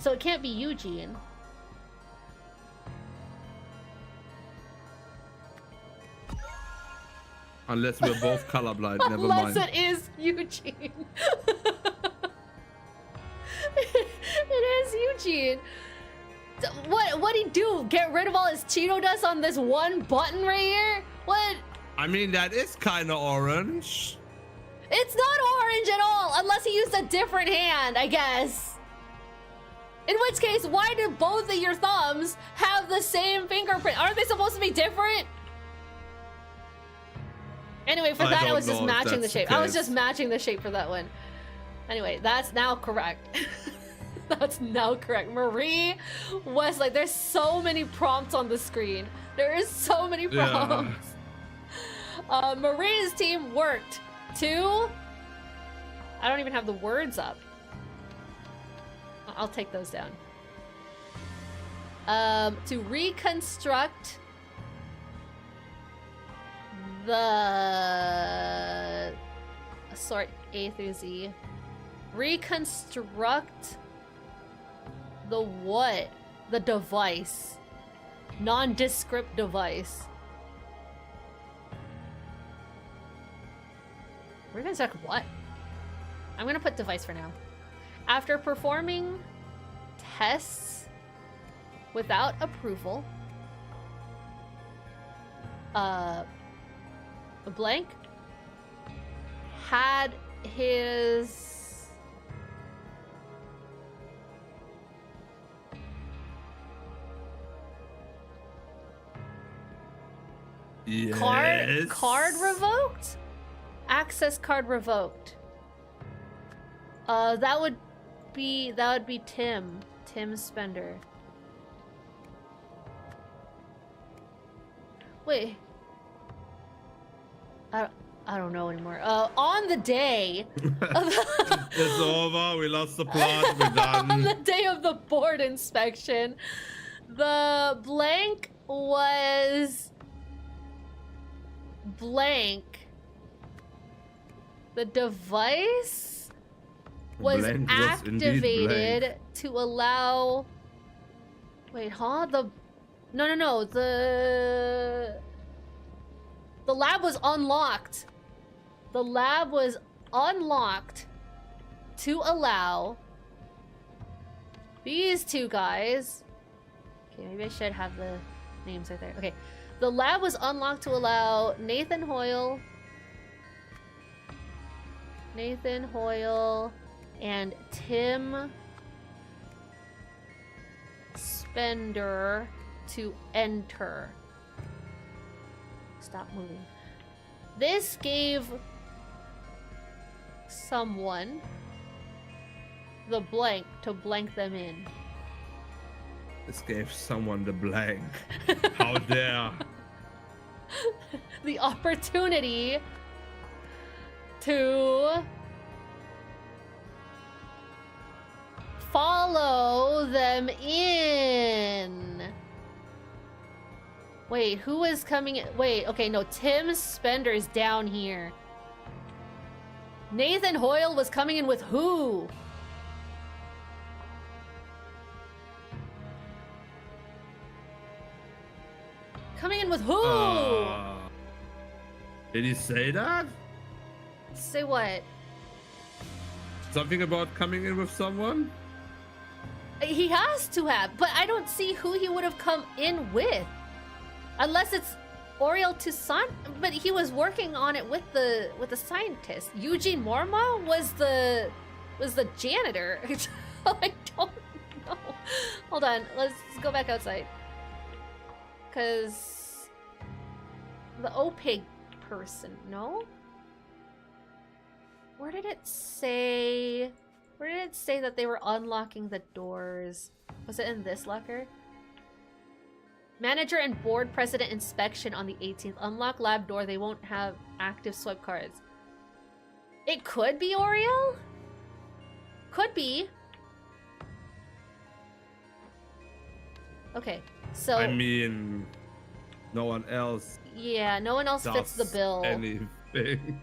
So it can't be Eugene. Unless we're both colorblind, never Unless mind. it is Eugene. It is Eugene. What'd he do? Get rid of all his Cheeto dust on this one button right here? What? I mean, that is kind of orange. It's not orange at all, unless he used a different hand, I guess. In which case, why do both of your thumbs have the same fingerprint? Aren't they supposed to be different? Anyway, for that, I was just matching the shape. I was just matching the shape for that one. Anyway, that's now correct. That's now correct. Marie was like, there's so many prompts on the screen. There is so many prompts. Yeah. Marie's team worked to... I don't even have the words up. I'll take those down. To reconstruct the sort A through Z. Reconstruct the what? The device. Nondescript device. Reconstruct what? I'm gonna put device for now. After performing tests without approval, blank had his card revoked? Access card revoked. That would be Tim Spender. Wait. I don't know anymore. On the day of It's over, we lost the plot, we're done. On the day of the board inspection, the blank was blank. The device was activated to allow... Wait, huh? No. The lab was unlocked. The lab was unlocked to allow these 2 guys. Okay, maybe I should have the names right there. Okay. The lab was unlocked to allow Nathan Hoyle, and Tim Spender to enter. Stop moving. This gave someone the blank to blank them in. This gave someone the blank. How dare. The opportunity to follow them in. Wait, who is coming in? Wait, okay, no, Tim Spender is down here. Nathan Hoyle was coming in with who? Coming in with who? Did he say that? Say what? Something about coming in with someone? He has to have, but I don't see who he would have come in with. Unless it's Oriel Toussaint, but he was working on it with the scientist. Eugene Morma was the janitor. I don't know. Hold on, let's go back outside. Cause the opaque person, no? Where did it say that they were unlocking the doors? Was it in this locker? Manager and board president inspection on the 18th. Unlock lab door. They won't have active swipe cards. It could be Oriel? Could be. Okay, so... I mean, no one else yeah, no one else fits the does bill. anything.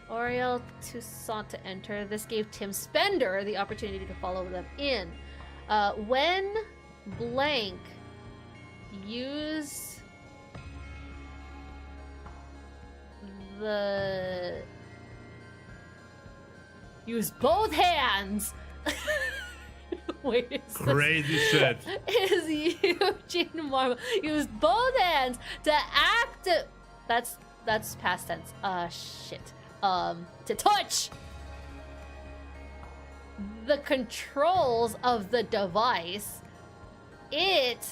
Oriel Toussaint to enter. This gave Tim Spender the opportunity to follow them in. When blank use both hands. Wait, Crazy shit. Is Eugene Marma use both hands to active? That's past tense. Shit. To touch the controls of the device. It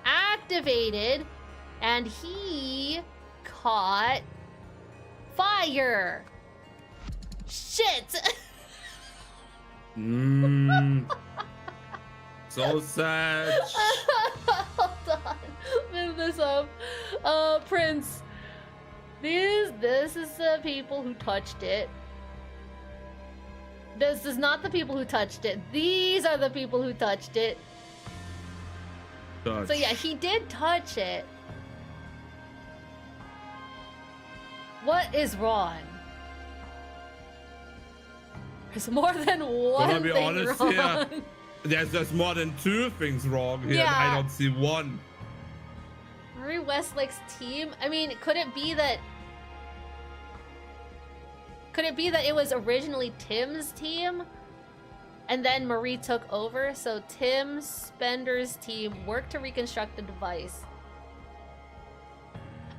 activated, and he caught fire. Shit. So sad. Hold on. Move this up. Prince. This is the people who touched it. This is not the people who touched it. These are the people who touched it. Touch. So yeah, he did touch it. What is wrong? There's more than one Gonna be thing honest wrong. here. There's more than two things wrong here, and Yeah. I don't see one. Marie Westlake's team? I mean, could it be that it was originally Tim's team? And then Marie took over, so Tim Spender's team worked to reconstruct the device.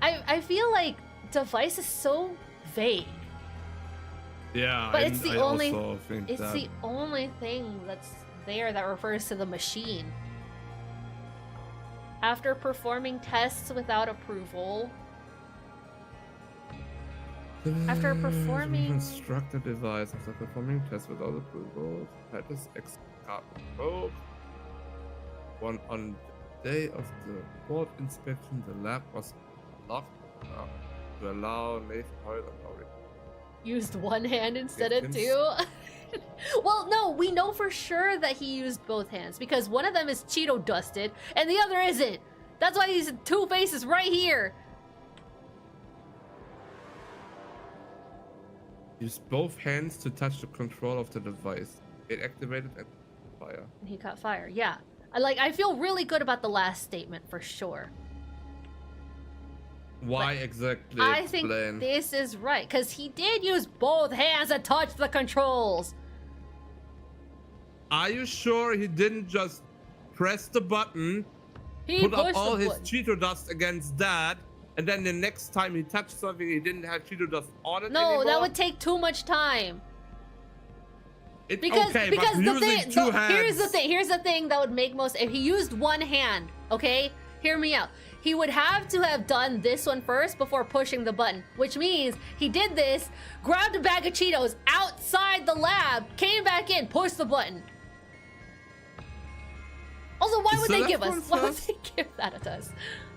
I feel like device is so vague. Yeah, But it's the only also think it's that. the only thing that's there that refers to the machine. After performing tests without approval. After performing- Construct a device after performing tests without approval. That is probe. On the day of the board inspection, the lab was locked up to allow Nathan Hoyle and Ori. Used one hand instead of Victims. two? Well, no, we know for sure that he used both hands because one of them is Cheeto dusted and the other isn't. That's why these two faces right here. Use both hands to touch the control of the device. It activated and fire. And he caught fire, yeah. I feel really good about the last statement for sure. Why But exactly? I think Explain. this is right because he did use both hands to touch the controls. Are you sure he didn't just press the button, He put up pushed all the his button. Cheeto dust against that, and then the next time he touched something, he didn't have Cheeto dust on it No, anymore? that would take too much time. It, Because okay, because but the using thing two hands. here's the thing that would make most if he used one hand, okay? Hear me out. He would have to have done this one first before pushing the button, which means he did this, grabbed a bag of Cheetos outside the lab, came back in, pushed the button. Also, why Is would the they left give us? one Why would first? they give that to us?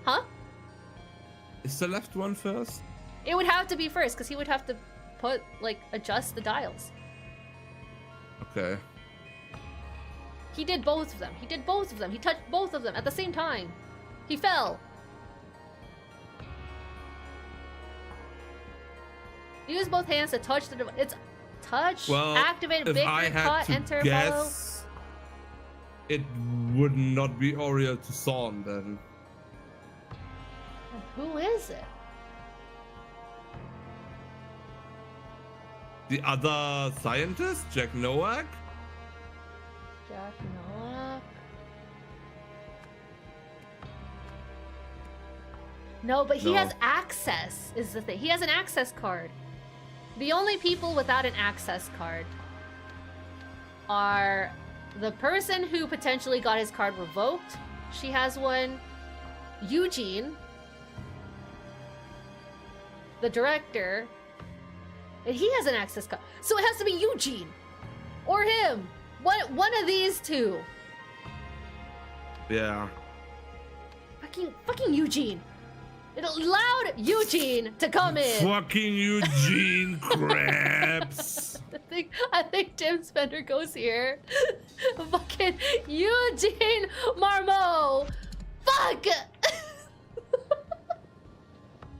Huh? Is the left one first? It would have to be first because he would have to adjust the dials. Okay. He did both of them. He did both of them. He touched both of them at the same time. He fell. Use both hands to touch the device. It's touch, Well, activate, if I Victor, had caught, to enter, follow. guess, it would not be Oriel Toussaint then. Who is it? The other scientist, Jack Nowak? Jack Noah. No, but he No. has access, is the thing. He has an access card. The only people without an access card are the person who potentially got his card revoked. She has one. Eugene, the director, and he has an access card. So it has to be Eugene or him. One of these two. Yeah. Fucking Eugene. It allowed Eugene to come in. Fucking Eugene Krabs. I think Tim Spender goes here. Fucking Eugene Marmot. Fuck!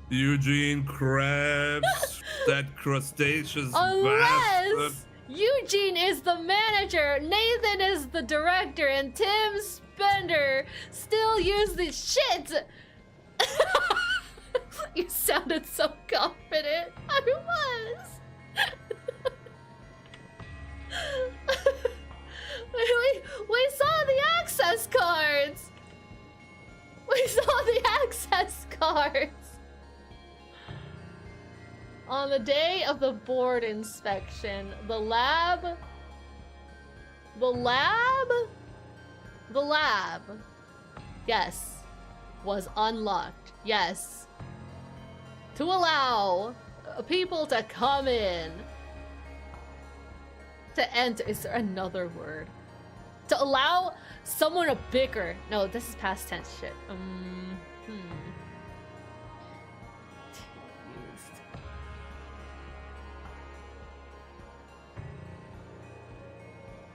Eugene Krabs. That crustaceous bastard. Unless Eugene is the manager, Nathan is the director, and Tim Spender still uses shit. You sounded so confident. I was. we saw the access cards. We saw the access cards. On the day of the board inspection, the lab, yes, was unlocked, yes, to allow people to come in, to enter. Is there another word? To allow someone to bicker. No, this is past tense shit.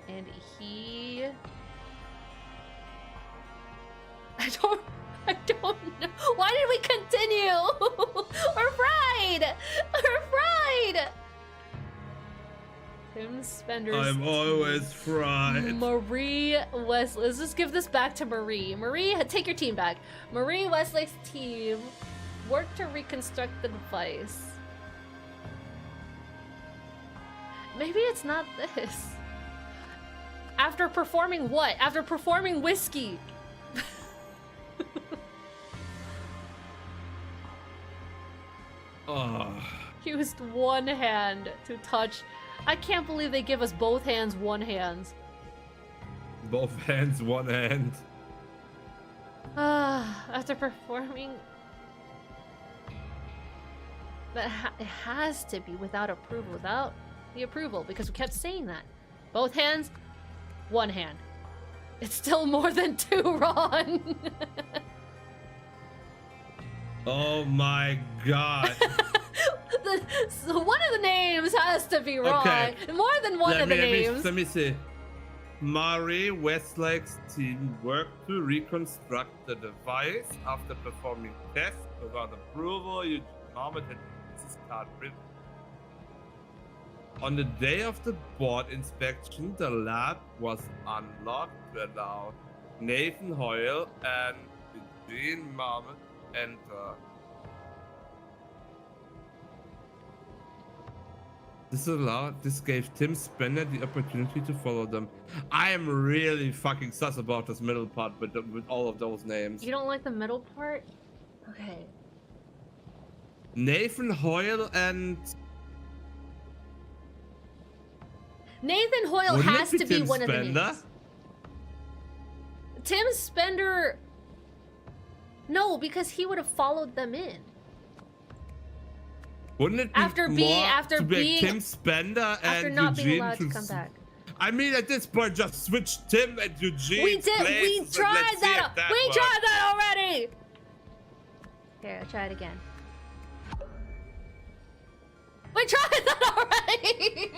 And he... I don't know. Why did we continue? We're fried! We're fried! Tim Spender's I'm always fried. Marie Wesley. Let's just give this back to Marie. Marie, take your team back. Marie Wesley's team worked to reconstruct the device. Maybe it's not this. After performing what? After performing whiskey. Used one hand to touch. I can't believe they give us both hands, one hands. Both hands, one hand. After performing... But it has to be without approval, without the approval, because we kept saying that. Both hands, one hand. It's still more than two wrong. Oh my god. So one of the names has to be wrong. Okay. More than one of the names. Let me see. Marie Westlake's team worked to reconstruct the device after performing tests without approval. You determined this card written. On the day of the board inspection, the lab was unlocked to allow Nathan Hoyle and Eugene Marmot enter. This gave Tim Spender the opportunity to follow them. I am really fucking sus about this middle part with all of those names. You don't like the middle part? Okay. Nathan Hoyle and... Nathan Hoyle Wouldn't has it to be Tim one Spender? of the names. Tim Spender... No, because he would have followed them in. Wouldn't it be After being Tim Spender after and not Eugene being allowed to come back. I mean, at this point, just switch Tim and Eugene. We did. We tried that. We tried that already. Here, I'll try it again. We tried that already.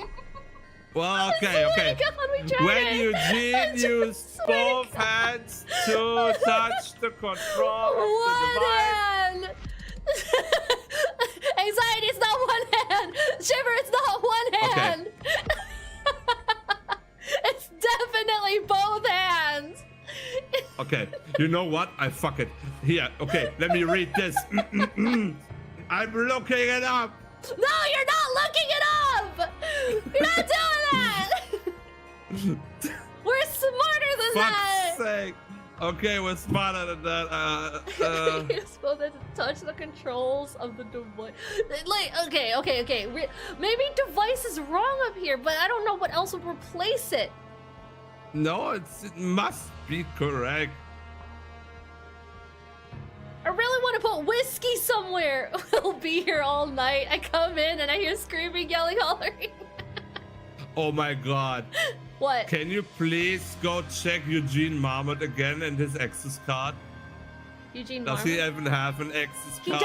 Well, okay. When Eugene used both hands to touch the control of the device. Hand. Anxiety is not one hand. Shiver, it's not one hand. It's definitely both hands. Okay, you know what? Fuck it. Here, okay, let me read this. I'm looking it up. No, you're not looking it up. You're not doing that. We're smarter than that. Fuck's sake. Okay, we're smarter than that. You're supposed to touch the controls of the device. Like, okay. Maybe device is wrong up here, but I don't know what else would replace it. No, it must be correct. I really want to put whiskey somewhere. We'll be here all night. I come in and I hear screaming, yelling, hollering. Oh my god. What? Can you please go check Eugene Marmot again and his access card? Eugene Does Marmot? he even have an access He card?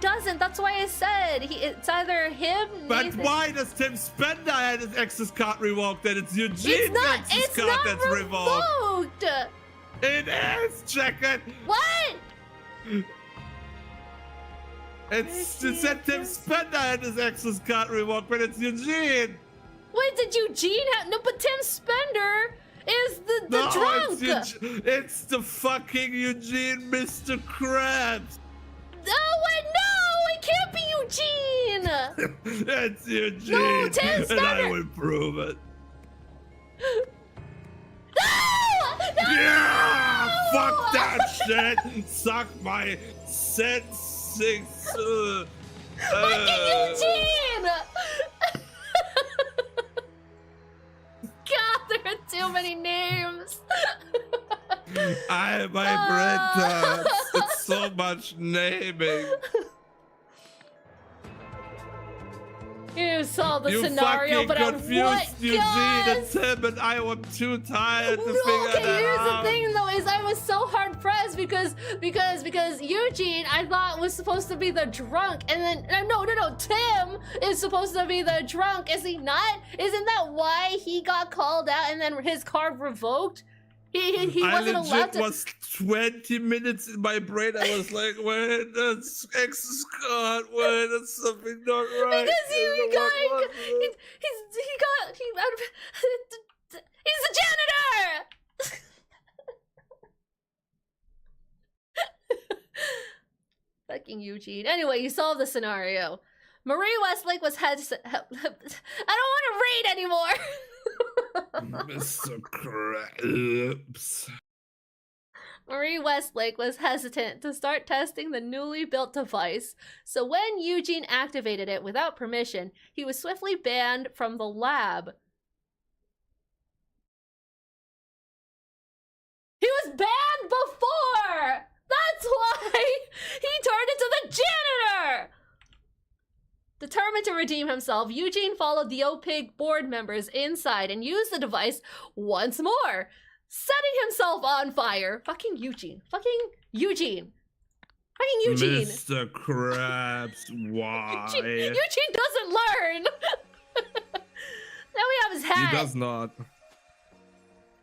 doesn't. That's why I said it's either him, But Nathan. why does Tim Spender have his access card revoked and it's Eugene's access It's card not that's revoked? revoked. It is! Check it! What? It said Tim Spender had his access card revoked, but it's Eugene! Wait, did Eugene have? No, but Tim Spender is the No, drunk. it's the fucking Eugene Mr. Krabs! No, it can't be Eugene. It's Eugene! No, Tim and I Spender. will prove it. No! Yeah! No! Fuck that shit! Suck my sensing. Fucking Eugene! God, there are too many names. My brain hurts. It's so much naming. You saw the You scenario, fucking but at confused what Eugene and cost? Tim, and I was too tired to No, figure okay, that here's out. the thing though, is I was so hard pressed because Eugene I thought was supposed to be the drunk, and then no, Tim is supposed to be the drunk, is he not? Isn't that why he got called out and then his card revoked? He I wasn't allowed legit to. was 20 minutes in my brain. I was like, wait, that's access card. Wait, that's something not right. Because he got he's the janitor. Fucking Eugene. Anyway, you solved the scenario. Marie Westlake was hesitant. I don't want to read anymore. Mr. Krabs. Marie Westlake was hesitant to start testing the newly built device, so when Eugene activated it without permission, he was swiftly banned from the lab. He was banned before! That's why he turned into the janitor! Determined to redeem himself, Eugene followed the OPIG board members inside and used the device once more, setting himself on fire. Fucking Eugene. Fucking Eugene. Fucking Eugene. Mr. Krabs, why? Eugene doesn't learn. Now we have his hat. He does not.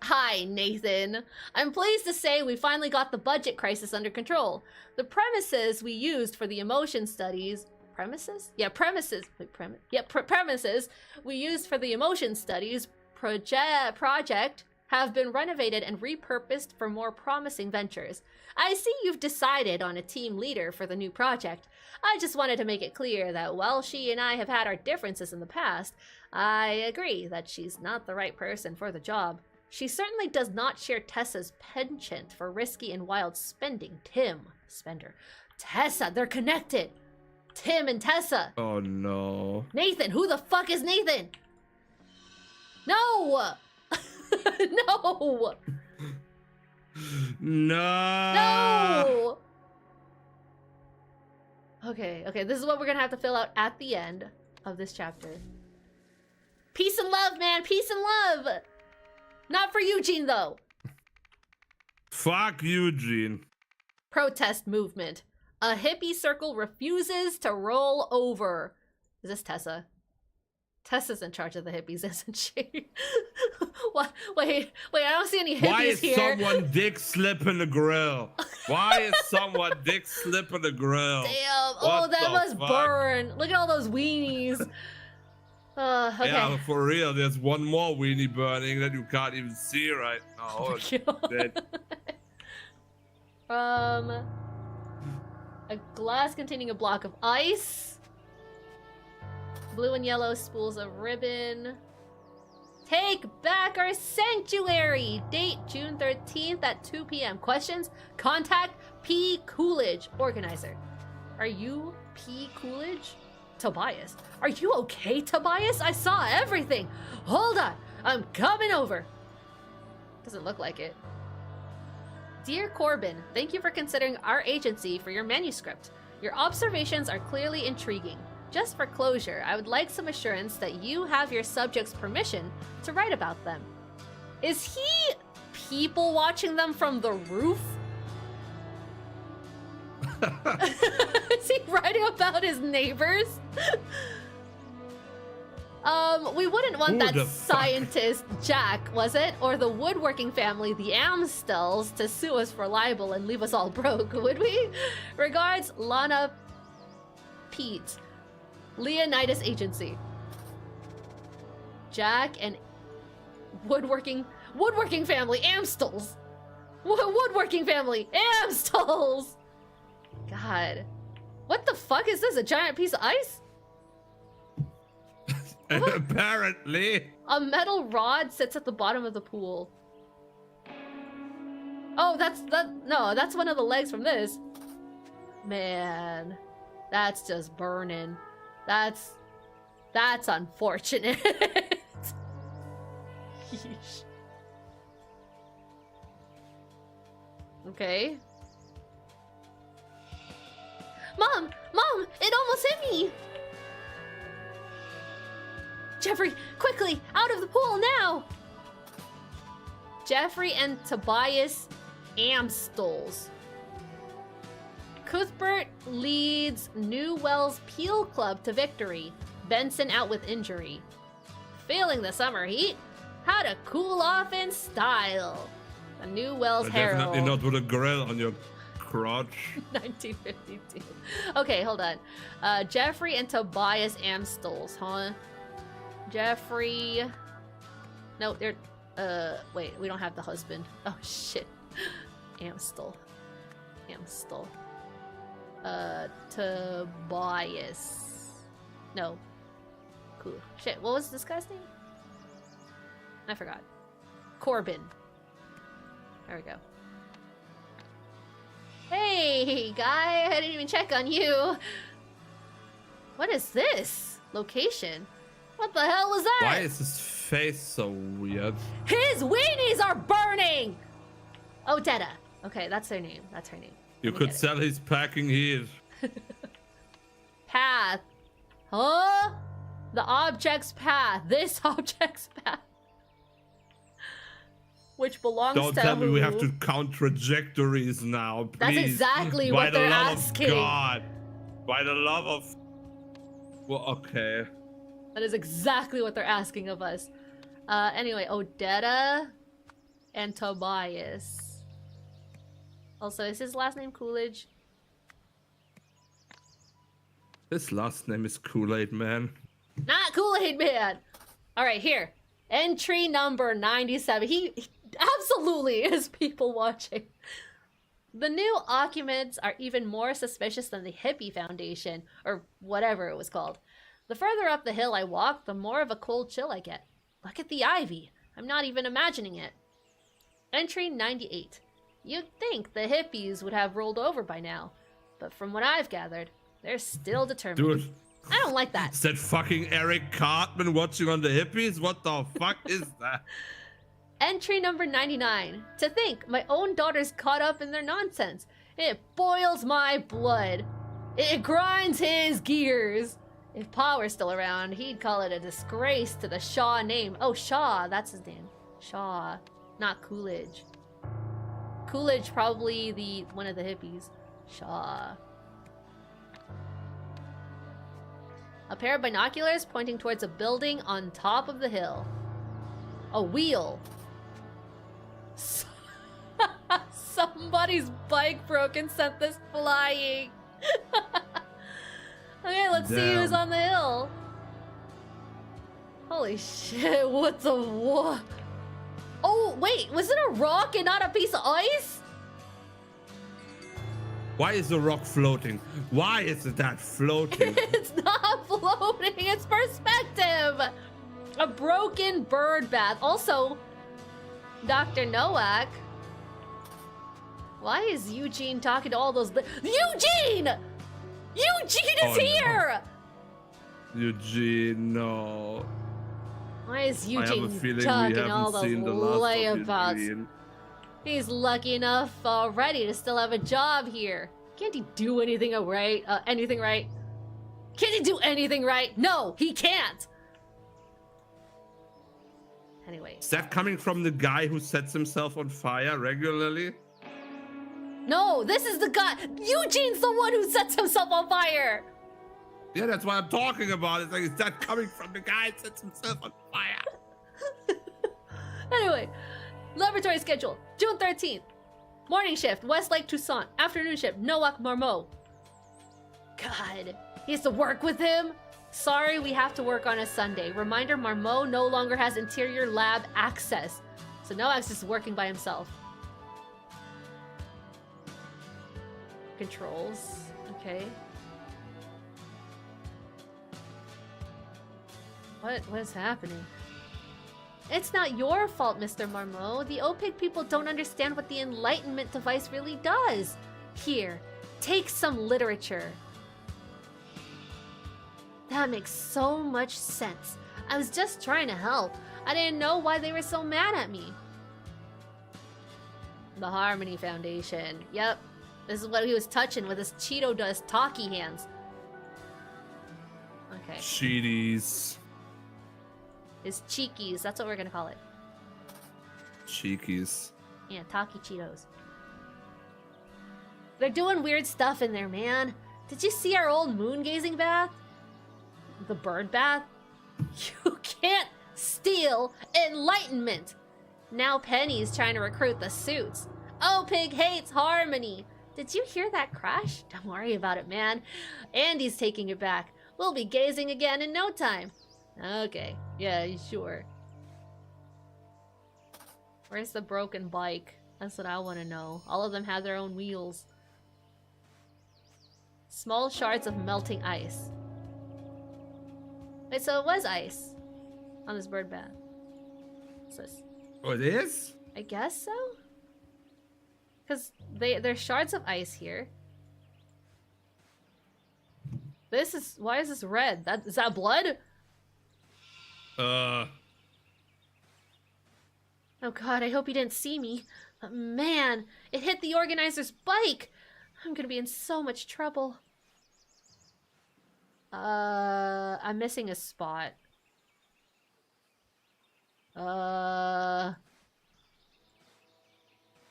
Hi, Nathan. I'm pleased to say we finally got the budget crisis under control. The premises we used for the emotion studies... Premises? Yeah, premises. Wait, premises we used for the emotion studies project have been renovated and repurposed for more promising ventures. I see you've decided on a team leader for the new project. I just wanted to make it clear that while she and I have had our differences in the past, I agree that she's not the right person for the job. She certainly does not share Tessa's penchant for risky and wild spending. Spender. Tessa, they're connected. Tim and Tessa. Oh no. Nathan, who the fuck is Nathan? No! No! No. No! Okay, this is what we're gonna have to fill out at the end of this chapter. Peace and love, man, peace and love! Not for Eugene, though. Fuck Eugene. Protest movement. A hippie circle refuses to roll over. Is this Tessa? Tessa's in charge of the hippies, isn't she? What? Wait, I don't see any hippies Why is here. someone dick slipping the grill? Why is someone dick slipping the grill? Damn. Oh, What that the must fuck? burn. Look at all those weenies. Okay. Yeah, for real, there's one more weenie burning that you can't even see right now. Oh my God. Dead. A glass containing a block of ice. Blue and yellow spools of ribbon. take back our sanctuary. Date June 13th at 2 p.m. Questions? Contact P. Coolidge, organizer. Are you P. Coolidge? Tobias. Are you okay, Tobias? I saw everything. Hold on. I'm coming over. Doesn't look like it. Dear Corbin, thank you for considering our agency for your manuscript. Your observations are clearly intriguing. Just for closure, I would like some assurance that you have your subjects' permission to write about them. Is he people watching them from the roof? Is he writing about his neighbors? We wouldn't want that scientist, Jack, was it? Or the woodworking family, the Amstells, to sue us for libel and leave us all broke, would we? Regards, Lana Pete, Leonidas Agency. Jack and woodworking family, Amstells. Woodworking family, Amstells. God. What the fuck is this? A giant piece of ice? Apparently. A metal rod sits at the bottom of the pool. Oh, that's one of the legs from this. Man, that's just burning. That's unfortunate. Yeesh. Okay. Mom, it almost hit me. Jeffrey, quickly, out of the pool now! Jeffrey and Tobias Amstells. Cuthbert leads New Wells Peel Club to victory. Benson out with injury. Feeling the summer heat? How to cool off in style. The New Wells Herald. Definitely not with a grill on your crotch. 1952. Okay, hold on. Jeffrey and Tobias Amstells, huh? Jeffrey. No, they're. Wait, we don't have the husband. Oh shit. Amstel. Tobias. No. Cool. Shit, what was this guy's name? I forgot. Corbin. There we go. Hey, guy, I didn't even check on you. What is this? Location? What the hell was that? Why is his face so weird? His weenies are burning! Odetta. Okay, that's her name. That's her name. You could sell his packing here. Path. Huh? The object's path. This object's path. Which belongs Don't to tell me we who? have to count trajectories now, please. That's exactly By what they're the love asking. Of God. By the love of... Well, okay. That is exactly what they're asking of us. Anyway, Odetta and Tobias. Also, is his last name Coolidge? His last name is Kool-Aid Man. Not Kool-Aid Man! Alright, here. Entry number 97. He absolutely is people watching. The new occupants are even more suspicious than the Hippie Foundation, or whatever it was called. The further up the hill I walk, the more of a cold chill I get. Look at the ivy. I'm not even imagining it. Entry 98. You'd think the hippies would have rolled over by now, but from what I've gathered, they're still determined. Dude. I don't like that. Is that fucking Eric Cartman watching on the hippies? What the fuck is that? Entry number 99. To think my own daughter's caught up in their nonsense. It boils my blood. It grinds his gears. If Pa were still around, he'd call it a disgrace to the Shaw name. Oh, Shaw, that's his name. Shaw, not Coolidge. Coolidge, probably one of the hippies. Shaw. A pair of binoculars pointing towards a building on top of the hill. A wheel. Somebody's bike broke and sent this flying. Okay, let's see who's on the hill. Holy shit, what the what? Oh, wait, was it a rock and not a piece of ice? Why is the rock floating? Why is that floating? It's not floating, it's perspective. A broken bird bath. Also, Dr. Nowak. Why is Eugene talking to all those... Eugene! Eugene is here! No. Eugene, no. Why is I have a Eugene feeling we talking all haven't those seen the last of layabouts? Eugene. He's lucky enough already to still have a job here. Can't he do anything right? Anything right? Can't he do anything right? No, he can't! Anyway. Is that coming from the guy who sets himself on fire regularly? No, this is the guy. Eugene's the one who sets himself on fire. Yeah, that's what I'm talking about. It's like, is that coming from the guy who sets himself on fire? Anyway, laboratory schedule. June 13th. Morning shift, Westlake Toussaint. Afternoon shift, Nowak Marmot. God, he has to work with him? Sorry, we have to work on a Sunday. Reminder, Marmot no longer has interior lab access. So Nowak's just working by himself. Controls. Okay. What is happening? It's not your fault, Mr. Marmot. The OPIC people don't understand what the Enlightenment device really does. Here, take some literature. That makes so much sense. I was just trying to help. I didn't know why they were so mad at me. The Harmony Foundation. Yep. This is what he was touching with his Cheeto Dust talkie hands. Okay. Cheaties. His cheekies. That's what we're gonna call it. Cheekies. Yeah, talkie Cheetos. They're doing weird stuff in there, man. Did you see our old moon gazing bath? The bird bath? You can't steal enlightenment! Now Penny's trying to recruit the suits. OPIC hates Harmony! Did you hear that crash? Don't worry about it, man. Andy's taking it back. We'll be gazing again in no time. Okay, yeah, sure. Where's the broken bike? That's what I want to know. All of them have their own wheels. Small shards of melting ice. Wait, so it was ice on this bird bath. What's this? Oh, it is? I guess so? Because there's shards of ice here. This is... Why is this red? Is that blood? Oh god, I hope he didn't see me. But man, it hit the organizer's bike! I'm gonna be in so much trouble. I'm missing a spot.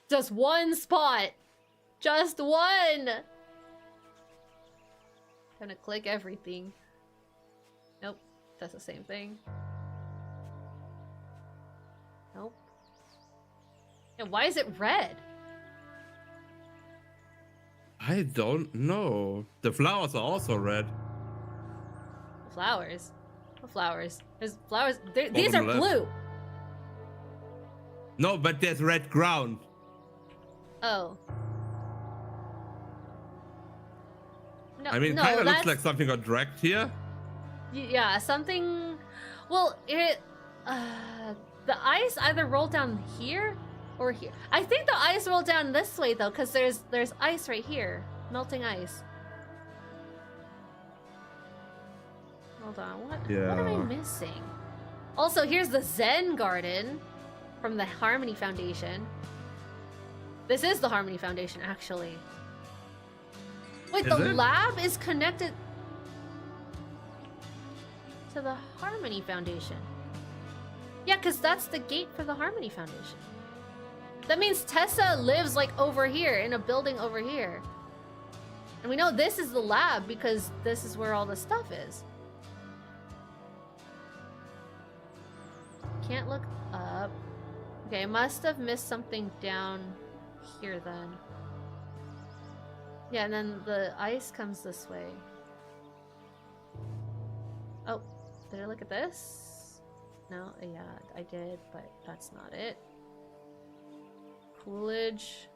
Just one spot! Just one! Gonna click everything. Nope, that's the same thing. Nope. And why is it red? I don't know. The flowers are also red. Flowers? What flowers? There's flowers. These are Bottom left. blue. No, but there's red ground. Oh. No, I mean, no, kind of looks that's... like something got dragged here. Yeah, something... Well, the ice either rolled down here or here. I think the ice rolled down this way, though, because there's ice right here. Melting ice. Hold on, what am I missing? Also, here's the Zen Garden from the Harmony Foundation. This is the Harmony Foundation, actually. Wait, Is the it? lab is connected to the Harmony Foundation. Yeah, because that's the gate for the Harmony Foundation. That means Tessa lives, like, over here, in a building over here. And we know this is the lab because this is where all the stuff is. Can't look up. Okay, I must have missed something down here then. Yeah, and then the ice comes this way. Oh, did I look at this? No, yeah, I did, but that's not it. Coolidge.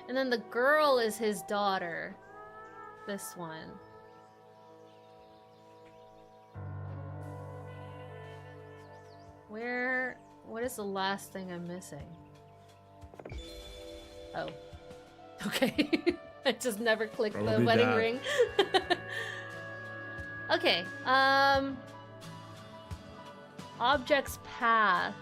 And then the girl is his daughter. this one. What is the last thing I'm missing? Oh. Okay. I just never clicked the Probably wedding that. ring. Okay. Object's path.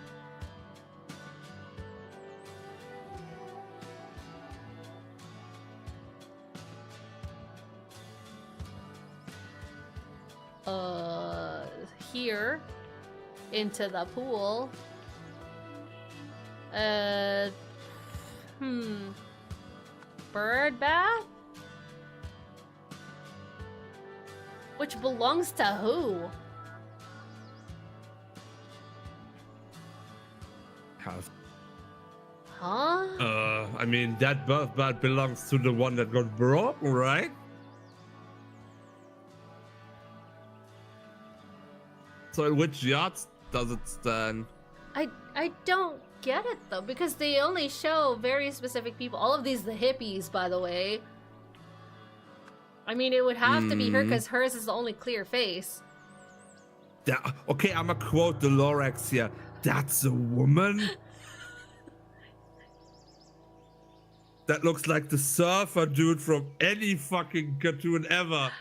Here into the pool. Bird bath? Which belongs to who? Have. Huh? I mean, that birth bath belongs to the one that got broken, right? So in which yachts does it stand? I don't get it though, because they only show very specific people. All of these the hippies, by the way. I mean, it would have to be her because hers is the only clear face. Okay, I'ma quote the Lorax here. That's a woman? That looks like the surfer dude from any fucking cartoon ever.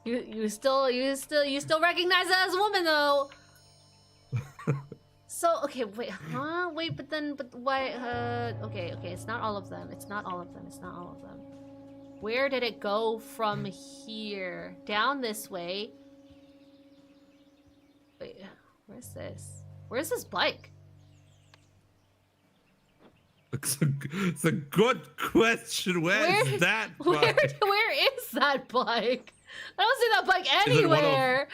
You still recognize her as a woman though. So okay, wait, huh? Wait, but why? Okay, it's not all of them. It's not all of them. It's not all of them. Where did it go from here? Down this way. Wait, where's this? Where's this bike? It's a good question. Where is that bike? Where is that bike? I don't see that bike anywhere.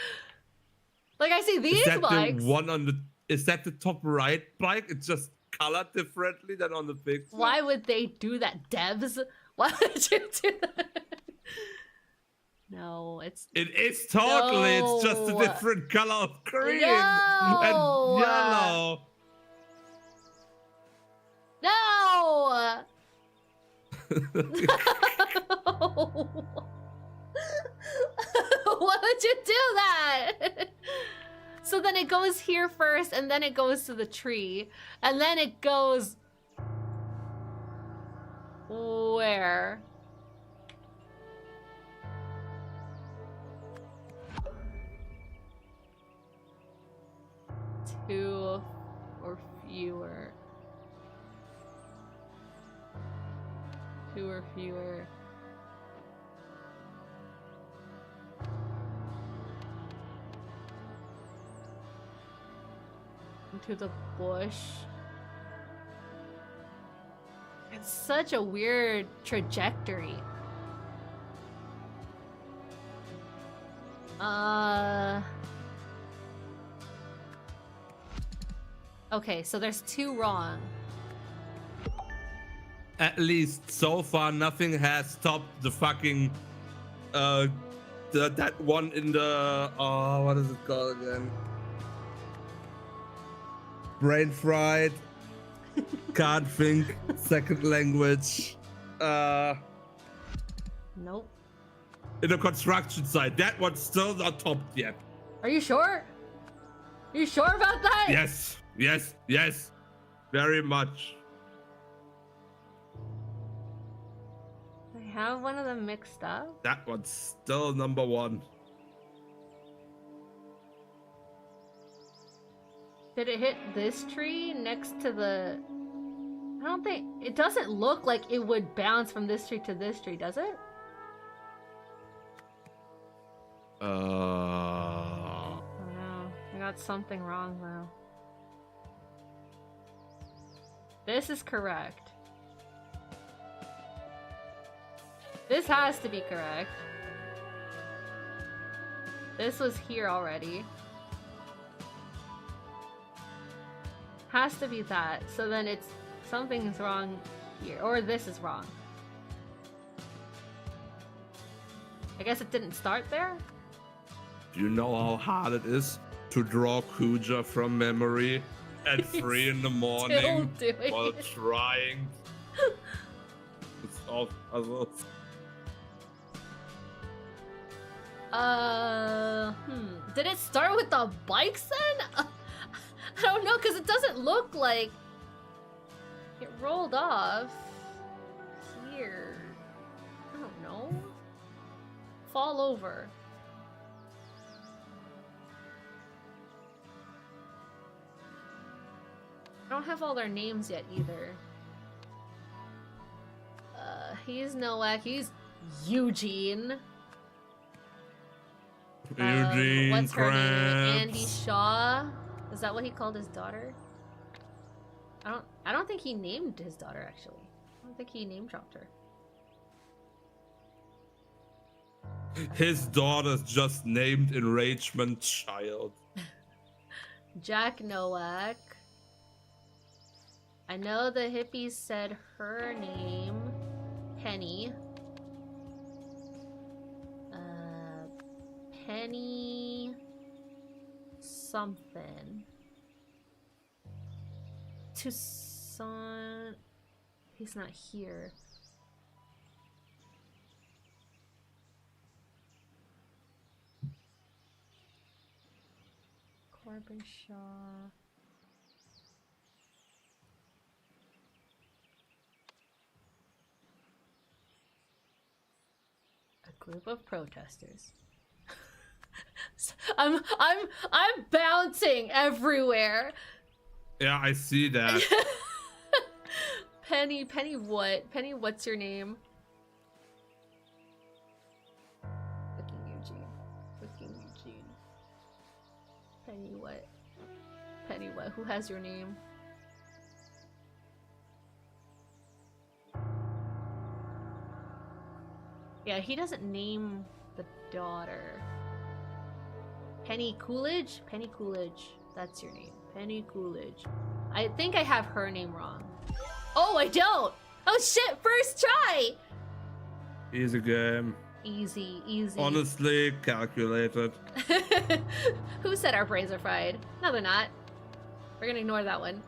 Like I see these Is that bikes. the one on the? Is that the top right bike? It's just colored differently than on the picture. Why would they do that, devs? Why would you do that? No, it's. It is totally. No. It's just a different color of green No. and yellow. No. No. Why would you do that? So then it goes here first, and then it goes to the tree, and then it goes where? Two or fewer. Two or fewer. Into the bush. It's such a weird trajectory. Okay, so there's two wrong. At least so far, nothing has stopped the fucking that one in the what is it called again? Brain fried. Can't think. Second language. Nope. In the construction site, that one's still not topped yet. Are you sure? You sure about that? Yes, yes, yes, very much. I have one of them mixed up. That one's still number one. Did it hit this tree next to the... I don't think... It doesn't look like it would bounce from this tree to this tree, does it? Oh no. I got something wrong though. This is correct. This has to be correct. This was here already. Has to be that. So then it's something's wrong here. Or this is wrong. I guess it didn't start there? Do you know how hard it is to draw Kuja from memory at 3 in the morning doing while it. trying? It's of others. Did it start with the bikes then? I don't know, because it doesn't look like it rolled off here. I don't know. Fall over. I don't have all their names yet either. He's Noak, he's Eugene. Eugene What's her name? Krabs. Andy Shaw? Is that what he called his daughter? I don't think he named his daughter actually. I don't think he name dropped her. His daughter's just named Enragement Child. Jack Nowak. I know the hippies said her name. Penny. Penny something. Tucson. He's not here. Corbin Shaw. A group of protesters. I'm bouncing everywhere. Yeah, I see that. Penny what? Penny, what's your name? Fucking Eugene. Penny what? Penny what? Who has your name? Yeah, he doesn't name the daughter. Penny Coolidge? Penny Coolidge. That's your name. Penny Coolidge. I think I have her name wrong. Oh, I don't! Oh shit, first try! Easy game. Easy. Honestly, calculated. Who said our brains are fried? No, they're not. We're gonna ignore that one.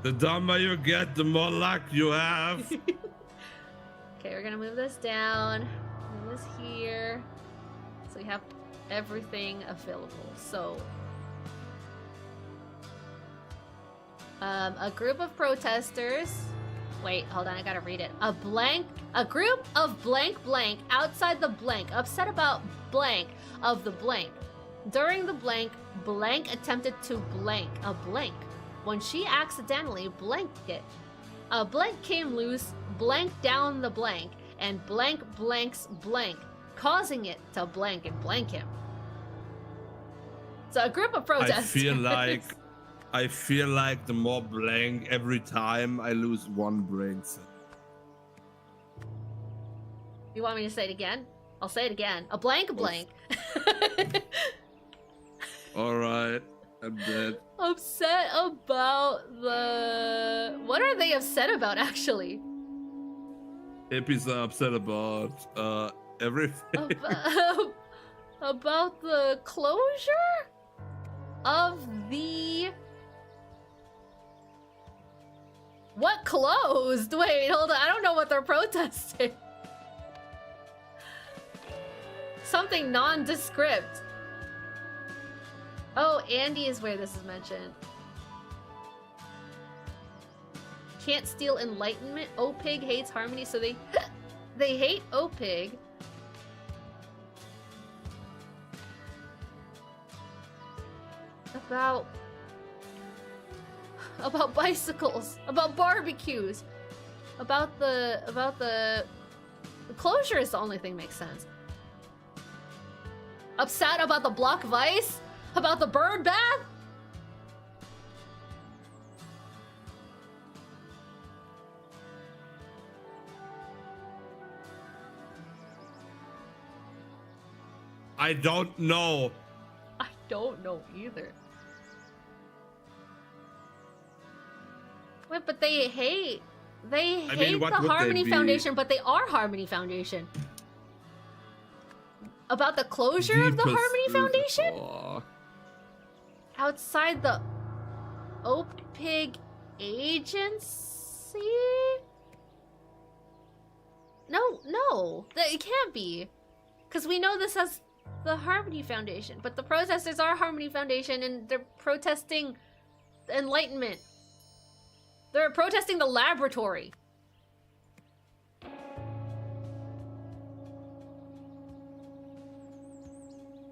The dumber you get, the more luck you have. Okay, we're gonna move this down. Move this here. So we have everything available. So, a group of protesters. Wait, hold on, I gotta read it. A group of blank outside the blank, upset about blank of the blank. During the blank attempted to blank a blank. When she accidentally blanked it. A blank came loose, blanked down the blank, and blanks blank, causing it to blank and blank him. So a group of protesters. I feel like the more blank every time I lose one brain cell. You want me to say it again? I'll say it again. A blank. Alright, I'm dead. Upset about the... What are they upset about, actually? Hippies are upset about everything. About the closure of the... What closed? Wait, hold on. I don't know what they're protesting. Something nondescript. Oh, Andy is where this is mentioned. Can't steal enlightenment. Opig hates harmony, so they they hate Opig. About bicycles, about barbecues, about the closure is the only thing that makes sense. Upset about the block of ice? About the bird bath? I don't know. I don't know either. Wait, but they hate the Harmony Foundation, but they are Harmony Foundation. About the closure of the Harmony Foundation? Oh. Outside the OPIG agency? No, it can't be. Because we know this has the Harmony Foundation, but the protesters are Harmony Foundation and they're protesting the Enlightenment. They're protesting the laboratory.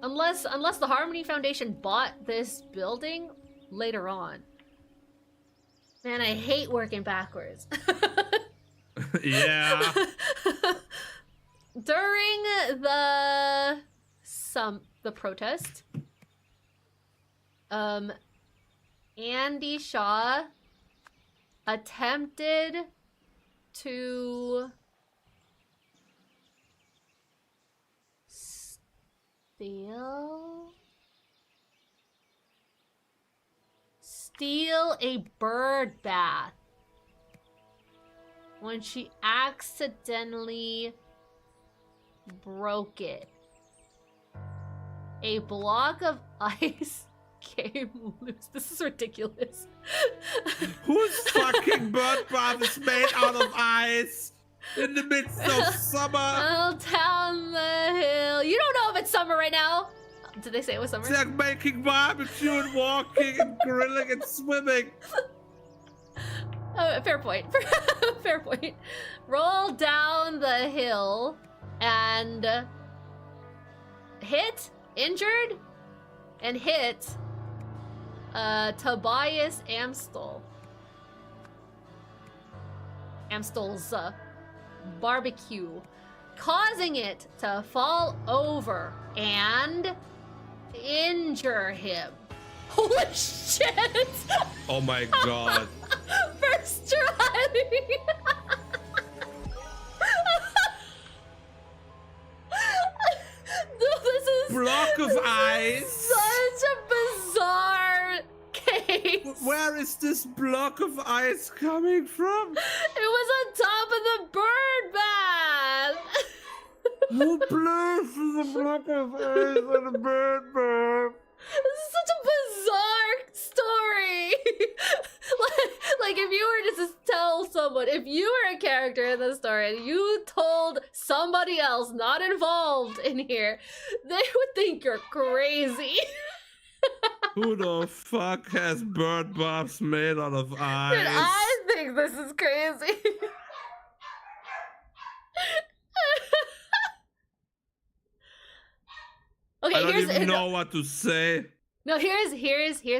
Unless the Harmony Foundation bought this building later on. Man, I hate working backwards. Yeah. During the protest, Andy Shaw attempted to steal a bird bath when she accidentally broke it. A block of ice came loose. This is ridiculous. Whose fucking bird bath is made out of ice in the midst of summer? All down the hill. You don't know if it's summer right now. Did they say it was summer? It's like making barbecue and walking and grilling and swimming. Oh, fair point. Fair point. Roll down the hill and injured and hit Tobias Amstel's barbecue, causing it to fall over and injure him. Holy shit! Oh my god. First try! This is Block of ice. such a bizarre case. Where is this block of ice coming from? It was on top of the bird bath. Who places a block of ice on a bird bath? This is such a bizarre story. like if you were to just tell someone, if you were a character in the story and you told somebody else not involved in here, they would think you're crazy. Who the fuck has bird baths made out of ice? Dude, I think this is crazy. Okay, I don't even know what to say. No, here's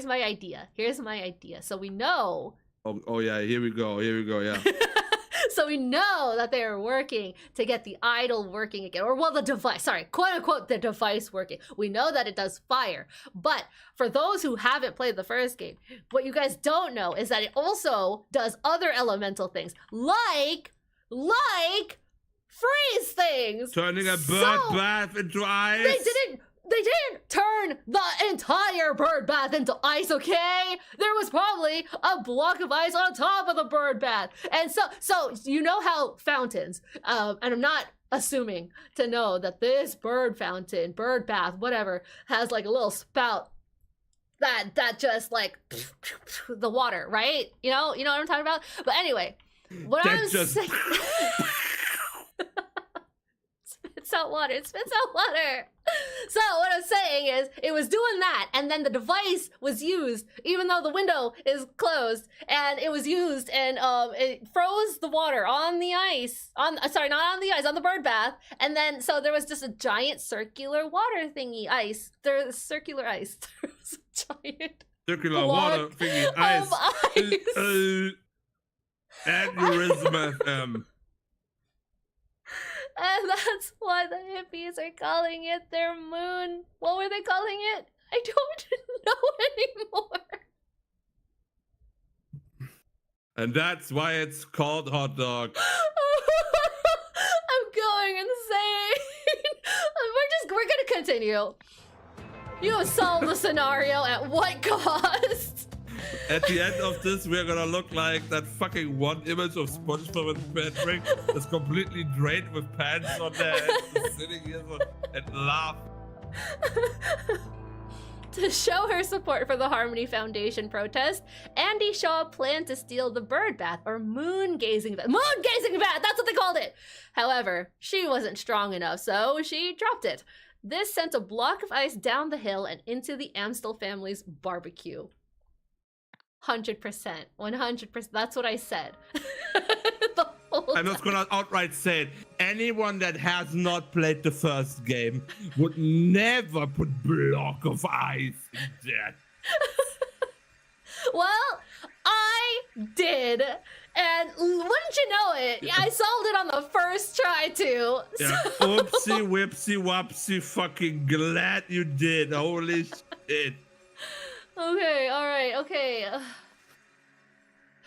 my idea. Here's my idea. So we know. Oh yeah, here we go, yeah. So we know that they are working to get the idol working again, or well, the device. Sorry, quote unquote, the device working. We know that it does fire, but for those who haven't played the first game, what you guys don't know is that it also does other elemental things, like freeze things. Turning a bird bath into ice. They didn't turn the entire bird bath into ice, okay? There was probably a block of ice on top of the bird bath. And so you know how fountains, and I'm not assuming to know that this bird fountain, bird bath, whatever, has like a little spout that just like the water, right? You know what I'm talking about? But anyway, what I'm saying... It spits out water. So what I'm saying is it was doing that, and then the device was used even though the window is closed, and it was used, and it froze the water on the ice, not on the ice, on the bird bath, and then so there was just a giant circular water thingy ice. There's circular ice. There was a giant circular water thingy ice. Aneurysm FM. And that's why the hippies are calling it their moon. What were they calling it? I don't know anymore. And that's why it's called hot dog. I'm going insane. We're gonna continue. You have solved the scenario at what cost? At the end of this, we're gonna look like that fucking one image of SpongeBob and Patrick that's completely drained with pants on their head, just sitting here and laugh. To show her support for the Harmony Foundation protest, Andy Shaw planned to steal the bird bath, or moon gazing bath. Moon gazing bath! That's what they called it! However, she wasn't strong enough, so she dropped it. This sent a block of ice down the hill and into the Amstel family's barbecue. 100%. 100%. That's what I said. The whole I'm just gonna outright say it. Anyone that has not played the first game would never put block of ice in that. Well, I did. And wouldn't you know it? I solved it on the first try, too. Yeah. Oopsie, whipsy, whoopsie, fucking glad you did. Holy shit. Okay, alright, okay.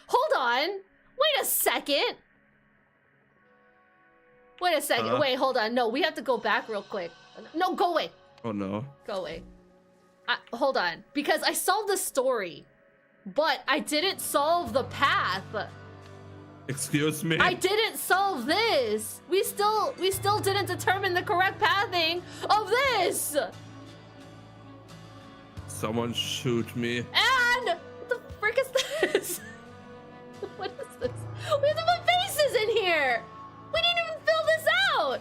Hold on. Wait a second. Wait a second. Wait, hold on. No, we have to go back real quick. No, go away. Oh no. Go away. Hold on. Because I solved the story, but I didn't solve the path. Excuse me? I didn't solve this. We still didn't determine the correct pathing of this. Someone shoot me. And what the frick is this? What is this? We have to put faces in here. We didn't even fill this out.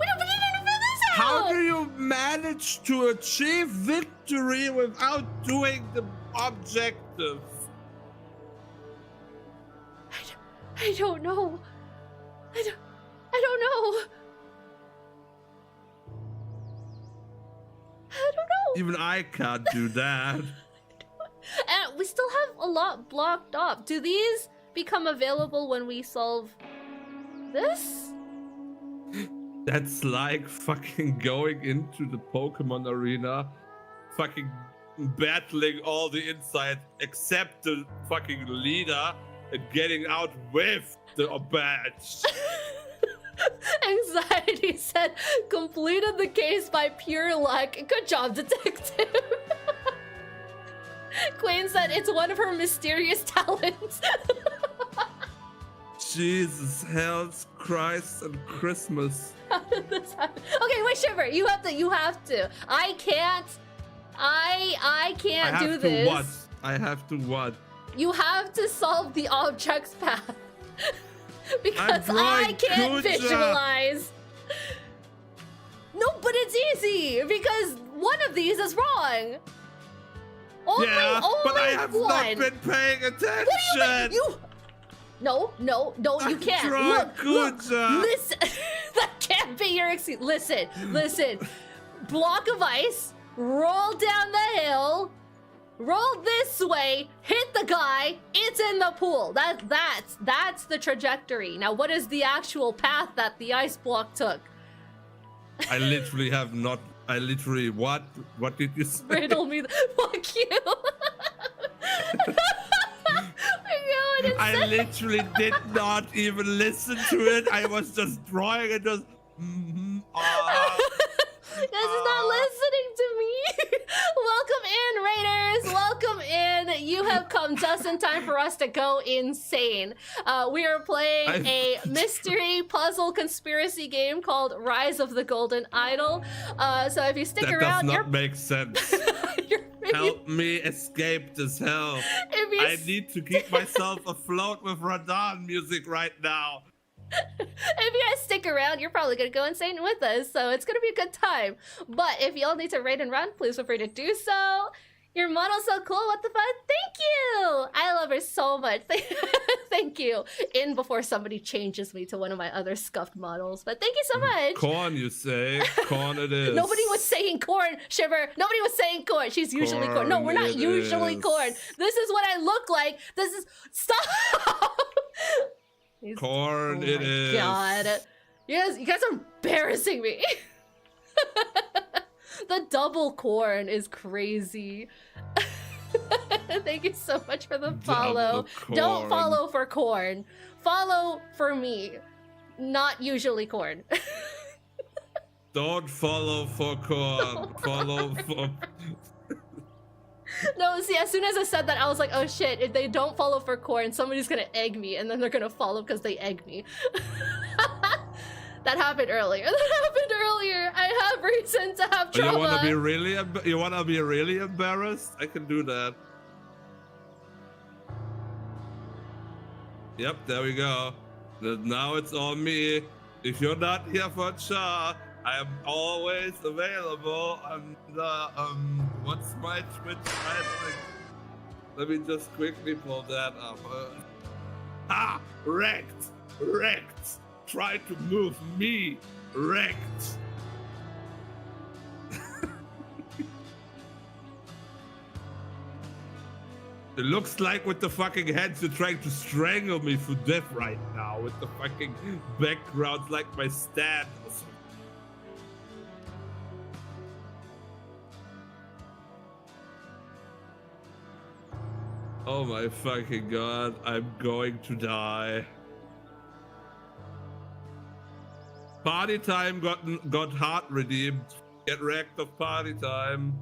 We didn't even fill this out. How do you manage to achieve victory without doing the objectives? I don't know. I don't know. I don't know. Even I can't do that. And we still have a lot blocked up. Do these become available when we solve this? That's like fucking going into the Pokemon arena, fucking battling all the inside except the fucking leader and getting out with the badge. Anxiety said, completed the case by pure luck. Good job, detective. Queen said it's one of her mysterious talents. Jesus, hell's Christ and Christmas. How did this happen? Okay, wait, Shiver, you have to. I can't do this. What? I have to what? You have to solve the object's path. Because I can't visualize. No, but it's easy because one of these is wrong. Only but I have one. not been paying attention. What do you mean? No, you can't. Look, listen. That can't be your excuse. Listen. Block of ice, roll down the hill, roll this way, hit the guy, it's in the pool. That's the trajectory. Now, what is the actual path that the ice block took? I literally have not. What? What did you say? Riddle me. Fuck you. I literally did not even listen to it. I was just drawing and just. This is not listening to me. Welcome in, Raiders. Welcome in. You have come just in time for us to go insane. We are playing a mystery puzzle conspiracy game called Rise of the Golden Idol. So if you stick around, that does not make sense. Help me escape this hell. I need to keep myself afloat with Radon music right now. If you guys stick around, you're probably gonna go insane with us, so it's gonna be a good time. But if y'all need to raid and run, please feel free to do so. Your model's so cool, what the fuck? Thank you! I love her so much. Thank you. In before somebody changes me to one of my other scuffed models. But thank you so much. Corn, you say? Corn it is. Nobody was saying corn, Shiver. Nobody was saying corn. She's usually corn. No, we're not usually corn. This is what I look like. This is... Stop! Corn it is. Oh my god. You guys are embarrassing me. The double corn is crazy. Thank you so much for the follow. Don't follow for corn. Follow for me. Not usually corn. Don't follow for corn. Follow for... No, see, as soon as I said that, I was like, oh shit, if they don't follow for corn, somebody's gonna egg me, and then they're gonna follow because they egg me. That happened earlier. That happened earlier. I have reason to have trauma. You wanna be really embarrassed? I can do that. Yep, there we go. Now it's on me. If you're not here for Char, I am always available. And what's my Twitch title? Let me just quickly pull that up. Wrecked. Try to move me. Wrecked. It looks like with the fucking heads you're trying to strangle me to death right now with the fucking backgrounds like my stand or something. Oh my fucking god, I'm going to die. Party time got heart redeemed. Get wrecked of party time.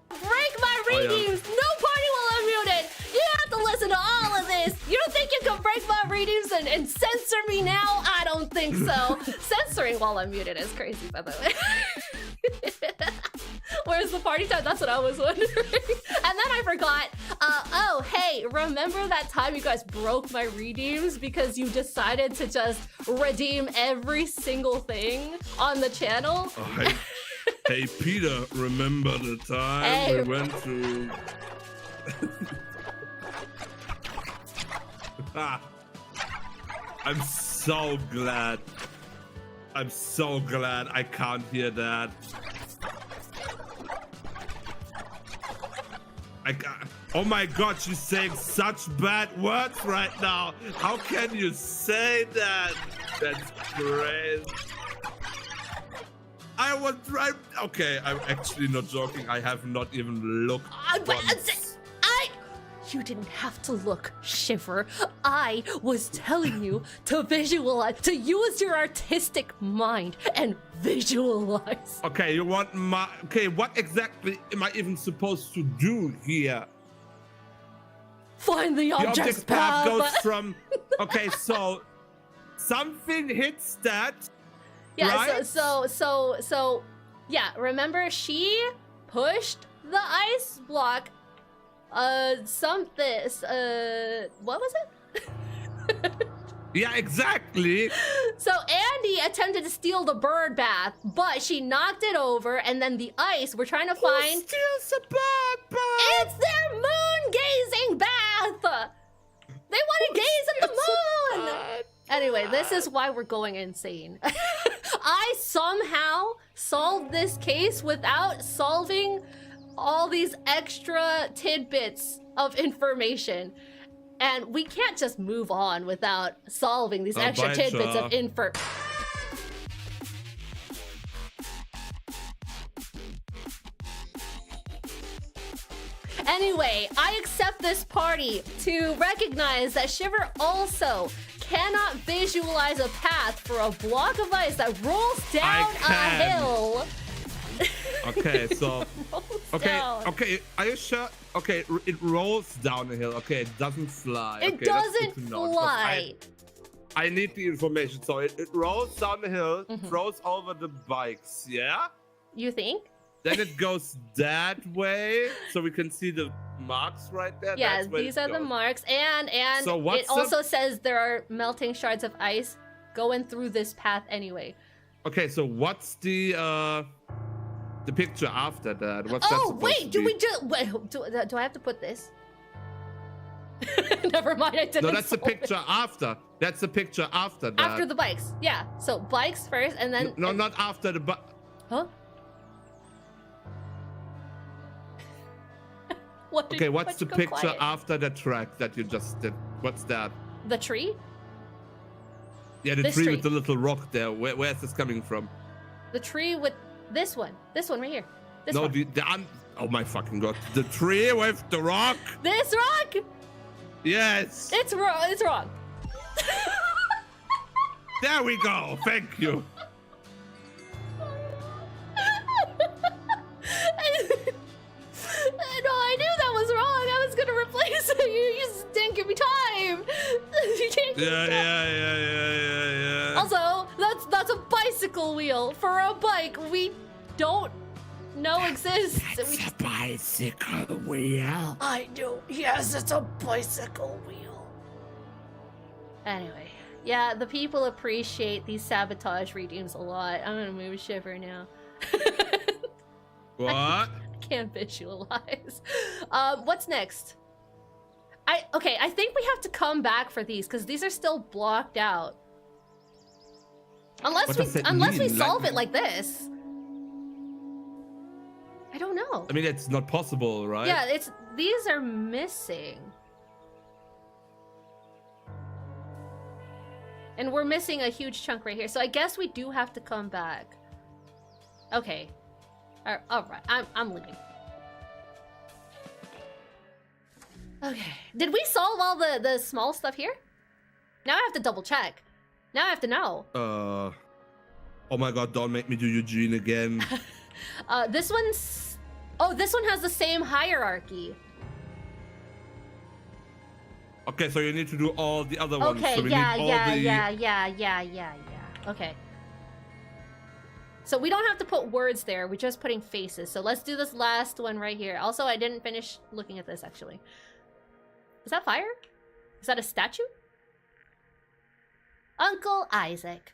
Break my readings! No party while I'm muted! You have to listen to all of this! You don't think you can break my readings and censor me now? I don't think so. Censoring while I'm muted is crazy, by the way. Where's the party time? That's what I was wondering. And then I forgot. Oh, hey, remember that time you guys broke my redeems because you decided to just redeem every single thing on the channel? Oh, hey, Peter, remember the time we went to... I'm so glad. I'm so glad I can't hear that. Oh my god, she's saying such bad words right now. How can you say that? That's crazy. I was right. Okay, I'm actually not joking. I have not even looked. You didn't have to look, Shiver. I was telling you to visualize, to use your artistic mind and visualize. Okay, you want my... Okay, what exactly am I even supposed to do here? Find the object's path goes from... Okay, so something hits that. Yeah, right? so yeah, remember she pushed the ice block what was it? Yeah, exactly. So Andy attempted to steal the bird bath, but she knocked it over, and then the ice, we're trying to find... Who steals the bird bath? It's their moon-gazing bath! They want to gaze at the moon! Anyway, this is why we're going insane. I somehow solved this case without solving all these extra tidbits of information. And we can't just move on without solving these extra tidbits of info. Anyway, I accept this party to recognize that Shiver also cannot visualize a path for a block of ice that rolls down a hill. Okay, so okay, are you sure? Okay, it rolls down a hill. Okay, it doesn't fly. It doesn't fly. I need the information. So it rolls down the hill, throws over the bikes. Yeah. You think? Then it goes that way, so we can see the marks right there. Yeah, these are the marks, and so it also says there are melting shards of ice going through this path anyway. Okay, so what's the picture after that? What's that supposed wait, to be? do I have to put this? Never mind, I didn't. No, that's the picture after. That's the picture after that. After the bikes, yeah. So bikes first, and then no, not after the Huh? What's the picture after the track that you just did? What's that? The tree? Yeah, the tree with the little rock there. Where's this coming from? The tree with this one right here. This one. Oh my fucking god! The tree with the rock. This rock? Yes. It's wrong. It's wrong. There we go. Thank you. No, I knew that was wrong. I was gonna replace it. You just didn't give me time. You can't give me time. Yeah. Also, bicycle wheel for a bike we don't know exists. It's a bicycle wheel. I do. Yes, it's a bicycle wheel. Anyway, yeah, the people appreciate these sabotage redeems a lot. I'm gonna move Shiver now. What? I can't visualize. What's next? Okay, I think we have to come back for these because these are still blocked out. Unless we solve it like this. I don't know. I mean, it's not possible, right? Yeah, these are missing. And we're missing a huge chunk right here. So I guess we do have to come back. Okay. All right. I'm leaving. Okay. Did we solve all the small stuff here? Now I have to double check. Now I have to know. Oh my god, don't make me do Eugene again. This one's... Oh, this one has the same hierarchy. Okay, so you need to do all the other ones. Okay, So we yeah. need all Okay. So we don't have to put words there, we're just putting faces. So let's do this last one right here. Also, I didn't finish looking at this, actually. Is that fire? Is that a statue? Uncle Isaac.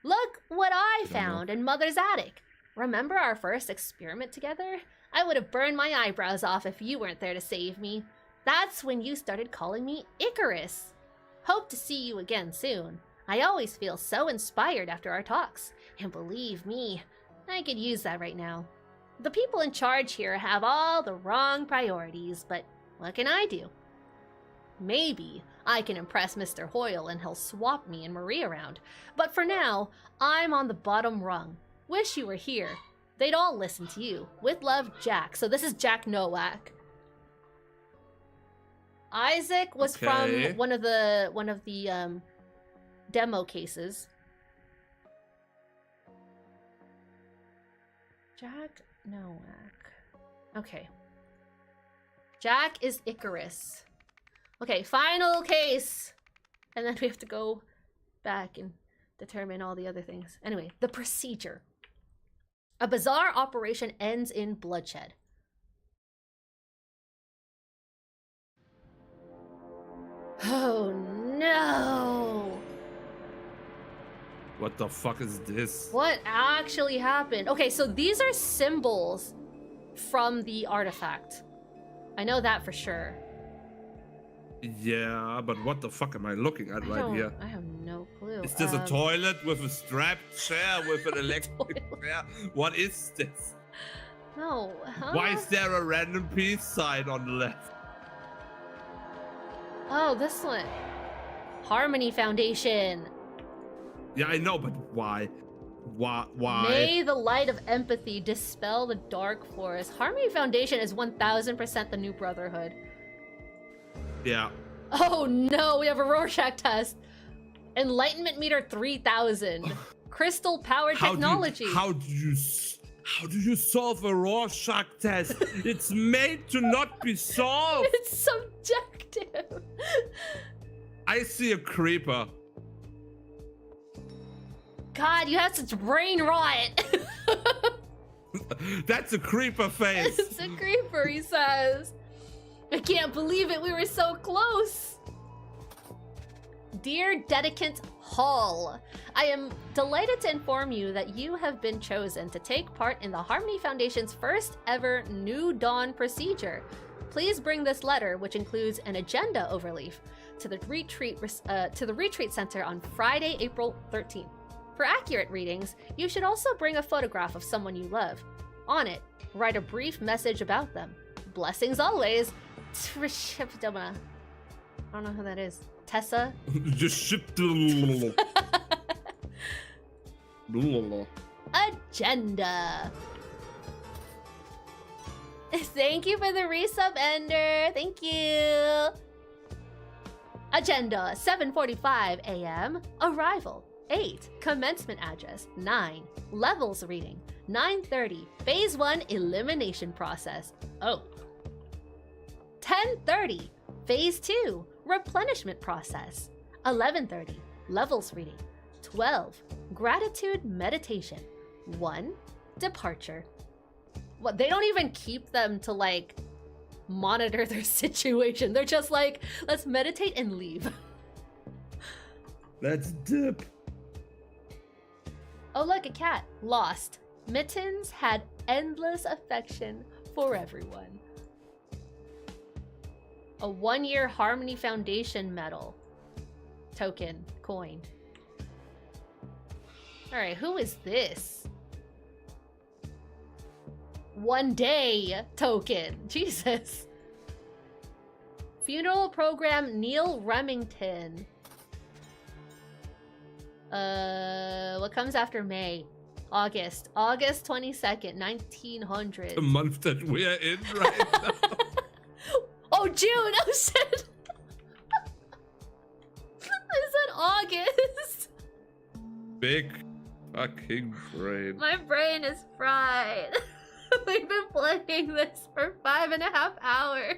Look what I found in Mother's attic. Remember our first experiment together? I would have burned my eyebrows off if you weren't there to save me. That's when you started calling me Icarus. Hope to see you again soon. I always feel so inspired after our talks. And believe me, I could use that right now. The people in charge here have all the wrong priorities, but what can I do? Maybe I can impress Mr. Hoyle and he'll swap me and Marie around. But for now, I'm on the bottom rung. Wish you were here. They'd all listen to you. With love, Jack. So this is Jack Nowak. Isaac was from one of the demo cases. Jack Nowak. Okay. Jack is Icarus. Okay, final case. And then we have to go back and determine all the other things. Anyway, the procedure. A bizarre operation ends in bloodshed. Oh no! What the fuck is this? What actually happened? Okay, so these are symbols from the artifact. I know that for sure. Yeah, but what the fuck am I looking at right here? I have no clue. Is this a toilet with a strapped chair with an electric chair? What is this? No. Huh? Why is there a random peace sign on the left? Oh, this one. Harmony Foundation. Yeah, I know, but why? Why? May the light of empathy dispel the dark forest. Harmony Foundation is 1000% the new Brotherhood. Yeah. Oh no, we have a Rorschach test. Enlightenment meter 3000. Crystal powered technology. How do you solve a Rorschach test? It's made to not be solved. It's subjective. I see a creeper. God, you have such brain rot. That's a creeper face. It's a creeper, he says. I can't believe it, we were so close. Dear Dedicant Hall, I am delighted to inform you that you have been chosen to take part in the Harmony Foundation's first ever New Dawn procedure. Please bring this letter, which includes an agenda overleaf, to the retreat center on Friday, April 13th. For accurate readings, you should also bring a photograph of someone you love. On it, write a brief message about them. Blessings always. I don't know who that is. Tessa? Just ship. Agenda. Thank you for the resub, Ender. Thank you. Agenda, 7:45 a.m. Arrival. 8. Commencement address. 9. Levels reading. 9:30. Phase 1 elimination process. Oh. 10:30. Phase 2 replenishment process. 11:30. Levels reading. 12. Gratitude meditation. 1. Departure. What? They don't even keep them to like monitor their situation. They're just like, let's meditate and leave. Let's dip. Oh, look, a cat. Lost. Mittens had endless affection for everyone. A 1-year Harmony Foundation medal. Token. Coin. Alright, who is this? 1 day token. Jesus. Funeral program Neil Remington. What comes after May? August 22nd, 1900. The month that we're in right now. Oh, June! Oh, shit! I said August! Big fucking brain. My brain is fried. We've been playing this for 5.5 hours.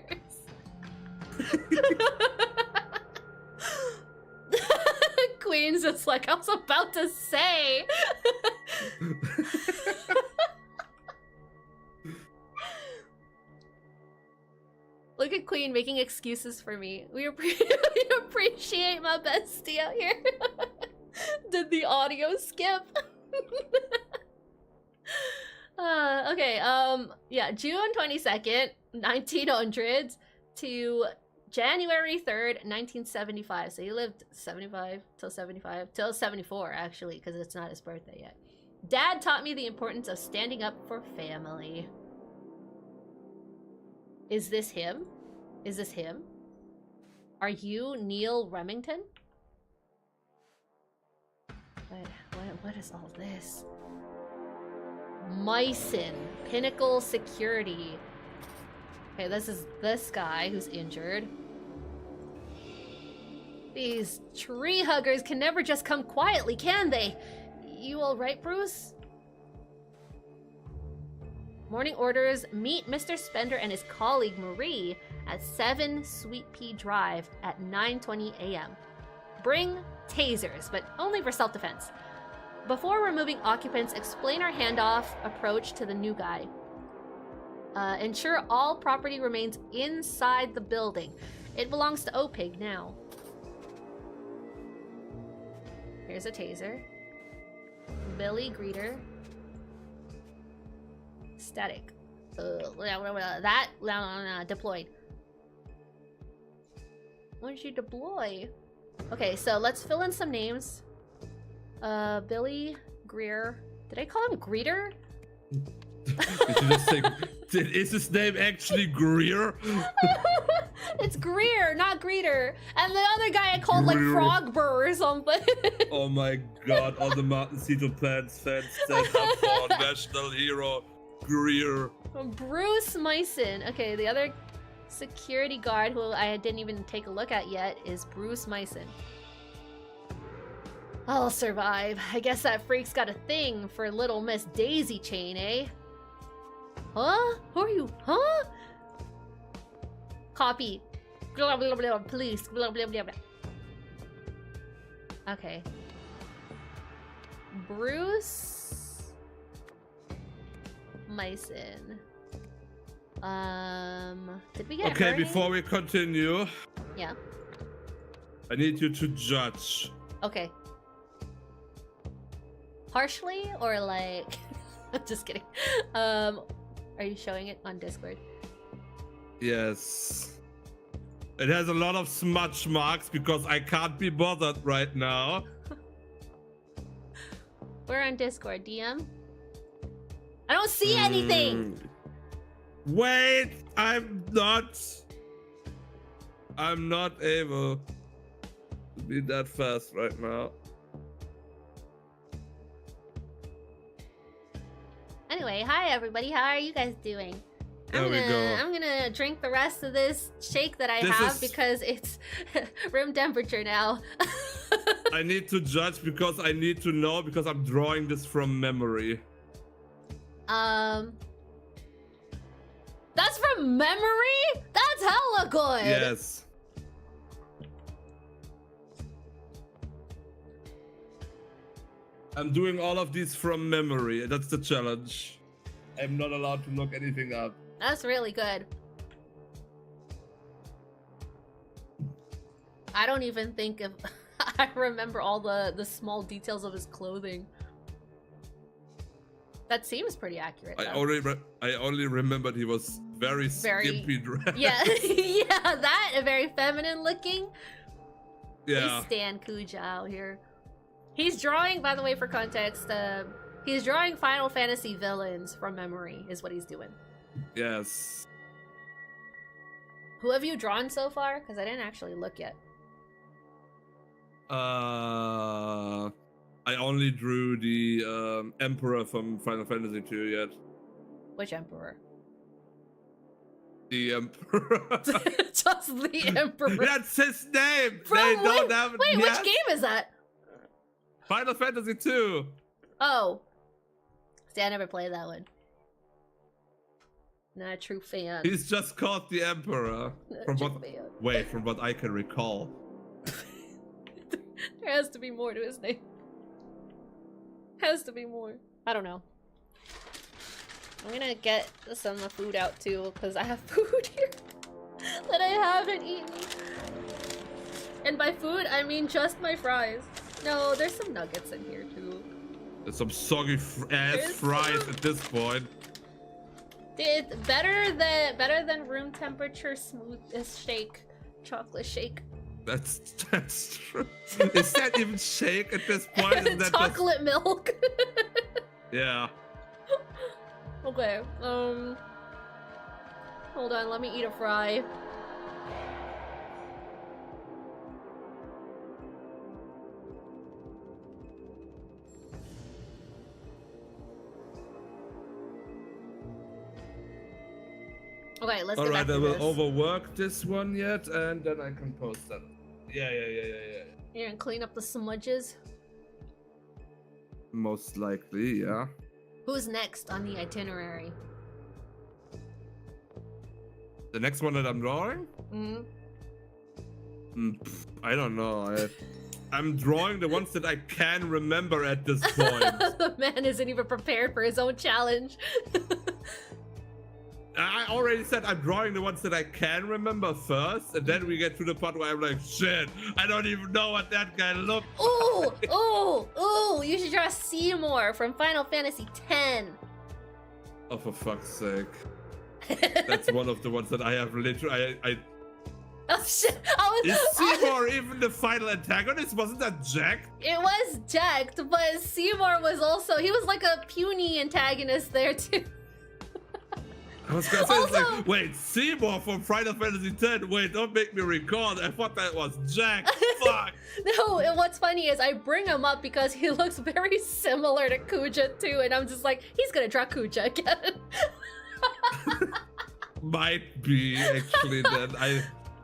Queen's just like, I was about to say. Look at Queen making excuses for me. We appreciate my bestie out here. Did the audio skip? Okay, yeah, June 22nd, 1900s to January 3rd, 1975. So he lived 75 till 74, actually, because it's not his birthday yet. Dad taught me the importance of standing up for family. Is this him? Is this him? Are you Neil Remington? What is all this? Myson, Pinnacle Security. Okay, this is this guy who's injured. These tree huggers can never just come quietly, can they? You all right, Bruce? Morning orders. Meet Mr. Spender and his colleague Marie at 7 Sweet Pea Drive at 9:20 a.m. Bring tasers, but only for self-defense. Before removing occupants, explain our handoff approach to the new guy. Ensure all property remains inside the building. It belongs to OPIG now. Here's a taser. Billy Greeter. Static. That deployed. When did you deploy? Okay, so let's fill in some names. Billy Greer. Did I call him Greeter? Did you just say, is his name actually Greer? It's Greer, not Greeter. And the other guy I called like Greer. Frogburr or something. Oh my god, all the Martin Cedar Plants fans stand up for national hero Greer. Bruce Myson. Okay, the other security guard who I didn't even take a look at yet is Bruce Myson. I'll survive. I guess that freak's got a thing for little Miss Daisy Chain, eh? Huh? Who are you? Huh? Copy. Blah, blah, blah, police. Blah, blah, blah, blah. Okay. Bruce Myson. Did we get Okay, Ernie? before we continue, Yeah. I need you to judge. Okay. Harshly or like just kidding. Are you showing it on Discord? Yes. It has a lot of smudge marks because I can't be bothered right now. We're on Discord, DM. I don't see anything. Wait, I'm not able to be that fast right now. Anyway, hi everybody. How are you guys doing? There we go. I'm gonna drink the rest of this shake that I This have is- because it's room temperature now. I need to judge because I need to know because I'm drawing this from memory. That's from memory? That's hella good. Yes. I'm doing all of these from memory. That's the challenge. I'm not allowed to look anything up. That's really good. I don't even think if I remember all the small details of his clothing. That seems pretty accurate. I only remembered he was very skimpy dressed. Yeah, yeah, that very feminine looking. Yeah. Please stand Kuja out here. He's drawing, by the way, for context. He's drawing Final Fantasy villains from memory, is what he's doing. Yes. Who have you drawn so far? Because I didn't actually look yet. I only drew the Emperor from Final Fantasy 2 yet. Which Emperor? The Emperor. Just the Emperor. That's his name. From they when? don't have. Wait, yes. which game is that? Final Fantasy 2. Oh. See, I never played that one. Not a true fan. He's just called the Emperor. Not a From true what? fan. Wait, from what I can recall. There has to be more to his name. Has to be more. I don't know. I'm gonna get some food out too, because I have food here that I haven't eaten. And by food, I mean just my fries. No, there's some nuggets in here too. There's some soggy ass fries at this point. It's better than room temperature smooth shake, chocolate shake. That's true. Is that even shake at this point? Isn't that chocolate milk? Yeah. Okay. Hold on. Let me eat a fry. Okay, let's get back to Alright, I will this. overwork this one yet, and then I can post that. Yeah. You're gonna clean up the smudges. Most likely, yeah. Who's next on the itinerary? The next one that I'm drawing? I don't know. I'm drawing the ones that I can remember at this point. The man isn't even prepared for his own challenge. I already said I'm drawing the ones that I can remember first, and then we get to the part where I'm like, shit, I don't even know what that guy looked like. Ooh, you should draw Seymour from Final Fantasy X. Oh, for fuck's sake. That's one of the ones that I have literally, Oh shit, Is Seymour even the final antagonist? Wasn't that Jack? It was Jack, but Seymour was also, he was like a puny antagonist there too. I was gonna say, Also, it's like, wait, Seymour from Final Fantasy X. Wait, don't make me recall. I thought that was Jack. Fuck. No, and what's funny is I bring him up because he looks very similar to Kuja too, and I'm just like, he's gonna draw Kuja again. Might be, actually, then.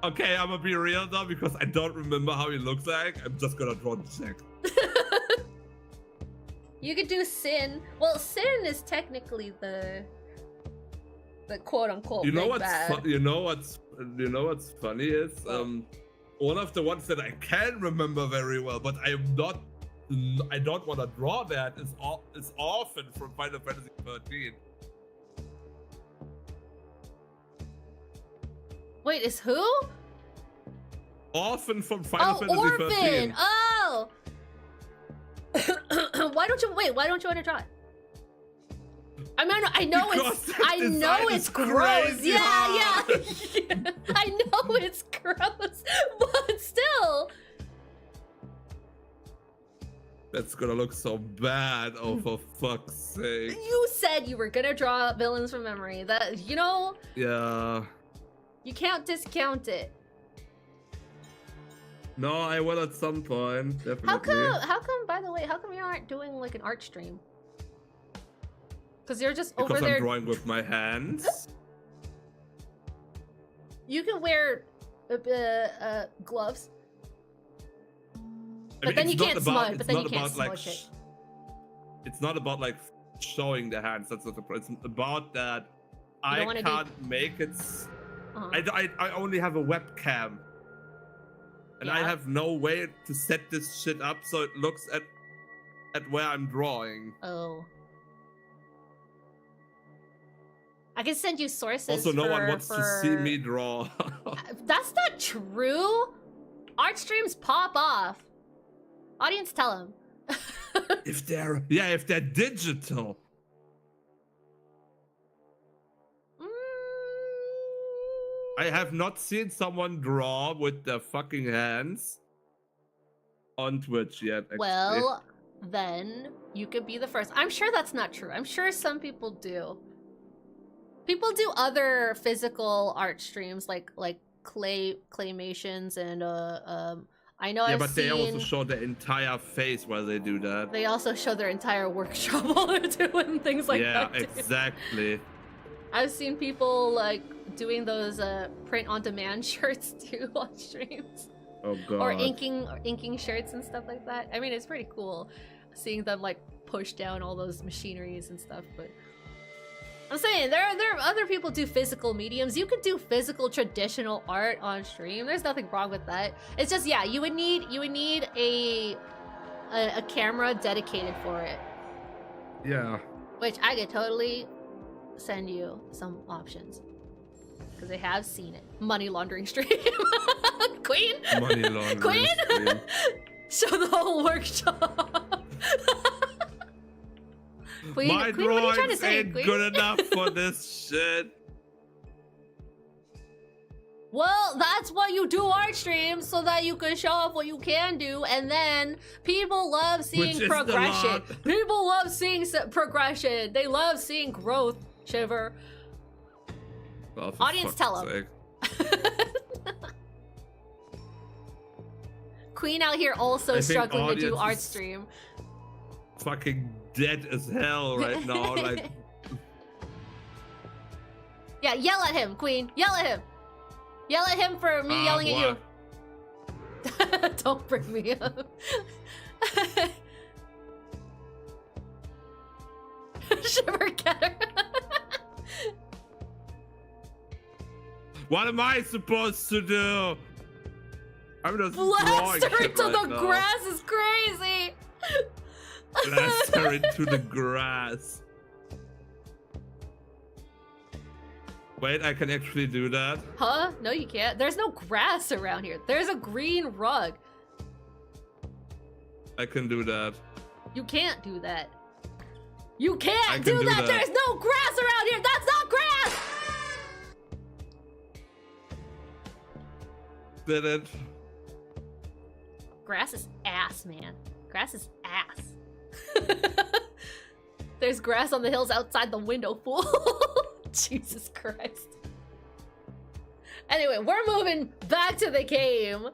Okay, I'm gonna be real though, because I don't remember how he looks like. I'm just gonna draw Jack. You could do Sin. Well, Sin is technically the quote unquote You know big what's bad. you know what's funny is one of the ones that I can remember very well, but I don't want to draw that is Orphan from Final Fantasy 13. Wait, is who? Orphan from Final Fantasy Orphan. 13. Oh. Why don't you want to draw it? I mean, I know Because I that know design it's is gross. crazy Yeah. hard. I know it's gross, but still. That's gonna look so bad. Oh, for fuck's sake. You said you were gonna draw villains from memory. That, you know, Yeah. you can't discount it. No, I will at some point, definitely. How come, by the way, how come you aren't doing like an art stream? Because you're just Because over there. I'm drawing with my hands. You can wear gloves. I mean, then it's you not can't about- smudge. it's But then not you can't about, like, smudge it. It's not about like showing the hands. That's not the problem. It's about that I don't wanna do- can't make it. Uh-huh. I only have a webcam, and I Yeah. have no way to set this shit up so it looks at where I'm drawing. Oh. I can send you sources. Also, no one wants to see me draw. That's not true. Art streams pop off. Audience, tell them. if they're digital. I have not seen someone draw with their fucking hands on Twitch yet. Actually. Well, then you could be the first. I'm sure that's not true. I'm sure some people do. People do other physical art streams like claymations and I know. Yeah, but they also show the entire face while they do that. They also show their entire workshop while they're doing things like that. Yeah, exactly. I've seen people like doing those print-on-demand shirts too on streams. Oh god. Or inking shirts and stuff like that. I mean, it's pretty cool seeing them like push down all those machineries and stuff. But I'm saying there are other people do physical mediums. You could do physical traditional art on stream. There's nothing wrong with that. It's just you would need a camera dedicated for it. Yeah. Which I could totally send you some options because I have seen it. Money laundering stream. Queen. Money laundering Queen. stream. Show the whole workshop. Queen, My Queen, what are you trying to drawings say, ain't Queen? good enough for this shit. Well, that's why you do art streams, so that you can show off what you can do, and then people love seeing Which is progression. a lot. People love seeing progression. They love seeing growth. Shiver. Oh, for Audience, fuck's tell 'em. sake. Queen out here also I think struggling to do audience art is- stream. Fucking dead as hell right now. Like, Yeah, yell at him, Queen. Yell at him. Yell at him for me yelling at you. Don't bring me up. Shiver getter. what am I supposed to do? I'm just Blast drawing her shit into right the now. grass is crazy. Blast her into the grass. Wait, I can actually do that. Huh? No, you can't. There's no grass around here. There's a green rug. I can do that. You can't do that. You I can't can do do that. that. There's no grass around here. That's not grass. Did it? Grass is ass, man. Grass is ass. There's grass on the hills outside the window, fool. Jesus Christ. Anyway, we're moving back to the game.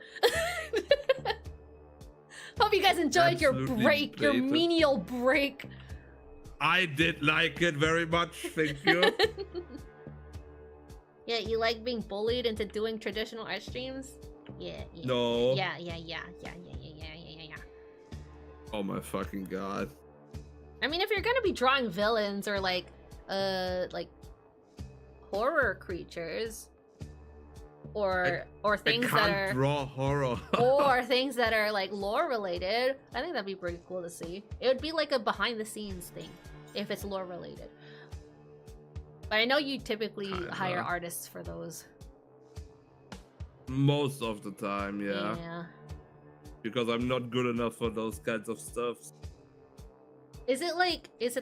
Hope you guys enjoyed your Absolutely break, your baited. menial break. I did like it very much, thank you. Yeah, you like being bullied into doing traditional art streams? Yeah, yeah. No. Yeah. Oh my fucking god. I mean, if you're gonna be drawing villains or like horror creatures, or things I that can't are draw horror. or things that are like lore related, I think that'd be pretty cool to see. It would be like a behind the scenes thing if it's lore related. But I know you typically hire artists for those. Most of the time, yeah. Yeah. Because I'm not good enough for those kinds of stuff. Is it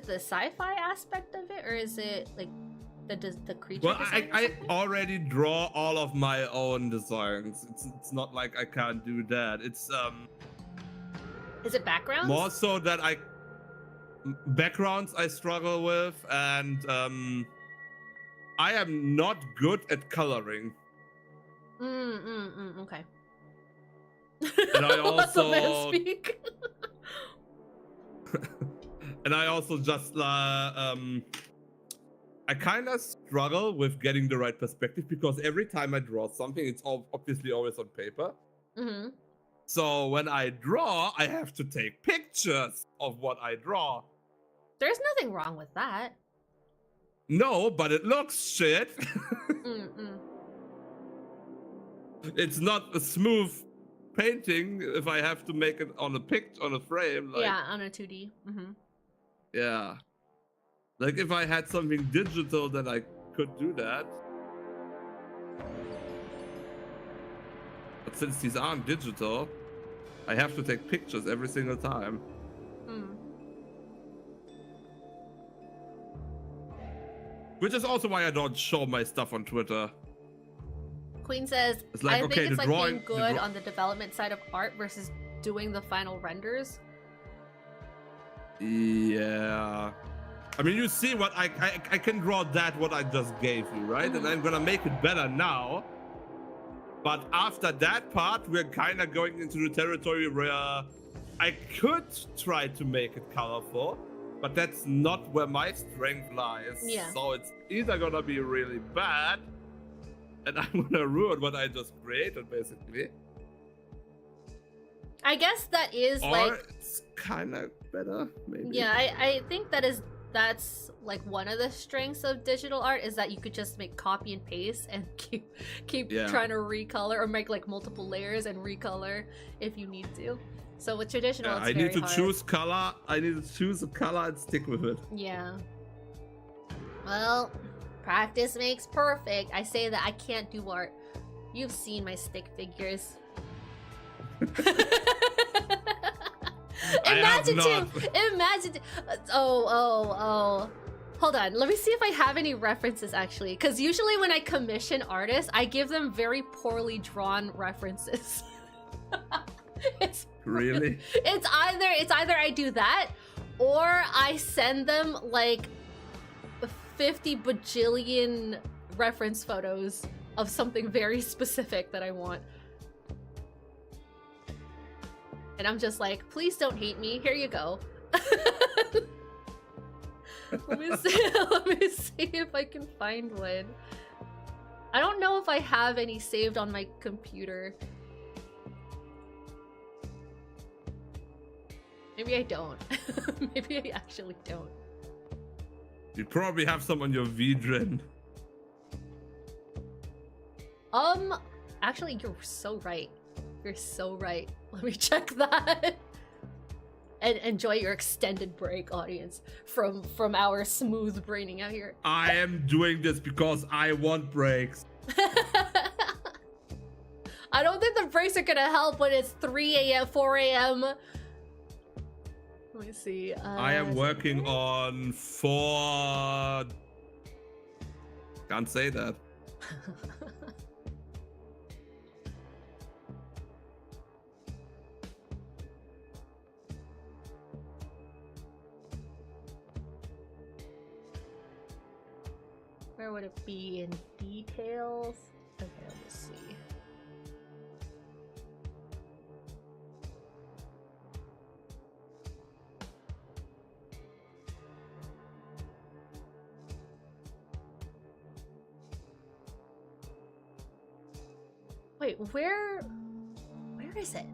the sci-fi aspect of it, or is it like the creature Well, design or I something? already draw all of my own designs. It's not like I can't do that. It's Is it backgrounds? more so that backgrounds I struggle with, and I am not good at coloring. Okay. And I Let the man also speak. and I also just I kind of struggle with getting the right perspective, because every time I draw something, it's obviously always on paper. Mm-hmm. So when I draw, I have to take pictures of what I draw. There's nothing wrong with that. No, but it looks shit. Mm-mm. It's not a smooth painting if I have to make it on a frame. Like, yeah, on a 2D. yeah. Like if I had something digital, then I could do that. But since these aren't digital, I have to take pictures every single time. Which is also why I don't show my stuff on Twitter. Queen says, It's like, I okay, think it's the like drawing- being good on the development side of art versus doing the final renders. Yeah. I mean, you see what I can draw that what I just gave you, right? And I'm gonna make it better now. But after that part, we're kind of going into the territory where I could try to make it colorful, but that's not where my strength lies. Yeah. So it's either gonna be really bad, and I'm gonna ruin what I just created, basically. I guess that is Or like, it's kind of better, maybe. yeah, I think that's like one of the strengths of digital art is that you could just make copy and paste and keep Yeah. trying to recolor or make like multiple layers and recolor if you need to. So with traditional, Yeah, it's I very need to hard. choose color. I need to choose a color and stick with it. Yeah. Well, practice makes perfect. I say that I can't do art. You've seen my stick figures. Imagine oh. Hold on, let me see if I have any references actually. Because usually when I commission artists, I give them very poorly drawn references. Really? It's either I do that or I send them like 50 bajillion reference photos of something very specific that I want. And I'm just like, please don't hate me. Here you go. Let me see if I can find one. I don't know if I have any saved on my computer. Maybe I don't. Maybe I actually don't. You probably have some on your VDren. Actually, you're so right. You're so right. Let me check that. And enjoy your extended break, audience, from our smooth braining out here. I am doing this because I want breaks. I don't think the breaks are gonna help when it's 3 a.m., 4 a.m. Let me see. I am working on 4... Can't say that. Where would it be in details? Okay, let's see. Wait, where is it?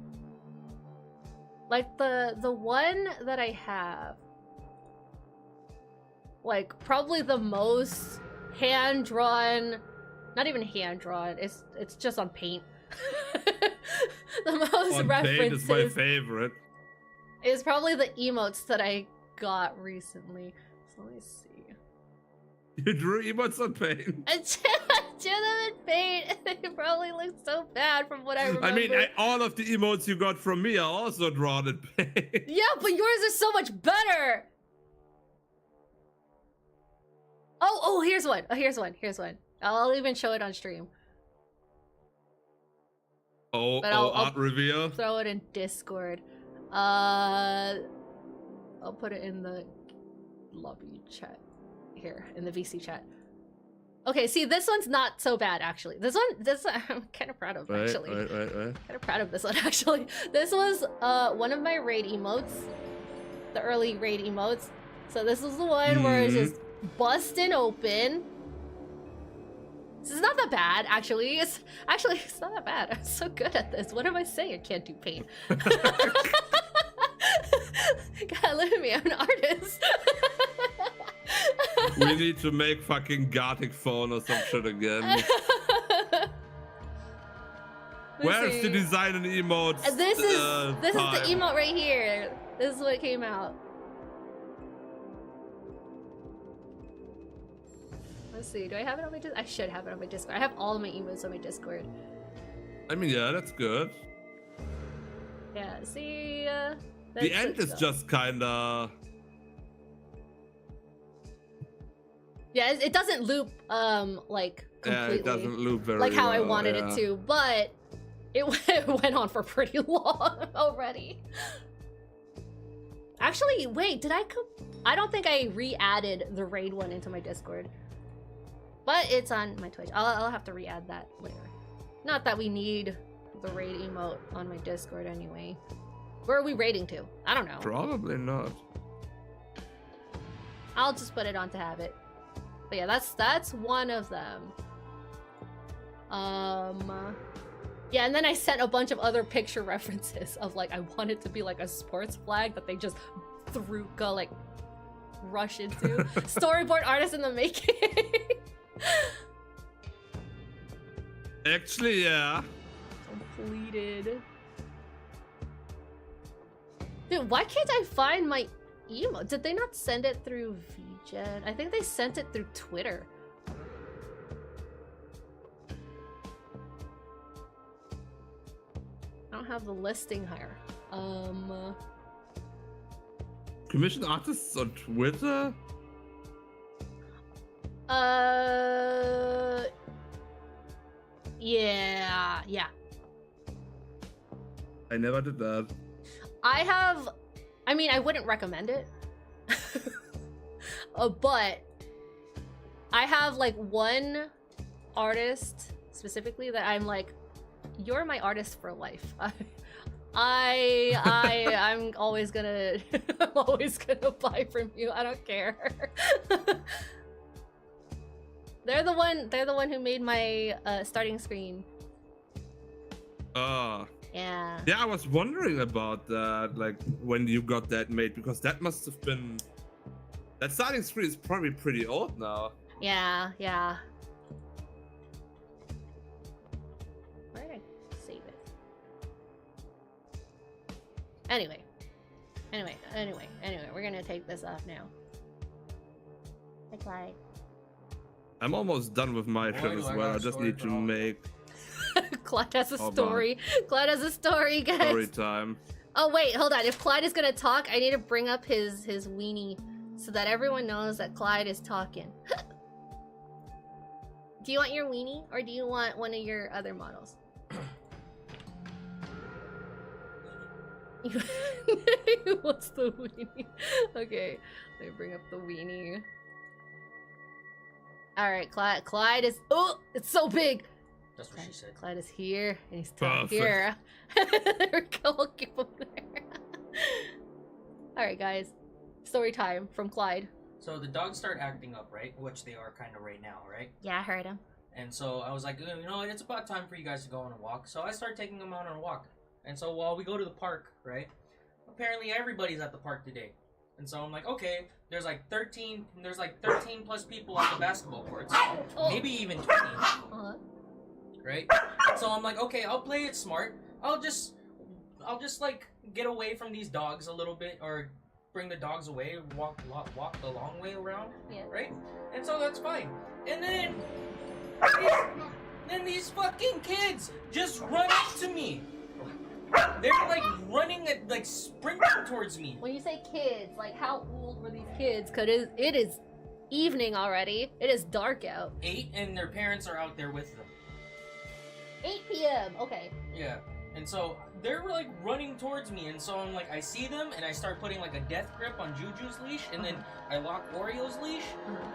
Like the one that I have, like probably the most hand-drawn, not even hand-drawn, it's just on paint. The most On references Paint is my favorite. is probably the emotes that I got recently. So let me see. You drew emotes on Paint? I drew them in paint. They probably look so bad from what I remember. I mean, all of the emotes you got from me are also drawn in Paint. Yeah, but yours is so much better. Oh, here's one. Here's one. I'll even show it on stream. Oh, But I'll art reveal. Throw it in Discord. I'll put it in the lobby chat here, in the VC chat. Okay, see, this one's not so bad actually. This I'm kind of proud of actually. Right. Kind of proud of this one actually. This was one of my raid emotes, the early raid emotes. So this was the one where it's just busting open. This is not that bad, actually. It's not that bad. I'm so good at this. What am I saying? I can't do paint. God, look at me. I'm an artist. We need to make fucking Gothic phone or some shit again. Where's the design and emotes? This is the time? emote right here. This is what came out. Let's see. Do I have it on my Discord? I should have it on my Discord. I have all my emotes on my Discord. I mean, yeah, that's good. Yeah. See. The end is just kinda. Yeah, it doesn't loop like completely. Yeah, it doesn't loop very like how I well, wanted yeah. it to, but it went on for pretty long already. Actually, wait, did I I don't think I re-added the raid one into my Discord. But it's on my Twitch. I'll have to re-add that later. Not that we need the raid emote on my Discord anyway. Where are we raiding to? I don't know. Probably not. I'll just put it on to have it. But yeah, that's one of them. Yeah, and then I sent a bunch of other picture references of like I want it to be like a sports flag that they just rush into. Storyboard artist in the making. Actually, yeah. Completed. Dude, why can't I find my emo? Did they not send it through VGen? I think they sent it through Twitter. I don't have the listing here. Commission artists on Twitter? Yeah. I never did that. I mean, I wouldn't recommend it. But I have like one artist specifically that I'm like, you're my artist for life. I'm always gonna buy from you. I don't care. They're the one who made my starting screen. Yeah. Yeah, I was wondering about that, like when you got that made, because that must have been. That starting screen is probably pretty old now. Yeah. Where did I save it? Anyway, we're gonna take this off now. Hi, Clyde. I'm almost done with my shit as well. I just need to make Clyde has a story. Clyde has a story, guys. story time. Oh wait, hold on. If Clyde is gonna talk, I need to bring up his weenie so that everyone knows that Clyde is talking. Do you want your weenie, or do you want one of your other models? What's the weenie? Okay, let me bring up the weenie. All right, Clyde is. Oh, it's so big. That's what she said. Clyde is here, and he's down Perfect. here. There we go. We'll keep him there. All right, guys. Story time from Clyde. So the dogs start acting up, right? Which they are kind of right now, right? Yeah, I heard him. And so I was like, you know, it's about time for you guys to go on a walk. So I start taking them out on a walk. And so while we go to the park, right? Apparently everybody's at the park today. And so I'm like, okay, there's like 13 plus people at the basketball courts. Oh. Maybe even 20. Right? So I'm like, okay, I'll play it smart. I'll just like get away from these dogs a little bit, or bring the dogs away, walk the long way around. Yeah. Right? And so that's fine. And then these fucking kids just run up to me. They're like running at, like sprinting towards me. When you say kids, like how old were these kids? Cause it is evening already. It is dark out. 8, and their parents are out there with them. 8 p.m. Okay. Yeah. And so they're like running towards me, and so I'm like, I see them, and I start putting like a death grip on Juju's leash, and then I lock Oreo's leash,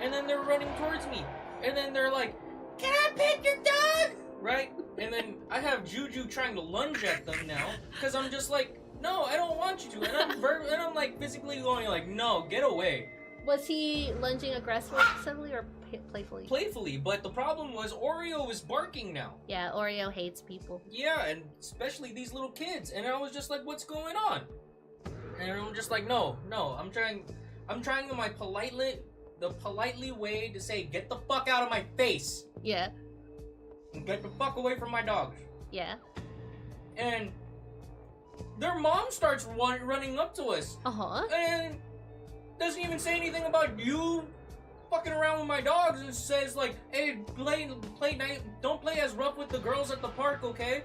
and then they're running towards me, and then they're like, "Can I pet your dog?" Right? And then I have Juju trying to lunge at them now, because I'm just like, no, I don't want you to, and I'm like physically going like, no, get away. Was he lunging aggressively or playfully? Playfully, but the problem was Oreo is barking now. Yeah, Oreo hates people. Yeah, and especially these little kids. And I was just like, what's going on? And I'm just like, no, I'm trying the politely way to say, get the fuck out of my face. Yeah. And get the fuck away from my dogs. Yeah. and their mom starts running up to us. And doesn't even say anything about you fucking around with my dogs, and says like, hey, don't play as rough with the girls at the park, okay?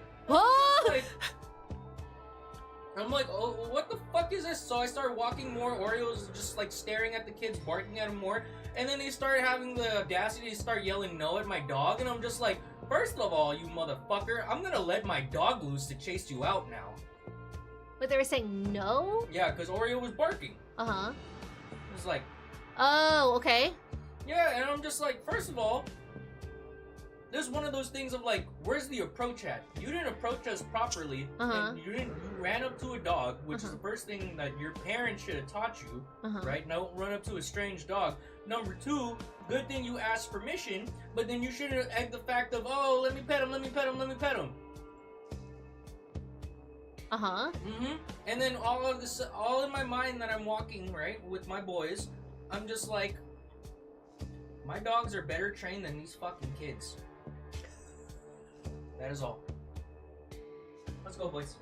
I'm like, oh, what the fuck is this? So I start walking more. Oreo's just like staring at the kids, barking at them more. And then they start having the audacity to start yelling no at my dog. And I'm just like, first of all, you motherfucker, I'm gonna let my dog loose to chase you out now. But they were saying no? Yeah, because Oreo was barking. It was like... Oh, okay. Yeah, and I'm just like, first of all, this is one of those things of like, where's the approach at? You didn't approach us properly, and you ran up to a dog, which is the first thing that your parents should have taught you, right? Don't run up to a strange dog. Number two, good thing you asked permission, but then you should have egged the fact of, oh, let me pet him, let me pet him, let me pet him. And then all in my mind that I'm walking, right, with my boys, I'm just like, my dogs are better trained than these fucking kids. That is all. Let's go, boys.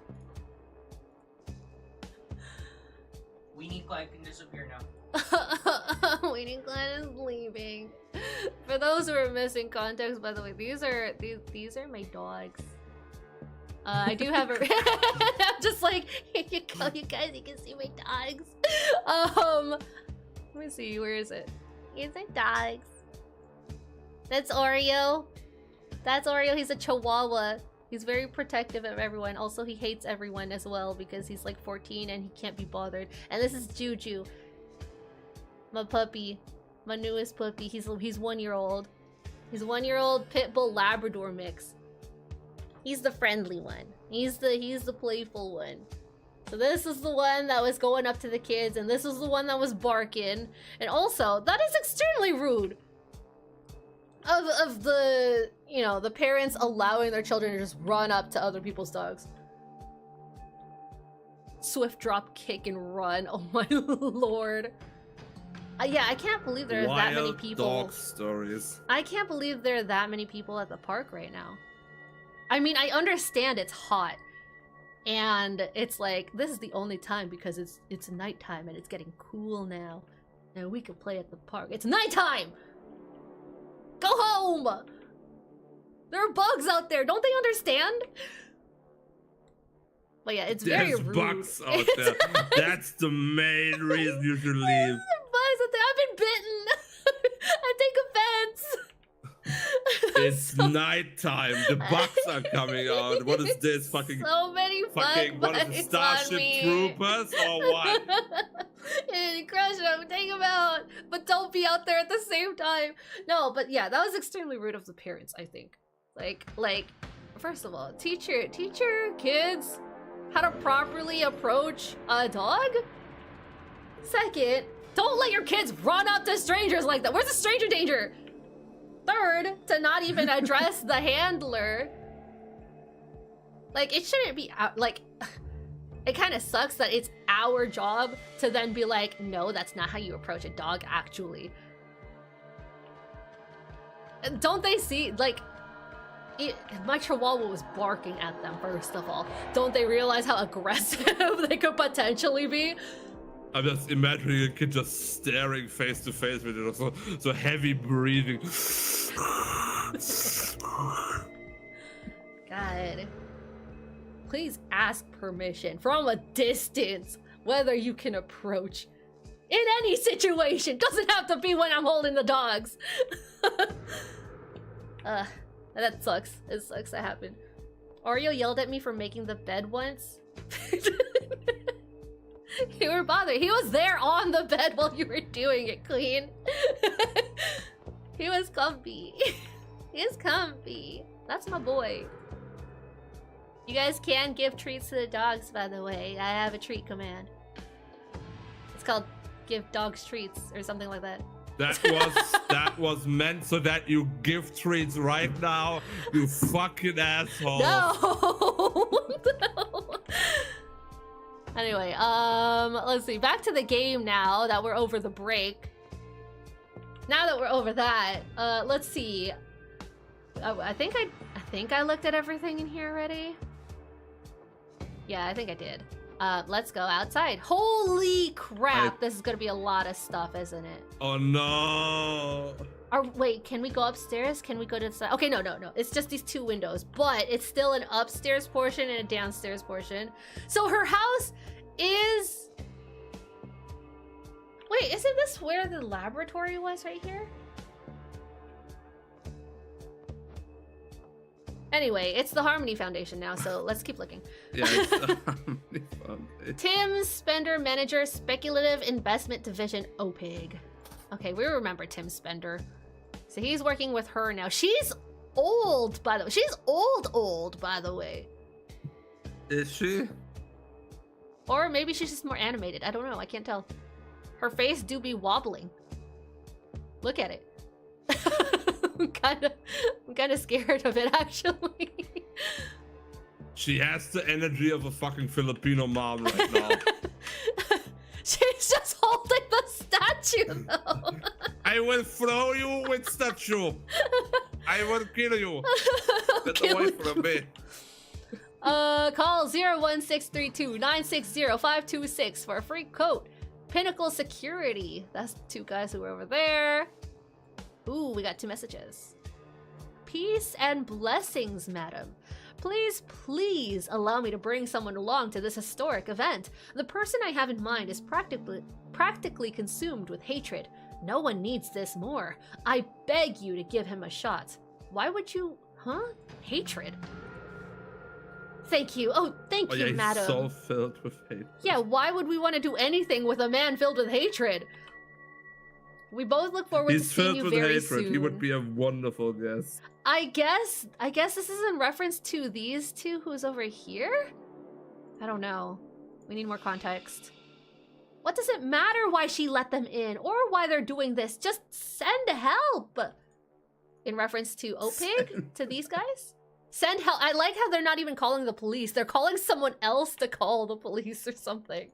Weenie Clyde can disappear now. Weenie Clyde is leaving. For those who are missing context, by the way, these are my dogs. I do have a. I'm just like, here you go, you guys. You can see my dogs. Let me see. Where is it? Here's my dogs. That's Oreo. That's Oreo. He's a Chihuahua. He's very protective of everyone. Also, he hates everyone as well because he's like 14 and he can't be bothered. And this is Juju, my puppy, my newest puppy. He's 1 year old. He's 1 year old pit bull Labrador mix. He's the friendly one. He's the playful one. So this is the one that was going up to the kids, and this is the one that was barking. And also, that is extremely rude of the, you know, the parents allowing their children to just run up to other people's dogs. Swift drop, kick, and run. Oh my lord. Yeah, I can't believe there are that many people. Dog stories. I can't believe there are that many people at the park right now. I mean, I understand it's hot. And it's like, this is the only time because it's nighttime and it's getting cool now. And we can play at the park. It's nighttime! Go home! There are bugs out there, don't they understand? But yeah, it's very rude. There's bugs out there. That's the main reason you should leave. There's bugs out there. I've been bitten. I take offense. It's nighttime. The bugs are coming out. What is this? Fucking so many fucking what is it, Starship Troopers or what? Crush them, take them out, but don't be out there at the same time. No, but yeah, that was extremely rude of the parents. I think, like, first of all, teach your kids how to properly approach a dog. Second, don't let your kids run up to strangers like that. Where's the stranger danger? Third, to not even address the handler. Like, it shouldn't be out, like, it kind of sucks that it's our job to then be like, no, that's not how you approach a dog, actually. Don't they see, like, my Chihuahua was barking at them, first of all. Don't they realize how aggressive they could potentially be? I'm just imagining a kid just staring face to face with it, so heavy breathing. God. Please ask permission from a distance whether you can approach. In any situation. Doesn't have to be when I'm holding the dogs. That sucks. It sucks that happened. Oreo yelled at me for making the bed once. You were bothered. He was there on the bed while you were doing it, Queen. He was comfy. He is comfy. That's my boy. You guys can give treats to the dogs, by the way. I have a treat command. It's called give dogs treats or something like that. That was meant so that you give treats right now, you fucking asshole. No. No. Anyway, let's see. Back to the game now that we're over the break. Now that we're over that, let's see. I think I looked at everything in here already. Yeah, I think I did. Let's go outside. Holy crap! This is gonna be a lot of stuff, isn't it? Oh no! Wait, can we go upstairs? Can we go to the side? Okay, no. It's just these 2 windows, but it's still an upstairs portion and a downstairs portion. So her house is... Wait, isn't this where the laboratory was right here? Anyway, it's the Harmony Foundation now, so let's keep looking. Yeah, it's the Harmony Foundation. Tim Spender, Manager, Speculative Investment Division, OPIG. Okay, we remember Tim Spender. So he's working with her now. She's old, by the way. She's old, by the way. Is she? Or maybe she's just more animated. I don't know. I can't tell. Her face do be wobbling. Look at it. I'm kind of scared of it, actually. She has the energy of a fucking Filipino mom right now. She's just holding the statue, though. I will throw you with statue. I will kill you. Get away from me. Call 01632-960-526 for a free quote. Pinnacle Security. That's the 2 guys who are over there. Ooh, we got 2 messages. Peace and blessings, madam. Please allow me to bring someone along to this historic event. The person I have in mind is practically consumed with hatred. No one needs this more. I beg you to give him a shot. Why would you... Huh? Hatred? Thank you. Oh, thank you, He's madam. so filled with hate. Yeah, why would we want to do anything with a man filled with hatred? We both look forward to seeing you very soon. He would be a wonderful guest. I guess this is in reference to these 2 who's over here? I don't know. We need more context. What does it matter why she let them in or why they're doing this? Just send help! In reference to OPIG? To these guys? Send help. I like how they're not even calling the police. They're calling someone else to call the police or something.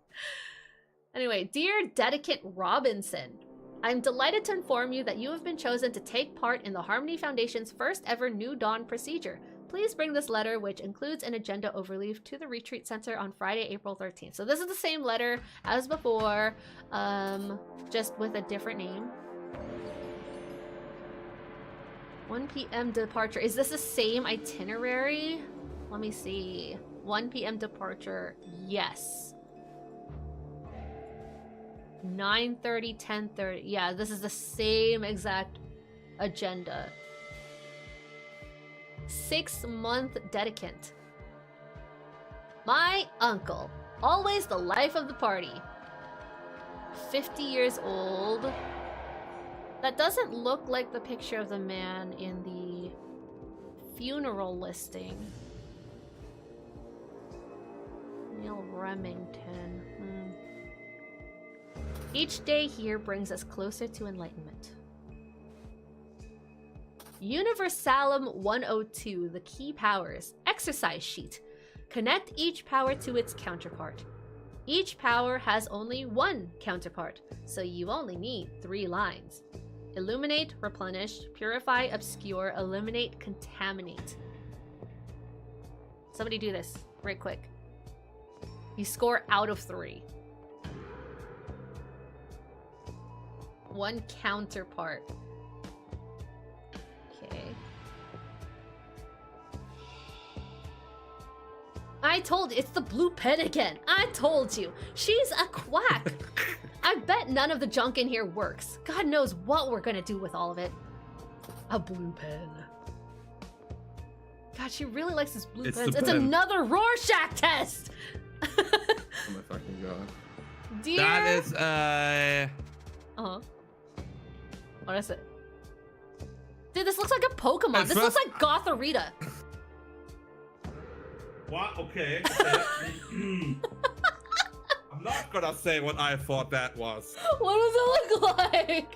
Anyway, dear Dedicant Robinson, I'm delighted to inform you that you have been chosen to take part in the Harmony Foundation's first ever New Dawn procedure. Please bring this letter, which includes an agenda overleaf, to the Retreat Center on Friday, April 13th. So this is the same letter as before, just with a different name. 1 p.m. departure. Is this the same itinerary? Let me see. 1 p.m. departure. Yes. 9:30, 10:30. Yeah, this is the same exact agenda. 6-month dedicant. My uncle. Always the life of the party. 50 years old. That doesn't look like the picture of the man in the funeral listing. Neil Remington. Each day here brings us closer to enlightenment. Universalum 102, the key powers. Exercise sheet. Connect each power to its counterpart. Each power has only 1 counterpart, so you only need 3 lines. Illuminate, replenish, purify, obscure, eliminate, contaminate. Somebody do this, right quick. You score out of 3. 1 counterpart. Okay. I told you, it's the blue pen again. I told you. She's a quack. I bet none of the junk in here works. God knows what we're gonna do with all of it. A blue pen. God, she really likes this blue pen. It's another Rorschach test! Oh my fucking god. Dear... That is, Uh-huh. What is it? Dude, this looks like a Pokemon. This looks like Gothorita. What? Okay. I'm not gonna say what I thought that was. What does it look like?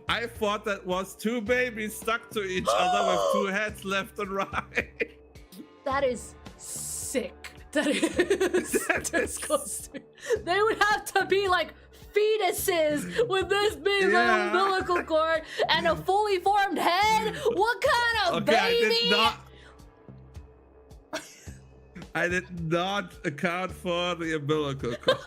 I thought that was 2 babies stuck to each other with 2 heads left and right. That is sick. That is disgusting. They would have to be like fetuses with this big little umbilical cord and a fully formed head. What kind of baby? I did not. I did not account for the umbilical cord.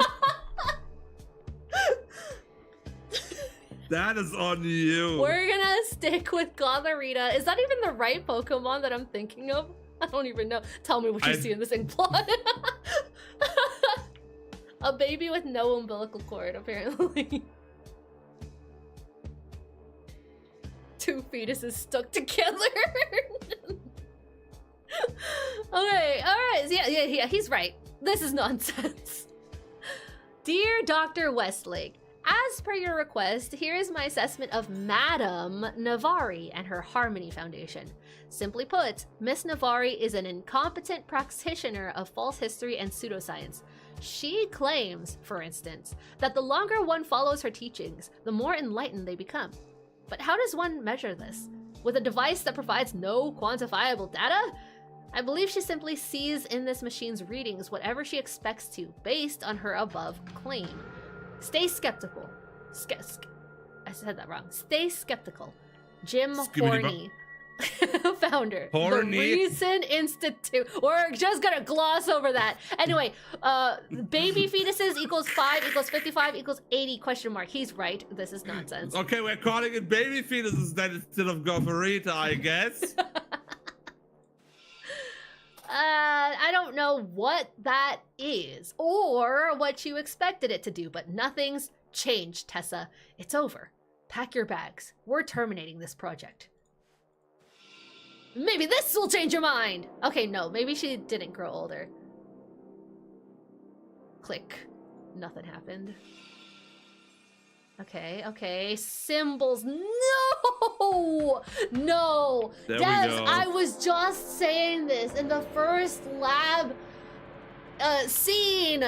That is on you. We're gonna stick with Gotharita. Is that even the right Pokemon that I'm thinking of? I don't even know. Tell me what you see in this ink plot. A baby with no umbilical cord, apparently. Two fetuses stuck together. Okay, alright. Yeah, he's right. This is nonsense. Dear Dr. Westlake, as per your request, here is my assessment of Madame Navari and her Harmony Foundation. Simply put, Miss Navari is an incompetent practitioner of false history and pseudoscience. She claims, for instance, that the longer one follows her teachings, the more enlightened they become. But how does one measure this? With a device that provides no quantifiable data? I believe she simply sees in this machine's readings whatever she expects to, based on her above claim. Stay skeptical. I said that wrong. Stay skeptical. Jim Horney, founder. Horny. The Reason Institute. We're just gonna gloss over that. Anyway, baby fetuses equals 5 equals 55 equals 80 question mark. He's right. This is nonsense. Okay, we're calling it baby fetuses then instead of Gotharita, I guess. I don't know what that is or what you expected it to do, but nothing's changed, Tessa. It's over. Pack your bags. We're terminating this project. Maybe this will change your mind. Okay, no, maybe she didn't grow older. Click. Nothing happened. Okay. Symbols. No! No! There Des, we go. I was just saying this in the first lab scene.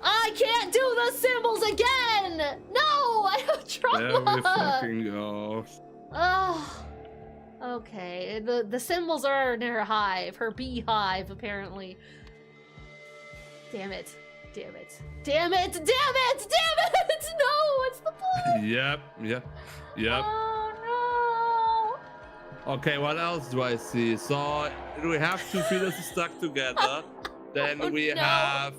I can't do the symbols again! No! I have trauma! There we fucking go. Oh. Okay. The symbols are in her hive. Her beehive, apparently. Damn it. No, what's the point? Yep. Oh no. Okay, what else do I see? So we have two fetuses stuck together. Then Oh, we no. have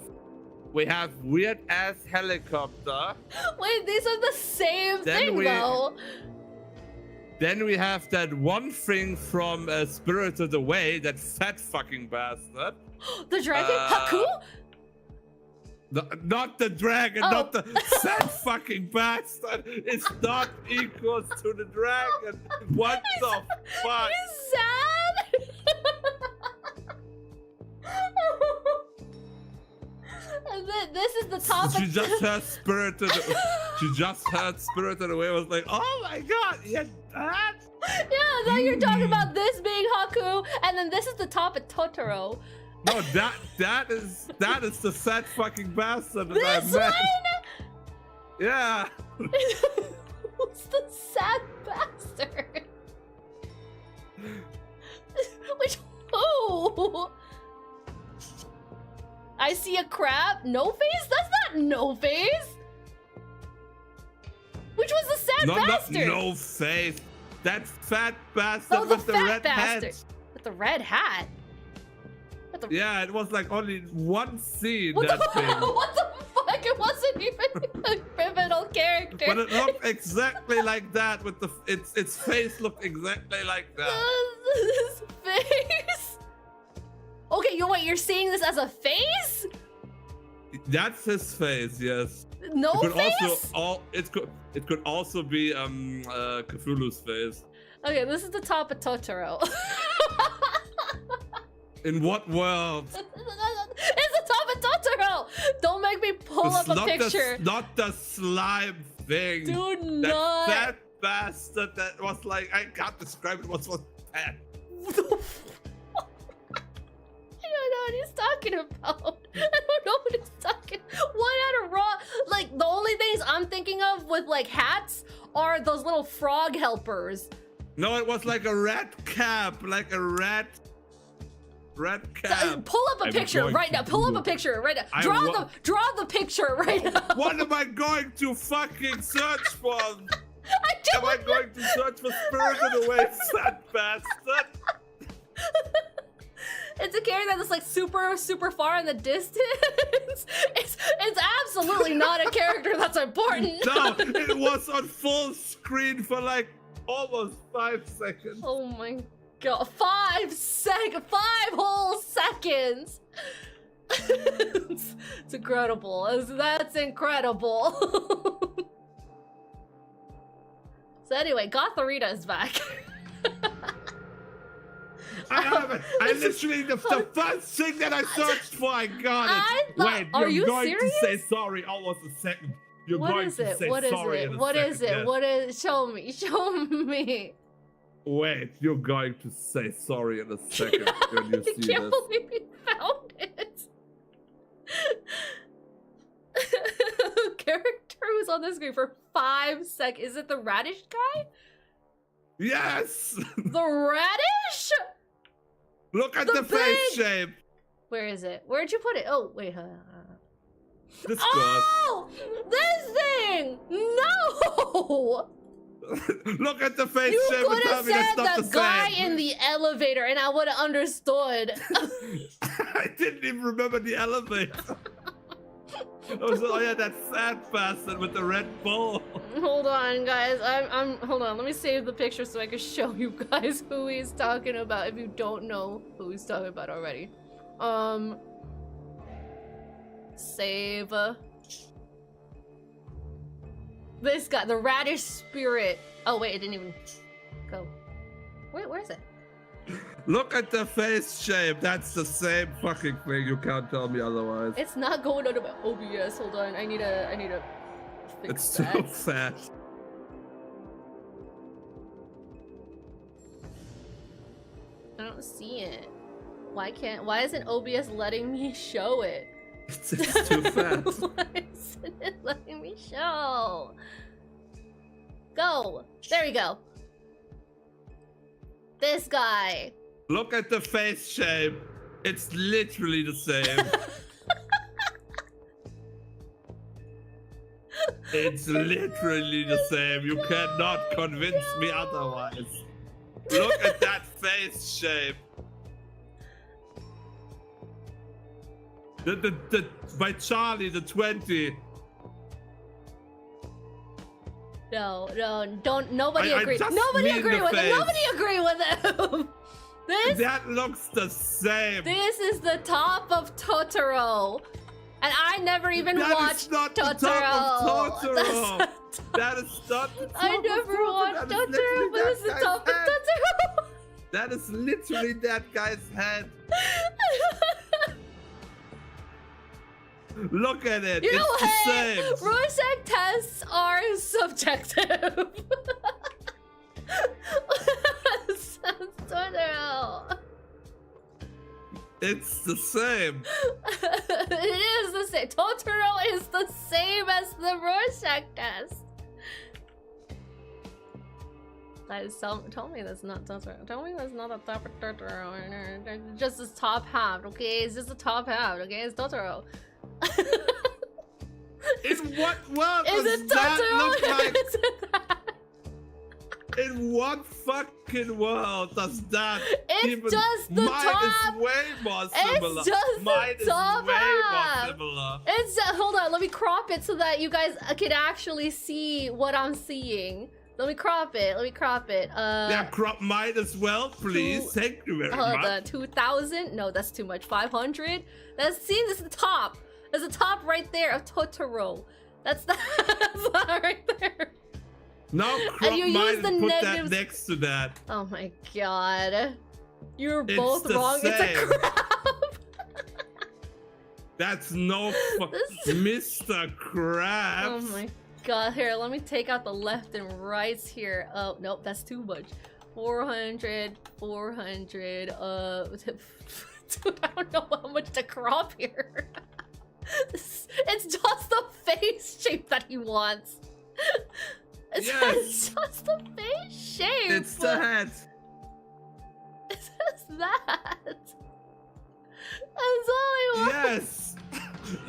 weird ass helicopter. Wait, these are the same Then thing we- though. Then we have that one thing from Spirited Away, that fat fucking bastard. The dragon? uh, Haku? Not the dragon, Oh. not the fat fucking bastard. It's not equals to the dragon. What the fuck? He's sad. And then this is the top She of just heard Spirited. She just heard Spirited Away. Was like, oh my god, yeah, that. Yeah, now you're talking about this being Haku, and then this is the top of Totoro. No, that is the fat fucking bastard that This I meant. one? Yeah. Who's the sad bastard? Which who? I see a crab. No face? That's not no face. Which was the sad bastard? No face. That fat bastard Oh, the with the fat red bastard. hat. With the red hat. With the Yeah, it was like only one scene. What that the thing. what the fuck? It wasn't even a pivotal character. But it looked exactly like that. With its face looked exactly like that. His face. Okay, you're seeing this as a face? That's his face. Yes. No It could face? it could also be Cthulhu's face. Okay, this is the top of Totoro. In what world? It's the top of Totoro! Don't make me pull It's up a picture. not the slime thing. Do That not. fat bastard that was like, I can't describe it, was fat. I don't know what he's talking about. I don't know what he's talking. What had a raw? Like the only things I'm thinking of with like hats are those little frog helpers. No, it was like a rat cap, like a rat cap. Pull up a I'm picture going right to now. Pull up a Google. picture right now. I Draw the picture right now. What am I going to fucking search for? I Am I going to search for Spirited Away, fat bastard? It's a character that's like super far in the distance. It's absolutely not a character that's important. No, it was on full screen for like almost 5 seconds. Oh my god, 5 whole seconds. It's incredible. That's incredible. So anyway, Gotharita is back. I haven't. I literally the first thing that I searched for, I got it. Wait, are you going serious? to say sorry almost a second. You're What going is to it? say What is sorry it? in a What second. is it? Yes. What is? Show me. Wait, you're going to say sorry in a second when you I see can't this. believe you found it. Character who's on the screen for 5 seconds. Is it the radish guy? Yes! The radish? Look at The the face shape. Where is it? Where'd you put it? Oh, wait. This Oh! This thing! No! Look at the face You shape and could tell have me that's said not the the guy same. in the elevator and I would have understood. I didn't even remember the elevator. I was oh yeah, that fat bastard with the red bull. Hold on, guys. Hold on. Let me save the picture so I can show you guys who he's talking about if you don't know who he's talking about already. Save. This guy, the radish spirit. Oh wait, it didn't even go. Wait, where is it? Look at the face shape. That's the same fucking thing. You can't tell me otherwise. It's not going under my OBS. Hold on. I need to fix It's that. so fat. I don't see it. Why isn't OBS letting me show it? It's too fat. Why isn't it letting me show? Go. There we go. This guy. Look at the face shape. It's literally the same. It's literally the same. You cannot convince me otherwise. Look at that face shape. The by Charlie, the 20. No, don't. Nobody I agree. just Nobody mean agree the with him. face. Nobody agree with him. That looks the same. This is the top of Totoro, and I never even That watched is not Totoro. the top of That's Totoro. not- That is not the top I of never Totoro. watched That is Totoro, literally but it's the that top of guy's head. Totoro. That is literally that guy's head. Look at it. You know it's what? the same. Rorschach tests are subjective. Totoro. It's the same. It is the same. Totoro is the same as the Rorschach test. Guys, tell me that's not Totoro. Tell me that's not a top of Totoro. Just this top half, okay? It's just the top half, okay? It's Totoro. In what world Is does it that Totoro? look like? Is it that? In what fucking world does that It's even... just the Mine top. is way more similar. It's just Mine the is top way half. more similar. It's hold on. Let me crop it so that you guys can actually see what I'm seeing. Let me crop it. Yeah, crop mine as well, please. Thank you very Hold much. on. 2,000? No, that's too much. 500? This is the top. There's a top right there of Totoro. That's that right there. Now crop you mine use the and put negatives- that next to that. Oh my god. You're It's both the wrong. It's a same. crap. That's no This- Mr. Krabs. Oh my god. Here, let me take out the left and rights here. Oh, nope, that's too much. 400. Dude, I don't know how much to crop here. It's just the face shape that he wants. It's Yes. just the face shape. It's the head. It's just that. That's all I want. Yes.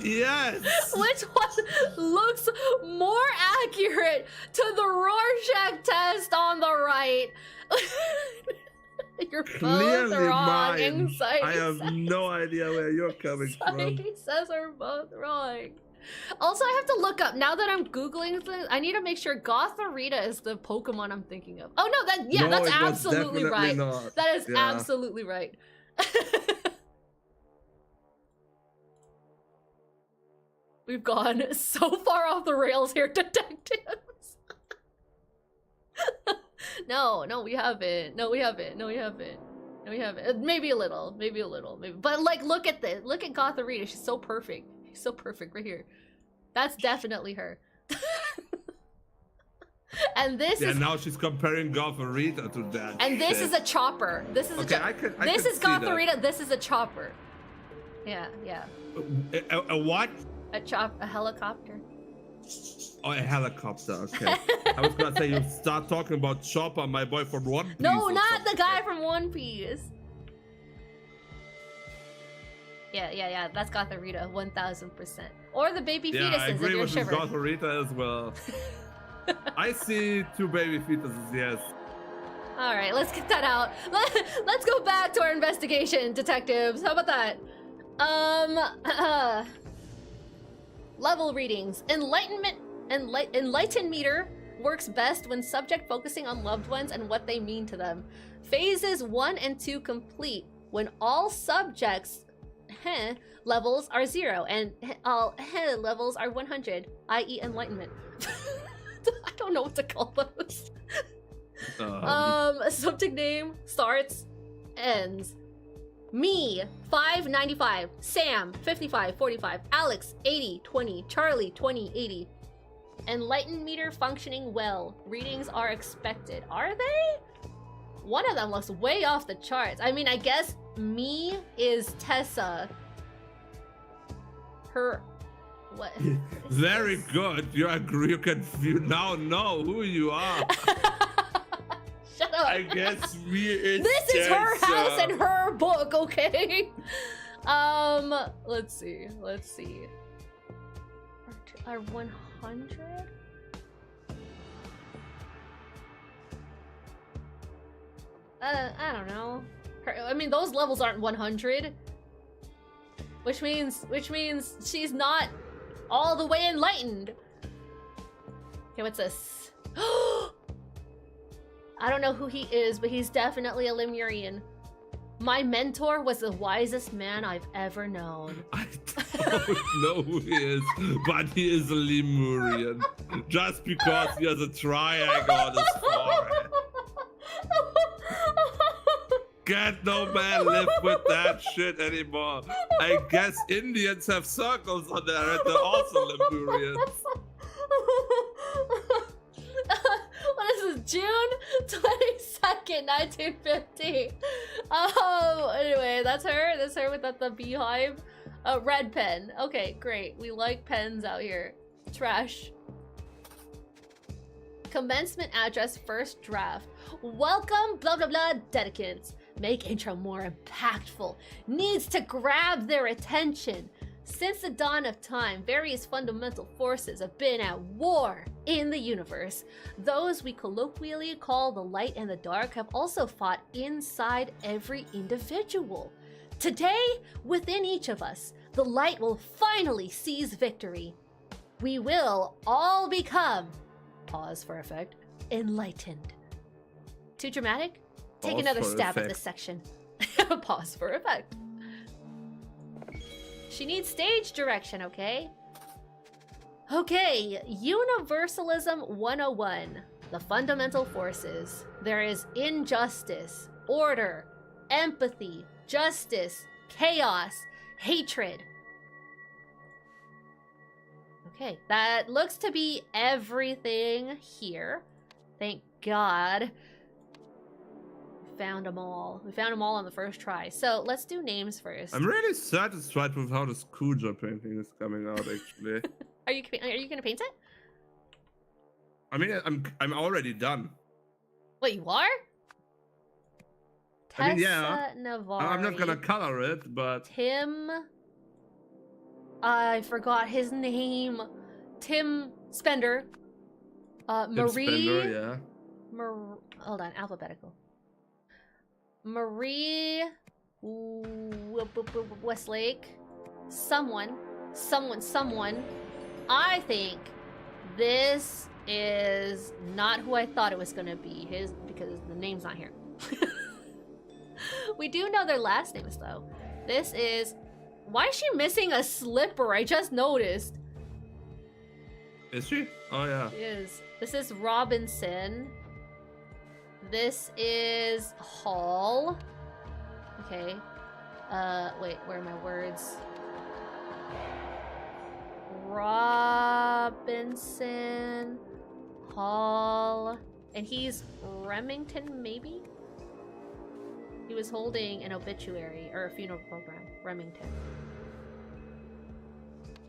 Yes. Which one looks more accurate to the Rorschach test on the right? You're both Clearly wrong. mine. Anxiety I have says- no idea where you're coming from. Anxiety says we're both wrong. Also, I have to look up, now that I'm Googling things, I need to make sure Gothorita is the Pokemon I'm thinking of. Oh no, No, that's it was absolutely definitely right. not. That is Yeah. absolutely right. We've gone so far off the rails here, detectives. No, we haven't. No, we haven't. Maybe a little. But like, look at this. Look at Gothorita. She's so perfect. She's so perfect right here. That's definitely her. And this is. Now she's comparing Gothorita to that. And this shit. is a chopper. This is Okay, a. I can This is see that. Gothorita. This is a chopper. Yeah. A what? A helicopter. Oh, a helicopter. Okay. I was gonna say you start talking about Chopper, my boy from One Piece. No, or not the something. guy from One Piece. Yeah. That's Gothorita, 1000%. Or the baby Yeah, fetuses I if agree you're with shivering. Gothorita as well. I see 2 baby fetuses. Yes. All right, let's get that out. Let's go back to our investigation, detectives. How about that? Level readings. Enlighten meter works best when subject focusing on loved ones and what they mean to them. Phases 1 and 2 complete when all subjects levels are 0 and all levels are 100, i.e. enlightenment. I don't know what to call those. Subject name starts, ends. Me, 595. Sam, 55, 45. Alex, 80, 20. Charlie, 20, 80. Enlightened meter functioning well. Readings are expected. Are they? One of them looks way off the charts. I mean, I guess me is Tessa. Her... What? Very good. You agree. You now know who you are. Shut up. I guess me is. This is her Tessa. house and her book, okay? Let's see. Are 100? I don't know. I mean, those levels aren't 100. Which means she's not all the way enlightened. Okay, what's this? I don't know who he is, but he's definitely a Lemurian. My mentor was the wisest man I've ever known. I don't know who he is, but he is a Lemurian. Just because he has a triangle on his forehead. Can't no man live with that shit anymore. I guess Indians have circles on their head. They're also Lemurians. What is this? June 22nd, 1950. Anyway, that's her. That's her without the beehive. Red pen. Okay, great. We like pens out here. Trash. Commencement address, first draft. Welcome, blah blah blah, dedicants. Make intro more impactful. Needs to grab their attention. Since the dawn of time, various fundamental forces have been at war in the universe. Those we colloquially call the light and the dark have also fought inside every individual. Today, within each of us, the light will finally seize victory. We will all become, pause for effect, enlightened. Too dramatic? Take Pause another for stab at effect. this section. Pause for effect. She needs stage direction, okay? Okay, Universalism 101. The fundamental forces. There is injustice, order, empathy, justice, chaos, hatred. Okay, that looks to be everything here. Thank God. Found them all. We found them all on the first try. So let's do names first. I'm really satisfied with how this Cujo painting is coming out, actually. Are you gonna paint it? I mean, I'm already done. Wait, you are? I mean, yeah. Tessa Navari. I'm not gonna color it, but Tim. I forgot his name. Tim Spender. Tim Marie. Spender, yeah. Hold on, alphabetical. Marie Westlake. Someone. I think this is not who I thought it was gonna be. Because the name's not here. We do know their last names though. This is. Why is she missing a slipper? I just noticed. Is she? Oh yeah. She is. This is Robinson. This is Hall. Okay. Wait, where are my words? Robinson, Hall, and he's Remington, maybe? He was holding an obituary or a funeral program. Remington.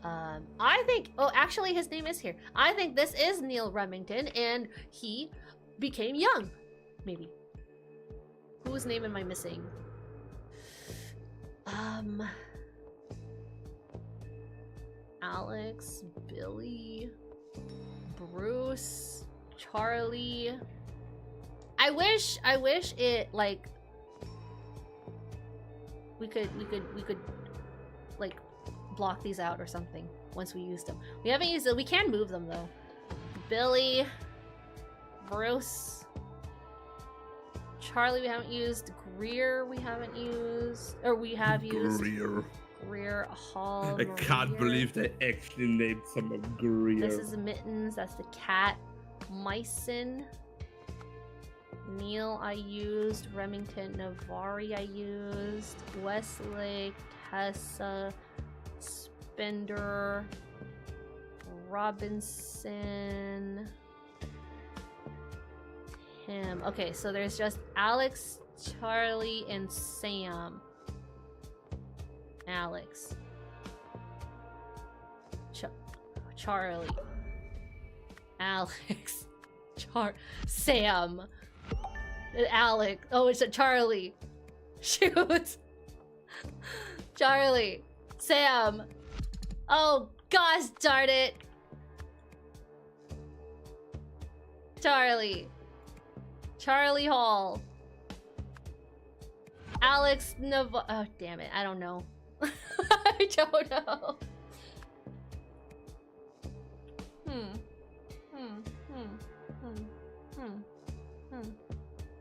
I think. Oh, actually, his name is here. I think this is Neil Remington, and he became young. Maybe. Whose name am I missing? Alex, Billy, Bruce, Charlie. I wish it like we could like block these out or something once we use them. We haven't used it. We can move them though. Billy, Bruce, Charlie we haven't used. Greer we haven't used. Or we have used. Greer, Hall, I can't Maria. believe they actually named someone Greer. This is Mittens, that's the cat. Myson. Neil I used. Remington, Navari I used. Westlake, Tessa, Spender, Robinson, him. Okay, so there's just Alex, Charlie, and Sam. Alex. Charlie. Alex. Sam. Alex. Oh, it's a Charlie. Shoot. Charlie. Sam. Oh, gosh darn it. Charlie. Charlie Hall. Alex Oh, damn it. I don't know. I don't know.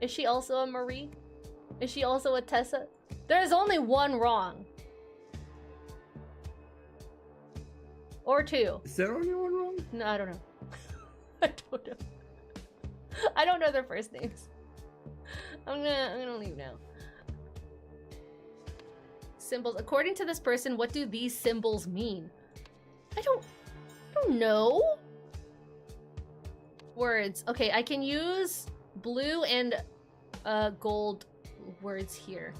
Is she also a Marie? Is she also a Tessa? There's only one wrong. Or two. Is there only one wrong? No, I don't know. I don't know. I don't know their first names. I'm gonna leave now. Symbols. According to this person, what do these symbols mean? I don't know. Words. Okay, I can use blue and gold words here.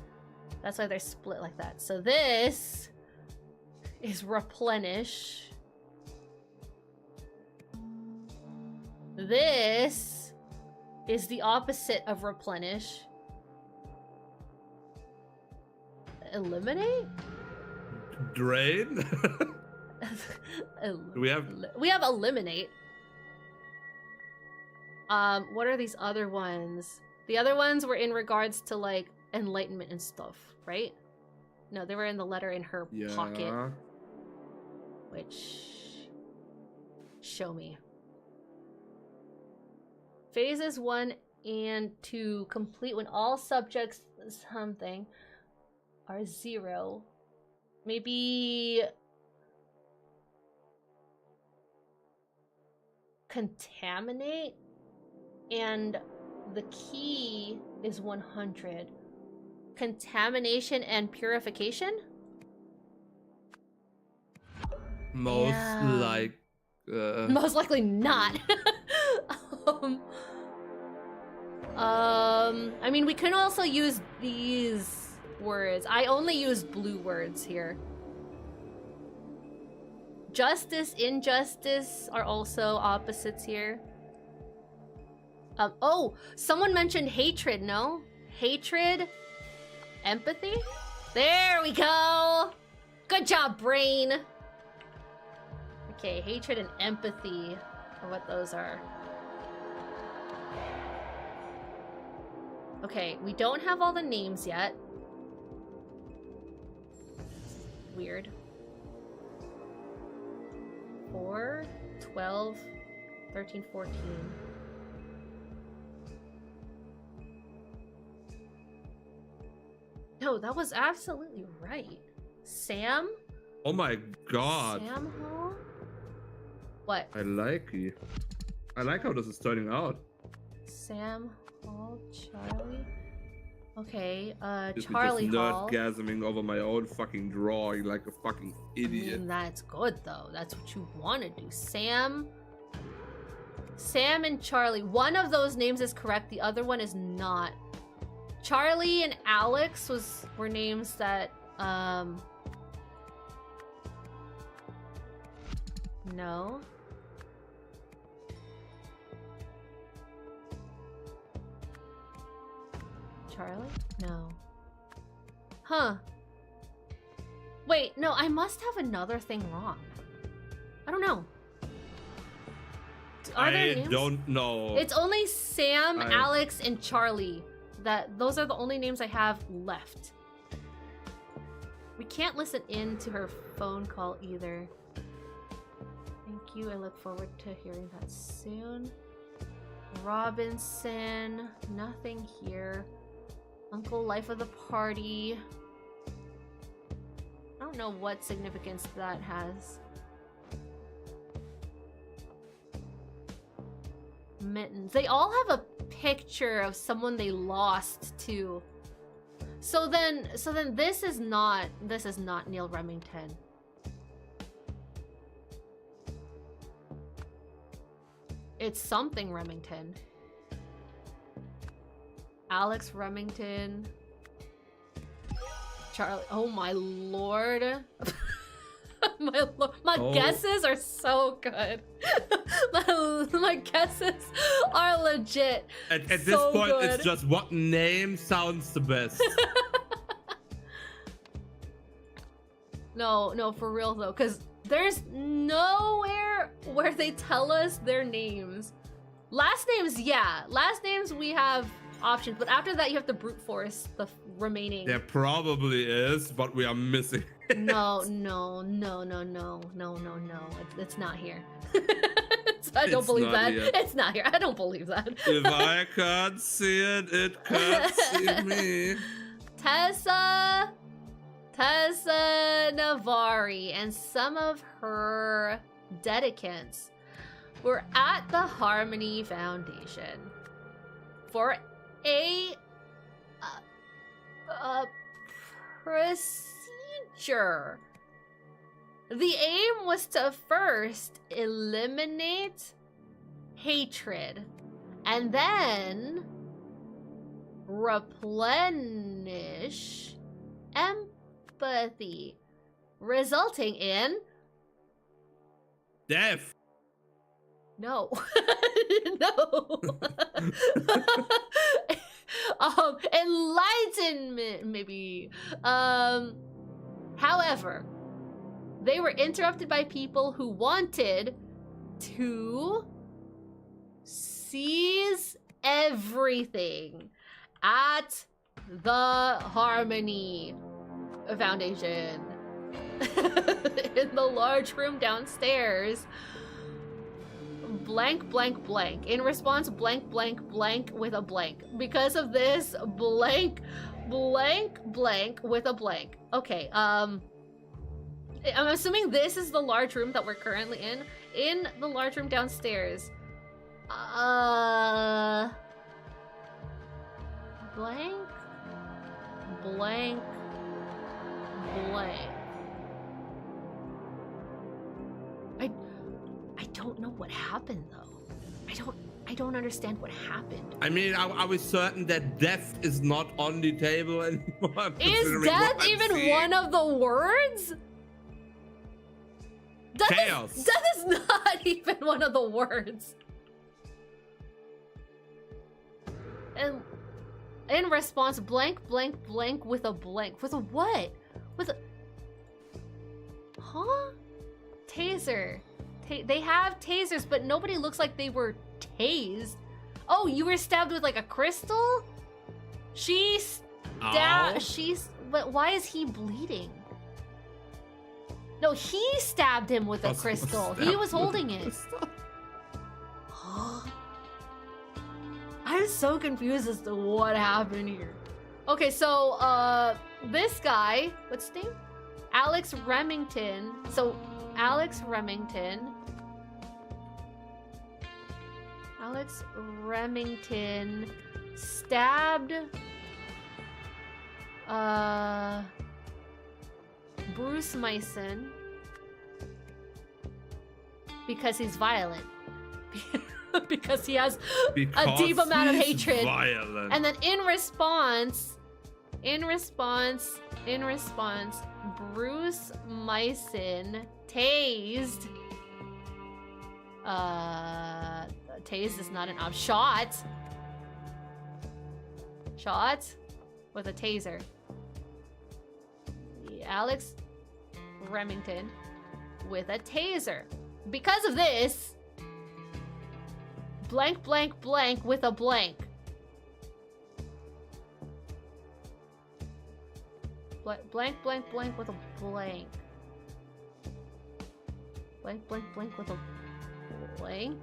That's why they're split like that. So this is replenish. This is the opposite of replenish. Eliminate? Drain? We have eliminate. What are these other ones? The other ones were in regards to like enlightenment and stuff, right? No, they were in the letter in her pocket. Which show me. Phases 1 and 2 complete when all subjects something are 0. Maybe contaminate, and the key is 100. Contamination and purification? Most likely not. I mean, we can also use these words. I only use blue words here. Justice, injustice are also opposites here. Oh, someone mentioned hatred, no? Hatred, empathy? There we go! Good job, brain! Okay, hatred and empathy are what those are. Okay, we don't have all the names yet. Weird. 4, 12, 13, 14. No, that was absolutely right. Sam? Oh my god. Sam Hall? What? I like it. I like how this is turning out. Sam Hall, Charlie. Okay, Just Charlie Hall. nerdgasming over my own fucking drawing like a fucking I idiot. mean, that's good though. That's what you want to do. Sam and Charlie. One of those names is correct. The other one is not. Charlie and Alex were names that no. Charlie? No. Huh. Wait, no, I must have another thing wrong. I don't know. Are there I names? don't know. It's only Sam, Alex, and Charlie. Those are the only names I have left. We can't listen in to her phone call either. Thank you. I look forward to hearing that soon. Robinson. Nothing here. Uncle Life of the Party. I don't know what significance that has. Mittens. They all have a picture of someone they lost to. So then this is not Neil Remington. It's something Remington. Alex Remington. Charlie. Oh my lord. My guesses are so good. my guesses are legit. At this so point, good. it's just what name sounds the best. No, for real though, because there's nowhere where they tell us their names. Last names, yeah. Last names we have options, but after that you have to brute force the remaining. There probably is, but we are missing. No. It's not here. I don't believe that. Here. It's not here. I don't believe that. If I can't see it, it can't see me. Tessa Navari and some of her dedicants were at the Harmony Foundation for a procedure. The aim was to first eliminate hatred and then replenish empathy, resulting in Death. no. No. Enlightenment, maybe. However, they were interrupted by people who wanted to seize everything at the Harmony Foundation. In the large room downstairs. Blank, blank, blank. In response, blank, blank, blank with a blank. Because of this, blank, blank, blank with a blank. Okay, I'm assuming this is the large room that we're currently in. In the large room downstairs. Blank, blank, blank. I don't know what happened though. I don't understand what happened. I mean, are we certain that death is not on the table anymore? Is death even one of the words? Chaos. Death is not even one of the words. And in response, blank, blank, blank with a blank. With a what? With a... Huh? Taser. They have tasers, but nobody looks like they were tased. Oh, you were stabbed with like a crystal? Ow. But why is he bleeding? No, he stabbed him with a Was crystal. He stabbed was with holding a it. crystal. I'm so confused as to what happened here. Okay, so this guy, what's his name? Alex Remington. So Alex Remington stabbed Bruce Mason because he's violent. Because he has a deep amount of he's hatred. Violent. And then in response, Bruce Mason tased. Tased is not an option. Shot with a taser. Alex Remington with a taser. Because of this, blank, blank, blank with a blank. Blank, blank, blank with a blank. Blank, blank, blank with a blank.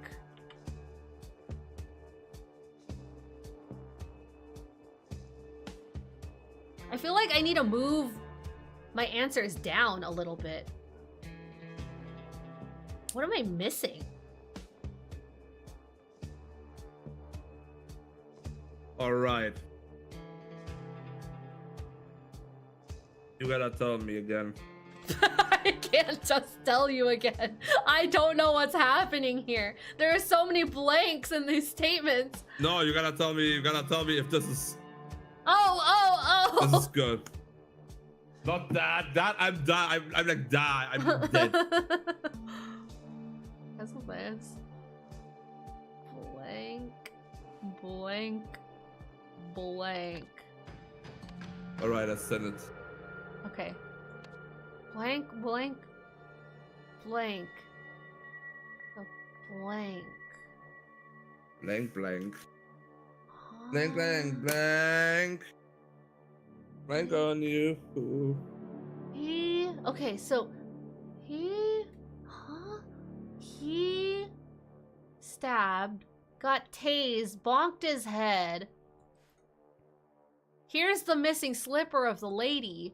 I feel like I need to move my answers down a little bit. What am I missing? All right. You gotta tell me again. I can't just tell you again. I don't know what's happening here. There are so many blanks in these statements. No, you gotta tell me. You gotta tell me if this is. Oh. This is good. Not that. That I'm done. I'm like die. I'm dead. That's this. Blank. Blank. Blank. All right, I sent it. Okay. Blank, blank, blank. A blank. Blank, blank. Huh? Blank, blank, blank. Blank on you. Okay, so he stabbed, got tased, bonked his head. Here's the missing slipper of the lady.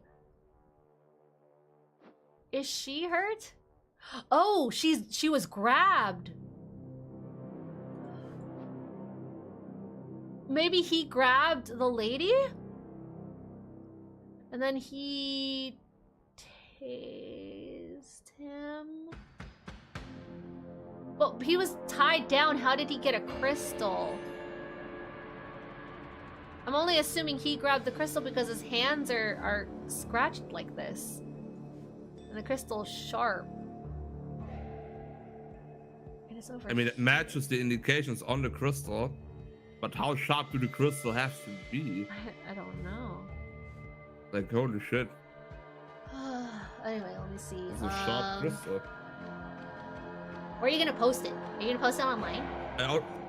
Is she hurt? Oh, she was grabbed. Maybe he grabbed the lady? And then he tased him? Well, he was tied down. How did he get a crystal? I'm only assuming he grabbed the crystal because his hands are scratched like this. And the crystal's sharp. It is over. I mean, it matches the indications on the crystal, but how sharp do the crystal have to be? I don't know. Like, holy shit. Anyway, let me see. It's a sharp crystal. Where are you gonna post it? Are you gonna post it online?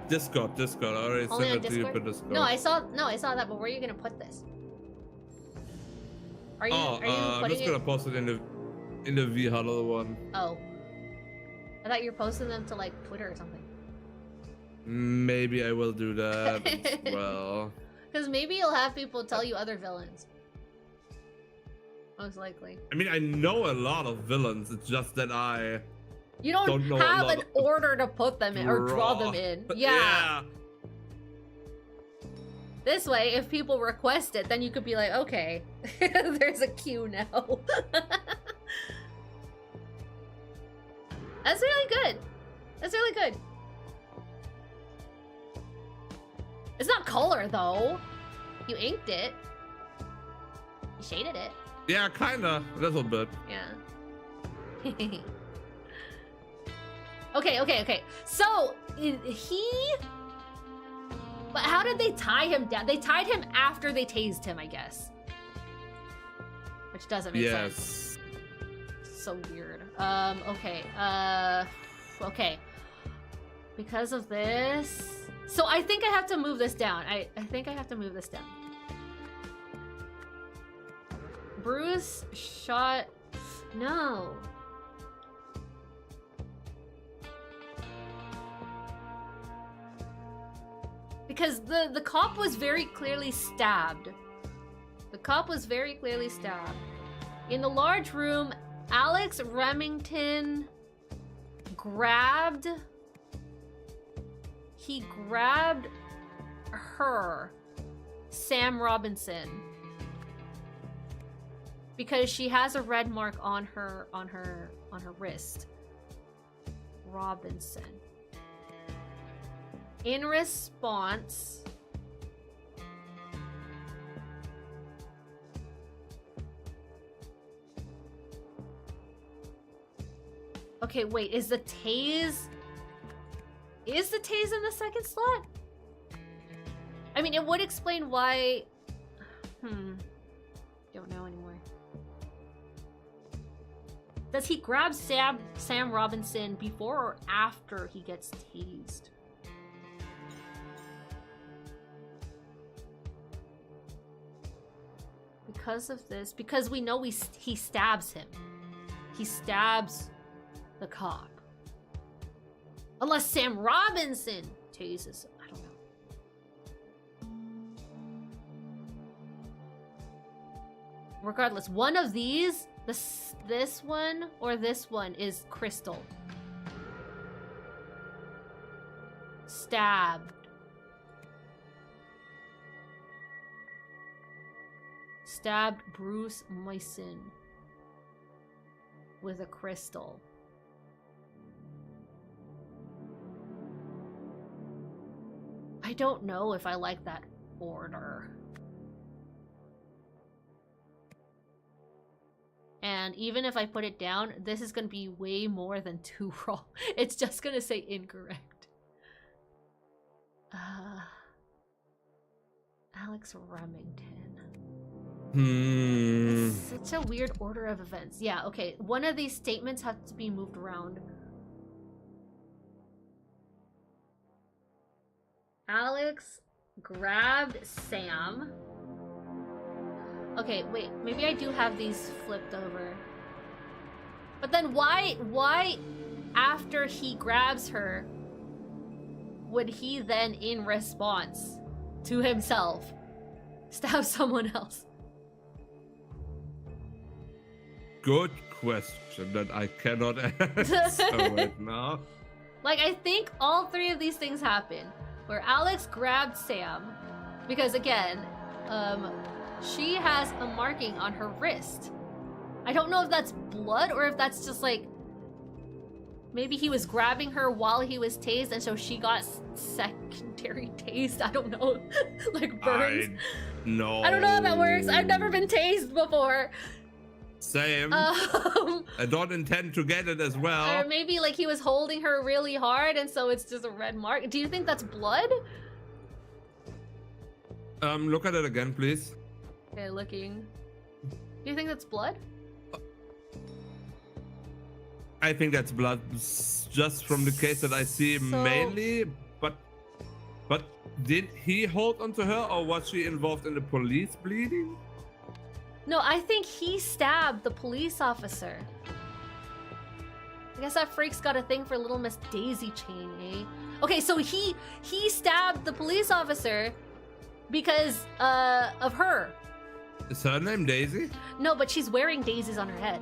Discord. I already Only sent on it to you Discord? for Discord. No, I saw that, but where are you gonna put this? Are you I'm putting just gonna post it in the V-Huddle one. Oh. I thought you were posting them to like Twitter or something. Maybe I will do that as well. Because maybe you'll have people tell you other villains. Most likely. I mean, I know a lot of villains. It's just that I You don't know a have lot an of- order to put them in or draw them in. Yeah. This way, if people request it, then you could be like, okay, there's a queue now. That's really good. That's really good. It's not color, though. You inked it. You shaded it. Yeah, kinda. A little bit. Yeah. Okay. So, but how did they tie him down? They tied him after they tased him, I guess. Which doesn't make sense. So weird. Okay. Okay. Because of this. So I think I have to move this down. I think I have to move this down. Bruce shot... No. Because the cop was very clearly stabbed. The cop was very clearly stabbed. In the large room, Alex Remington grabbed... He grabbed her, Sam Robinson, because she has a red mark on her wrist. Robinson. In response, okay, wait, is the tase in the second slot? I mean, it would explain why... Don't know anymore. Does he grab Sam Robinson before or after he gets tased? Because of this, because we know he stabs him. He stabs the cop. Unless Sam Robinson tases him. I don't know. Regardless, one of these, this one or this one is Crystal. Stabbed. Stabbed Bruce Mason with a crystal. I don't know if I like that order. And even if I put it down, this is going to be way more than 2 wrong. It's just going to say incorrect. Alex Remington. It's such a weird order of events. Yeah, okay. One of these statements has to be moved around. Alex grabbed Sam. Okay, wait. Maybe I do have these flipped over. But then why after he grabs her would he then, in response to himself, stab someone else? Good question that I cannot answer right now. Like, I think all 3 of these things happen. Where Alex grabbed Sam, because again, she has a marking on her wrist. I don't know if that's blood or if that's just like, maybe he was grabbing her while he was tased and so she got secondary tased. I don't know. Like burns. No. I don't know how that works. I've never been tased before. Same. I don't intend to get it as well. Or maybe like he was holding her really hard and so it's just a red mark. Do you think that's blood? Look at it again, please. Okay, looking. Do you think that's blood? I think that's blood, just from the case that I see mainly. But did he hold onto her, or was she involved in the police bleeding? No, I think he stabbed the police officer. I guess that freak's got a thing for Little Miss Daisy Chain, eh? Okay, so he stabbed the police officer because of her. Is her name Daisy? No, but she's wearing daisies on her head.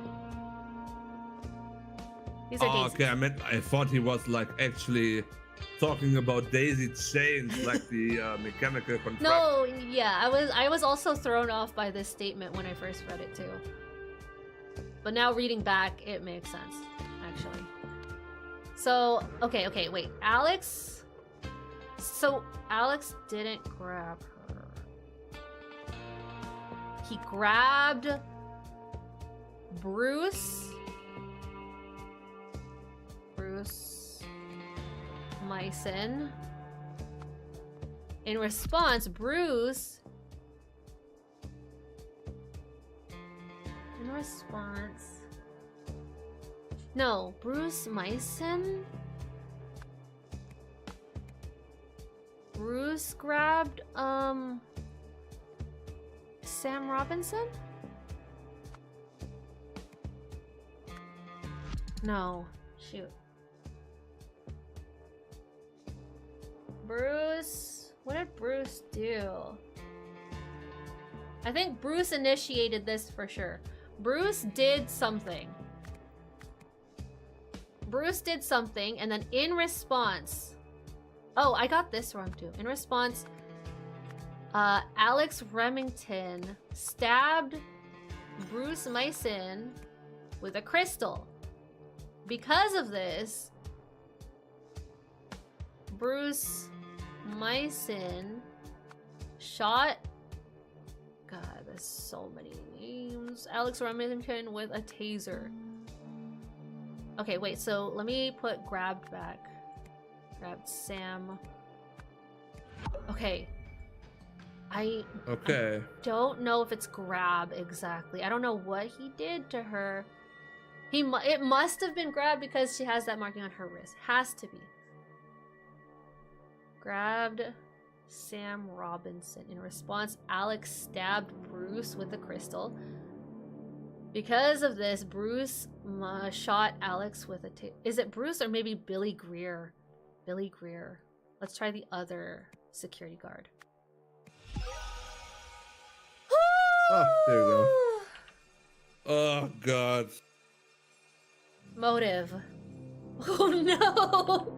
These are daisies. Okay, I thought he was like actually talking about daisy chains, like the mechanical contract. No, yeah, I was also thrown off by this statement when I first read it too. But now reading back, it makes sense, actually. So, okay, wait. Alex? So, Alex didn't grab her. He grabbed Bruce Mason. In response, Bruce Mason? Bruce grabbed, Sam Robinson? No. Shoot. Bruce... What did Bruce do? I think Bruce initiated this for sure. Bruce did something. Bruce did something, and then in response... Oh, I got this wrong too. In response, Alex Remington stabbed Bruce Mason with a crystal. Because of this, Bruce Mason shot... God, there's so many names. Alex Remington with a taser. Okay, wait, so let me put grabbed back. Grabbed Sam. Okay. I don't know if it's grab exactly. I don't know what he did to her. It must have been grabbed because she has that marking on her wrist. Has to be. Grabbed Sam Robinson. In response, Alex stabbed Bruce with a crystal. Because of this, Bruce shot Alex with a... Is it Bruce or maybe Billy Greer? Billy Greer. Let's try the other security guard. Oh, there we go. Oh, God. Motive. Oh, no!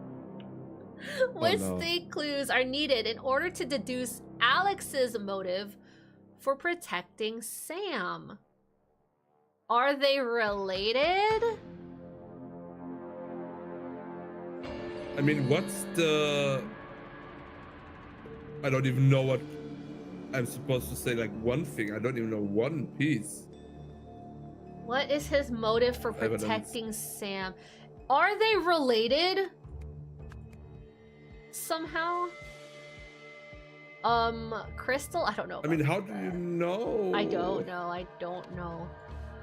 Which state clues are needed in order to deduce Alex's motive for protecting Sam? Are they related? I mean, what's the... I don't even know what I'm supposed to say, like, one thing. I don't even know one piece. What is his motive for protecting Sam? Are they related? Somehow? Crystal? I don't know. I mean, how do you know? I don't know.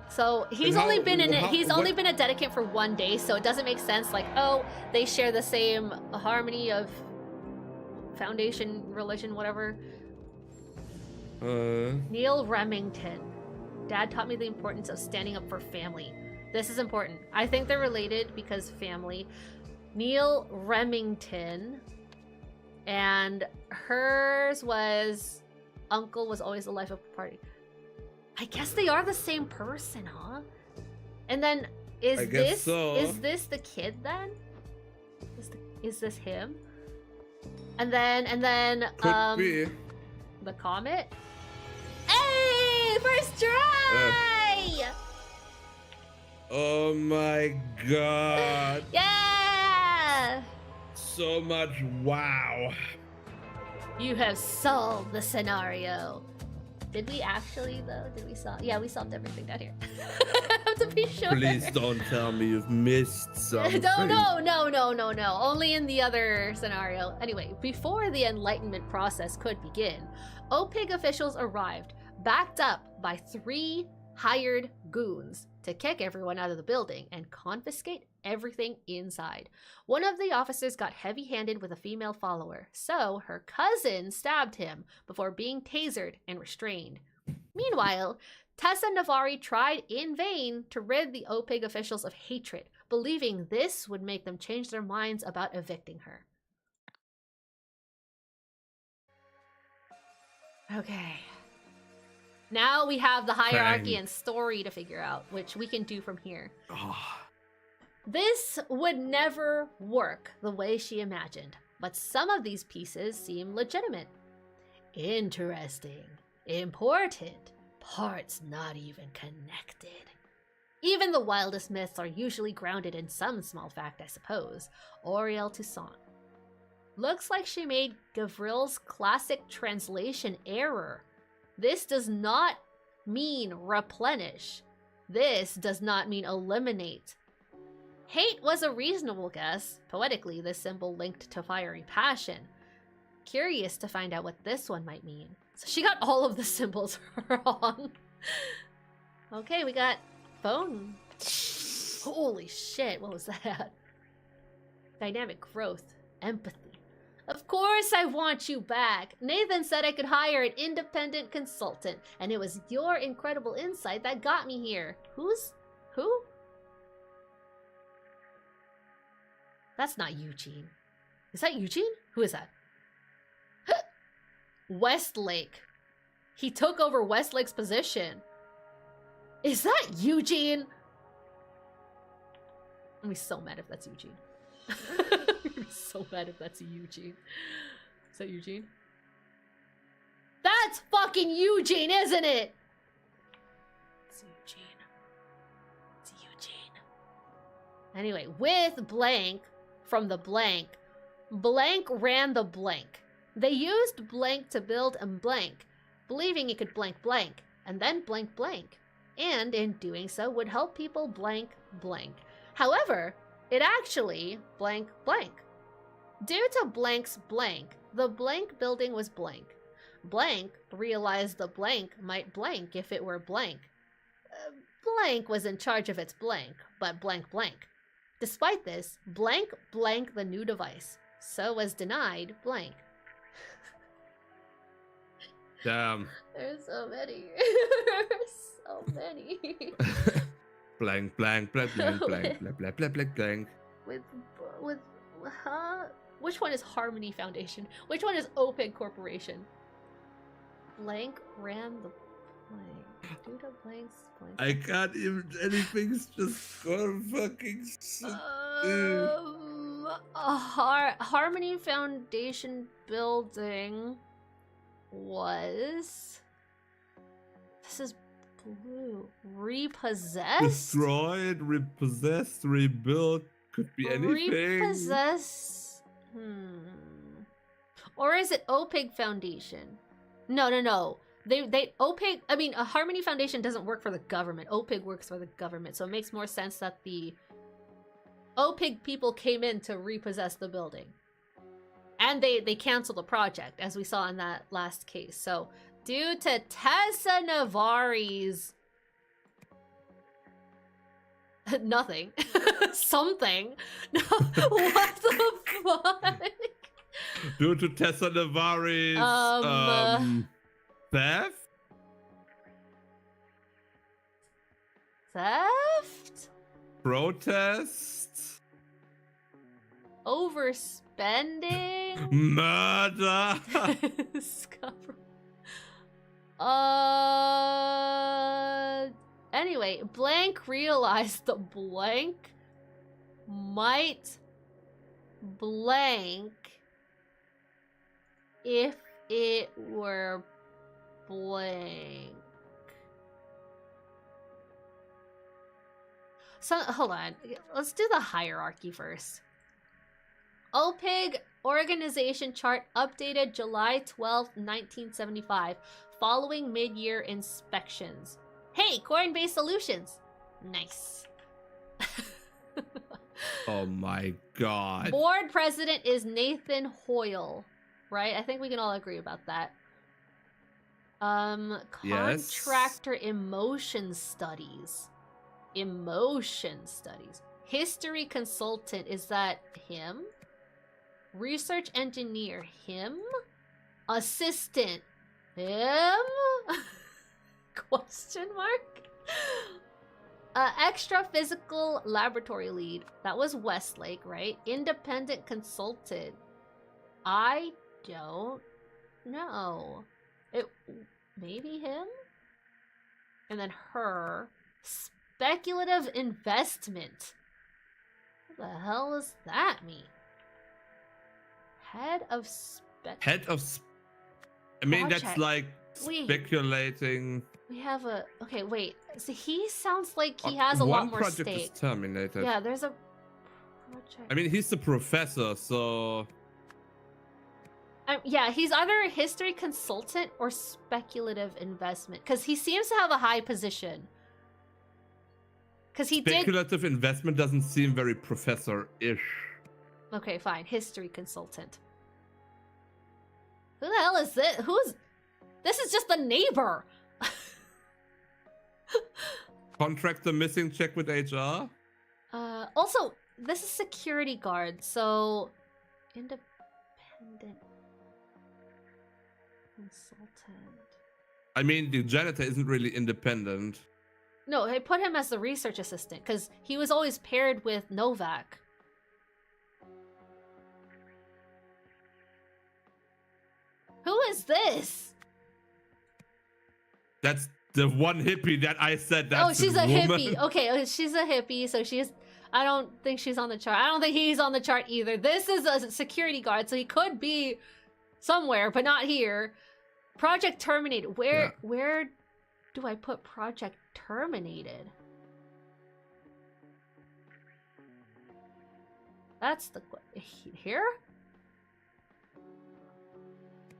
So he's only been a dedicant for 1 day, so it doesn't make sense. Like, oh, they share the same harmony of foundation, religion, whatever. Neil Remington. Dad taught me the importance of standing up for family. This is important. I think they're related because family. Neil Remington, and hers was uncle was always the life of the party. I guess they are the same person, huh? And then is this the kid then? Is this him? And then Could be. The comet. Hey, first try! Oh my God. Yeah! So much wow. You have solved the scenario. Did we actually though? Did we solve? Yeah, we solved everything down here. I have to be sure. Please don't tell me you've missed something. No. Only in the other scenario. Anyway, before the enlightenment process could begin, OPIG officials arrived, backed up by 3 hired goons to kick everyone out of the building and confiscate everything inside. One of the officers got heavy-handed with a female follower, so her cousin stabbed him before being tasered and restrained. Meanwhile, Tessa Navari tried in vain to rid the OPIG officials of hatred, believing this would make them change their minds about evicting her. Okay. Now we have the hierarchy and story to figure out, which we can do from here. Oh. This would never work the way she imagined, but some of these pieces seem legitimate. Interesting. Important. Parts not even connected. Even the wildest myths are usually grounded in some small fact, I suppose. Auriel Toussaint. Looks like she made Gavril's classic translation error. This does not mean replenish. This does not mean eliminate. Hate was a reasonable guess. Poetically, this symbol linked to fiery passion. Curious to find out what this one might mean. So she got all of the symbols wrong. Okay, we got phone. Holy shit, what was that? Dynamic growth. Empathy. Of course I want you back. Nathan said I could hire an independent consultant, and it was your incredible insight that got me here. Who? That's not Eugene. Is that Eugene? Who is that? Westlake. He took over Westlake's position. Is that Eugene? I'm gonna be so mad if that's Eugene. I'm gonna be so mad if that's Eugene. Is that Eugene? That's fucking Eugene, isn't it? It's Eugene. It's Eugene. Anyway, with blank from the blank, blank ran the blank. They used blank to build and blank, believing it could blank blank, and then blank blank. And in doing so would help people blank blank. However, it actually blank blank. Due to blank's blank, the blank building was blank. Blank realized the blank might blank if it were blank. Blank was in charge of its blank, but blank blank. Despite this, blank blank the new device. So was denied blank. Damn. There's so many. So many. Blank, blank, blank, blank, blank, blank, blank, blank, blank, blank. With, huh? Which one is Harmony Foundation? Which one is Open Corporation? Blank ran the blank. Due to blank's blank. I can't even. Anything's just gone fucking. Harmony Foundation building was. This is blue. Repossessed? Destroyed, repossessed, rebuilt. Could be anything. Repossess. Or is it OPIG Foundation? No. They OPIG. I mean, a Harmony Foundation doesn't work for the government. OPIG works for the government, so it makes more sense that the OPIG people came in to repossess the building, and they canceled the project, as we saw in that last case. So, due to Tessa Navari's nothing, something. What the fuck? Due to Tessa Navari's theft? Protest? Overspending? Murder? Anyway, blank realized the blank might blank if it were blank. So, hold on. Let's do the hierarchy first. OPIG organization chart updated July 12th, 1975, following mid-year inspections. Hey, Coin-based solutions. Nice. Oh my god. Board president is Nathan Hoyle, right? I think we can all agree about that. Contractor emotion studies. Emotion studies. History consultant, is that him? Research engineer, him? Assistant, him? Question mark? Extra physical laboratory lead, that was Westlake, right? Independent consultant, I don't know. Maybe him? And then her. Speculative investment. What the hell does that mean? Head of I mean, project. that's like Wait. speculating. We have a... Okay, wait. So he sounds like he has a lot more One project stake. is terminated. Yeah, there's a project. I mean, he's the professor, so... Yeah, he's either a history consultant or speculative investment. Because he seems to have a high position. Because he Speculative investment doesn't seem very professor-ish. Okay, fine. History consultant. Who the hell is this? This is just the neighbor. Contractor missing, check with HR. Also, this is security guard, so independent consultant. I mean, the janitor isn't really independent. No, I put him as the research assistant because he was always paired with Novak. Who is this? That's the one hippie that I said. That's Oh, she's a woman. hippie. Okay, she's a hippie, so she's... I don't think she's on the chart. I don't think he's on the chart either. This is a security guard, so he could be somewhere, but not here. Project terminated. Where do I put project terminated? That's the... Here?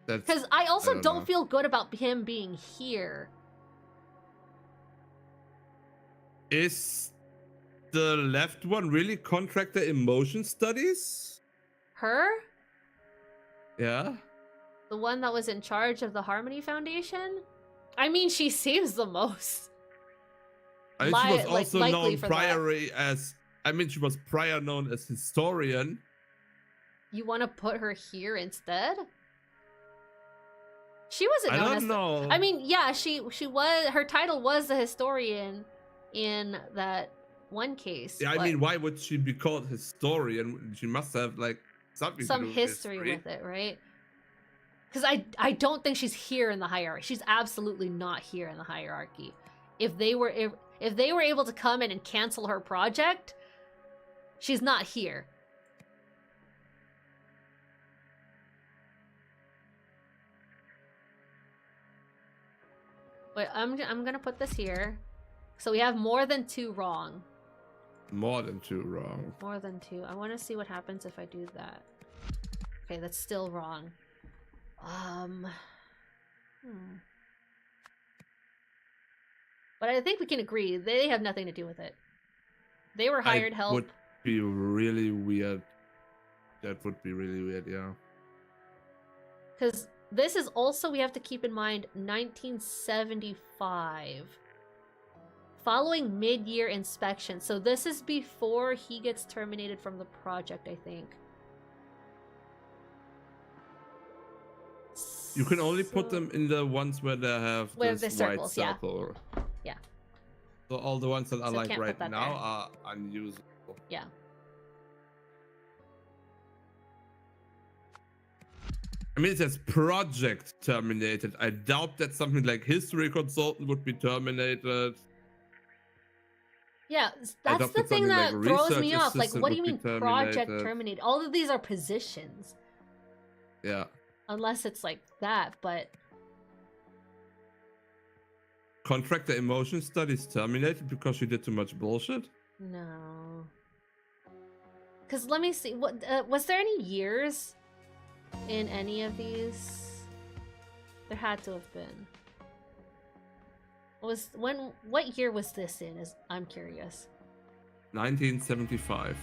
Because I also don't feel good about him being here. Is the left one really contractor emotion studies? Her? Yeah. The one that was in charge of the Harmony Foundation? I mean, she seems the most. I mean, she was also likely known for prior as... I mean, she was prior known as historian. You want to put her here instead? She wasn't known as... I don't know. I mean, yeah, she was... Her title was the historian in that one case. Yeah, I mean, why would she be called historian? She must have, like, something some to do with history with it, right? Because I don't think she's here in the hierarchy. She's absolutely not here in the hierarchy. If they were able to come in and cancel her project, she's not here. Wait, I'm gonna put this here. So we have more than 2 wrong. More than 2 wrong. More than 2. I want to see what happens if I do that. Okay, that's still wrong. But I think we can agree they have nothing to do with it. They were hired help. Would be really weird. That would be really weird, yeah. Because this is also, we have to keep in mind, 1975. Following mid-year inspection. So this is before he gets terminated from the project, I think. You can only put them in the ones where they have this white circles, circle. Yeah. So all the ones that are like can't put right that now there. are unusable. Yeah. I mean, it says project terminated. I doubt that something like history consultant would be terminated. Yeah, that's the thing that like throws me research off. Like, what do you mean assistant would be project terminated. terminated? All of these are positions. Yeah. Unless it's like that, but... Contractor emotion studies terminated because she did too much bullshit? No. Because let me see. What was there any years in any of these? There had to have been. What year was this in? I'm curious. 1975.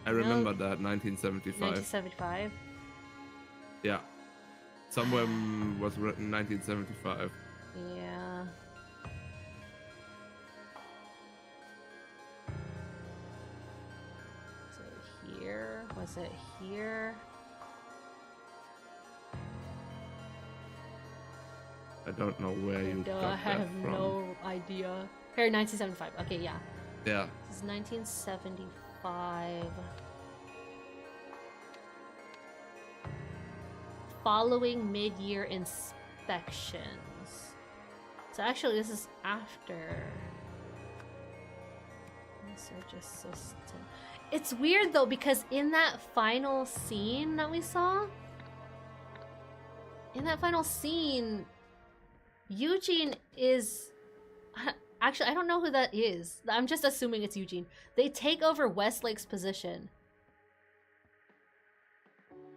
I remember that, 1975. 1975? Yeah. Somewhere was written 1975. Yeah. So here? Was it here? I don't know where you got I that have from. no idea. Here, 1975. Okay, yeah. Yeah. This is 1975. Following mid-year inspections. So actually, this is after. Research assistant. It's weird though, because in that final scene that we saw, Eugene is... Actually, I don't know who that is. I'm just assuming it's Eugene. They take over Westlake's position.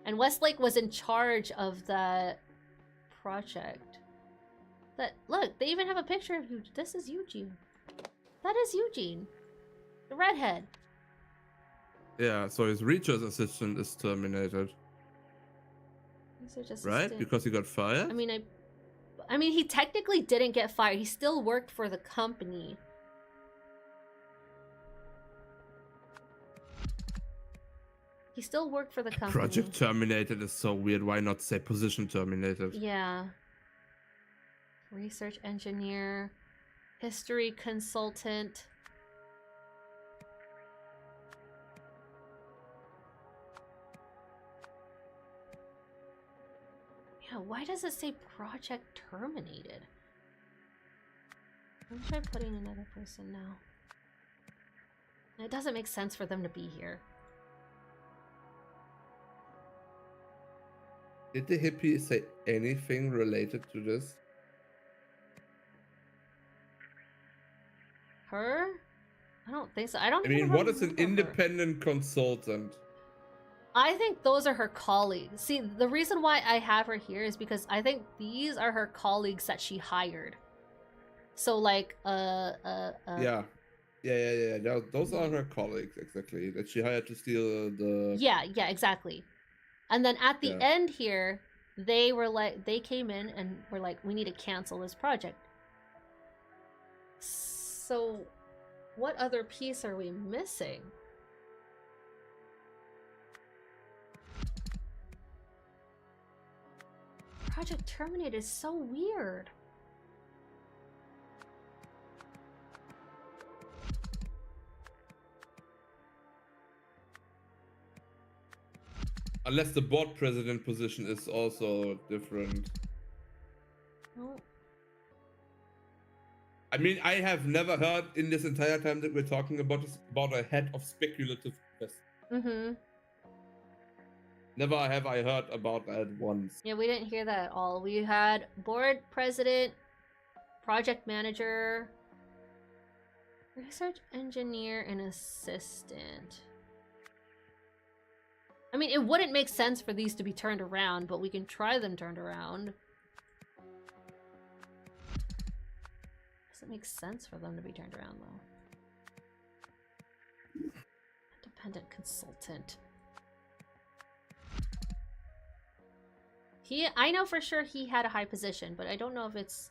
And Westlake was in charge of that project. Look, they even have a picture of Eugene. This is Eugene. That is Eugene. The redhead. Yeah, so his research assistant is terminated. Research assistant. Right? Because he got fired? I mean, he technically didn't get fired. He still worked for the company. He still worked for the company. Project terminated is so weird. Why not say position terminated? Yeah. Research engineer. History consultant. Yeah, why does it say project terminated? I'm try putting another person now. It doesn't make sense for them to be here. Did the hippie say anything related to this? Her? I don't think so. I don't I even mean, what is an remember her. independent consultant? I think those are her colleagues. See, the reason why I have her here is because I think these are her colleagues that she hired. So like, Yeah. Those are her colleagues, exactly. That she hired to steal the... Yeah, exactly. And then at the Yeah. end here, they were like, they came in and were like, we need to cancel this project. So, what other piece are we missing? Project terminated is so weird. Unless the board president position is also different. Oh. I mean, I have never heard in this entire time that we're talking about this, about a head of speculative investment. Mm-hmm. Never have I heard about that once. Yeah, we didn't hear that at all. We had board president, project manager, research engineer, and assistant. I mean, it wouldn't make sense for these to be turned around, but we can try them turned around. Doesn't make sense for them to be turned around, though. Independent consultant. I know for sure he had a high position, but I don't know if it's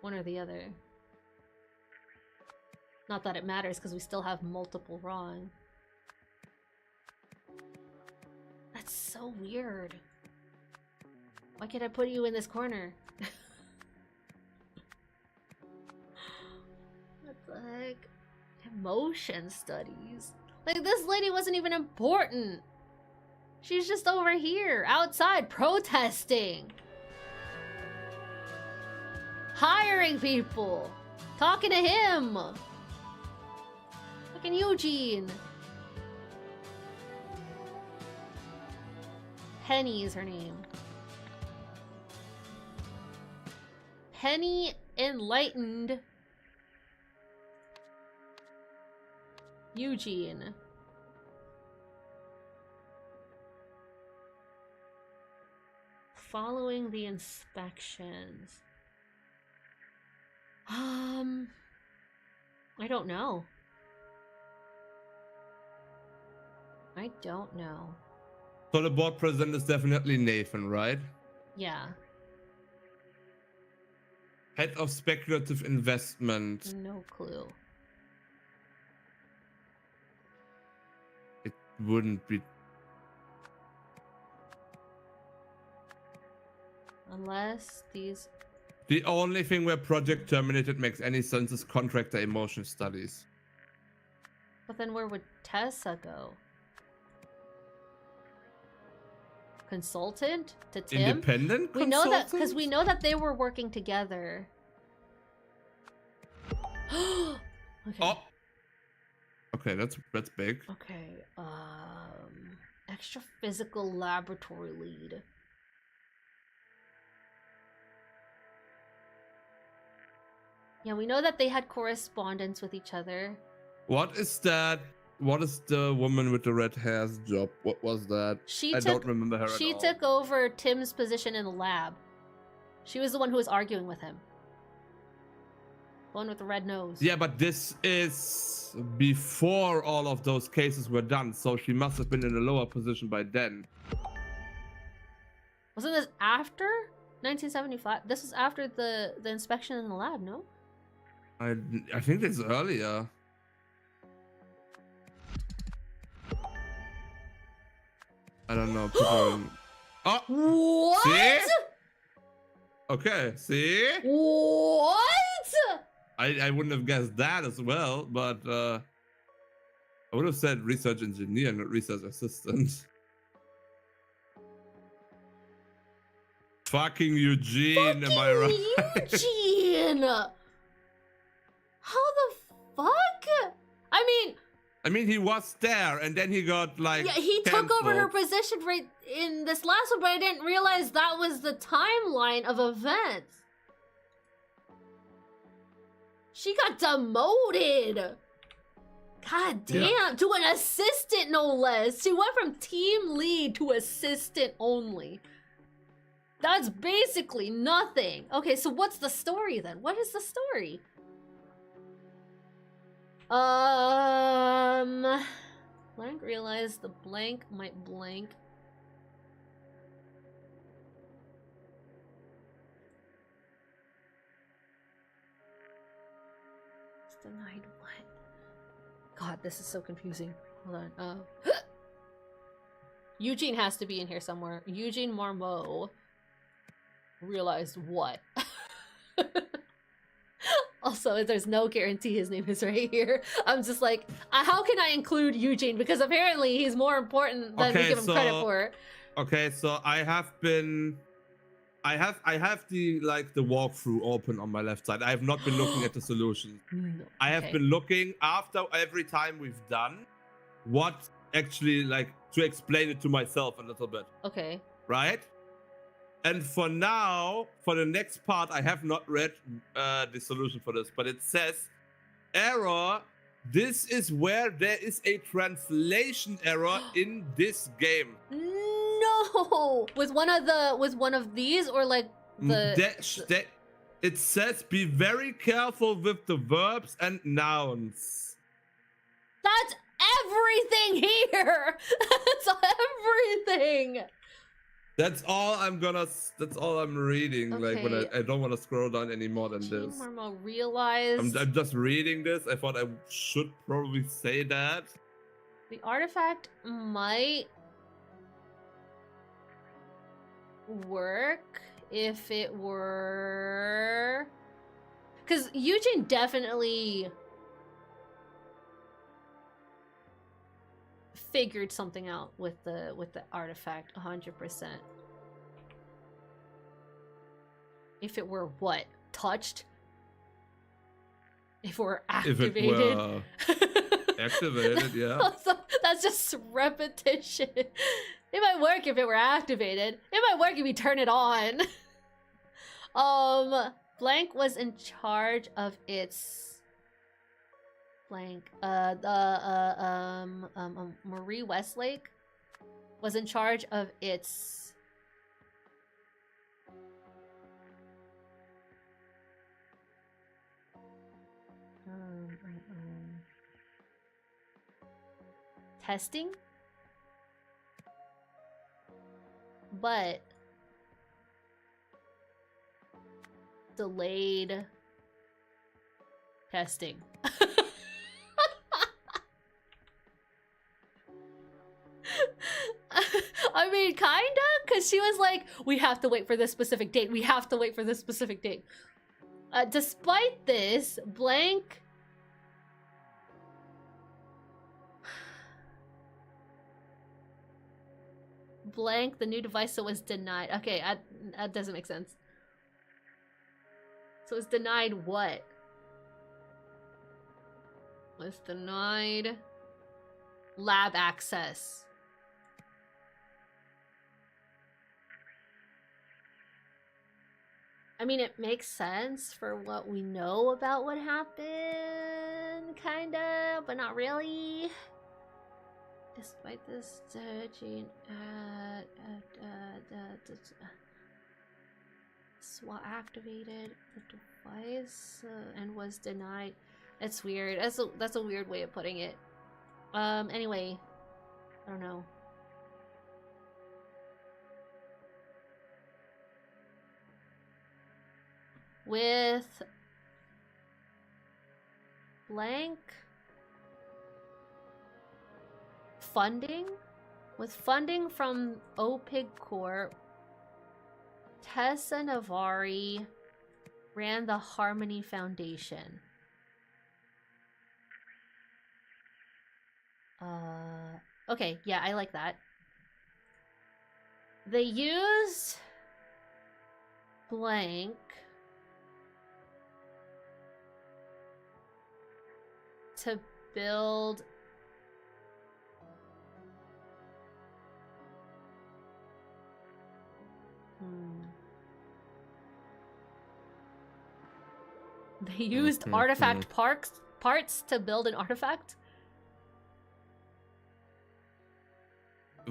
one or the other. Not that it matters, because we still have multiple wrong. That's so weird. Why can't I put you in this corner? What the heck? Emotion studies. Like, this lady wasn't even important. She's just over here, outside, protesting. Hiring people. Talking to him. Fucking Eugene. Penny is her name. Penny Enlightened Eugene. Following the inspections. I don't know. I don't know. So the board president is definitely Nathan, right? Yeah. Head of speculative investment. No clue. It wouldn't be. Unless these... The only thing where project terminated makes any sense is contractor emotion studies. But then where would Tessa go? Consultant? To Tim? Independent We know that consultant? because we know that they were working together. Okay. Oh. Okay, that's big. Okay. Extra physical laboratory lead. Yeah, we know that they had correspondence with each other. What is that? What is the woman with the red hair's job? What was that? I don't remember her at all. She took over Tim's position in the lab. She was the one who was arguing with him. The one with the red nose. Yeah, but this is before all of those cases were done, so she must have been in a lower position by then. Wasn't this after 1975? This was after the inspection in the lab, no? I think it's earlier. I don't know. Oh! What? See? Okay, see? What? I wouldn't have guessed that as well, but I would have said research engineer, not research assistant. Fucking Eugene, am I right? Eugene! How the fuck? I mean, he was there, and then he got like. Yeah, he took over her cancelled. position right in this last one, but I didn't realize that was the timeline of events. She got demoted. God damn, Yeah. to an assistant no less. She went from team lead to assistant only. That's basically nothing. Okay, so what's the story then? What is the story? Blank realized the blank might blank. It's denied what? God, this is so confusing. Hold on. Eugene has to be in here somewhere. Eugene Marmot realized what? Also, there's no guarantee his name is right here. I'm just like, how can I include Eugene? Because apparently he's more important than we give him credit for. Okay, so I have the the walkthrough open on my left side. I have not been looking at the solutions. No. I have Okay. been looking after every time we've done what actually like to explain it to myself a little bit, Okay. right? And for now, for the next part, I have not read the solution for this, but it says error. This is where there is a translation error in this game. No, with one of these or like the It says be very careful with the verbs and nouns. That's everything here. That's everything. That's all I'm reading. Like when Okay. I don't want to scroll down any more than Eugene this. Marmot realized I'm just reading this. I thought I should probably say that. the artifact might work if it were, because Eugene definitely figured something out with the artifact 100%. If it were what? Touched? If it were activated? If it were activated, yeah. That's just repetition. It might work if it were activated. It might work if you turn it on. Blank was in charge of its blank. Marie Westlake was in charge of its testing, but delayed testing. I mean, kinda, because she was like, we have to wait for this specific date. We have to wait for this specific date. Despite this, blank... Blank, the new device that was denied. Okay, that doesn't make sense. So it's denied what? Was denied lab access. I mean, it makes sense for what we know about what happened, kinda, but not really. Despite this, Gene SWAT activated the device and was denied. It's weird. That's a weird way of putting it. Anyway, I don't know. With blank funding, with funding from OPIG Corp, Tessa Navari ran the Harmony Foundation. Okay, yeah, I like that. They used blank to build They used artifact parts to build an artifact?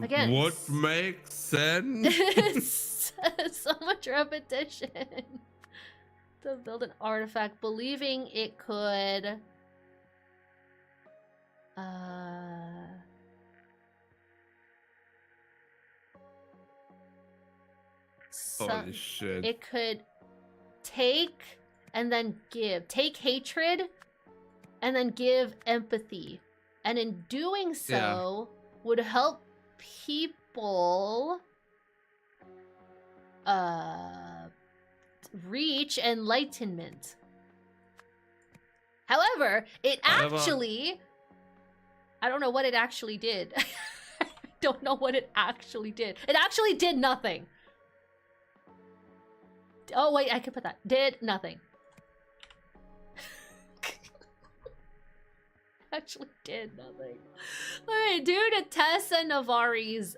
Again, Would make sense. it's so much repetition to build an artifact, believing it could Holy shit. it could take and then give. Take hatred and then give empathy. And in doing so, would help people reach enlightenment. However, actually, I don't know what it actually did. I don't know what it actually did. It actually did nothing. Oh wait, I could put that. Did nothing. Actually did nothing. Alright, due to Tessa Navari's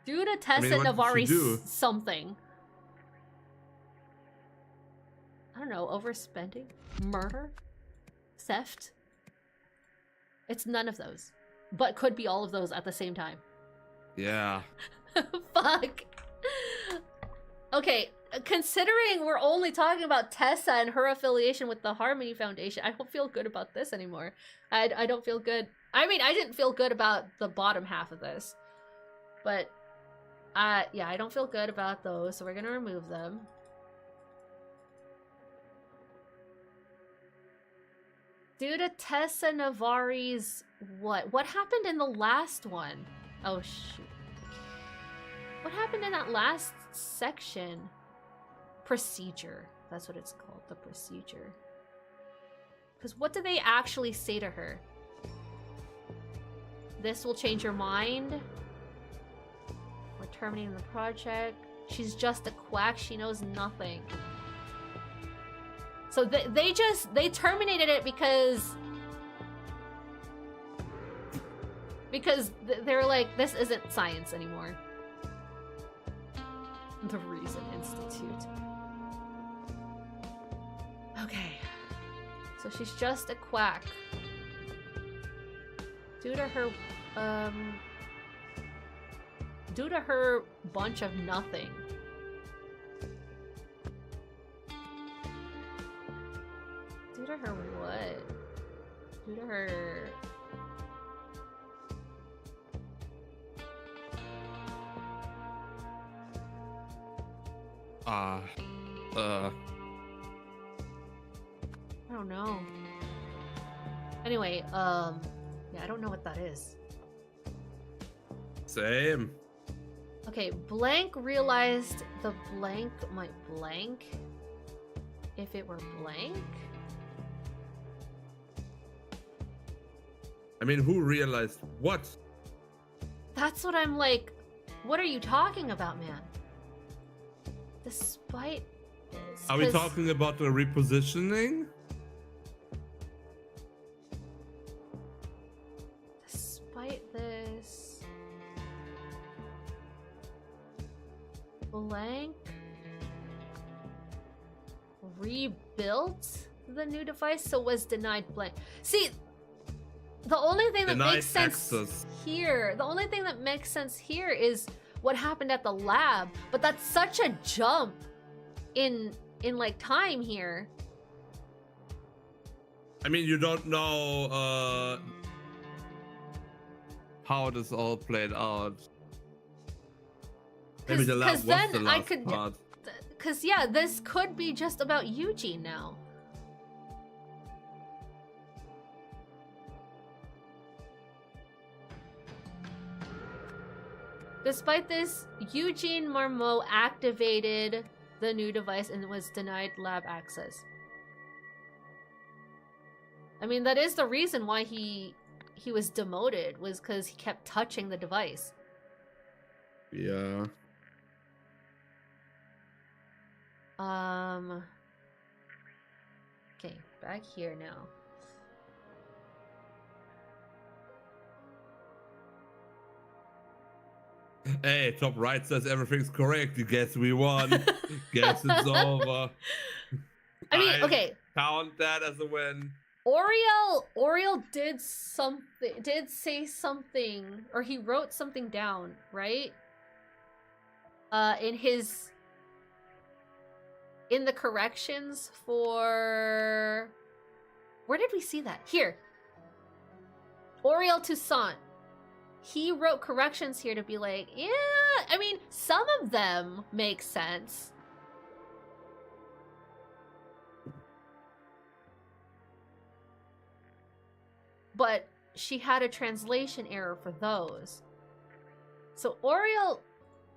due to Tessa Navari's something. I don't know, overspending? Murder? Theft? It's none of those. But could be all of those at the same time. Yeah. Fuck. Okay, considering we're only talking about Tessa and her affiliation with the Harmony Foundation, I don't feel good about this anymore. I don't feel good. I mean, I didn't feel good about the bottom half of this. But, yeah, I don't feel good about those, so we're gonna remove them. Due to Tessa Navari's what? What happened in the last one? Oh, shoot. What happened in that last section? Procedure. That's what it's called, the procedure. Because what do they actually say to her? This will change your mind. We're terminating the project. She's just a quack. She knows nothing. So they terminated it because they were like, this isn't science anymore. The Reason Institute. Okay. So she's just a quack. Due to her bunch of nothing. Due to her what? Due to her... I don't know. Anyway, yeah, I don't know what that is. Same. Okay, blank realized the blank might blank if it were blank. I mean, who realized what? That's what I'm like, what are you talking about, man? Despite this, Are we talking about the repositioning? Despite this, blank rebuilt the new device, so was denied blank. See, the only thing that makes sense here, the only thing that makes sense here is what happened at the lab, but that's such a jump in like time here. I mean, you don't know how this all played out. Maybe the lab was the last part. Because yeah, this could be just about Eugene now. Despite this, Eugene Marmot activated the new device and was denied lab access. I mean, that is the reason why he he was demoted was because he kept touching the device. Yeah. Okay, back here now. Hey, top right says everything's correct. Guess we won. Guess it's over. I mean, okay. Count that as a win. Oriel did say something, or he wrote something down, right? In the corrections for... Where did we see that? Here. Oriel Toussaint. He wrote corrections here to be like, yeah, I mean, some of them make sense. But she had a translation error for those. So Oriel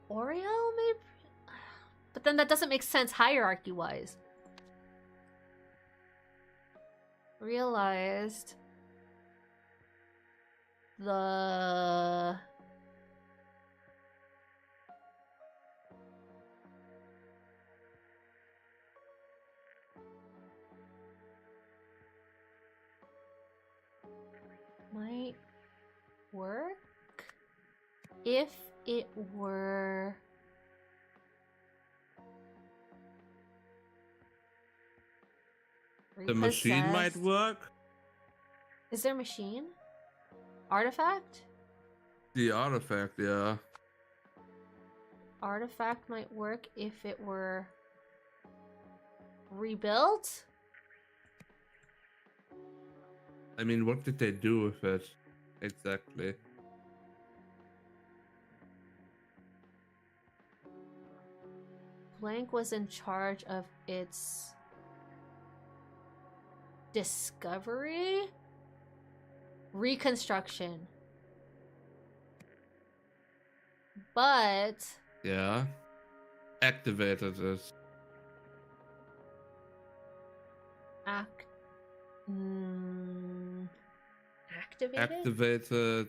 maybe? But then that doesn't make sense hierarchy-wise. Realized the... might work if it were... The machine might work. Is there a machine? Artifact? The artifact, yeah. Artifact might work if it were rebuilt? I mean, what did they do with it? Exactly. Blank was in charge of its discovery? Reconstruction. But... Yeah. Activated it. Activated?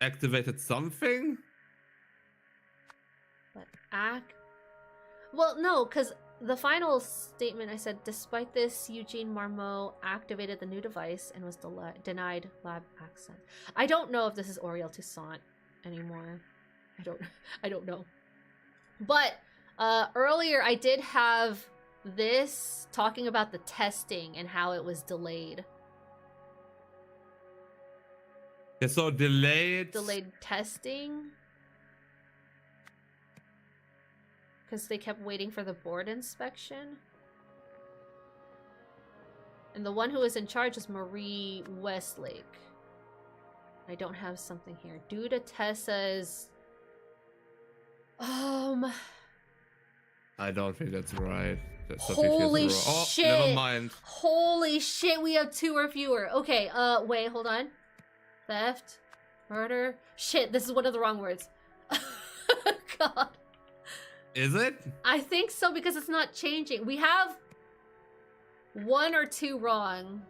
Activated something? But well, no, because the final statement I said, despite this, Eugene Marmot activated the new device and was denied lab access. I don't know if this is Oriel Toussaint anymore. I don't know. But earlier I did have this talking about the testing and how it was delayed. Yeah, so delayed testing. Because they kept waiting for the board inspection. And the one who was in charge is Marie Westlake. I don't have something here. Due to Tessa's... I don't think that's right. Holy shit! Oh, never mind. Holy shit, we have 2 or fewer. Okay, wait, hold on. Theft. Murder. Shit, this is one of the wrong words. God. Is it? I think so, because it's not changing. We have 1 or 2 wrong.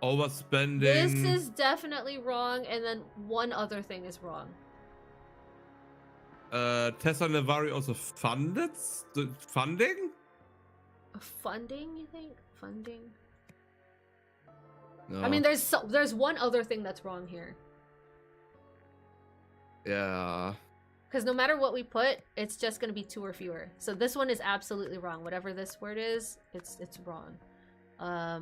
Overspending. This is definitely wrong, and then 1 other thing is wrong. Tessa Navari also funded? Funding? Funding, you think? Funding? No. I mean, there's 1 other thing that's wrong here. Yeah. Because no matter what we put, it's just going to be 2 or fewer. So this one is absolutely wrong. Whatever this word is, it's wrong. I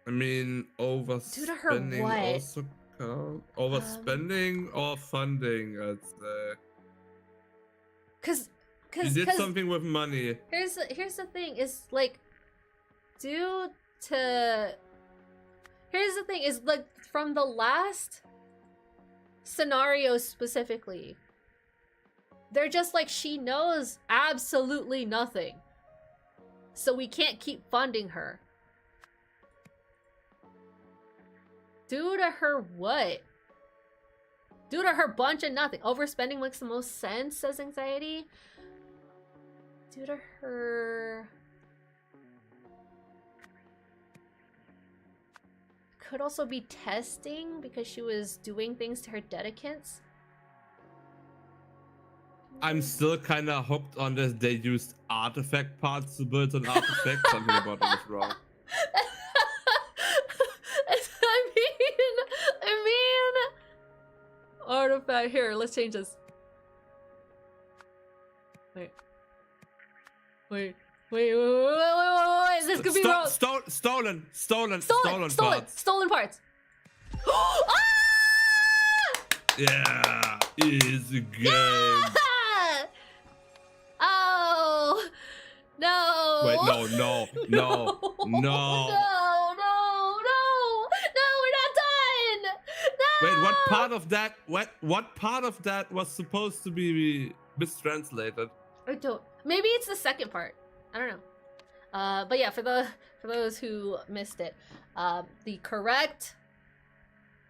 mean, overspending Due to her what? Also count. Overspending or funding, I'd say. Because you did something with money. Here's the thing, is like, due to... Here's the thing, is like, from the last scenario specifically, they're just like, she knows absolutely nothing. So we can't keep funding her. Due to her what? Due to her bunch of nothing. Overspending makes the most sense, says Anxiety. Due to her... could also be testing because she was doing things to her dedicants. I'm still kind of hooked on this. They used artifact parts to build an artifact. Something about it is wrong. I mean, artifact. Here, let's change this. Wait. This could be wrong. Stolen parts. Ah! Yeah, easy game. Oh no! Wait, no. No, we're not done. No. Wait, what part of that? What part of that was supposed to be mistranslated? I don't. Maybe it's the second part. I don't know. But yeah, for those who missed it, the correct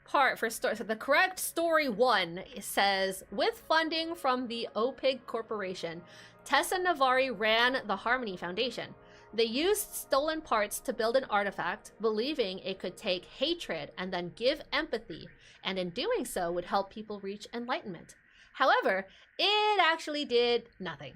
part for the correct story 1 says, with funding from the OPIG Corporation, Tessa Navari ran the Harmony Foundation. They used stolen parts to build an artifact, believing it could take hatred and then give empathy, and in doing so would help people reach enlightenment. However, it actually did nothing.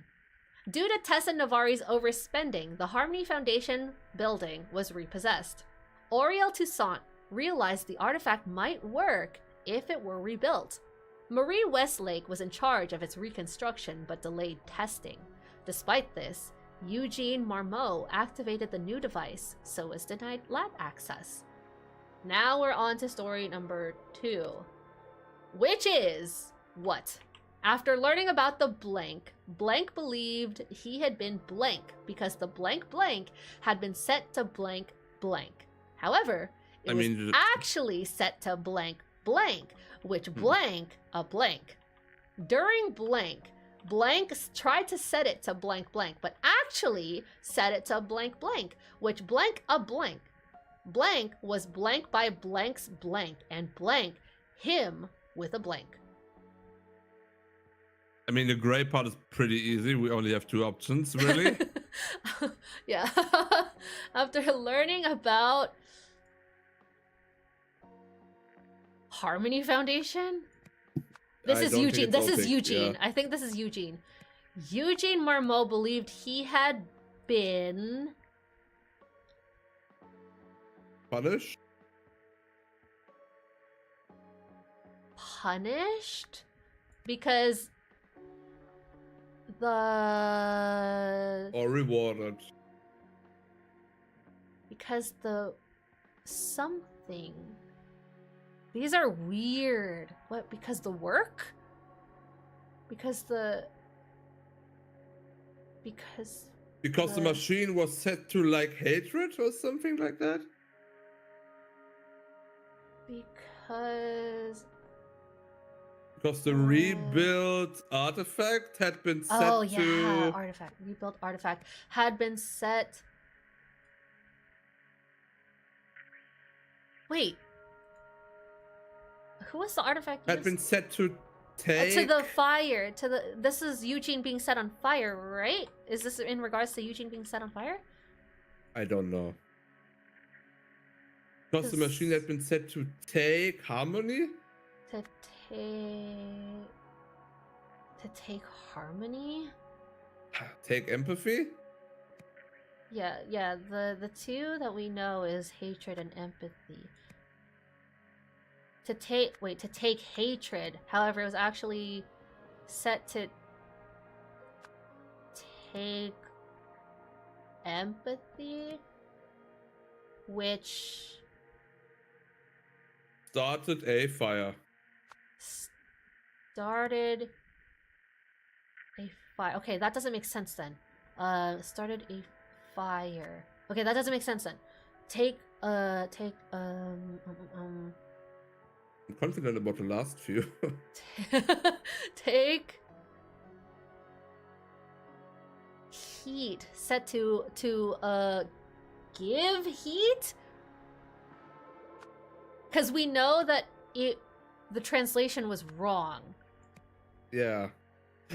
Due to Tessa Navari's overspending, the Harmony Foundation building was repossessed. Oriel Toussaint realized the artifact might work if it were rebuilt. Marie Westlake was in charge of its reconstruction but delayed testing. Despite this, Eugene Marmot activated the new device so as denied lab access. Now we're on to story number 2, which is what? After learning about the blank, Blank believed he had been blank because the blank blank had been set to blank blank. However, it was actually set to blank blank, which blank a blank. During blank, blank tried to set it to blank blank, but actually set it to blank blank, which blank a blank. Blank was blank by blank's blank, and blank him with a blank. I mean, the gray part is pretty easy. We only have 2 options, really. Yeah. After learning about Harmony Foundation? This is Eugene. This is Eugene. Yeah. I think this is Eugene. Eugene Marmot believed he had been punished? Punished? Because or rewarded. Because the something. These are weird. What? Because the work? Because the machine was set to like hatred or something like that? Because the rebuilt artifact had been set to... artifact. Rebuilt artifact had been set... Wait. Who was the artifact had been set to take... to the fire. This is Eugene being set on fire, right? Is this in regards to Eugene being set on fire? I don't know. Because the machine had been set to take Harmony? To take Harmony? Take empathy? Yeah, the 2 that we know is hatred and empathy. To take hatred. However, it was actually set to take empathy, which started a fire. Started a fire. Okay, that doesn't make sense then. Started a fire. Okay, that doesn't make sense then. I'm confident about the last few. Take heat. Set to give heat? Because we know that the translation was wrong. Yeah.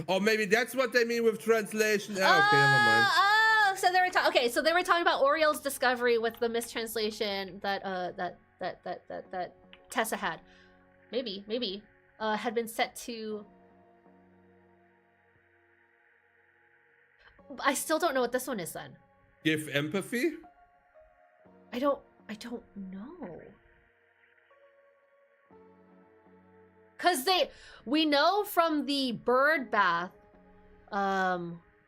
Or maybe that's what they mean with translation. Okay, never mind. So they were talking about Oriel's discovery with the mistranslation that that Tessa had. Maybe had been set to. I still don't know what this one is then. Give empathy? I don't know. Cause we know from the bird bath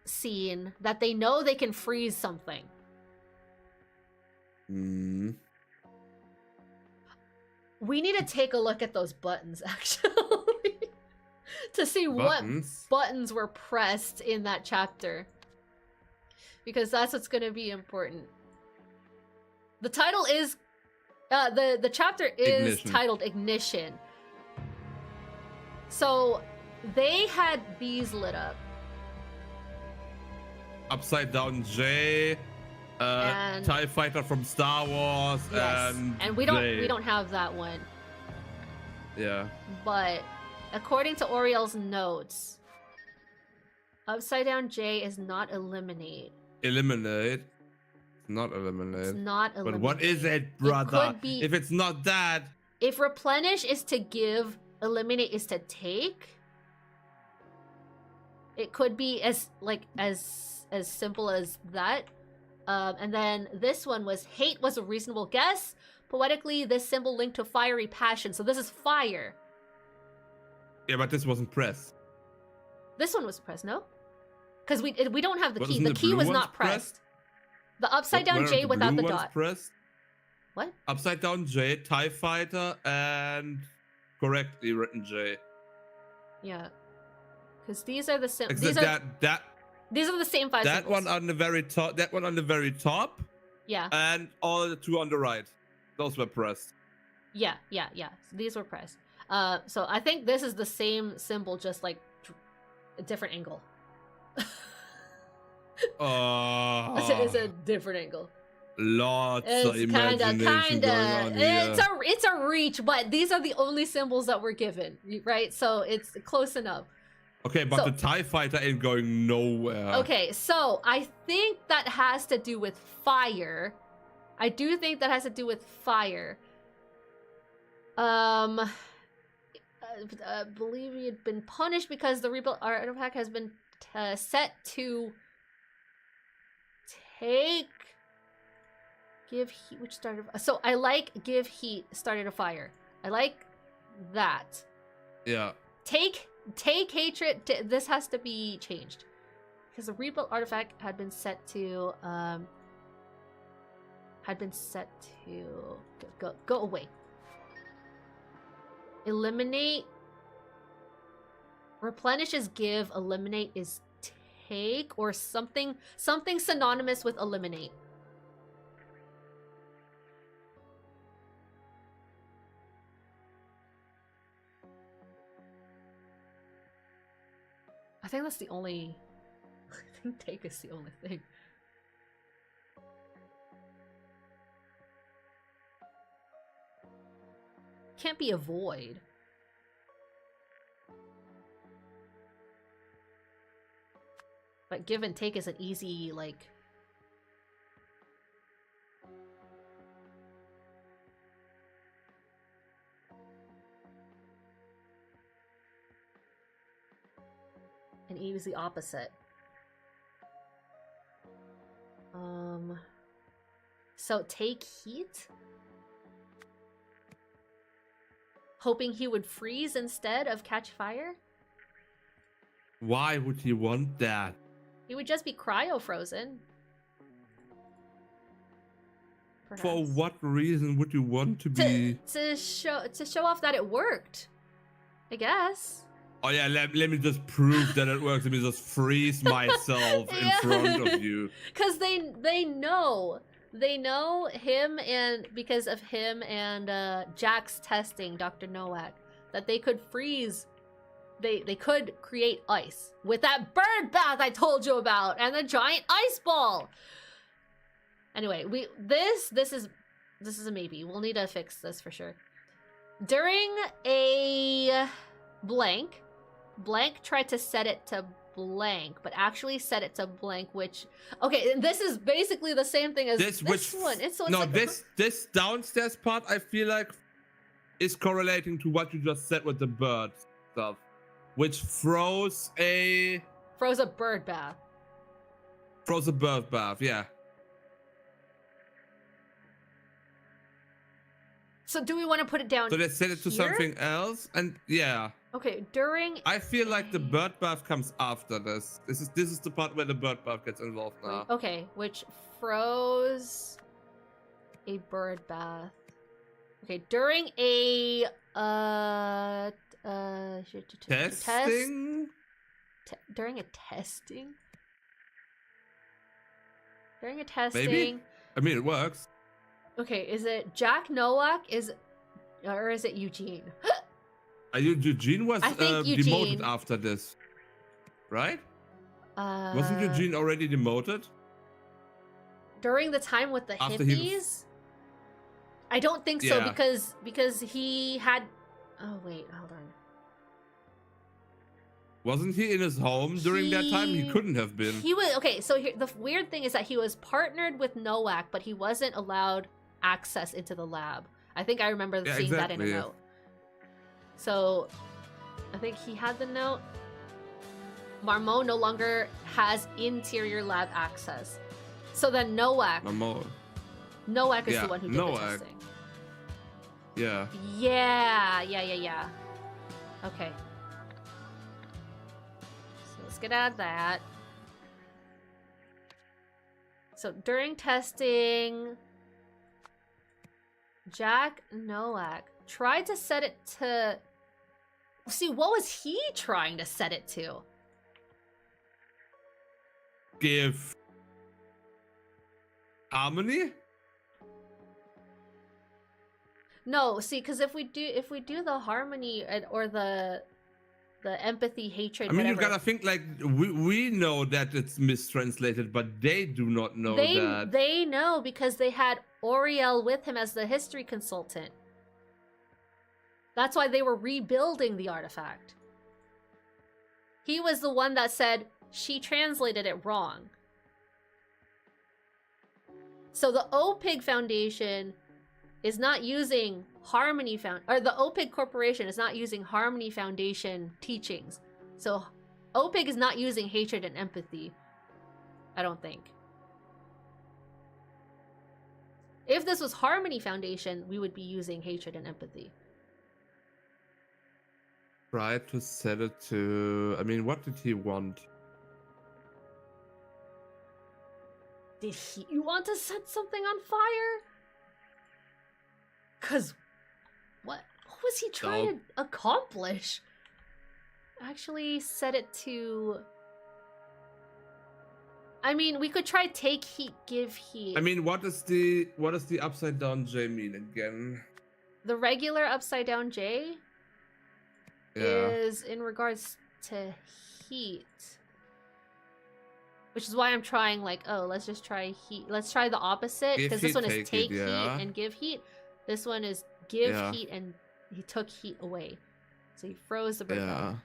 scene that they know they can freeze something. We need to take a look at those buttons actually to see what buttons were pressed in that chapter. Because that's what's going to be important. The title is the chapter is titled Ignition. So they had these lit up. Upside Down J, And- TIE Fighter from Star Wars, Yes. And we don't have that one. Yeah. But according to Oriel's notes, Upside Down J is not eliminate. Eliminate. Not eliminate. It's not eliminate. But what is it, brother? It could be, if it's not that. if replenish is to give, eliminate is to take. It could be as simple as that. And then this one was hate was a reasonable guess. Poetically, this symbol linked to fiery passion. So this is fire. Yeah, but this wasn't pressed. This one was pressed, no? Because we don't have the key. Wasn't The key blue was ones not pressed. The upside down J without the dot. Pressed? What? Upside down J, TIE Fighter, and correctly written J. Yeah. Because these are the Except these are the same five that symbols. one on the very top. That one on the very top. Yeah. And all the two on the right. Those were pressed. Yeah. So these were pressed. So I think this is the same symbol, just like a different angle. It's a different angle. Lots of It's imagination going on here. It's a reach, but these are the only symbols that were given, right? So it's close enough. Okay, but the TIE Fighter ain't going nowhere. Okay, so I think that has to do with fire. I do think that has to do with fire. I believe he had been punished because the rebuilt artifact has been set to take give heat, which started. So I like give heat started a fire. I like that. Yeah. Take hatred. This has to be changed because the rebuilt artifact had been set to go away. Eliminate. Replenish is give. Eliminate is take, or something synonymous with eliminate. I think that's the only. I think take is the only thing. Can't be avoid. But give and take is an easy, like. An easy opposite. So take heat? Hoping he would freeze instead of catch fire? Why would he want that? He would just be cryo frozen. Perhaps. For what reason would you want to be? To show off that it worked, I guess. Oh yeah, let me just prove that it works. Let me just freeze myself in front of you. Because they know him, and because of him and Jack's testing, Dr. Nowak, that they could freeze. They could create ice with that bird bath I told you about and the giant ice ball. Anyway, this is a maybe. We'll need to fix this for sure. During a blank tried to set it to blank, but actually set it to blank, which, okay, and this is basically the same thing as this one. It's like this downstairs part, I feel like, is correlating to what you just said with the bird stuff, which froze a bird bath. Froze a bird bath, yeah. So do we want to put it down? So they set it to here? something else, and yeah. Okay, during. I feel like the bird bath comes after this. This is the part where the bird bath gets involved now. Okay, which froze a bird bath. Okay, during a testing. During a testing. During a testing. Maybe. I mean, it works. Okay, is it Jack Nowak? Or is it Eugene? Eugene was Eugene. demoted after this, right? Wasn't Eugene already demoted? During the time with the After hippies? I don't think so, because he had. Oh wait, hold on. Wasn't he in his home during that time? He couldn't have been. He was okay. So here, the weird thing is that he was partnered with Nowak, but he wasn't allowed access into the lab. I think I remember seeing that in a note. So, I think he had the note. Marmot no longer has interior lab access. So then Nowak is the one who did the testing. Yeah. Yeah. Okay. So let's get out of that. So during testing, Jack Nowak tried to set it to... See, what was he trying to set it to? Give harmony? No, see, because if we do the harmony or the empathy, hatred, I mean, whatever, you gotta think like we know that it's mistranslated, but they do not know that. They know because they had Oriel with him as the history consultant. That's why they were rebuilding the artifact. He was the one that said she translated it wrong. So the OPIG Foundation is not using Harmony or the OPIG Corporation is not using Harmony Foundation teachings. So OPIG is not using hatred and empathy. I don't think. If this was Harmony Foundation, we would be using hatred and empathy. Try to set it to... I mean, what did he want? Did he want to set something on fire? Cause what was he trying to accomplish? Actually set it to... I mean, we could try take heat, give heat. I mean, what does the upside down J mean again? The regular upside down J is in regards to heat. Which is why I'm trying like, oh, let's just try heat. Let's try the opposite, because this one is take heat and give heat. This one is give heat and he took heat away. So he froze the bird.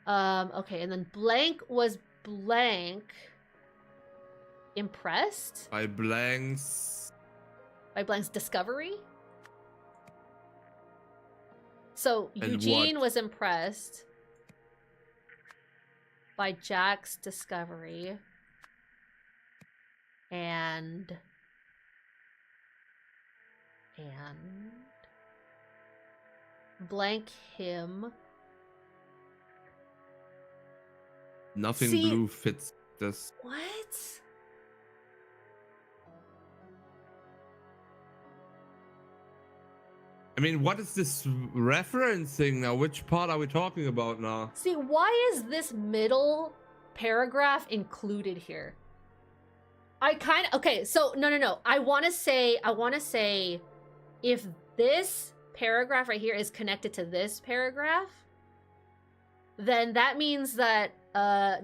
Okay, and then blank was blank. Impressed? By Blank's discovery? So Eugene was impressed by Jack's discovery. And blank him. Nothing blue fits this. What? I mean, what is this referencing now? Which part are we talking about now? See, why is this middle paragraph included here? Okay, so no. I want to say if this paragraph right here is connected to this paragraph, then that means that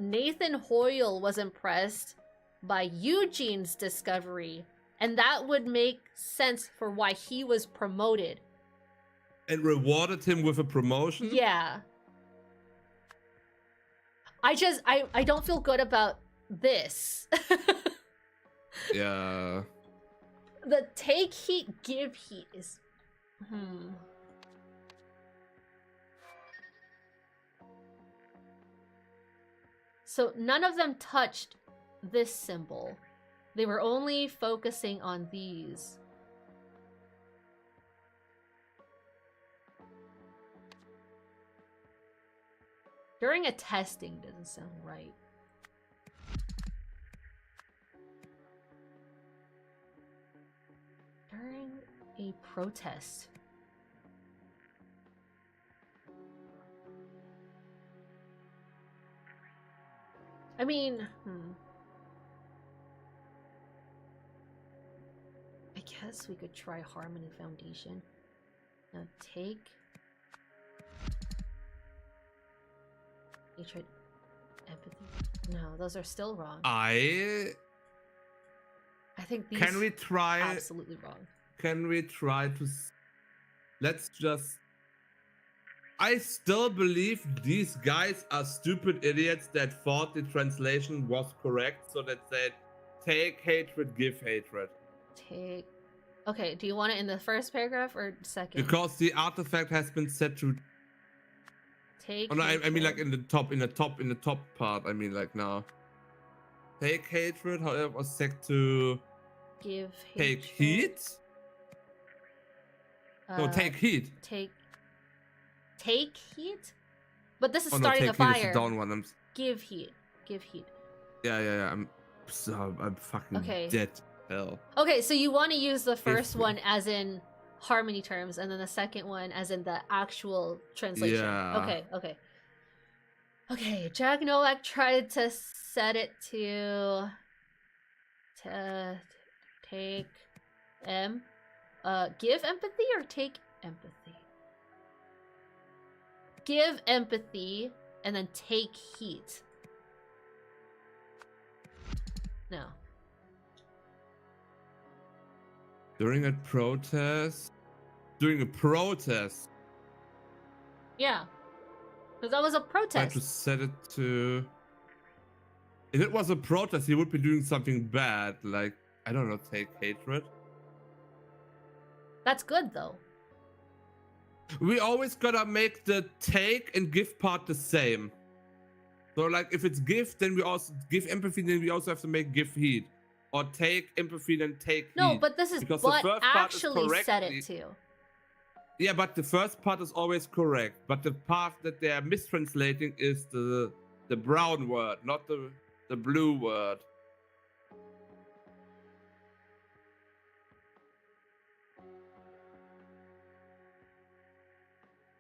Nathan Hoyle was impressed by Eugene's discovery, and that would make sense for why he was promoted. And rewarded him with a promotion? Yeah. I don't feel good about this. Yeah. The take heat, give heat is... So none of them touched this symbol. They were only focusing on these. During a testing doesn't sound right. During a protest. I mean, I guess we could try Harmony Foundation. Now take hatred, empathy. No, those are still wrong. I think these Can we try? absolutely wrong. Can we try to? Let's just. I still believe these guys are stupid idiots that thought the translation was correct, so that said, take hatred, give hatred. Take. Okay, do you want it in the first paragraph or second? Because the artifact has been set to. Take. Oh, no, I mean like in the top part. I mean like now. Take hatred, however, was set to. Give hatred. Take heat. No, take heat. Take heat? But this is Oh, starting no, a take heat fire. is the down one. Give heat. Give heat. Yeah. I'm fucking Okay. dead. Hell. Okay, so you want to use the first one as in harmony terms, and then the second one as in the actual translation. Yeah. Okay, Jack Nowak tried to set it to take give empathy or take empathy? Give empathy and then take heat. No. During a protest. Yeah. Because that was a Try to protest. set it to. If it was a protest, he would be doing something bad, like I don't know, take hatred. That's good though. We always gotta make the take and give part the same. So like if it's give, then we also give empathy, then we also have to make give heat. Or take empathy, then take heat. No, but this is Because the what first part is actually set it correctly- to. Yeah, but the first part is always correct. But the part that they are mistranslating is the brown word, not the blue word.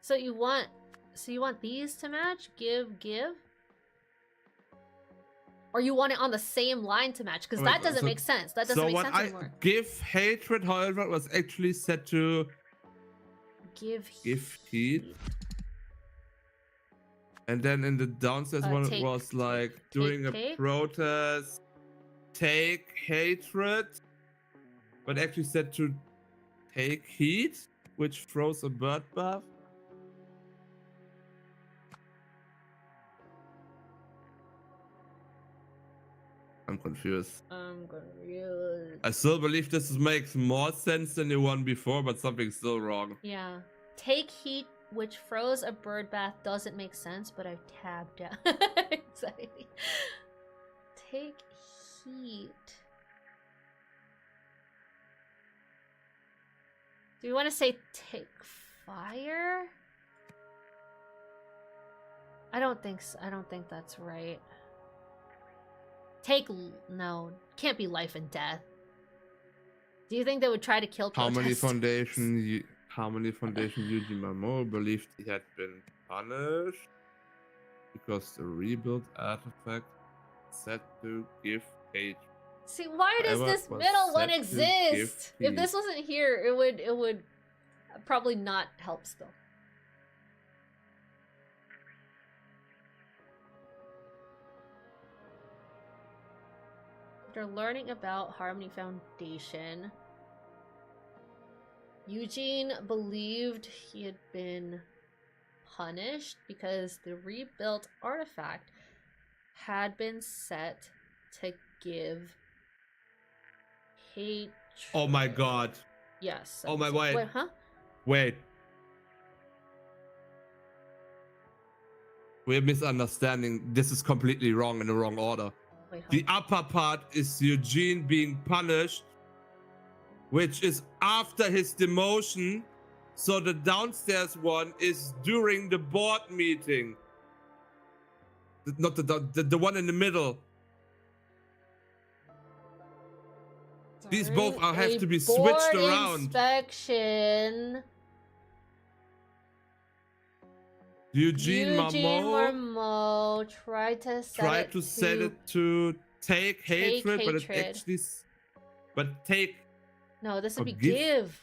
So you want these to match? Give. Or you want it on the same line to match? Because that doesn't make sense. That doesn't make sense anymore. Give hatred, however, was actually set to Give heat. And then in the downstairs one, it was like during a protest, take hatred, but actually set to take heat, which throws a bird bath. I'm confused. I still believe this makes more sense than the one before, but something's still wrong. Yeah. Take heat, which froze a bird bath, doesn't make sense, but I've tabbed out. Anxiety. Take heat. Do we want to say take fire? I don't think so. I don't think that's right. No, can't be life and death. Do you think they would try to kill protesters? Harmony Foundation Yuji Mamoru believed he had been punished because the rebuild artifact set to give hate. See, why does this middle one exist? If this wasn't here, it would probably not help still. After learning about Harmony Foundation, Eugene believed he had been punished because the rebuilt artifact had been set to give hatred. Oh my god. Yes. Oh my wait. Wait, huh? Wait. We're misunderstanding. This is completely wrong in the wrong order. Wait, huh? The upper part is Eugene being punished, which is after his demotion. So the downstairs one is during the board meeting. Not the one in the middle. These both have to be switched around. Inspection. Eugene Marmot tried to set it to take hatred, but it actually. But take. No, this would be give.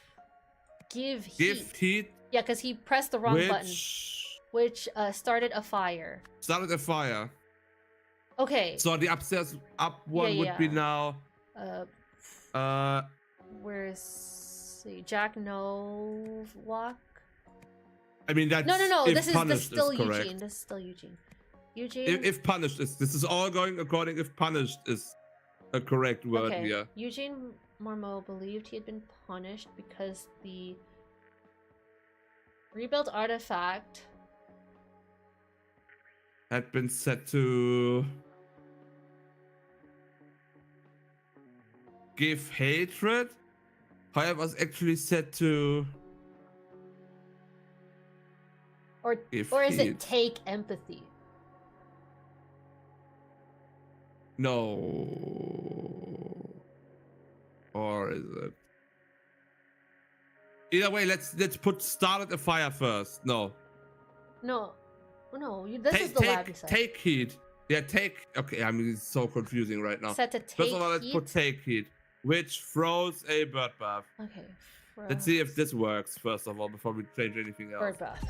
Give heat. Give heat. Yeah, because he pressed the wrong button, which started a fire. Started a fire. Okay. So the upstairs up one would be now. Where's Jack Novak? I mean that's no. This is still correct. Eugene. This is still Eugene. Eugene. If punished is this is all going according. If punished is a correct word here. Eugene Marmot believed he had been punished because the rebuilt artifact had been set to give hatred. However, was actually set to or is it take empathy? No. Or is it? Either way, let's put started a fire first. No. This is the lab you said. Take heat. Yeah, take. Okay, I mean it's so confusing right now. Set to take First of all, let's heat? put take heat, which throws a bird bath. Okay. Let's see if this works first of all before we change anything else. Bird bath.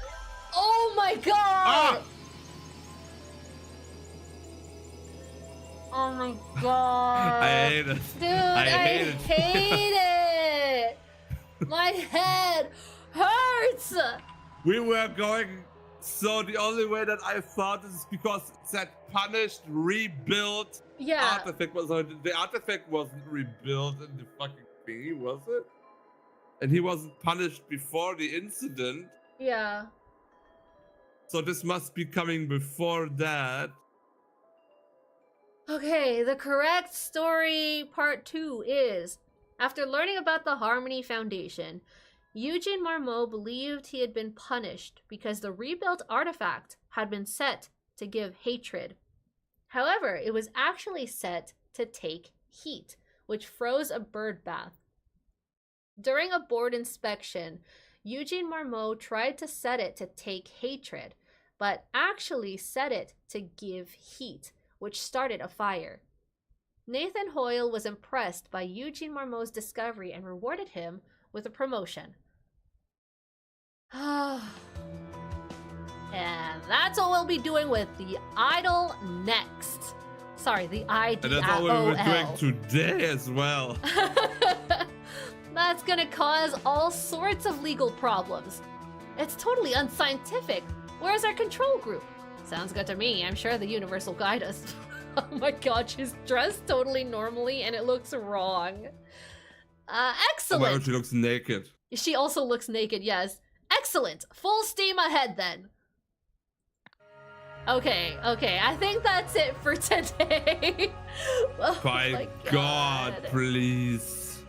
Oh my god! Ah! Oh my god! I hate it. Dude, I hate it! My head hurts! We were going. So the only way that I thought is because it said punished, rebuilt. Yeah. Artifact was the artifact wasn't rebuilt in the fucking thingy, was it? And he wasn't punished before the incident. Yeah. So this must be coming before that. Okay, the correct story part 2 is, after learning about the Harmony Foundation, Eugene Marmot believed he had been punished because the rebuilt artifact had been set to give hatred. However, it was actually set to take heat, which froze a bird bath. During a board inspection, Eugene Marmot tried to set it to take hatred, but actually set it to give heat, which started a fire. Nathan Hoyle was impressed by Eugene Marmot's discovery and rewarded him with a promotion. And that's what we'll be doing with the idol next. Sorry, the IDOL. And that's all we were doing today as well. That's gonna cause all sorts of legal problems. It's totally unscientific. Where's our control group? Sounds good to me. I'm sure the universe will guide us. Oh my god, she's dressed totally normally and it looks wrong. Excellent. Oh my god, she looks naked. She also looks naked, yes. Excellent. Full steam ahead then. Okay, I think that's it for today. Oh my god, please.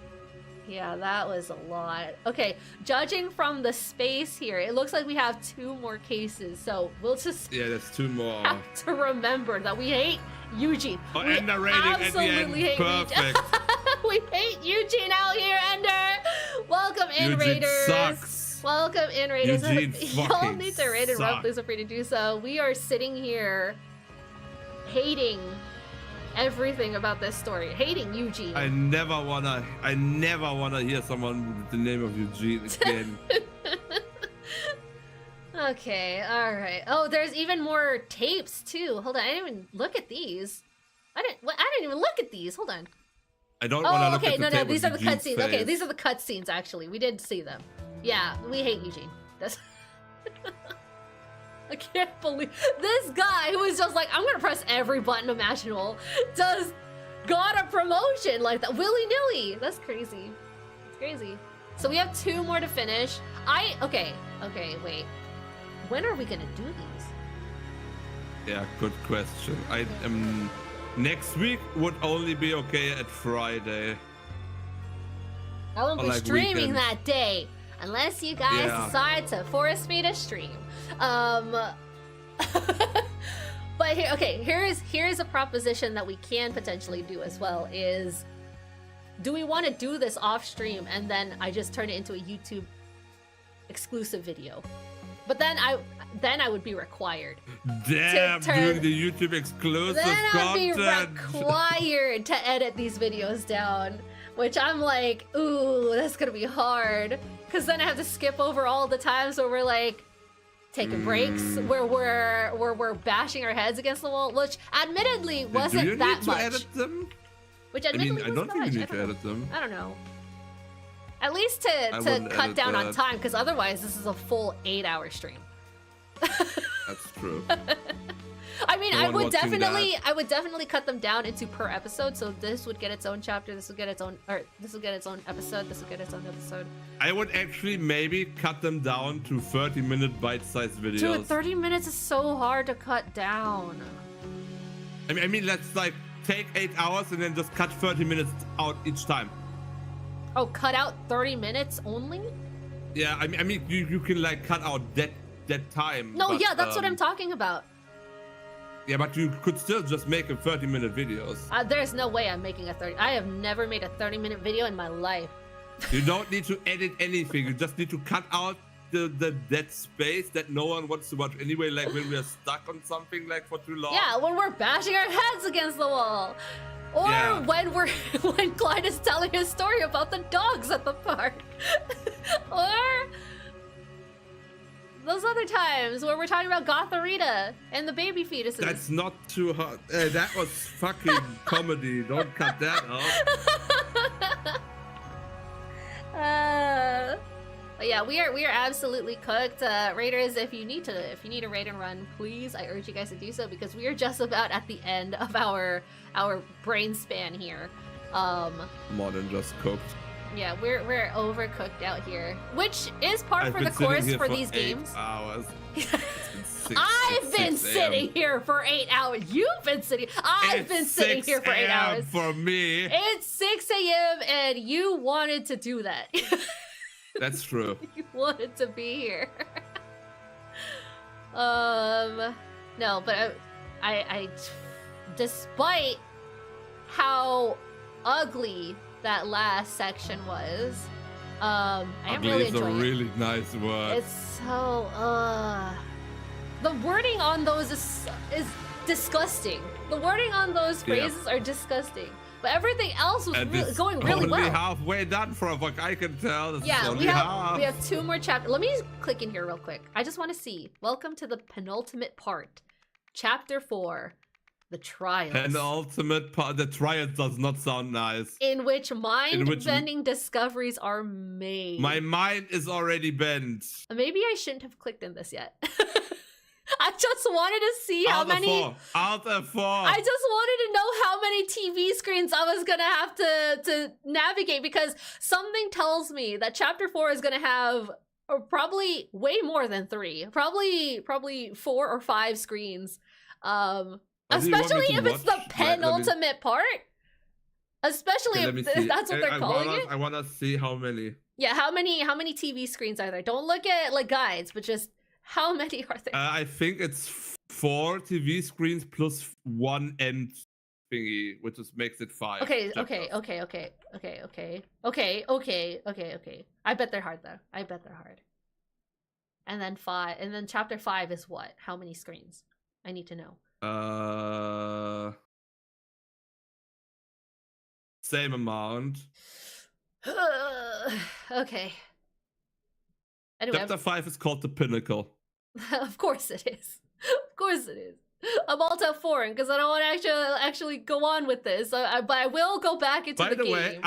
Yeah, that was a lot. Okay, judging from the space here, it looks like we have 2 more cases, so we'll just that's 2 more. Have to remember that we hate Eugene. Oh, and the rating at the end, hate perfect. We hate Eugene out here, Ender. Welcome in, Eugene Raiders. Sucks. Welcome in, Raiders. Eugene Y'all need to rate and sucks. rub, please feel free to do so. We are sitting here hating everything about this story, hating Eugene. I never wanna hear someone with the name of Eugene again. Okay, all right. Oh, there's even more tapes too. Hold on, I didn't even look at these. I didn't even look at these. Hold on. I don't want to look at the no, these are the Eugene's cutscenes. face. Okay, these are the cutscenes. Actually, we did see them. Yeah, we hate Eugene. That's I can't believe this guy who is just like, I'm gonna press every button imaginable, just got a promotion like that willy-nilly. That's crazy. It's crazy. So we have 2 more to finish. Okay, wait. When are we gonna do these? Yeah, good question. I am next week would only be okay at Friday. I won't Or be like streaming weekends. that day unless you guys Yeah. decide to force me to stream. But here's a proposition that we can potentially do as well is, do we want to do this off stream and then I just turn it into a YouTube exclusive video? But then I would be required. Damn, turn- doing the YouTube exclusive Then I'd be content. required to edit these videos down, which I'm like, ooh, that's gonna be hard. Cause then I have to skip over all the times where we're like taking breaks, where we're bashing our heads against the wall, which admittedly wasn't Do you that need to much. edit them? Which I admittedly mean, I wasn't don't think that you much. need to edit them. I don't know. At least to wouldn't cut edit down on that. time, because otherwise this is a full 8-hour stream. That's true. I mean, No I one would watching definitely cut them down into per episode. So this would get its own chapter. This would get its own, or this would get its own episode. This would get its own episode. I would actually maybe cut them down to 30-minute bite-sized videos. Dude, 30 minutes is so hard to cut down. I mean, let's like take 8 hours and then just cut 30 minutes out each time. Oh, cut out 30 minutes only? Yeah, I mean, you can like cut out that time. No, but, yeah, that's what I'm talking about. Yeah, but you could still just make a 30-minute videos. There's no way I'm making a 30. I have never made a 30-minute video in my life. You don't need to edit anything. You just need to cut out the dead space that no one wants to watch anyway. Like when we're stuck on something like for too long. Yeah, when we're bashing our heads against the wall. Or Yeah. when Clyde is telling his story about the dogs at the park. Or those other times where we're talking about Gotharita and the baby fetuses. That's not too hard. That was fucking comedy. Don't cut that out. But yeah, we are absolutely cooked. Raiders, if you need a raid and run, please, I urge you guys to do so because we are just about at the end of our brain span here. More than just cooked. Yeah, we're overcooked out here, which is par I've for the been sitting course here for 8 these games. hours. I've been 6 sitting here for 8 hours. You've been sitting. I've been sitting here for 8 hours. For me. It's 6 a.m. and you wanted to do that. That's true. You wanted to be here. No, but I despite how ugly that last section was, I am Ugly really is a enjoying it. really nice word. It's so the wording on those is disgusting. The wording on those phrases are disgusting. But everything else was going really well. Only halfway done from what I can tell. This is Yeah, only half. we have 2 more chapters. Let me click in here real quick. I just want to see. Welcome to the penultimate part. Chapter 4. The Trials. Penultimate part. The trials does not sound nice. In which mind-bending discoveries are made. My mind is already bent. Maybe I shouldn't have clicked in this yet. I just wanted to see how many. Alt F4. I just wanted to know how many TV screens I was gonna have to navigate because something tells me that Chapter 4 is gonna have probably way more than 3, probably 4 or 5 screens. Especially if it's the penultimate part. Especially if that's what they're calling it. I wanna see how many. Yeah, how many TV screens are there? Don't look at like guides, but just how many are there? I think it's 4 TV screens plus 1 end thingy, which just makes it 5. Okay. chapters. Okay. I bet they're hard though. I bet they're hard. And then chapter 5 is what? How many screens? I need to know. Same amount. Okay. Anyway, Chapter 5 is called The Pinnacle. of course it is. Of course it is. I'm all to foreign because I don't want to actually go on with this. But I will go back into By the the game. way,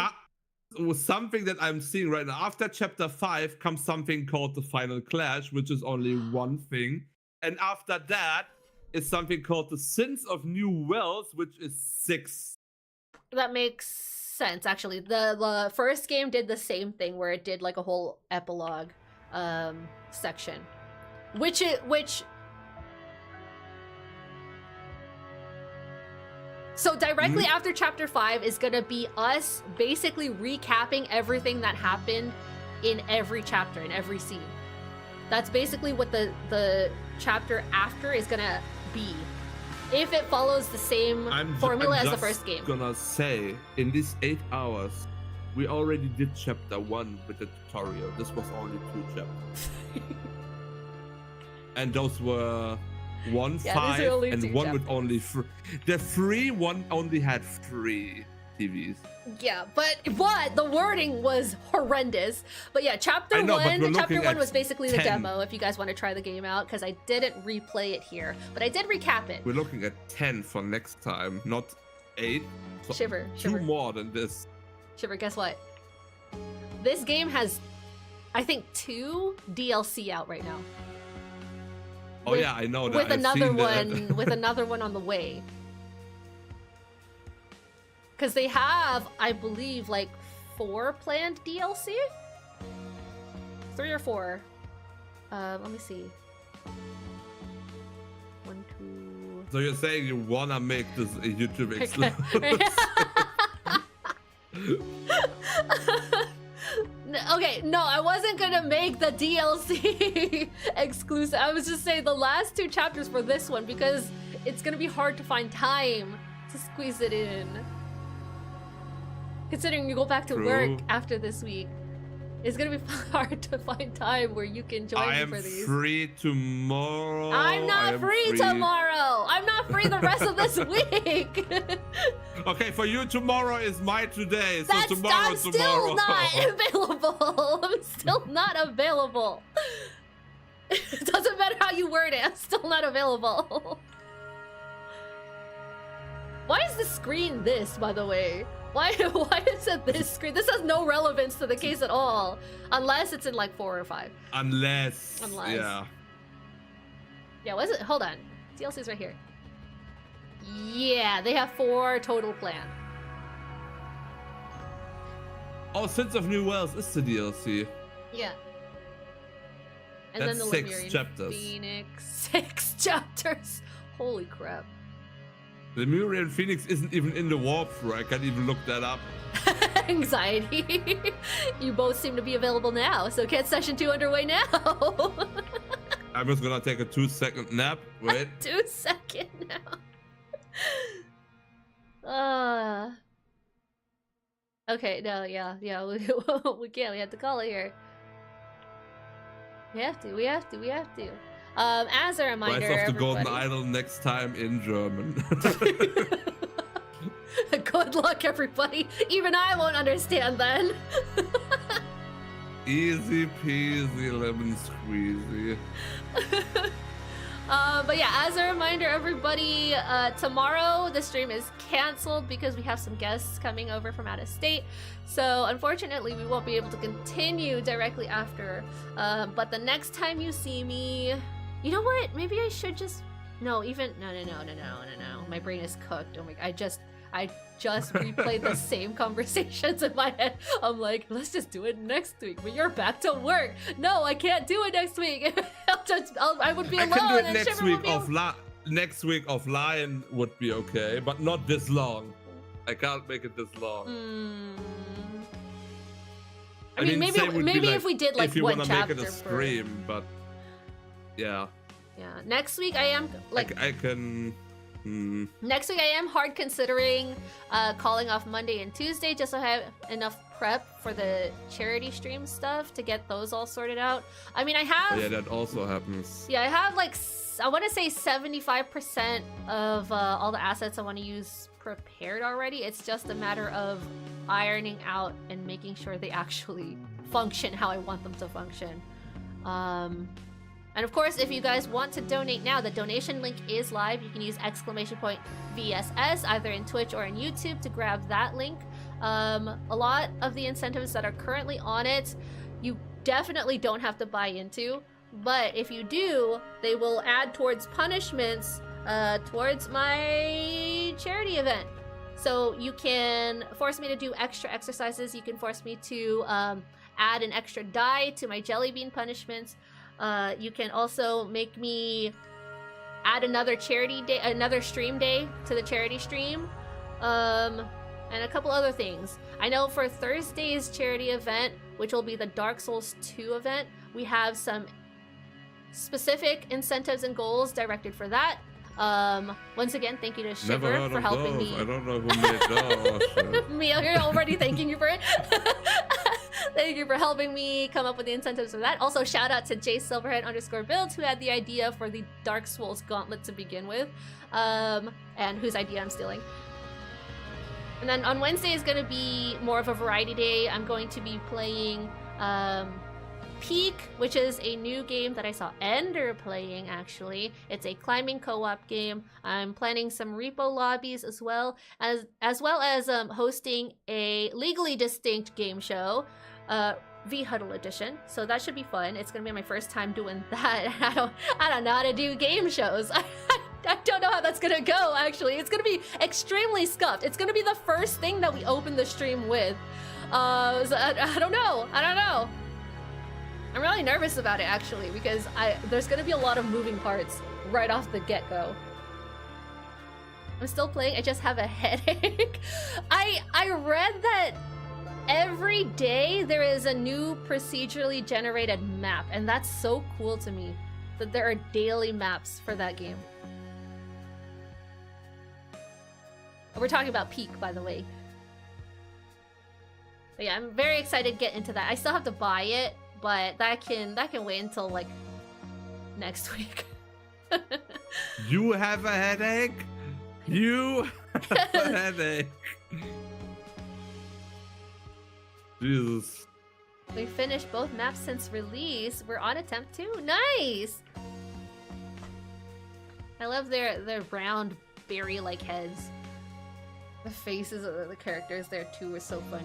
something that I'm seeing right now, after chapter 5 comes something called The Final Clash, which is only one thing. and after that is something called the Sins of New Wells, which is 6. That makes sense, actually. The first game did the same thing where it did like a whole epilogue section. Which so directly after chapter 5 is gonna be us basically recapping everything that happened in every chapter, in every scene. That's basically what the chapter after is gonna be. If it follows the same formula as the first game. I'm gonna say, in these 8 hours, we already did chapter 1 with the tutorial. This was only 2 chapters. And those were 1, 5, and 1 with only 3. The 3 one only had 3 TVs. Yeah, but the wording was horrendous. But yeah, chapter 1 was basically the demo if you guys want to try the game out, because I didn't replay it here, but I did recap it. We're looking at 10 for next time, not 8. So Shiver. 2 more than this. Shiver, guess what? This game has, I think, 2 DLC out right now. Oh yeah, I know that. With another one on the way. Because they have, I believe, like 4 planned DLC? 3 or 4. Let me see. 1, 2... So you're saying you wanna make this a YouTube exclusive? Okay, no, I wasn't gonna make the DLC exclusive. I was just saying the last 2 chapters for this one, because it's gonna be hard to find time to squeeze it in. Considering you go back to work after this week, it's gonna be hard to find time where you can join me for these. I am free tomorrow. I'm not free tomorrow. I'm not free the rest of this week. Okay, for you tomorrow is my today. So I'm tomorrow. still not available. I'm still not available. It doesn't matter how you word it. I'm still not available. Why is the screen this, by the way? Why is it this screen? This has no relevance to the case at all. Unless it's in like 4 or 5. Unless. Yeah. Yeah, what is it? Hold on. DLC's right here. Yeah, they have 4 total planned. Oh, Sins of New Wells is the DLC. Yeah. And That's then the 6 Lemurian chapters. Phoenix. 6 chapters. Holy crap. The Lemurian Phoenix isn't even in the walkthrough. I can't even look that up. Anxiety. You both seem to be available now, so get session 2 underway now. I'm just gonna take a 2-second nap. Wait. 2-second now. Okay, no, yeah, we can't. We have to call it here. We have to. As a reminder, Rise of the Golden Idol next time in German. Good luck, everybody. Even I won't understand then. Easy peasy lemon squeezy. But yeah, as a reminder, everybody, tomorrow the stream is canceled because we have some guests coming over from out of state. So unfortunately, we won't be able to continue directly after. But the next time you see me, you know what? Maybe I should just no. My brain is cooked. Oh my! I just replayed the same conversations in my head. I'm like, let's just do it next week. But you're back to work. No, I can't do it next week. I would be alone. I can do it and next Shiver week next week offline would be okay, but not this long. I can't make it this long. I mean, maybe if we did like if you one wanna chapter make it a stream, but yeah. Yeah. Next week I am like I can. Next week I am hard considering calling off Monday and Tuesday just so I have enough prep for the charity stream stuff to get those all sorted out. I mean, I have. Yeah, that also happens. Yeah, I have like I want to say 75% of all the assets I want to use prepared already. It's just a matter of ironing out and making sure they actually function how I want them to function. And of course, if you guys want to donate now, the donation link is live. You can use !VSS either in Twitch or in YouTube to grab that link. A lot of the incentives that are currently on it, you definitely don't have to buy into, but if you do, they will add towards punishments towards my charity event. So you can force me to do extra exercises. You can force me to add an extra die to my jelly bean punishments. You can also make me add another charity day, another stream day to the charity stream, and a couple other things. I know for Thursday's charity event, which will be the Dark Souls 2 event, we have some specific incentives and goals directed for that. Once again, thank you to Shiver for helping me. I don't know who made those. Mia, you're already thanking you for it. Thank you for helping me come up with the incentives for that. Also, shout out to jsilverhead_builds who had the idea for the Dark Souls Gauntlet to begin with, and whose idea I'm stealing. And then on Wednesday is going to be more of a variety day. I'm going to be playing Peak, which is a new game that I saw Ender playing, actually. It's a climbing co-op game. I'm planning some repo lobbies as well as hosting a legally distinct game show, V-Huddle edition. So that should be fun. It's gonna be my first time doing that. I don't know how to do game shows. I don't know how that's gonna go, actually. It's gonna be extremely scuffed. It's gonna be the first thing that we open the stream with. So I don't know. I'm really nervous about it, actually, because there's gonna be a lot of moving parts right off the get-go. I'm still playing, I just have a headache. I read that every day there is a new procedurally generated map, and that's so cool to me, that there are daily maps for that game. We're talking about Peak, by the way. But yeah, I'm very excited to get into that. I still have to buy it, but that can wait until like next week. You have a headache? You have a headache. Jesus. We finished both maps since release. We're on attempt 2. Nice! I love their round berry-like heads. The faces of the characters there too are so funny.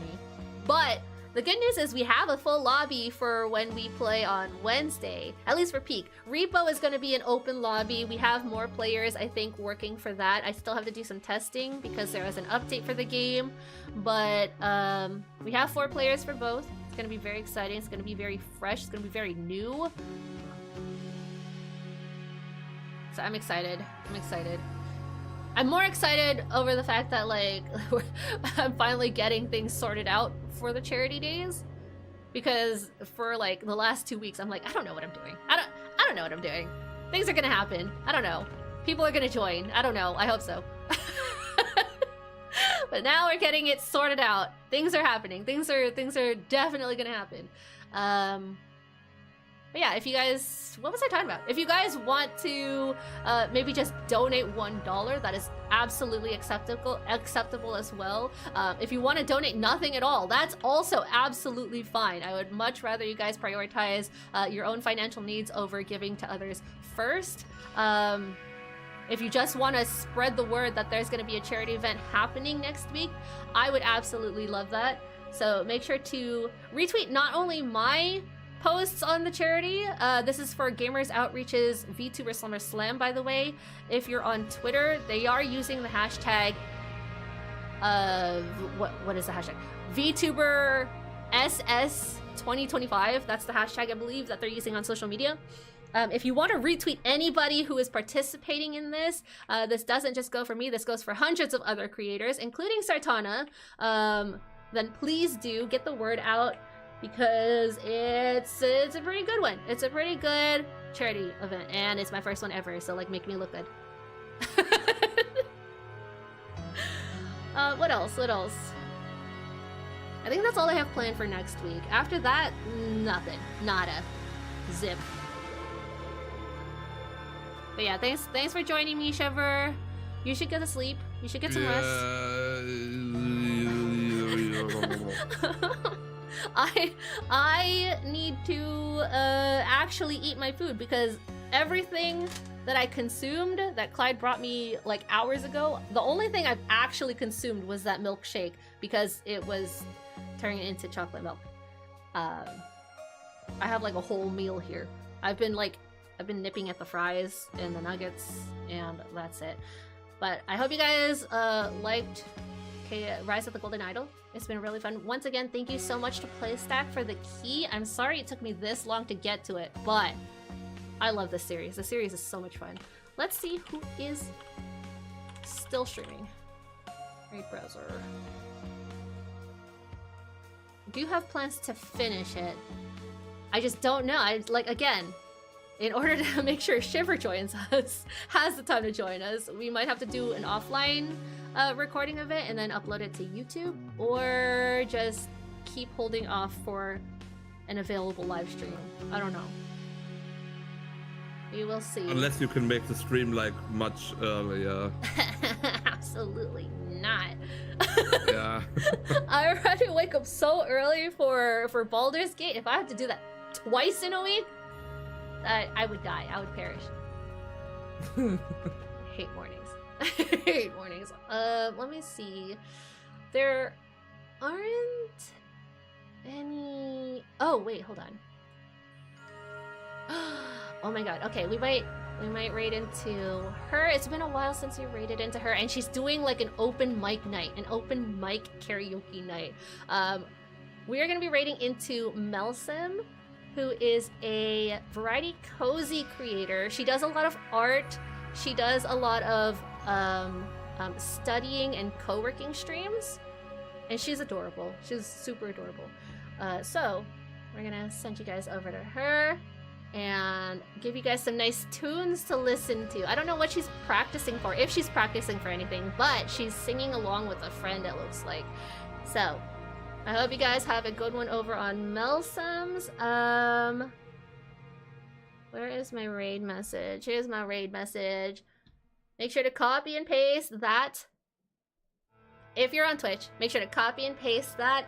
But the good news is we have a full lobby for when we play on Wednesday, at least for Peak. Repo is going to be an open lobby. We have more players, I think, working for that. I still have to do some testing because there was an update for the game. But we have 4 players for both. It's going to be very exciting. It's going to be very fresh. It's going to be very new. So I'm excited. I'm more excited over the fact that, like, I'm finally getting things sorted out for the charity days, because for like the last 2 weeks I'm like, I don't know what I'm doing. I don't know what I'm doing. Things are gonna happen. I don't know. People are gonna join. I don't know. I hope so. But now we're getting it sorted out. Things are happening. Things are definitely gonna happen. But yeah, if you guys, what was I talking about? If you guys want to maybe just donate $1, that is absolutely acceptable as well. If you want to donate nothing at all, that's also absolutely fine. I would much rather you guys prioritize your own financial needs over giving to others first. If you just want to spread the word that there's going to be a charity event happening next week, I would absolutely love that. So make sure to retweet not only my posts on the charity. This is for Gamers Outreach's VTuber SummerSlam, by the way. If you're on Twitter, they are using the hashtag what is the hashtag? VTuber SS 2025. That's the hashtag, I believe, that they're using on social media. If you want to retweet anybody who is participating in this, this doesn't just go for me, this goes for hundreds of other creators, including Sartana, then please do get the word out, because it's a pretty good one. It's a pretty good charity event, and it's my first one ever, so like, make me look good. What else? I think that's all I have planned for next week. After that, nothing. Nada. Zip. But yeah, thanks for joining me, Shiver. You should get to sleep. You should get some rest. I need to actually eat my food, because everything that I consumed that Clyde brought me like hours ago, the only thing I've actually consumed was that milkshake, because it was turning it into chocolate milk. I have like a whole meal here, I've been nipping at the fries and the nuggets, and that's it. But I hope you guys liked Rise of the Golden Idol. It's been really fun. Once again, thank you so much to PlayStack for the key. I'm sorry it took me this long to get to it, but I love this series. The series is so much fun. Let's see who is still streaming. Raid browser. Do you have plans to finish it? I just don't know. Again, in order to make sure Shiver joins us, has the time to join us, we might have to do an offline recording of it and then upload it to YouTube, or just keep holding off for an available live stream. I don't know. We will see. Unless you can make the stream like much earlier. Absolutely not. Yeah. I would rather wake up so early for Baldur's Gate. If I have to do that twice in a week, I would die. I would perish. I hate mornings. I hate mornings. Let me see. There aren't any... Oh, wait, hold on. Oh my god. Okay, we might raid into her. It's been a while since we raided into her, and she's doing like an open mic night, an open mic karaoke night. We are gonna be raiding into Melsim, who is a variety cozy creator. She does a lot of art. She does a lot of studying and co-working streams, and she's adorable. She's super adorable. So we're gonna send you guys over to her and give you guys some nice tunes to listen to. I don't know what she's practicing for, if she's practicing for anything, but she's singing along with a friend, it looks like. So I hope you guys have a good one over on Melsim's. Where is my raid message? Here's my raid message. Make sure to copy and paste that. If you're on Twitch, make sure to copy and paste that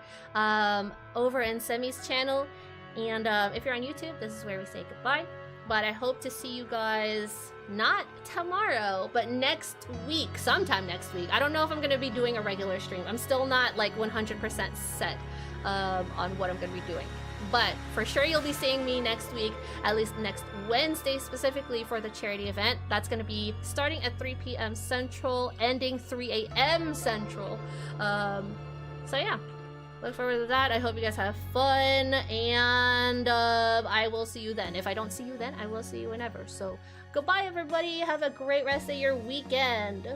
over in Semi's channel. And if you're on YouTube, this is where we say goodbye. But I hope to see you guys not tomorrow, but next week, sometime next week. I don't know if I'm going to be doing a regular stream. I'm still not like 100% set on what I'm going to be doing. But for sure you'll be seeing me next week, at least next Wednesday specifically for the charity event. That's going to be starting at 3 p.m. Central, ending 3 a.m. Central. So yeah. Look forward to that. I hope you guys have fun, and I will see you then. If I don't see you then, I will see you whenever. So goodbye, everybody. Have a great rest of your weekend.